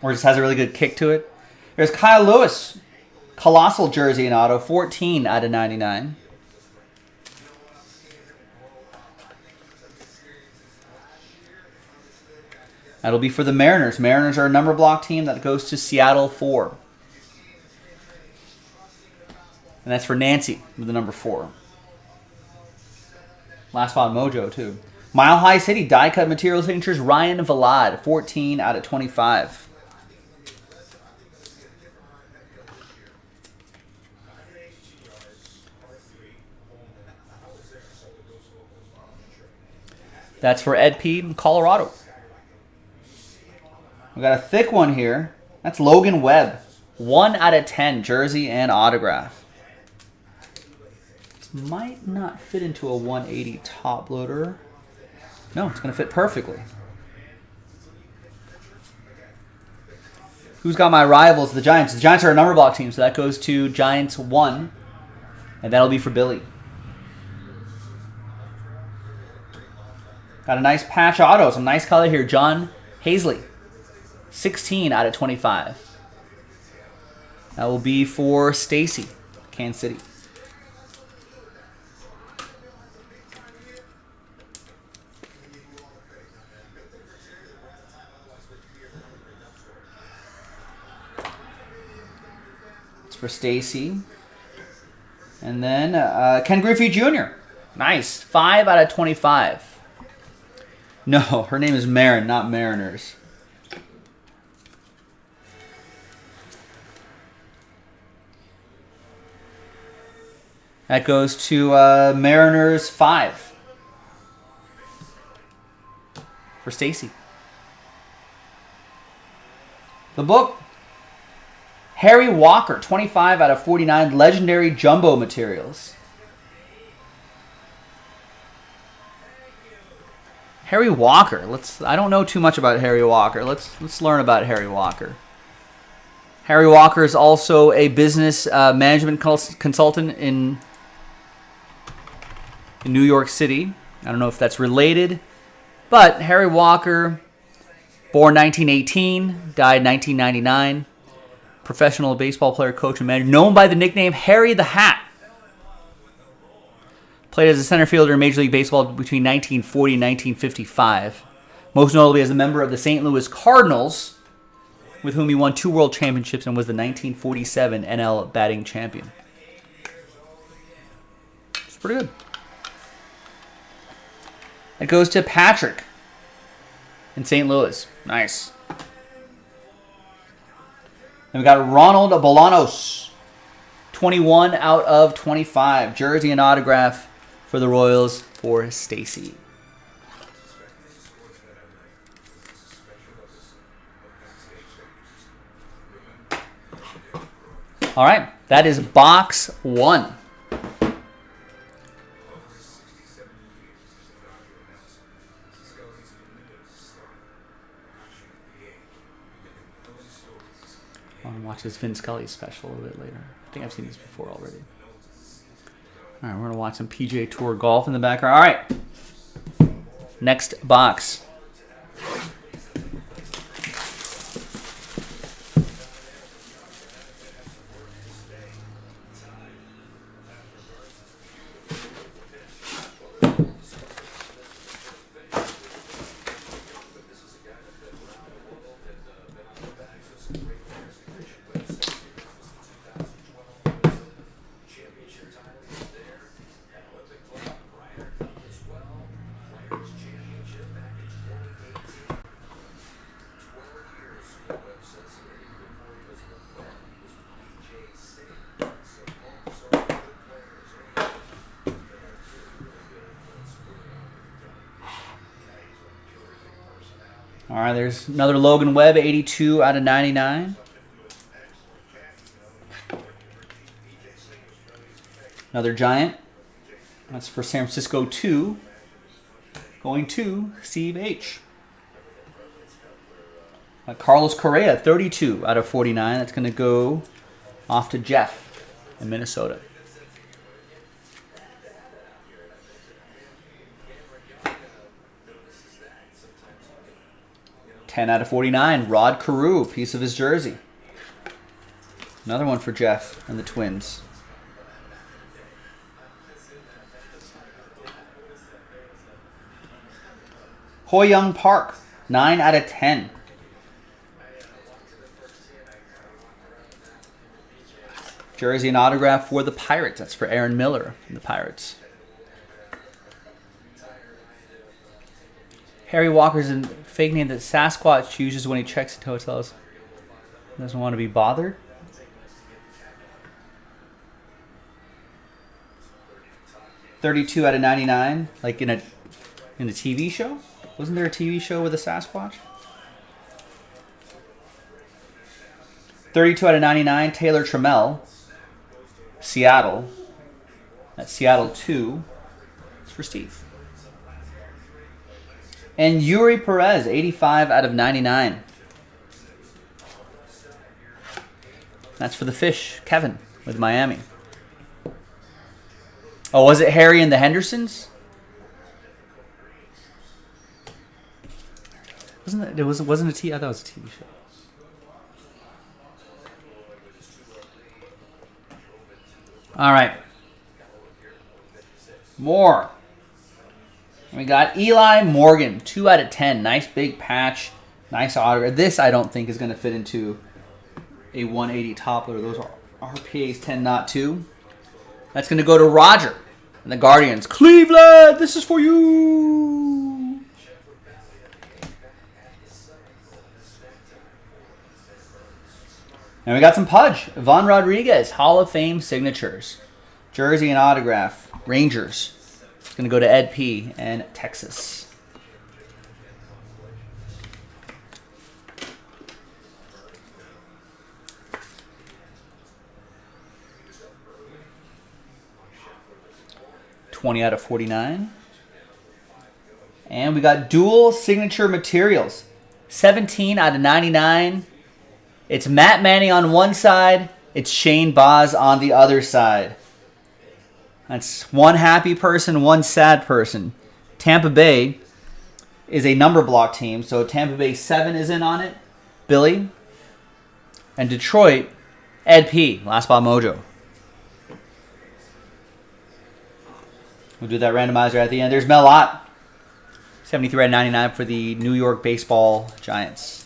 or just has a really good kick to it. There's Kyle Lewis, colossal jersey and auto, 14 out of 99. That'll be for the Mariners. Mariners are a number block team that goes to Seattle 4. And that's for Nancy with the number 4. Last spot Mojo too. Mile High City die cut material signatures. Ryan Valad, 14 out of 25. That's for Ed P. Colorado. We got a thick one here. That's Logan Webb. 1 out of 10, jersey and autograph. This might not fit into a 180 top loader. No, it's going to fit perfectly. Who's got my rivals? The Giants. The Giants are a number block team, so that goes to Giants 1. And that'll be for Billy. Got a nice patch auto. Some nice color here. John Hazley. 16 out of 25. That will be for Stacy, Kansas City. It's for Stacy. And then Ken Griffey Jr. Nice. 5 out of 25. No, her name is Marin, not Mariners. That goes to Mariners 5 for Stacy. The book, Harry Walker, 25 out of 49, legendary jumbo materials. Harry Walker. I don't know too much about Harry Walker. Let's learn about Harry Walker. Harry Walker is also a business management consultant in New York City. I don't know if that's related, but Harry Walker, born 1918, died 1999. Professional baseball player, coach, and manager, known by the nickname Harry the Hat. Played as a center fielder in Major League Baseball between 1940 and 1955. Most notably as a member of the St. Louis Cardinals, with whom he won 2 world championships and was the 1947 NL batting champion. It's pretty good. It goes to Patrick in St. Louis. Nice. And we got Ronald Bolanos. 21 out of 25. Jersey and autograph for the Royals for Stacy. All right. That is box 1. I want to watch this Vin Scully special a little bit later. I think I've seen this before already. All right, we're going to watch some PGA Tour golf in the background. All right. Next box. All right, there's another Logan Webb, 82 out of 99. Another Giant. That's for San Francisco 2. Going to Steve H. Carlos Correa, 32 out of 49. That's going to go off to Jeff in Minnesota. $10 out of 49. Rod Carew, piece of his jersey. Another one for Jeff and the Twins. Ho Young Park, 9 out of 10. Jersey and autograph for the Pirates. That's for Aaron Miller from the Pirates. Harry Walker's a fake name that Sasquatch uses when he checks into hotels. Doesn't want to be bothered. $32 out of 99, like in a TV show. Wasn't there a TV show with a Sasquatch? 32 out of 99, Taylor Trammell, Seattle. That's Seattle 2. It's for Steve. And Yuri Perez, 85 out of 99. That's for the Fish, Kevin, with Miami. Oh, was it Harry and the Hendersons? Wasn't a TV? I thought it was a TV show. All right. More. We got Eli Morgan, 2 out of 10. Nice big patch. Nice autograph. This I don't think is going to fit into a 180 toppler. Those RPAs tend not to. That's going to go to Roger and the Guardians. Cleveland, this is for you. And we got some Pudge. Von Rodriguez, Hall of Fame signatures. Jersey and autograph. Rangers. It's going to go to Ed P. and Texas. $20 out of 49. And we got dual signature materials. 17 out of 99. It's Matt Manning on one side. It's Shane Baz on the other side. That's one happy person, one sad person. Tampa Bay is a number block team, so Tampa Bay 7 is in on it. Billy. And Detroit, Ed P. Last spot mojo. We'll do that randomizer at the end. There's Mel Ott. 73 out of 99 for the New York Baseball Giants.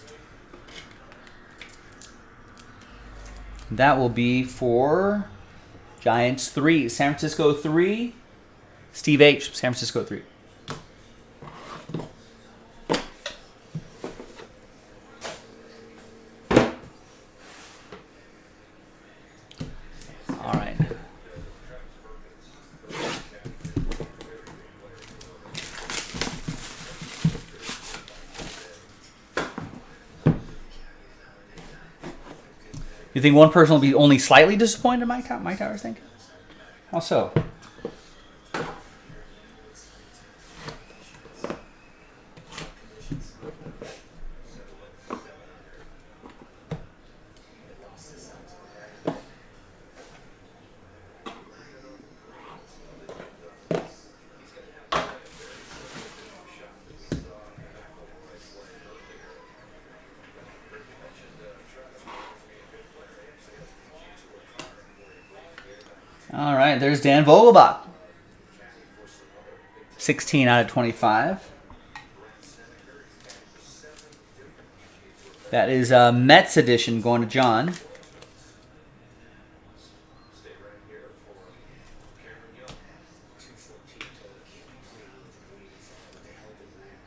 That will be for Giants 3. San Francisco 3. Steve H. San Francisco 3. All right. You think one person will be only slightly disappointed, Mike Towers think? How so? All right, there's Dan Vogelbach. 16 out of 25. That is a Mets edition going to John.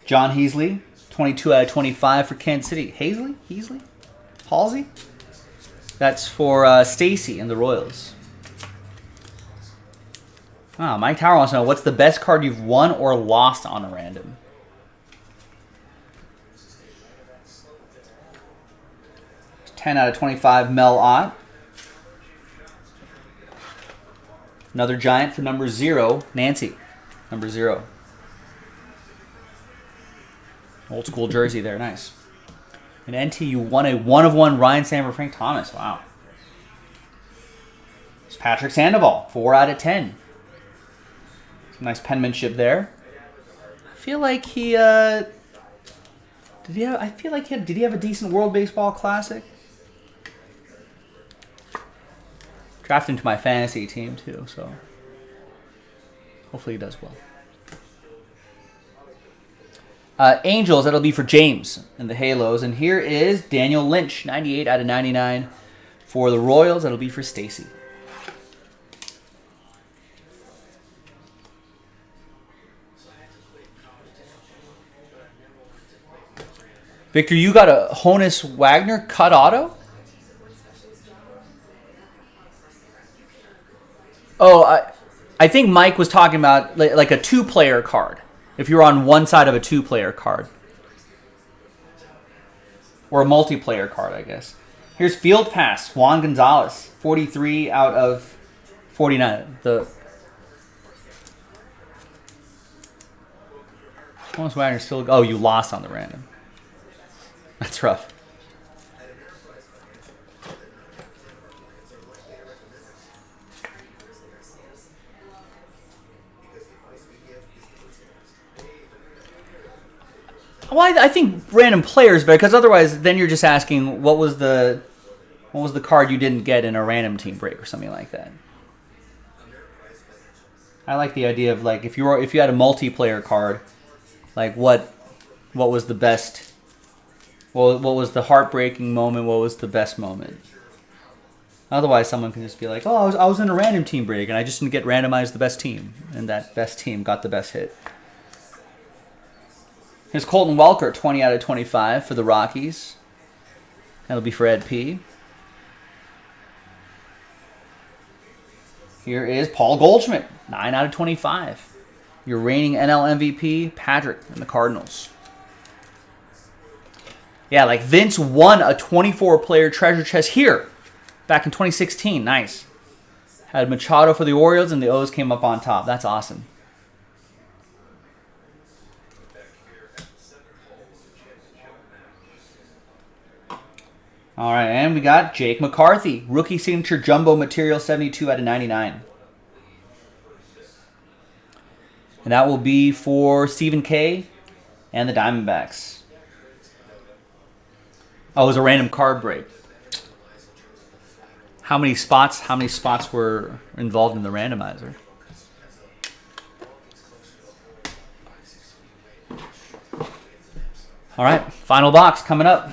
John Heasley, 22 out of 25 for Kansas City. Heasley? Halsey? That's for Stacy and the Royals. Ah, Mike Tower wants to know, what's the best card you've won or lost on a random? It's 10 out of 25, Mel Ott. Another Giant for number 0, Nancy. Number 0. Old school jersey there, nice. And NT, you won a 1-of-1 Ryan Sandberg, Frank Thomas, wow. It's Patrick Sandoval, 4 out of 10. Some nice penmanship there. I feel like he did he have a decent World Baseball Classic? Drafted into my fantasy team too, so hopefully he does well. Angels, that'll be for James and the Halos. And here is Daniel Lynch, 98 out of 99 for the Royals. That'll be for Stacy. Victor, you got a Honus Wagner cut auto? Oh, I think Mike was talking about like a 2-player card. If you're on one side of a 2-player card. Or a multiplayer card, I guess. Here's Field Pass, Juan Gonzalez, 43 out of 49. The Thomas Wagner still. Oh, you lost on the random. That's rough. Well, I think random players better, because otherwise, then you're just asking what was the card you didn't get in a random team break or something like that. I like the idea of like if you had a multiplayer card, like what was the best? What was the heartbreaking moment? What was the best moment? Otherwise, someone can just be like, "Oh, I was in a random team break and I just didn't get randomized the best team, and that best team got the best hit." Here's Colton Welker, 20 out of 25 for the Rockies. That'll be for Ed P. Here is Paul Goldschmidt, 9 out of 25. Your reigning NL MVP, Patrick, and the Cardinals. Yeah, like Vince won a 24-player treasure chest here back in 2016. Nice. Had Machado for the Orioles, and the O's came up on top. That's awesome. All right, and we got Jake McCarthy, rookie signature jumbo material, 72 out of 99. And that will be for Stephen K. and the Diamondbacks. Oh, it was a random card break. How many spots were involved in the randomizer? All right, final box coming up.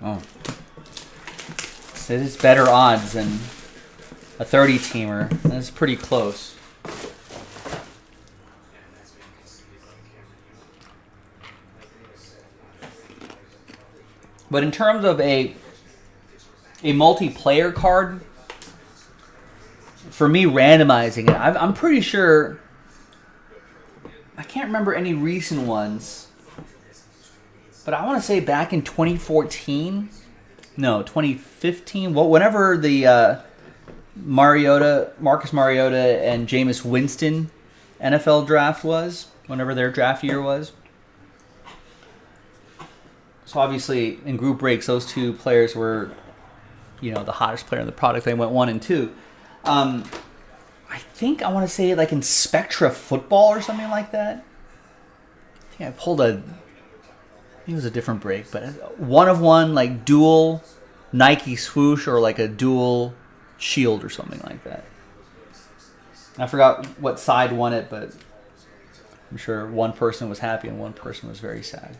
Oh. So this is better odds than a 30-teamer. That's pretty close. But in terms of a multiplayer card, for me randomizing it, I'm pretty sure, I can't remember any recent ones. But I want to say back in 2014, no, 2015, whenever the Marcus Mariota and Jameis Winston NFL draft was, whenever their draft year was. So obviously in group breaks, those two players were, the hottest player in the product. They went 1 and 2. I think I want to say like in Spectra Football or something like that. I think I pulled it was a different break, but 1 of 1, like dual Nike swoosh or like a dual shield or something like that. I forgot what side won it, but I'm sure one person was happy and one person was very sad.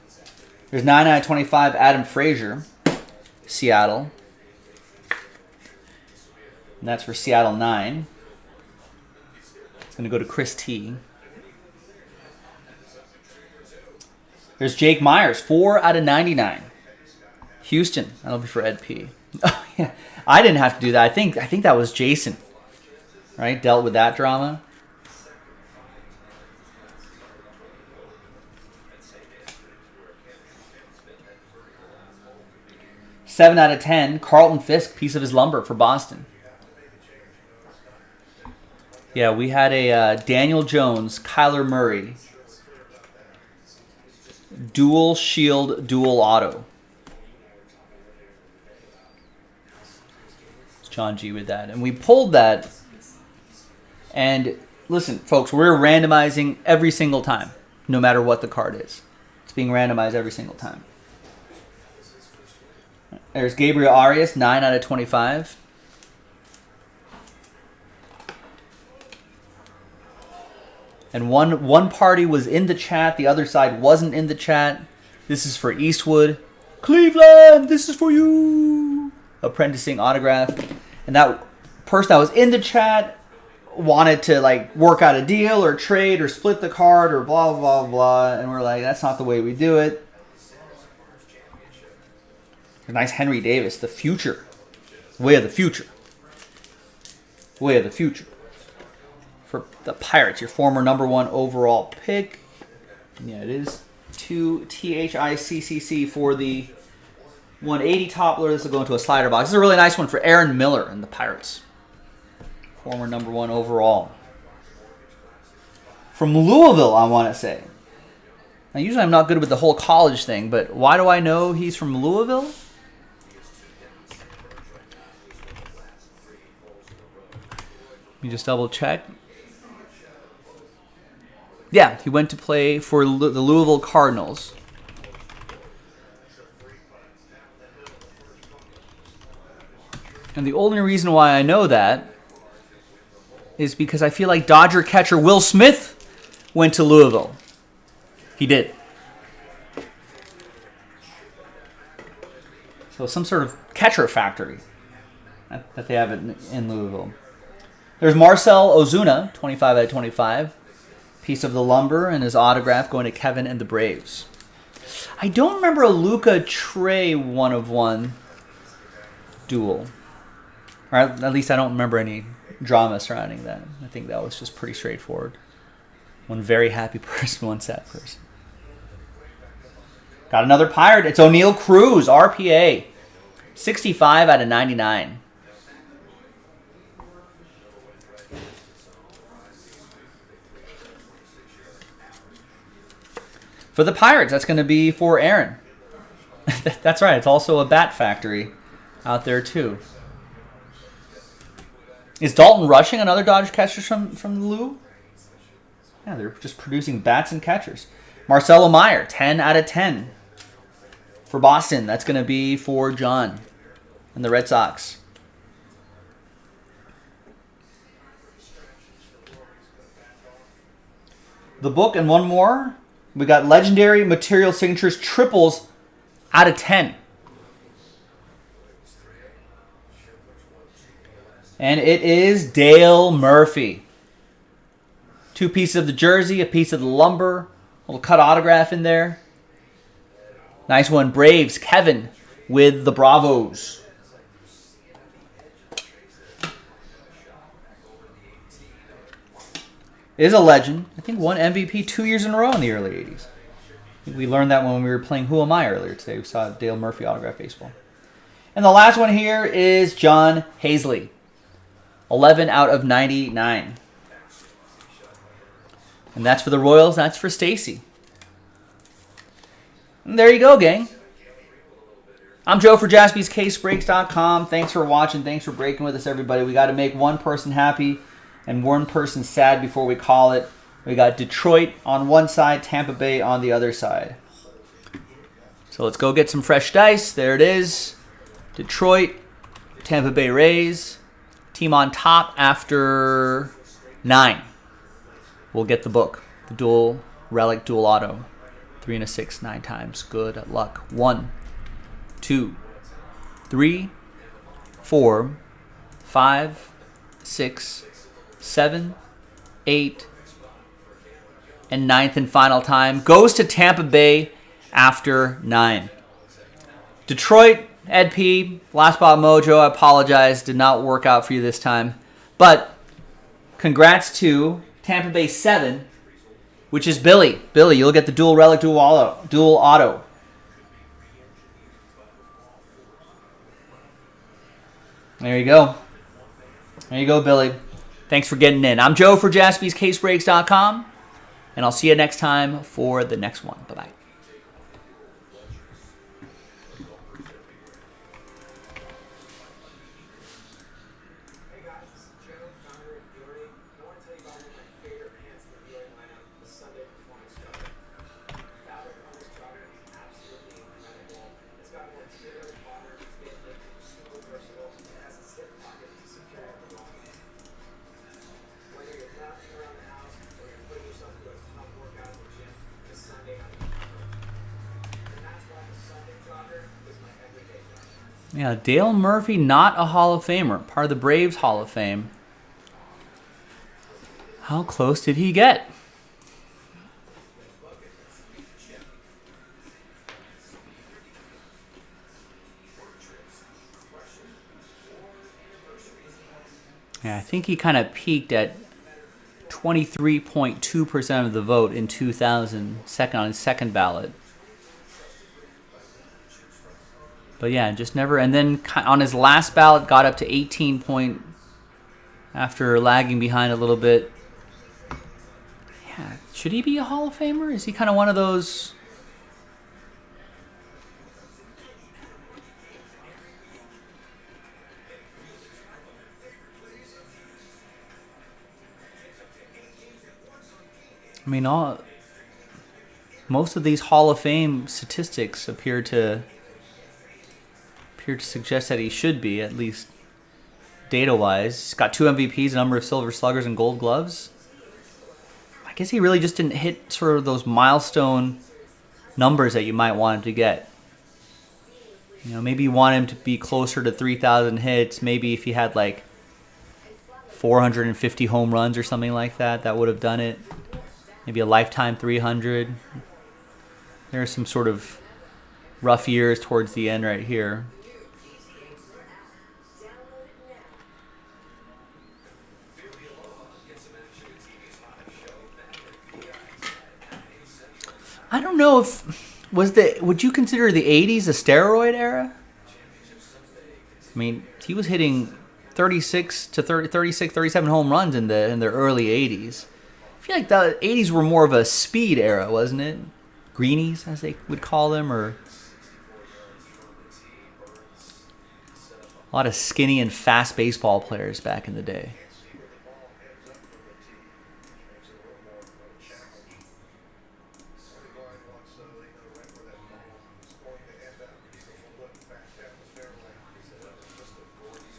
There's 9 out of 25, Adam Frazier, Seattle. And that's for Seattle 9. It's going to go to Chris T. There's Jake Myers, 4 out of 99. Houston, that'll be for Ed P. Oh, yeah. I didn't have to do that. I think that was Jason, right? Dealt with that drama. Seven out of 10, Carlton Fisk, piece of his lumber for Boston. Yeah, we had a Daniel Jones, Kyler Murray, dual shield, dual auto. It's John G with that. And we pulled that. And listen, folks, we're randomizing every single time, no matter what the card is. It's being randomized every single time. There's Gabriel Arias, 9 out of 25. And one party was in the chat, the other side wasn't in the chat. This is for Eastwood. Cleveland, this is for you. Apprenticing autograph. And that person that was in the chat wanted to like work out a deal or trade or split the card or blah, blah, blah. And we're like, that's not the way we do it. A nice Henry Davis, the future. Way of the future. Way of the future. for the Pirates, your former #1 overall pick. Yeah, it is 2 THICCC for the 180 toppler. This will go into a slider box. This is a really nice one for Aaron Miller and the Pirates. Former #1 overall. From Louisville, I want to say. Now, usually I'm not good with the whole college thing, but why do I know he's from Louisville? Let me just double check. Yeah, he went to play for the Louisville Cardinals. And the only reason why I know that is because I feel like Dodger catcher Will Smith went to Louisville. He did. So some sort of catcher factory that they have in Louisville. There's Marcell Ozuna, 25 out of 25. Piece of the lumber and his autograph going to Kevin and the Braves. I don't remember a Luca Trey 1/1 duel. Or at least I don't remember any drama surrounding that. I think that was just pretty straightforward. One very happy person, one sad person. Got another Pirate. It's O'Neal Cruz, RPA. 65 out of 99. For the Pirates, that's going to be for Aaron. That's right. It's also a bat factory out there, too. Is Dalton Rushing another Dodgers catcher from Lou? Yeah, they're just producing bats and catchers. Marcelo Meyer, 10 out of 10. For Boston, that's going to be for John and the Red Sox. The book and one more. We got Legendary Material Signatures triples out of 10. And it is Dale Murphy. 2 pieces of the jersey, a piece of the lumber, a little cut autograph in there. Nice one. Braves, Kevin with the Bravos. Is a legend. I think won MVP 2 years in a row in the early 80s. I think we learned that when we were playing Who Am I earlier today. We saw Dale Murphy autograph baseball. And the last one here is John Hazley. 11 out of 99. And that's for the Royals. That's for Stacy. And there you go, gang. I'm Joe for JaspysCaseBreaks.com. Thanks for watching. Thanks for breaking with us, everybody. We got to make one person happy and one person sad before we call it. We got Detroit on one side, Tampa Bay on the other side. So let's go get some fresh dice. There it is. Detroit, Tampa Bay Rays. Team on top after 9. We'll get the book. The dual relic dual auto. 3 and a 6, 9 times. Good luck. 1, 2, 3, 4, 5, 6, 7, 8, and 9th and final time goes to Tampa Bay after 9. Detroit, Ed P, Last Spot Mojo, I apologize, did not work out for you this time. But congrats to Tampa Bay 7, which is Billy. Billy, you'll get the dual relic dual auto. There you go. There you go, Billy. Thanks for getting in. I'm Joe for JaspysCaseBreaks.com, and I'll see you next time for the next one. Bye-bye. Yeah, Dale Murphy, not a Hall of Famer. Part of the Braves Hall of Fame. How close did he get? Yeah, I think he kind of peaked at 23.2% of the vote in 2000, on his second ballot. But yeah, just never. And then on his last ballot, got up to 18 point after lagging behind a little bit. Yeah, should he be a Hall of Famer? Is he kind of one of those? I mean, most of these Hall of Fame statistics appear to suggest that he should be, at least data-wise. He's got 2 MVPs, a number of Silver Sluggers, and Gold Gloves. I guess he really just didn't hit sort of those milestone numbers that you might want him to get. You know, maybe you want him to be closer to 3,000 hits. Maybe if he had like 450 home runs or something like that, that would have done it. Maybe a lifetime 300. There are some sort of rough years towards the end right here. I don't know if would you consider the 80s a steroid era? I mean, he was hitting 36 to 37 home runs in the early 80s. I feel like the 80s were more of a speed era, wasn't it? Greenies, as they would call them, or a lot of skinny and fast baseball players back in the day.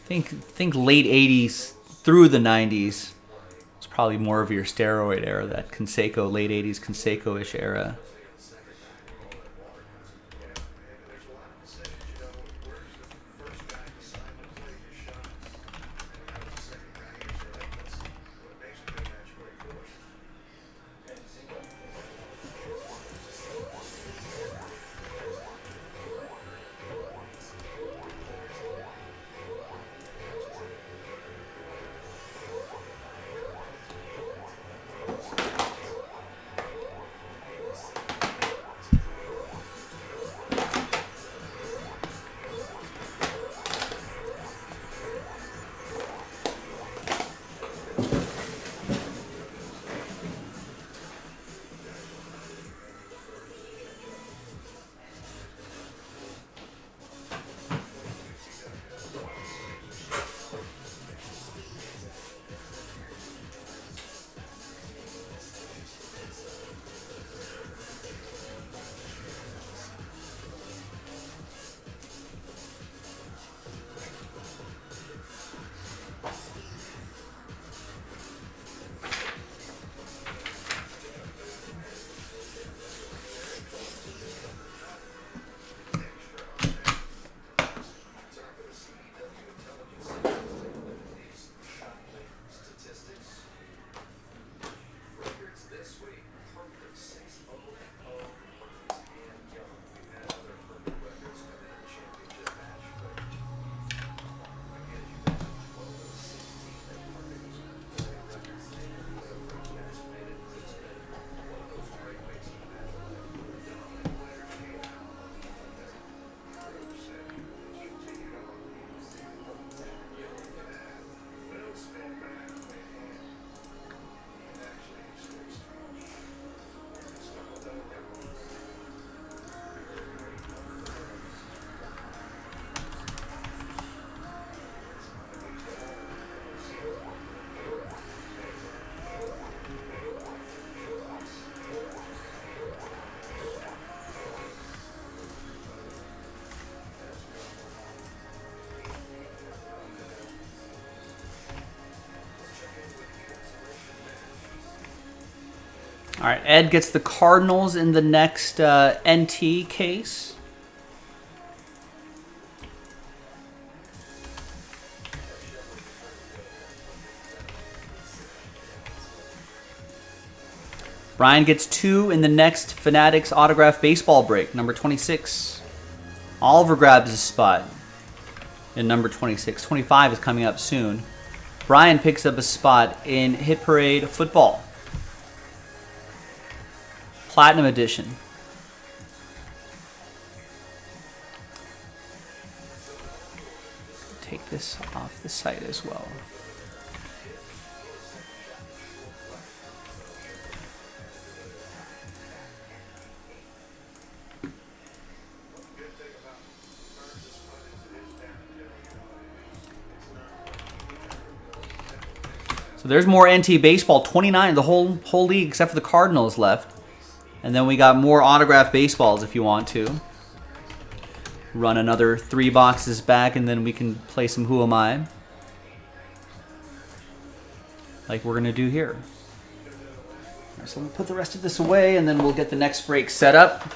Think late 80s through the 90s. It's probably more of your steroid era, that Canseco, late 80s Canseco-ish era. All right, Ed gets the Cardinals in the next NT case. Brian gets 2 in the next Fanatics autograph baseball break, number 26. Oliver grabs his spot in number 26. 25 is coming up soon. Brian picks up a spot in Hit Parade Football. Platinum Edition. Take this off the site as well. So there's more NT baseball. 29, the whole league except for the Cardinals left. And then we got more autographed baseballs if you want to. Run another 3 boxes back and then we can play some Who Am I? Like we're going to do here. All right, so we'll put the rest of this away and then we'll get the next break set up.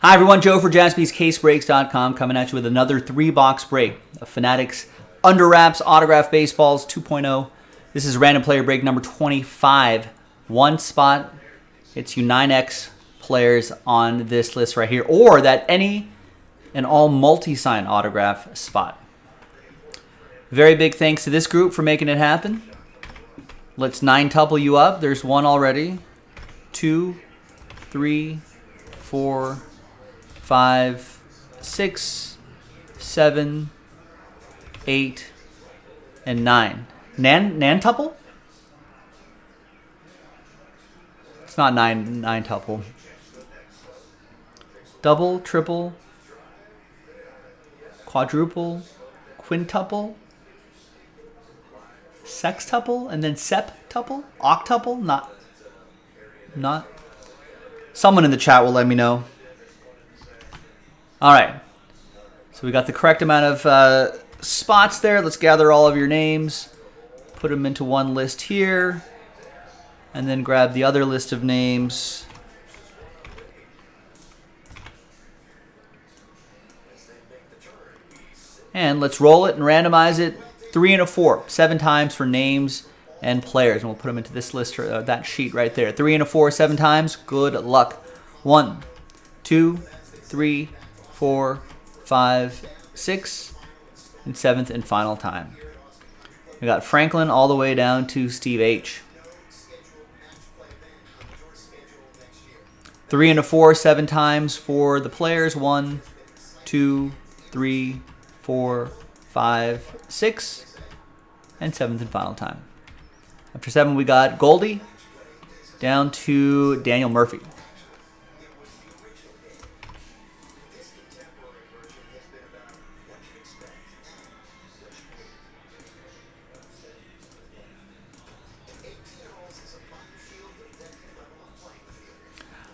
Hi everyone, Joe for JaspysCaseBreaks.com coming at you with another 3-box break of Fanatics Under Wraps Autograph Baseballs 2.0. This is random player break number 25. One spot gets you 9X players on this list right here, or that any and all multi-sign autograph spot. Very big thanks to this group for making it happen. Let's 9-tuple you up. There's one already. 2, 3, 4, 5, 6, 7, 8, and 9. Nan-tuple? It's not 9-tuple. Double, triple, quadruple, quintuple, sextuple, and then septuple? Octuple? Not. Someone in the chat will let me know. All right. So we got the correct amount of spots there. Let's gather all of your names, put them into one list here, and then grab the other list of names. And let's roll it and randomize it 3 and a 4, 7 times for names and players. And we'll put them into this list, or that sheet right there. 3 and a 4, 7 times. Good luck. 1, 2, 3, 4, 5, 6, and 7th and final time. We got Franklin all the way down to Steve H. 3 and a 4, 7 times for the players. 1, 2, 3, 4, 5, 6, and 7th and final time. After 7, we got Goldie down to Daniel Murphy.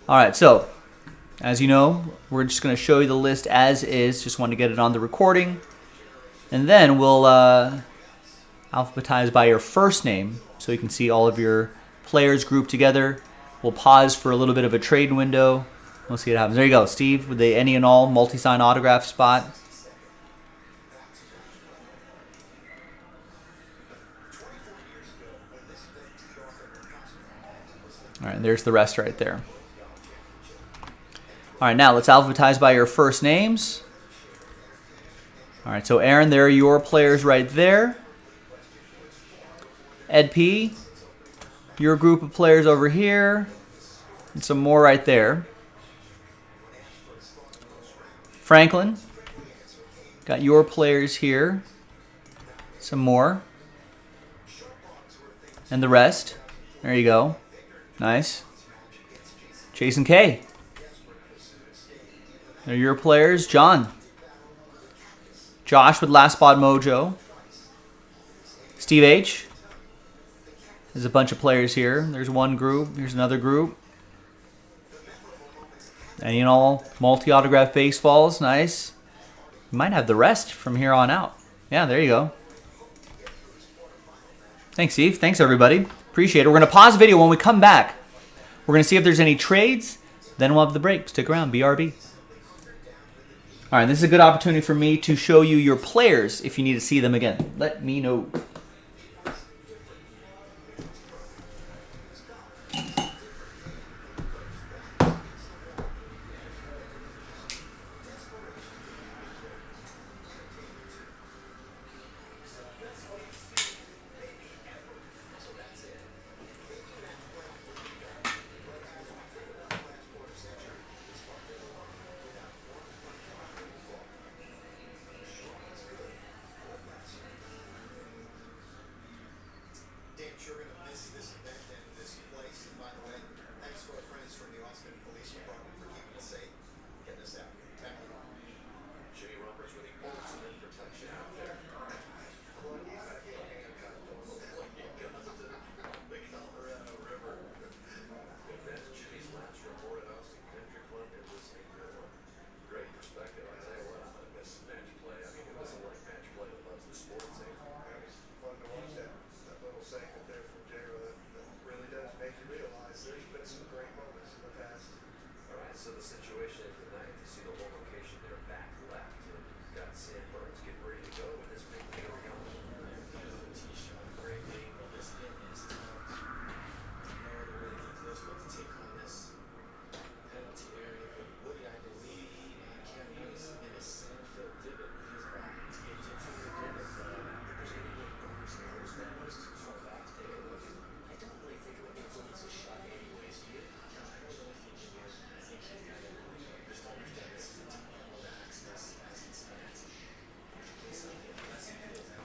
All right, so as you know, we're just going to show you the list as is. Just want to get it on the recording. And then we'll alphabetize by your first name so you can see all of your players grouped together. We'll pause for a little bit of a trade window. We'll see what happens. There you go, Steve, with the any and all multi-sign autograph spot. All right, there's the rest right there. All right, now let's alphabetize by your first names. All right, so Aaron, there are your players right there. Ed P, your group of players over here, and some more right there. Franklin, got your players here, some more, and the rest. There you go. Nice. Jason K, there are your players. John. Josh with Last Spot Mojo. Steve H. There's a bunch of players here. There's one group. Here's another group. And you know, multi-autograph baseballs. Nice. You might have the rest from here on out. Yeah, there you go. Thanks, Steve. Thanks, everybody. Appreciate it. We're going to pause the video. When we come back, we're going to see if there's any trades. Then we'll have the break. Stick around. BRB. All right, this is a good opportunity for me to show you your players if you need to see them again. Let me know.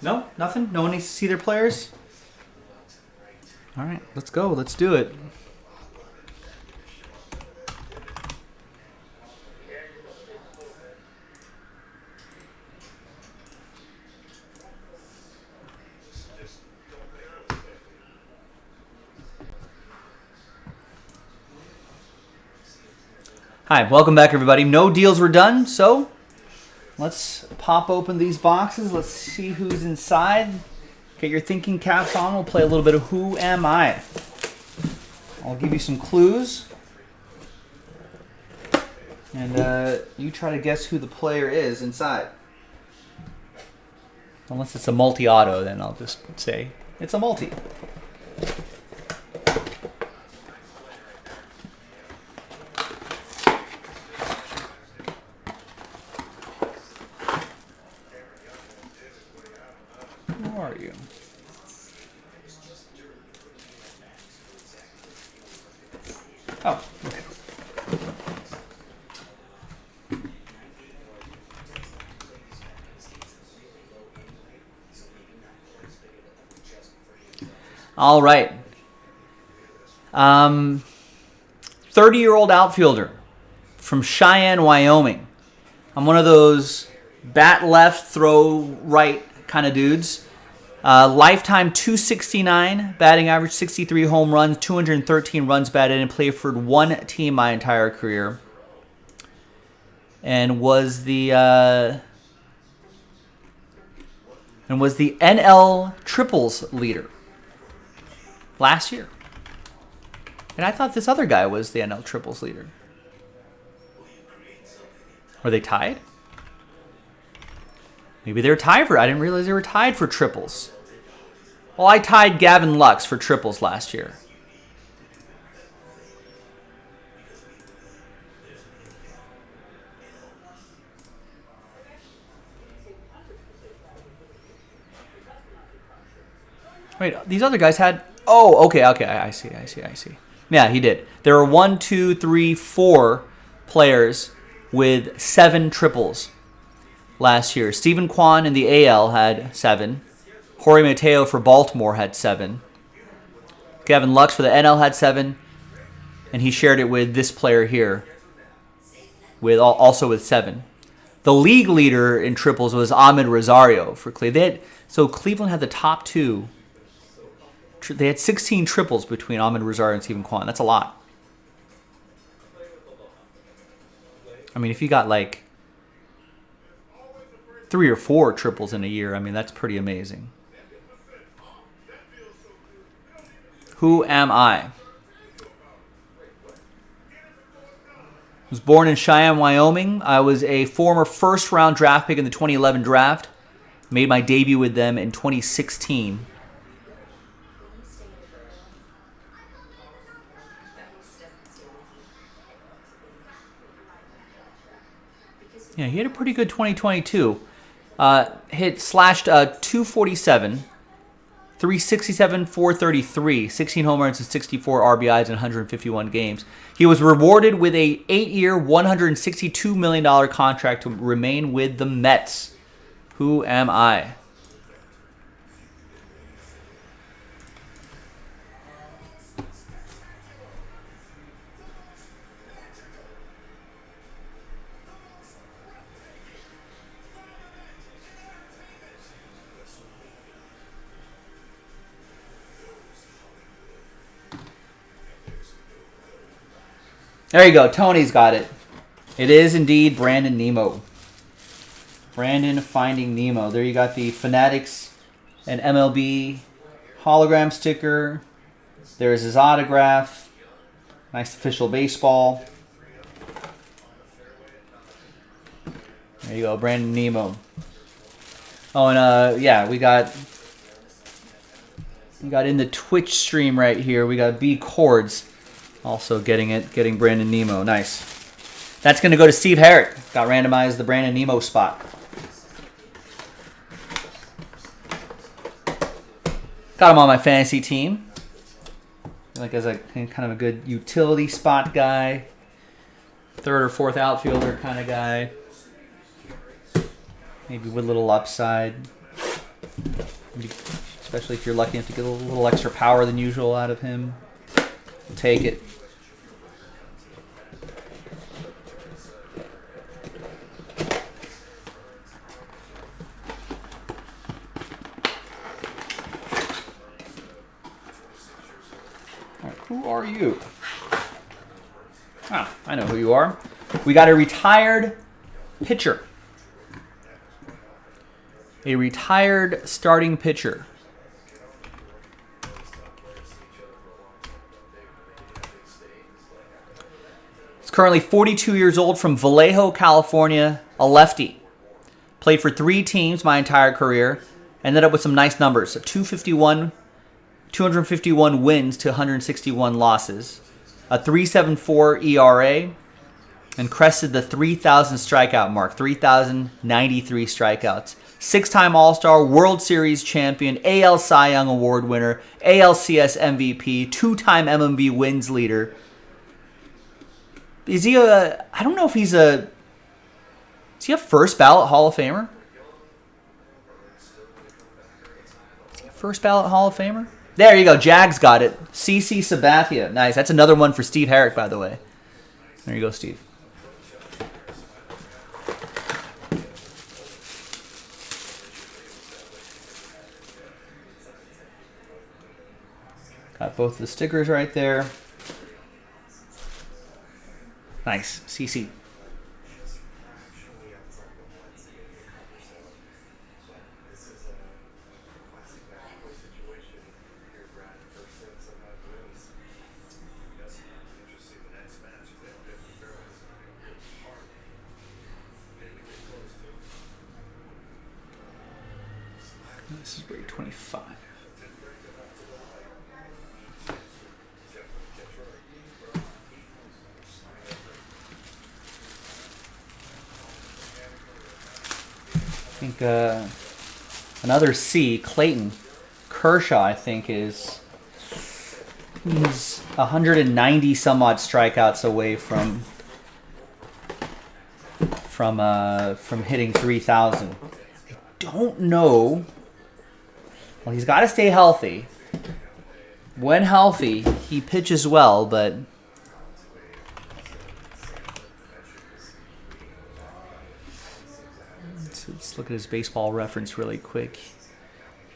No, nothing. No one needs to see their players. All right, let's go. Let's do it. Hi, welcome back, everybody. No deals were done, so let's pop open these boxes. Let's see who's inside. Get your thinking caps on. We'll play a little bit of Who Am I? I'll give you some clues. And you try to guess who the player is inside. Unless it's a multi-auto, then I'll just say it's a multi. Who are you? Oh, okay. All right. 30-year-old outfielder from Cheyenne, Wyoming. I'm one of those bat left, throw right kind of dudes. Lifetime 269, batting average 63 home runs, 213 runs batted, and played for one team my entire career. And was the NL triples leader last year. And I thought this other guy was the NL triples leader. Were they tied? Maybe they were tied for. I didn't realize they were tied for triples. Well, I tied Gavin Lux for triples last year. Wait, these other guys had... Oh, okay, I see. Yeah, he did. There were 1, 2, 3, 4 players with 7 triples last year. Stephen Kwan in the AL had 7. Jorge Mateo for Baltimore had 7. Gavin Lux for the NL had 7. And he shared it with this player here, also with 7. The league leader in triples was Ahmed Rosario for Cleveland. So Cleveland had the top 2. They had 16 triples between Ahmed Rosario and Stephen Kwan. That's a lot. I mean, if you got like 3 or 4 triples in a year, I mean, that's pretty amazing. Who am I? Was born in Cheyenne, Wyoming. I was a former first-round draft pick in the 2011 draft. Made my debut with them in 2016. Yeah, he had a pretty good 2022. Slashed 247, 367, 433, 16 home runs and 64 RBIs in 151 games. He was rewarded with a 8-year, $162 million contract to remain with the Mets. Who am I? There you go. Tony's got it. It is indeed Brandon Nimmo. Brandon Finding Nemo. There you got the Fanatics and MLB hologram sticker. There's his autograph. Nice official baseball. There you go, Brandon Nimmo. Oh, and yeah, we got in the Twitch stream right here. We got B Chords. Also getting Brandon Nimmo. Nice. That's going to go to Steve Herrick. Got randomized the Brandon Nimmo spot. Got him on my fantasy team. Like as a kind of a good utility spot guy. 3rd or 4th outfielder kind of guy. Maybe with a little upside. Especially if you're lucky enough to get a little extra power than usual out of him. Take it. All right, who are you? Ah, I know who you are. We got a retired pitcher. A retired starting pitcher. He's currently 42 years old from Vallejo, California, a lefty. Played for 3 teams my entire career. Ended up with some nice numbers. 251 wins to 161 losses. A 3.74 ERA. And crested the 3,000 strikeout mark. 3,093 strikeouts. 6-time All-Star, World Series champion, AL Cy Young Award winner, ALCS MVP, 2-time MLB wins leader. Is he a... I don't know if he's a... Is he a first ballot Hall of Famer? Is he a first ballot Hall of Famer? There you go. Jags got it. CC Sabathia. Nice. That's another one for Steve Herrick, by the way. There you go, Steve. Got both the stickers right there. Nice. CC. This is break 25. I think another C, Clayton Kershaw, I think he's 190 some odd strikeouts away from hitting 3,000. I don't know. Well, he's got to stay healthy. When healthy, he pitches well, but let's look at his baseball reference really quick.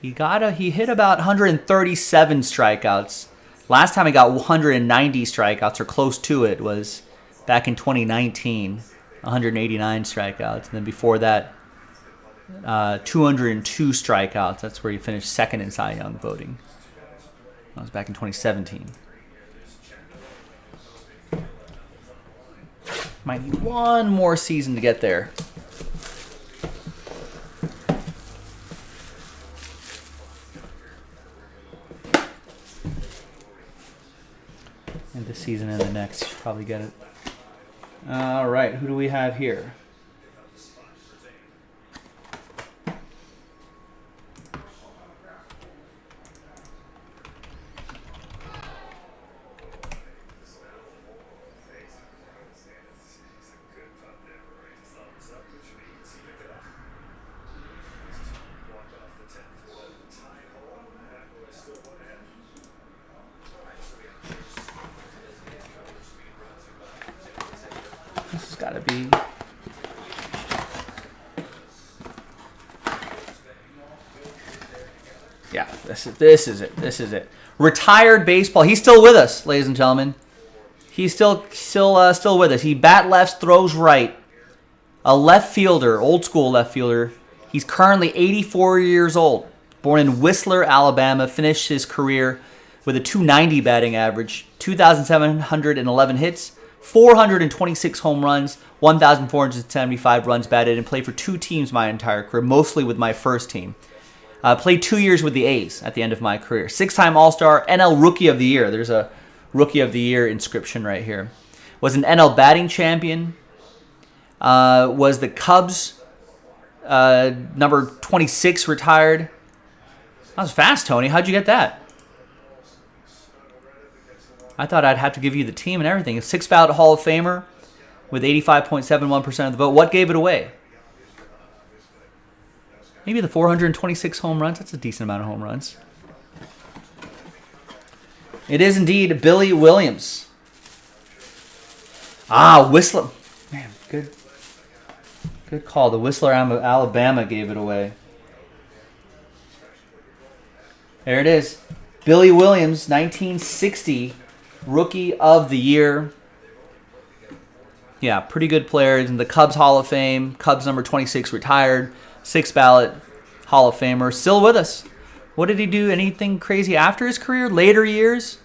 He hit about 137 strikeouts. Last time he got 190 strikeouts or close to it was back in 2019, 189 strikeouts, and then before that, 202 strikeouts. That's where he finished second in Cy Young voting. That was back in 2017. Might need one more season to get there. And this season and the next, should probably get it. All right, who do we have here? This has got to be... Yeah, this is it. Retired baseball. He's still with us, ladies and gentlemen. He's still with us. He bat left, throws right. A left fielder, old school left fielder. He's currently 84 years old. Born in Whistler, Alabama. Finished his career with a 290 batting average, 2,711 hits, 426 home runs, 1,475 runs batted, and played for 2 teams my entire career, mostly with my first team. Played 2 years with the A's at the end of my career. 6-time All-Star, NL Rookie of the Year. There's a Rookie of the Year inscription right here. Was an NL batting champion. Was the Cubs number 26 retired. That was fast, Tony. How'd you get that? I thought I'd have to give you the team and everything. A 6-ballot Hall of Famer with 85.71% of the vote. What gave it away? Maybe the 426 home runs. That's a decent amount of home runs. It is indeed Billy Williams. Ah, Whistler. Man, good call. The Whistler, Alabama gave it away. There it is. Billy Williams, 1960 Rookie of the Year. Yeah, pretty good player. He's in the Cubs Hall of Fame. Cubs number 26 retired. 6th ballot Hall of Famer. Still with us. What did he do? Anything crazy after his career? Later years?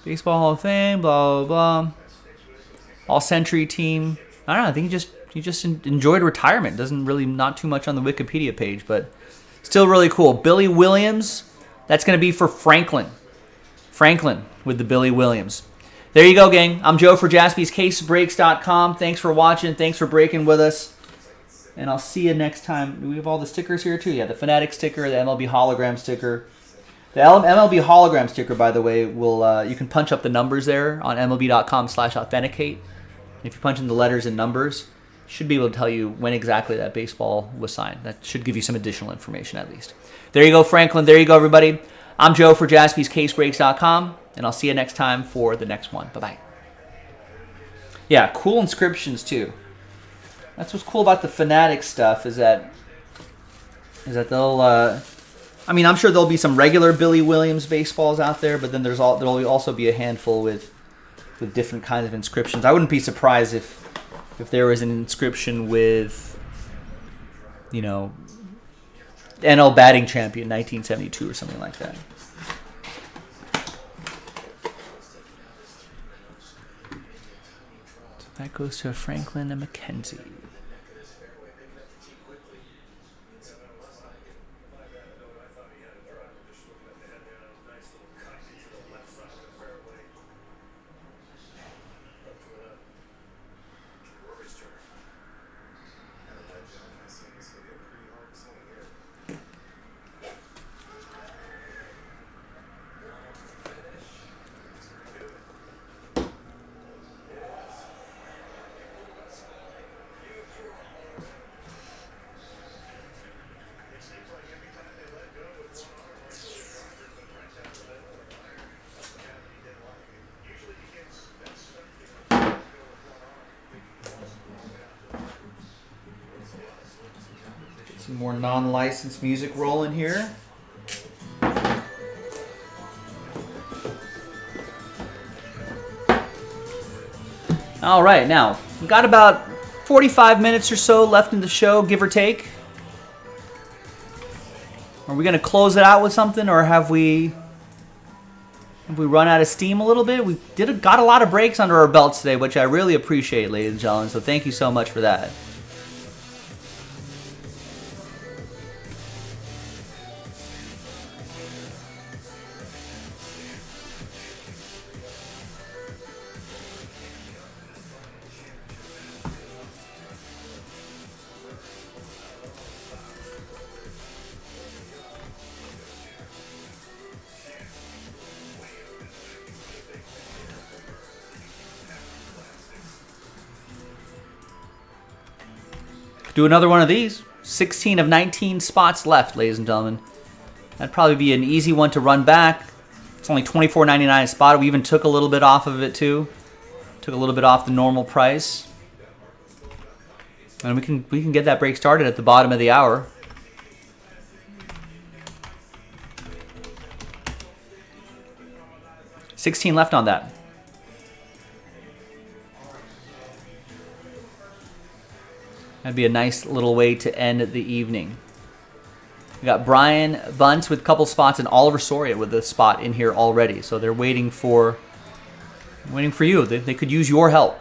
Baseball Hall of Fame, blah, blah, blah. All-Century team. I don't know. I think he just enjoyed retirement. Doesn't really, not too much on the Wikipedia page, but still really cool. Billy Williams. That's going to be for Franklin. Franklin with the Billy Williams. There you go, gang. I'm Joe for JaspysCaseBreaks.com. Thanks for watching. Thanks for breaking with us. And I'll see you next time. Do we have all the stickers here, too? Yeah, the Fanatic sticker, the MLB hologram sticker. The MLB hologram sticker, by the way, will you can punch up the numbers there on MLB.com/authenticate. If you punch in the letters and numbers, you should be able to tell you when exactly that baseball was signed. That should give you some additional information at least. There you go, Franklin. There you go, everybody. I'm Joe for JaspysCaseBreaks.com, and I'll see you next time for the next one. Bye-bye. Yeah, cool inscriptions, too. That's what's cool about the Fanatic stuff is that they'll... I mean, I'm sure there'll be some regular Billy Williams baseballs out there, but then there'll also be a handful with different kinds of inscriptions. I wouldn't be surprised if there was an inscription with, you know, NL batting champion 1972 or something like that. So that goes to Franklin and McKenzie. Some more non-licensed music rolling here. All right, now we've got about 45 minutes or so left in the show, give or take. Are we going to close it out with something, or have we run out of steam a little bit? We got a lot of breaks under our belts today, which I really appreciate, ladies and gentlemen. So thank you so much for that. Do another one of these. 16 of 19 spots left, ladies and gentlemen. That'd probably be an easy one to run back. It's only $24.99 a spot. We even took a little bit off of it too. Took a little bit off the normal price. And we can get that break started at the bottom of the hour. $16 left on that. That'd be a nice little way to end the evening. We got Brian Bunce with a couple spots and Oliver Soria with a spot in here already. So they're waiting for you. They could use your help.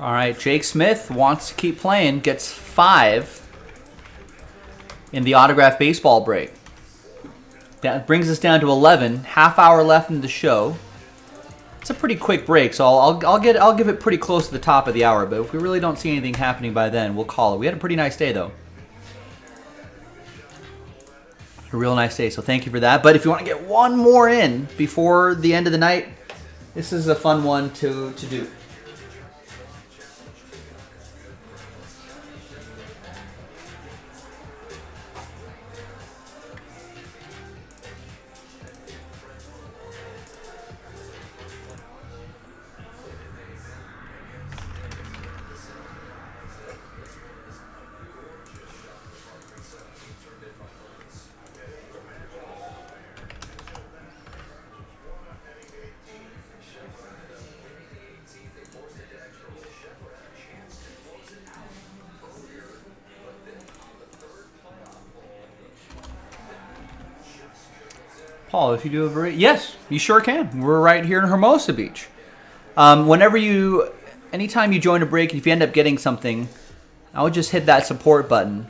All right, Jake Smith wants to keep playing. Gets 5 in the autograph baseball break. That brings us down to 11. Half hour left in the show. It's a pretty quick break, so I'll give it pretty close to the top of the hour. But if we really don't see anything happening by then, we'll call it. We had a pretty nice day though. A real nice day, so thank you for that. But if you want to get one more in before the end of the night, this is a fun one to do. Paul, if you do a break, yes, you sure can. We're right here in Hermosa Beach. Anytime you join a break, and if you end up getting something, I would just hit that support button.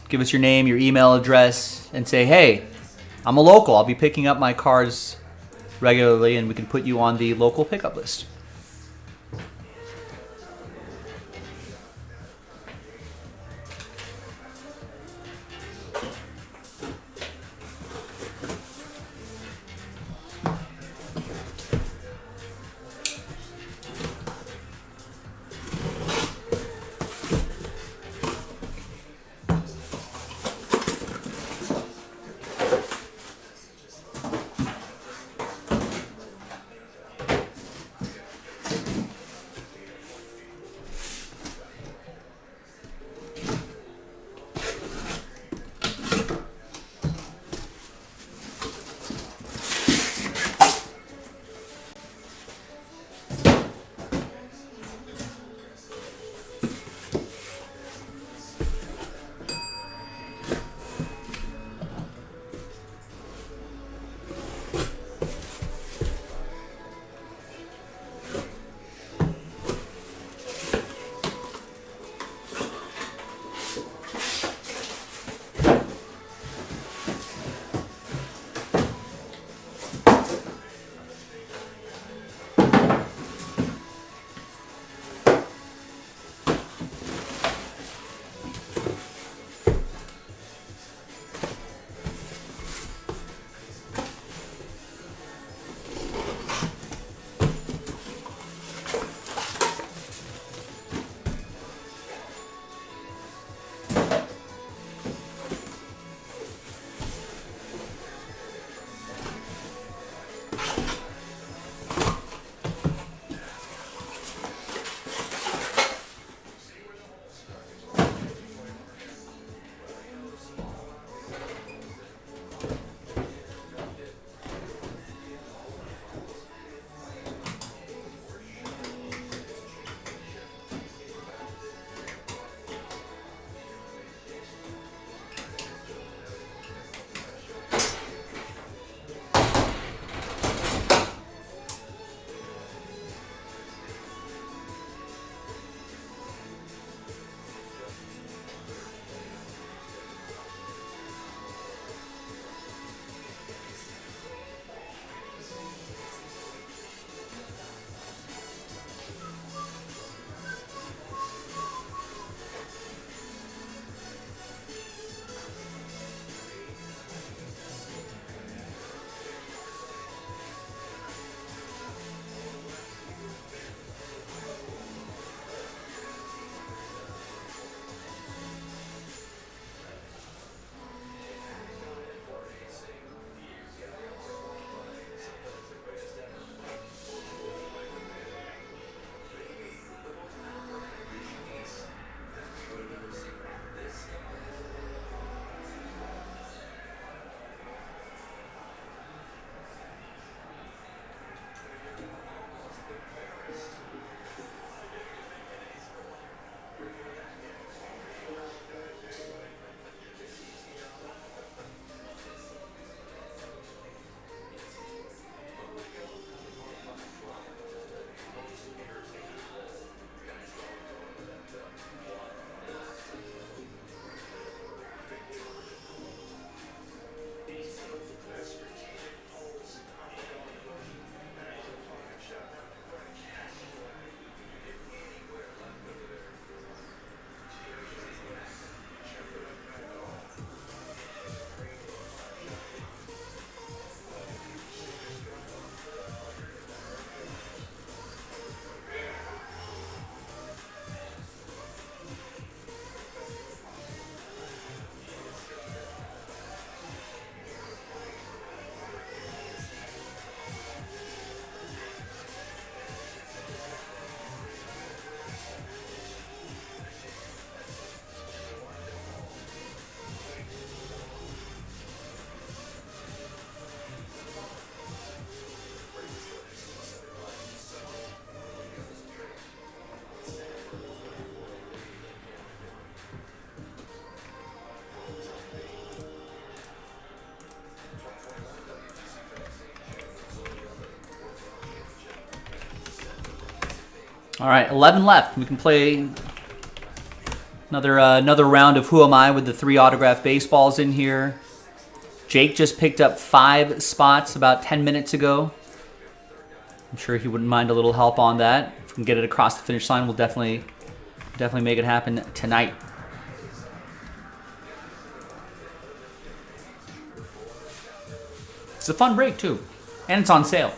Give us your name, your email address, and say, hey, I'm a local. I'll be picking up my cards regularly, and we can put you on the local pickup list. All right, 11 left. We can play another round of Who Am I with the 3 autographed baseballs in here. Jake just picked up 5 spots about 10 minutes ago. I'm sure he wouldn't mind a little help on that. If we can get it across the finish line, we'll definitely make it happen tonight. It's a fun break too, and it's on sale.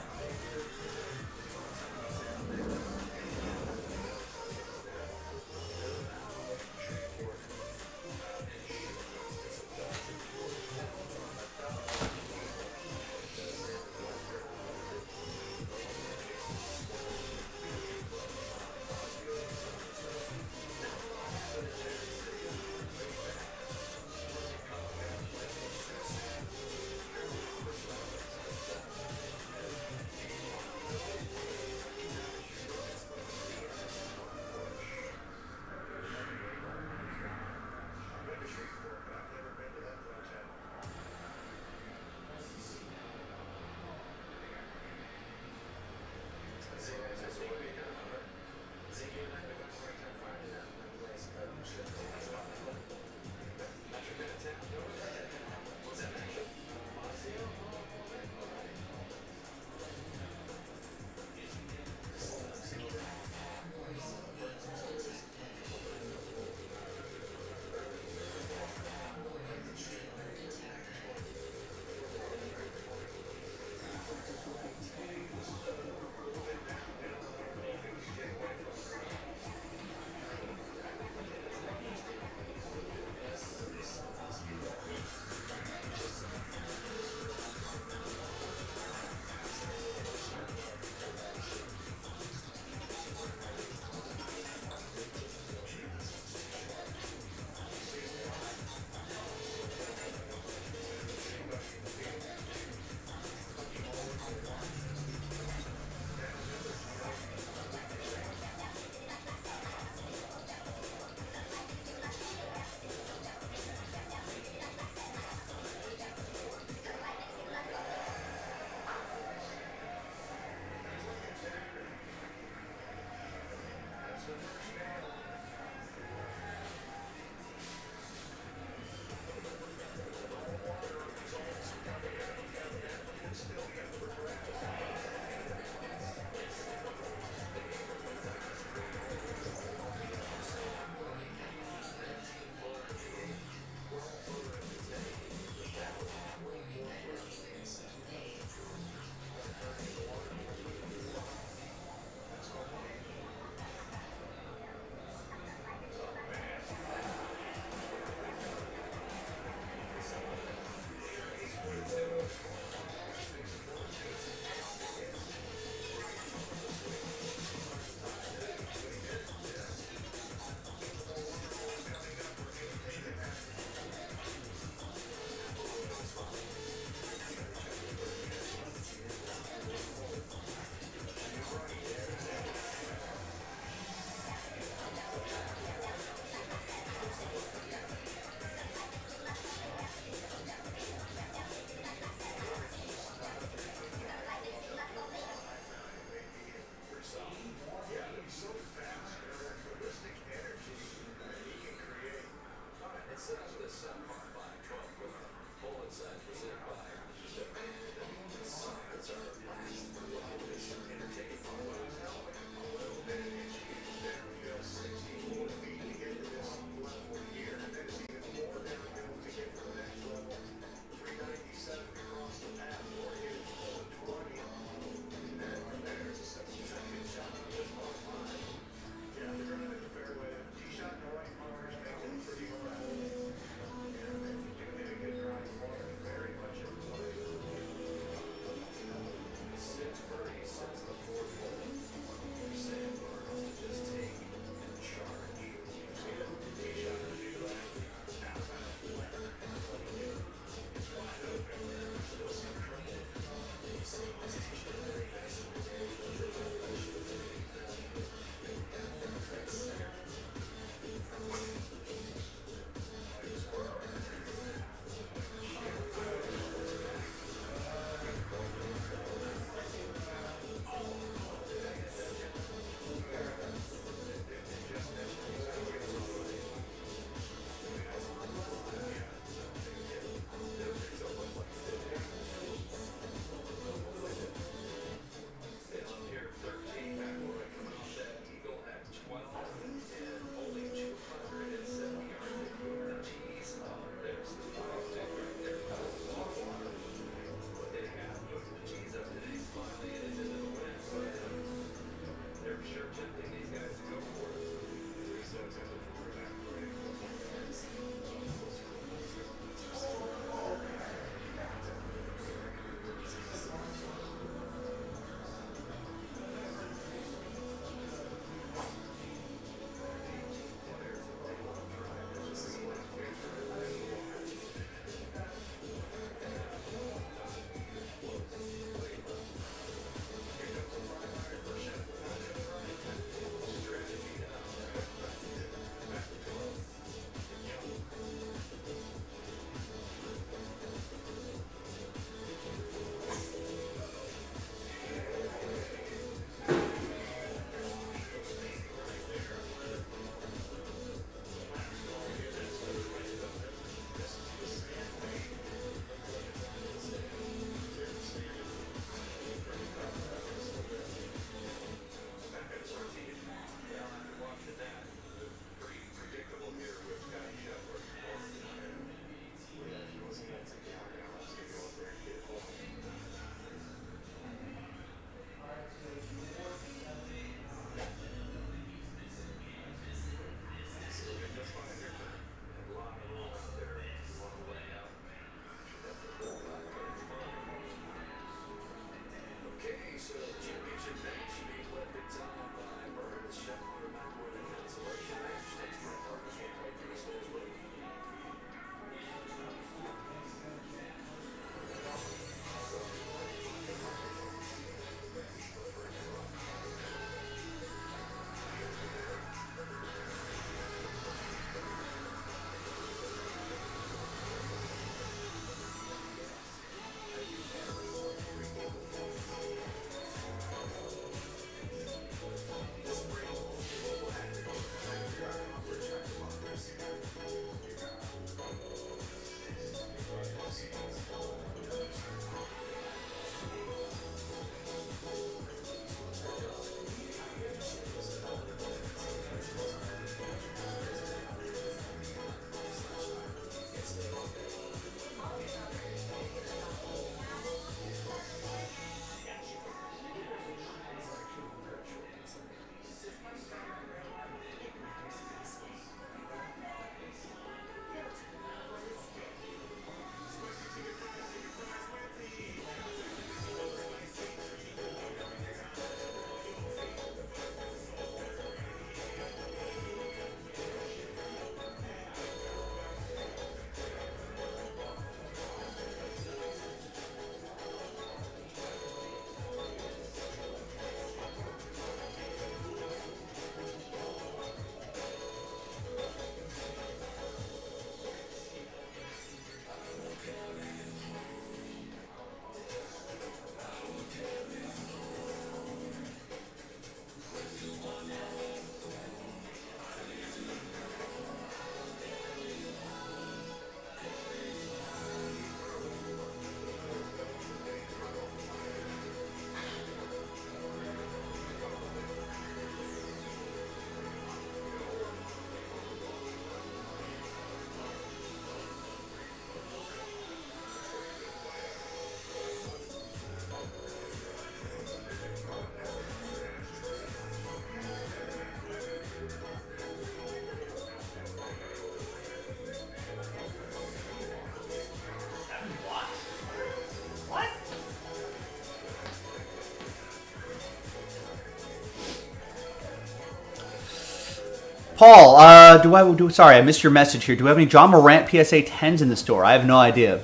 Paul, sorry, I missed your message here. Do we have any John Morant PSA 10s in the store? I have no idea.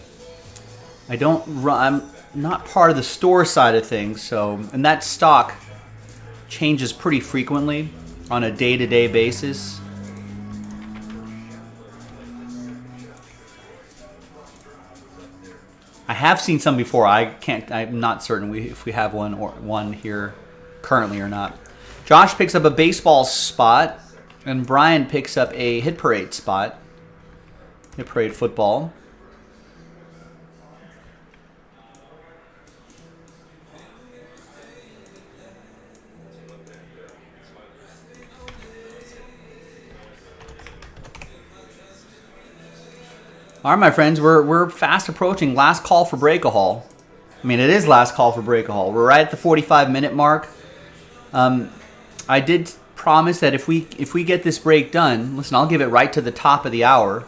I'm not part of the store side of things, so, and that stock changes pretty frequently on a day-to-day basis. I have seen some before. I'm not certain if we have one here currently or not. Josh picks up a baseball spot, and Brian picks up a Hit Parade spot. Hit Parade football. All right, my friends, we're fast approaching last call for Breakahol. I mean, it is last call for Breakahol. We're right at the 45-minute mark. I did promise that if we get this break done, listen, I'll give it right to the top of the hour.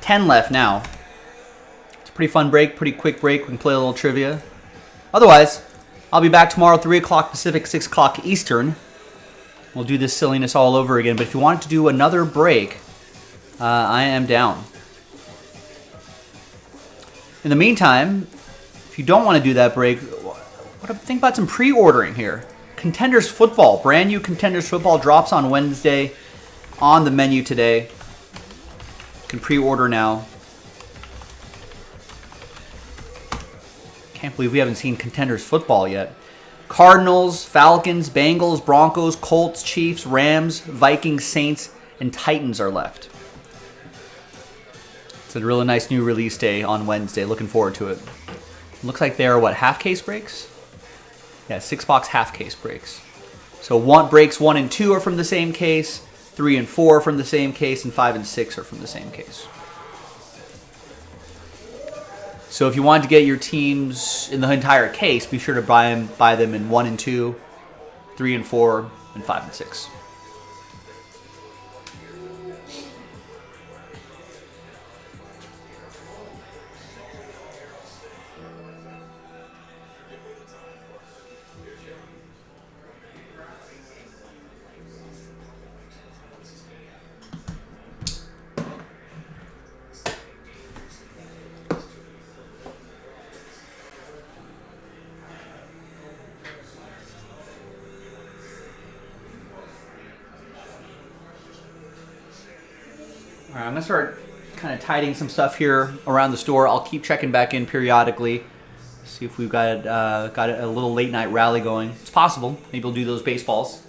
10 left now. It's a pretty fun break, pretty quick break. We can play a little trivia. Otherwise, I'll be back tomorrow, 3 o'clock Pacific, 6 o'clock Eastern. We'll do this silliness all over again. But if you want to do another break, I am down. In the meantime, if you don't want to do that break, think about some pre-ordering here. Contenders Football, brand new Contenders Football drops on Wednesday on the menu today. You can pre-order now. Can't believe we haven't seen Contenders Football yet. Cardinals, Falcons, Bengals, Broncos, Colts, Chiefs, Rams, Vikings, Saints, and Titans are left. It's a really nice new release day on Wednesday. Looking forward to it. Looks like they are, half case breaks? Yeah, 6-box half case breaks. So breaks 1 and 2 are from the same case, 3 and 4 are from the same case, and 5 and 6 are from the same case. So if you wanted to get your teams in the entire case, be sure to buy them in 1 and 2, 3 and 4, and 5 and 6. All right, I'm going to start kind of tidying some stuff here around the store. I'll keep checking back in periodically, see if we've got a little late night rally going. It's possible. Maybe we'll do those baseballs.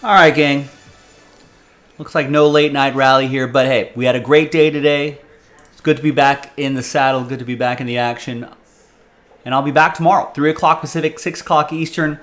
All right, gang. Looks like no late night rally here, but hey, we had a great day today. It's good to be back in the saddle. Good to be back in the action. And I'll be back tomorrow, 3 o'clock Pacific, 6 o'clock Eastern.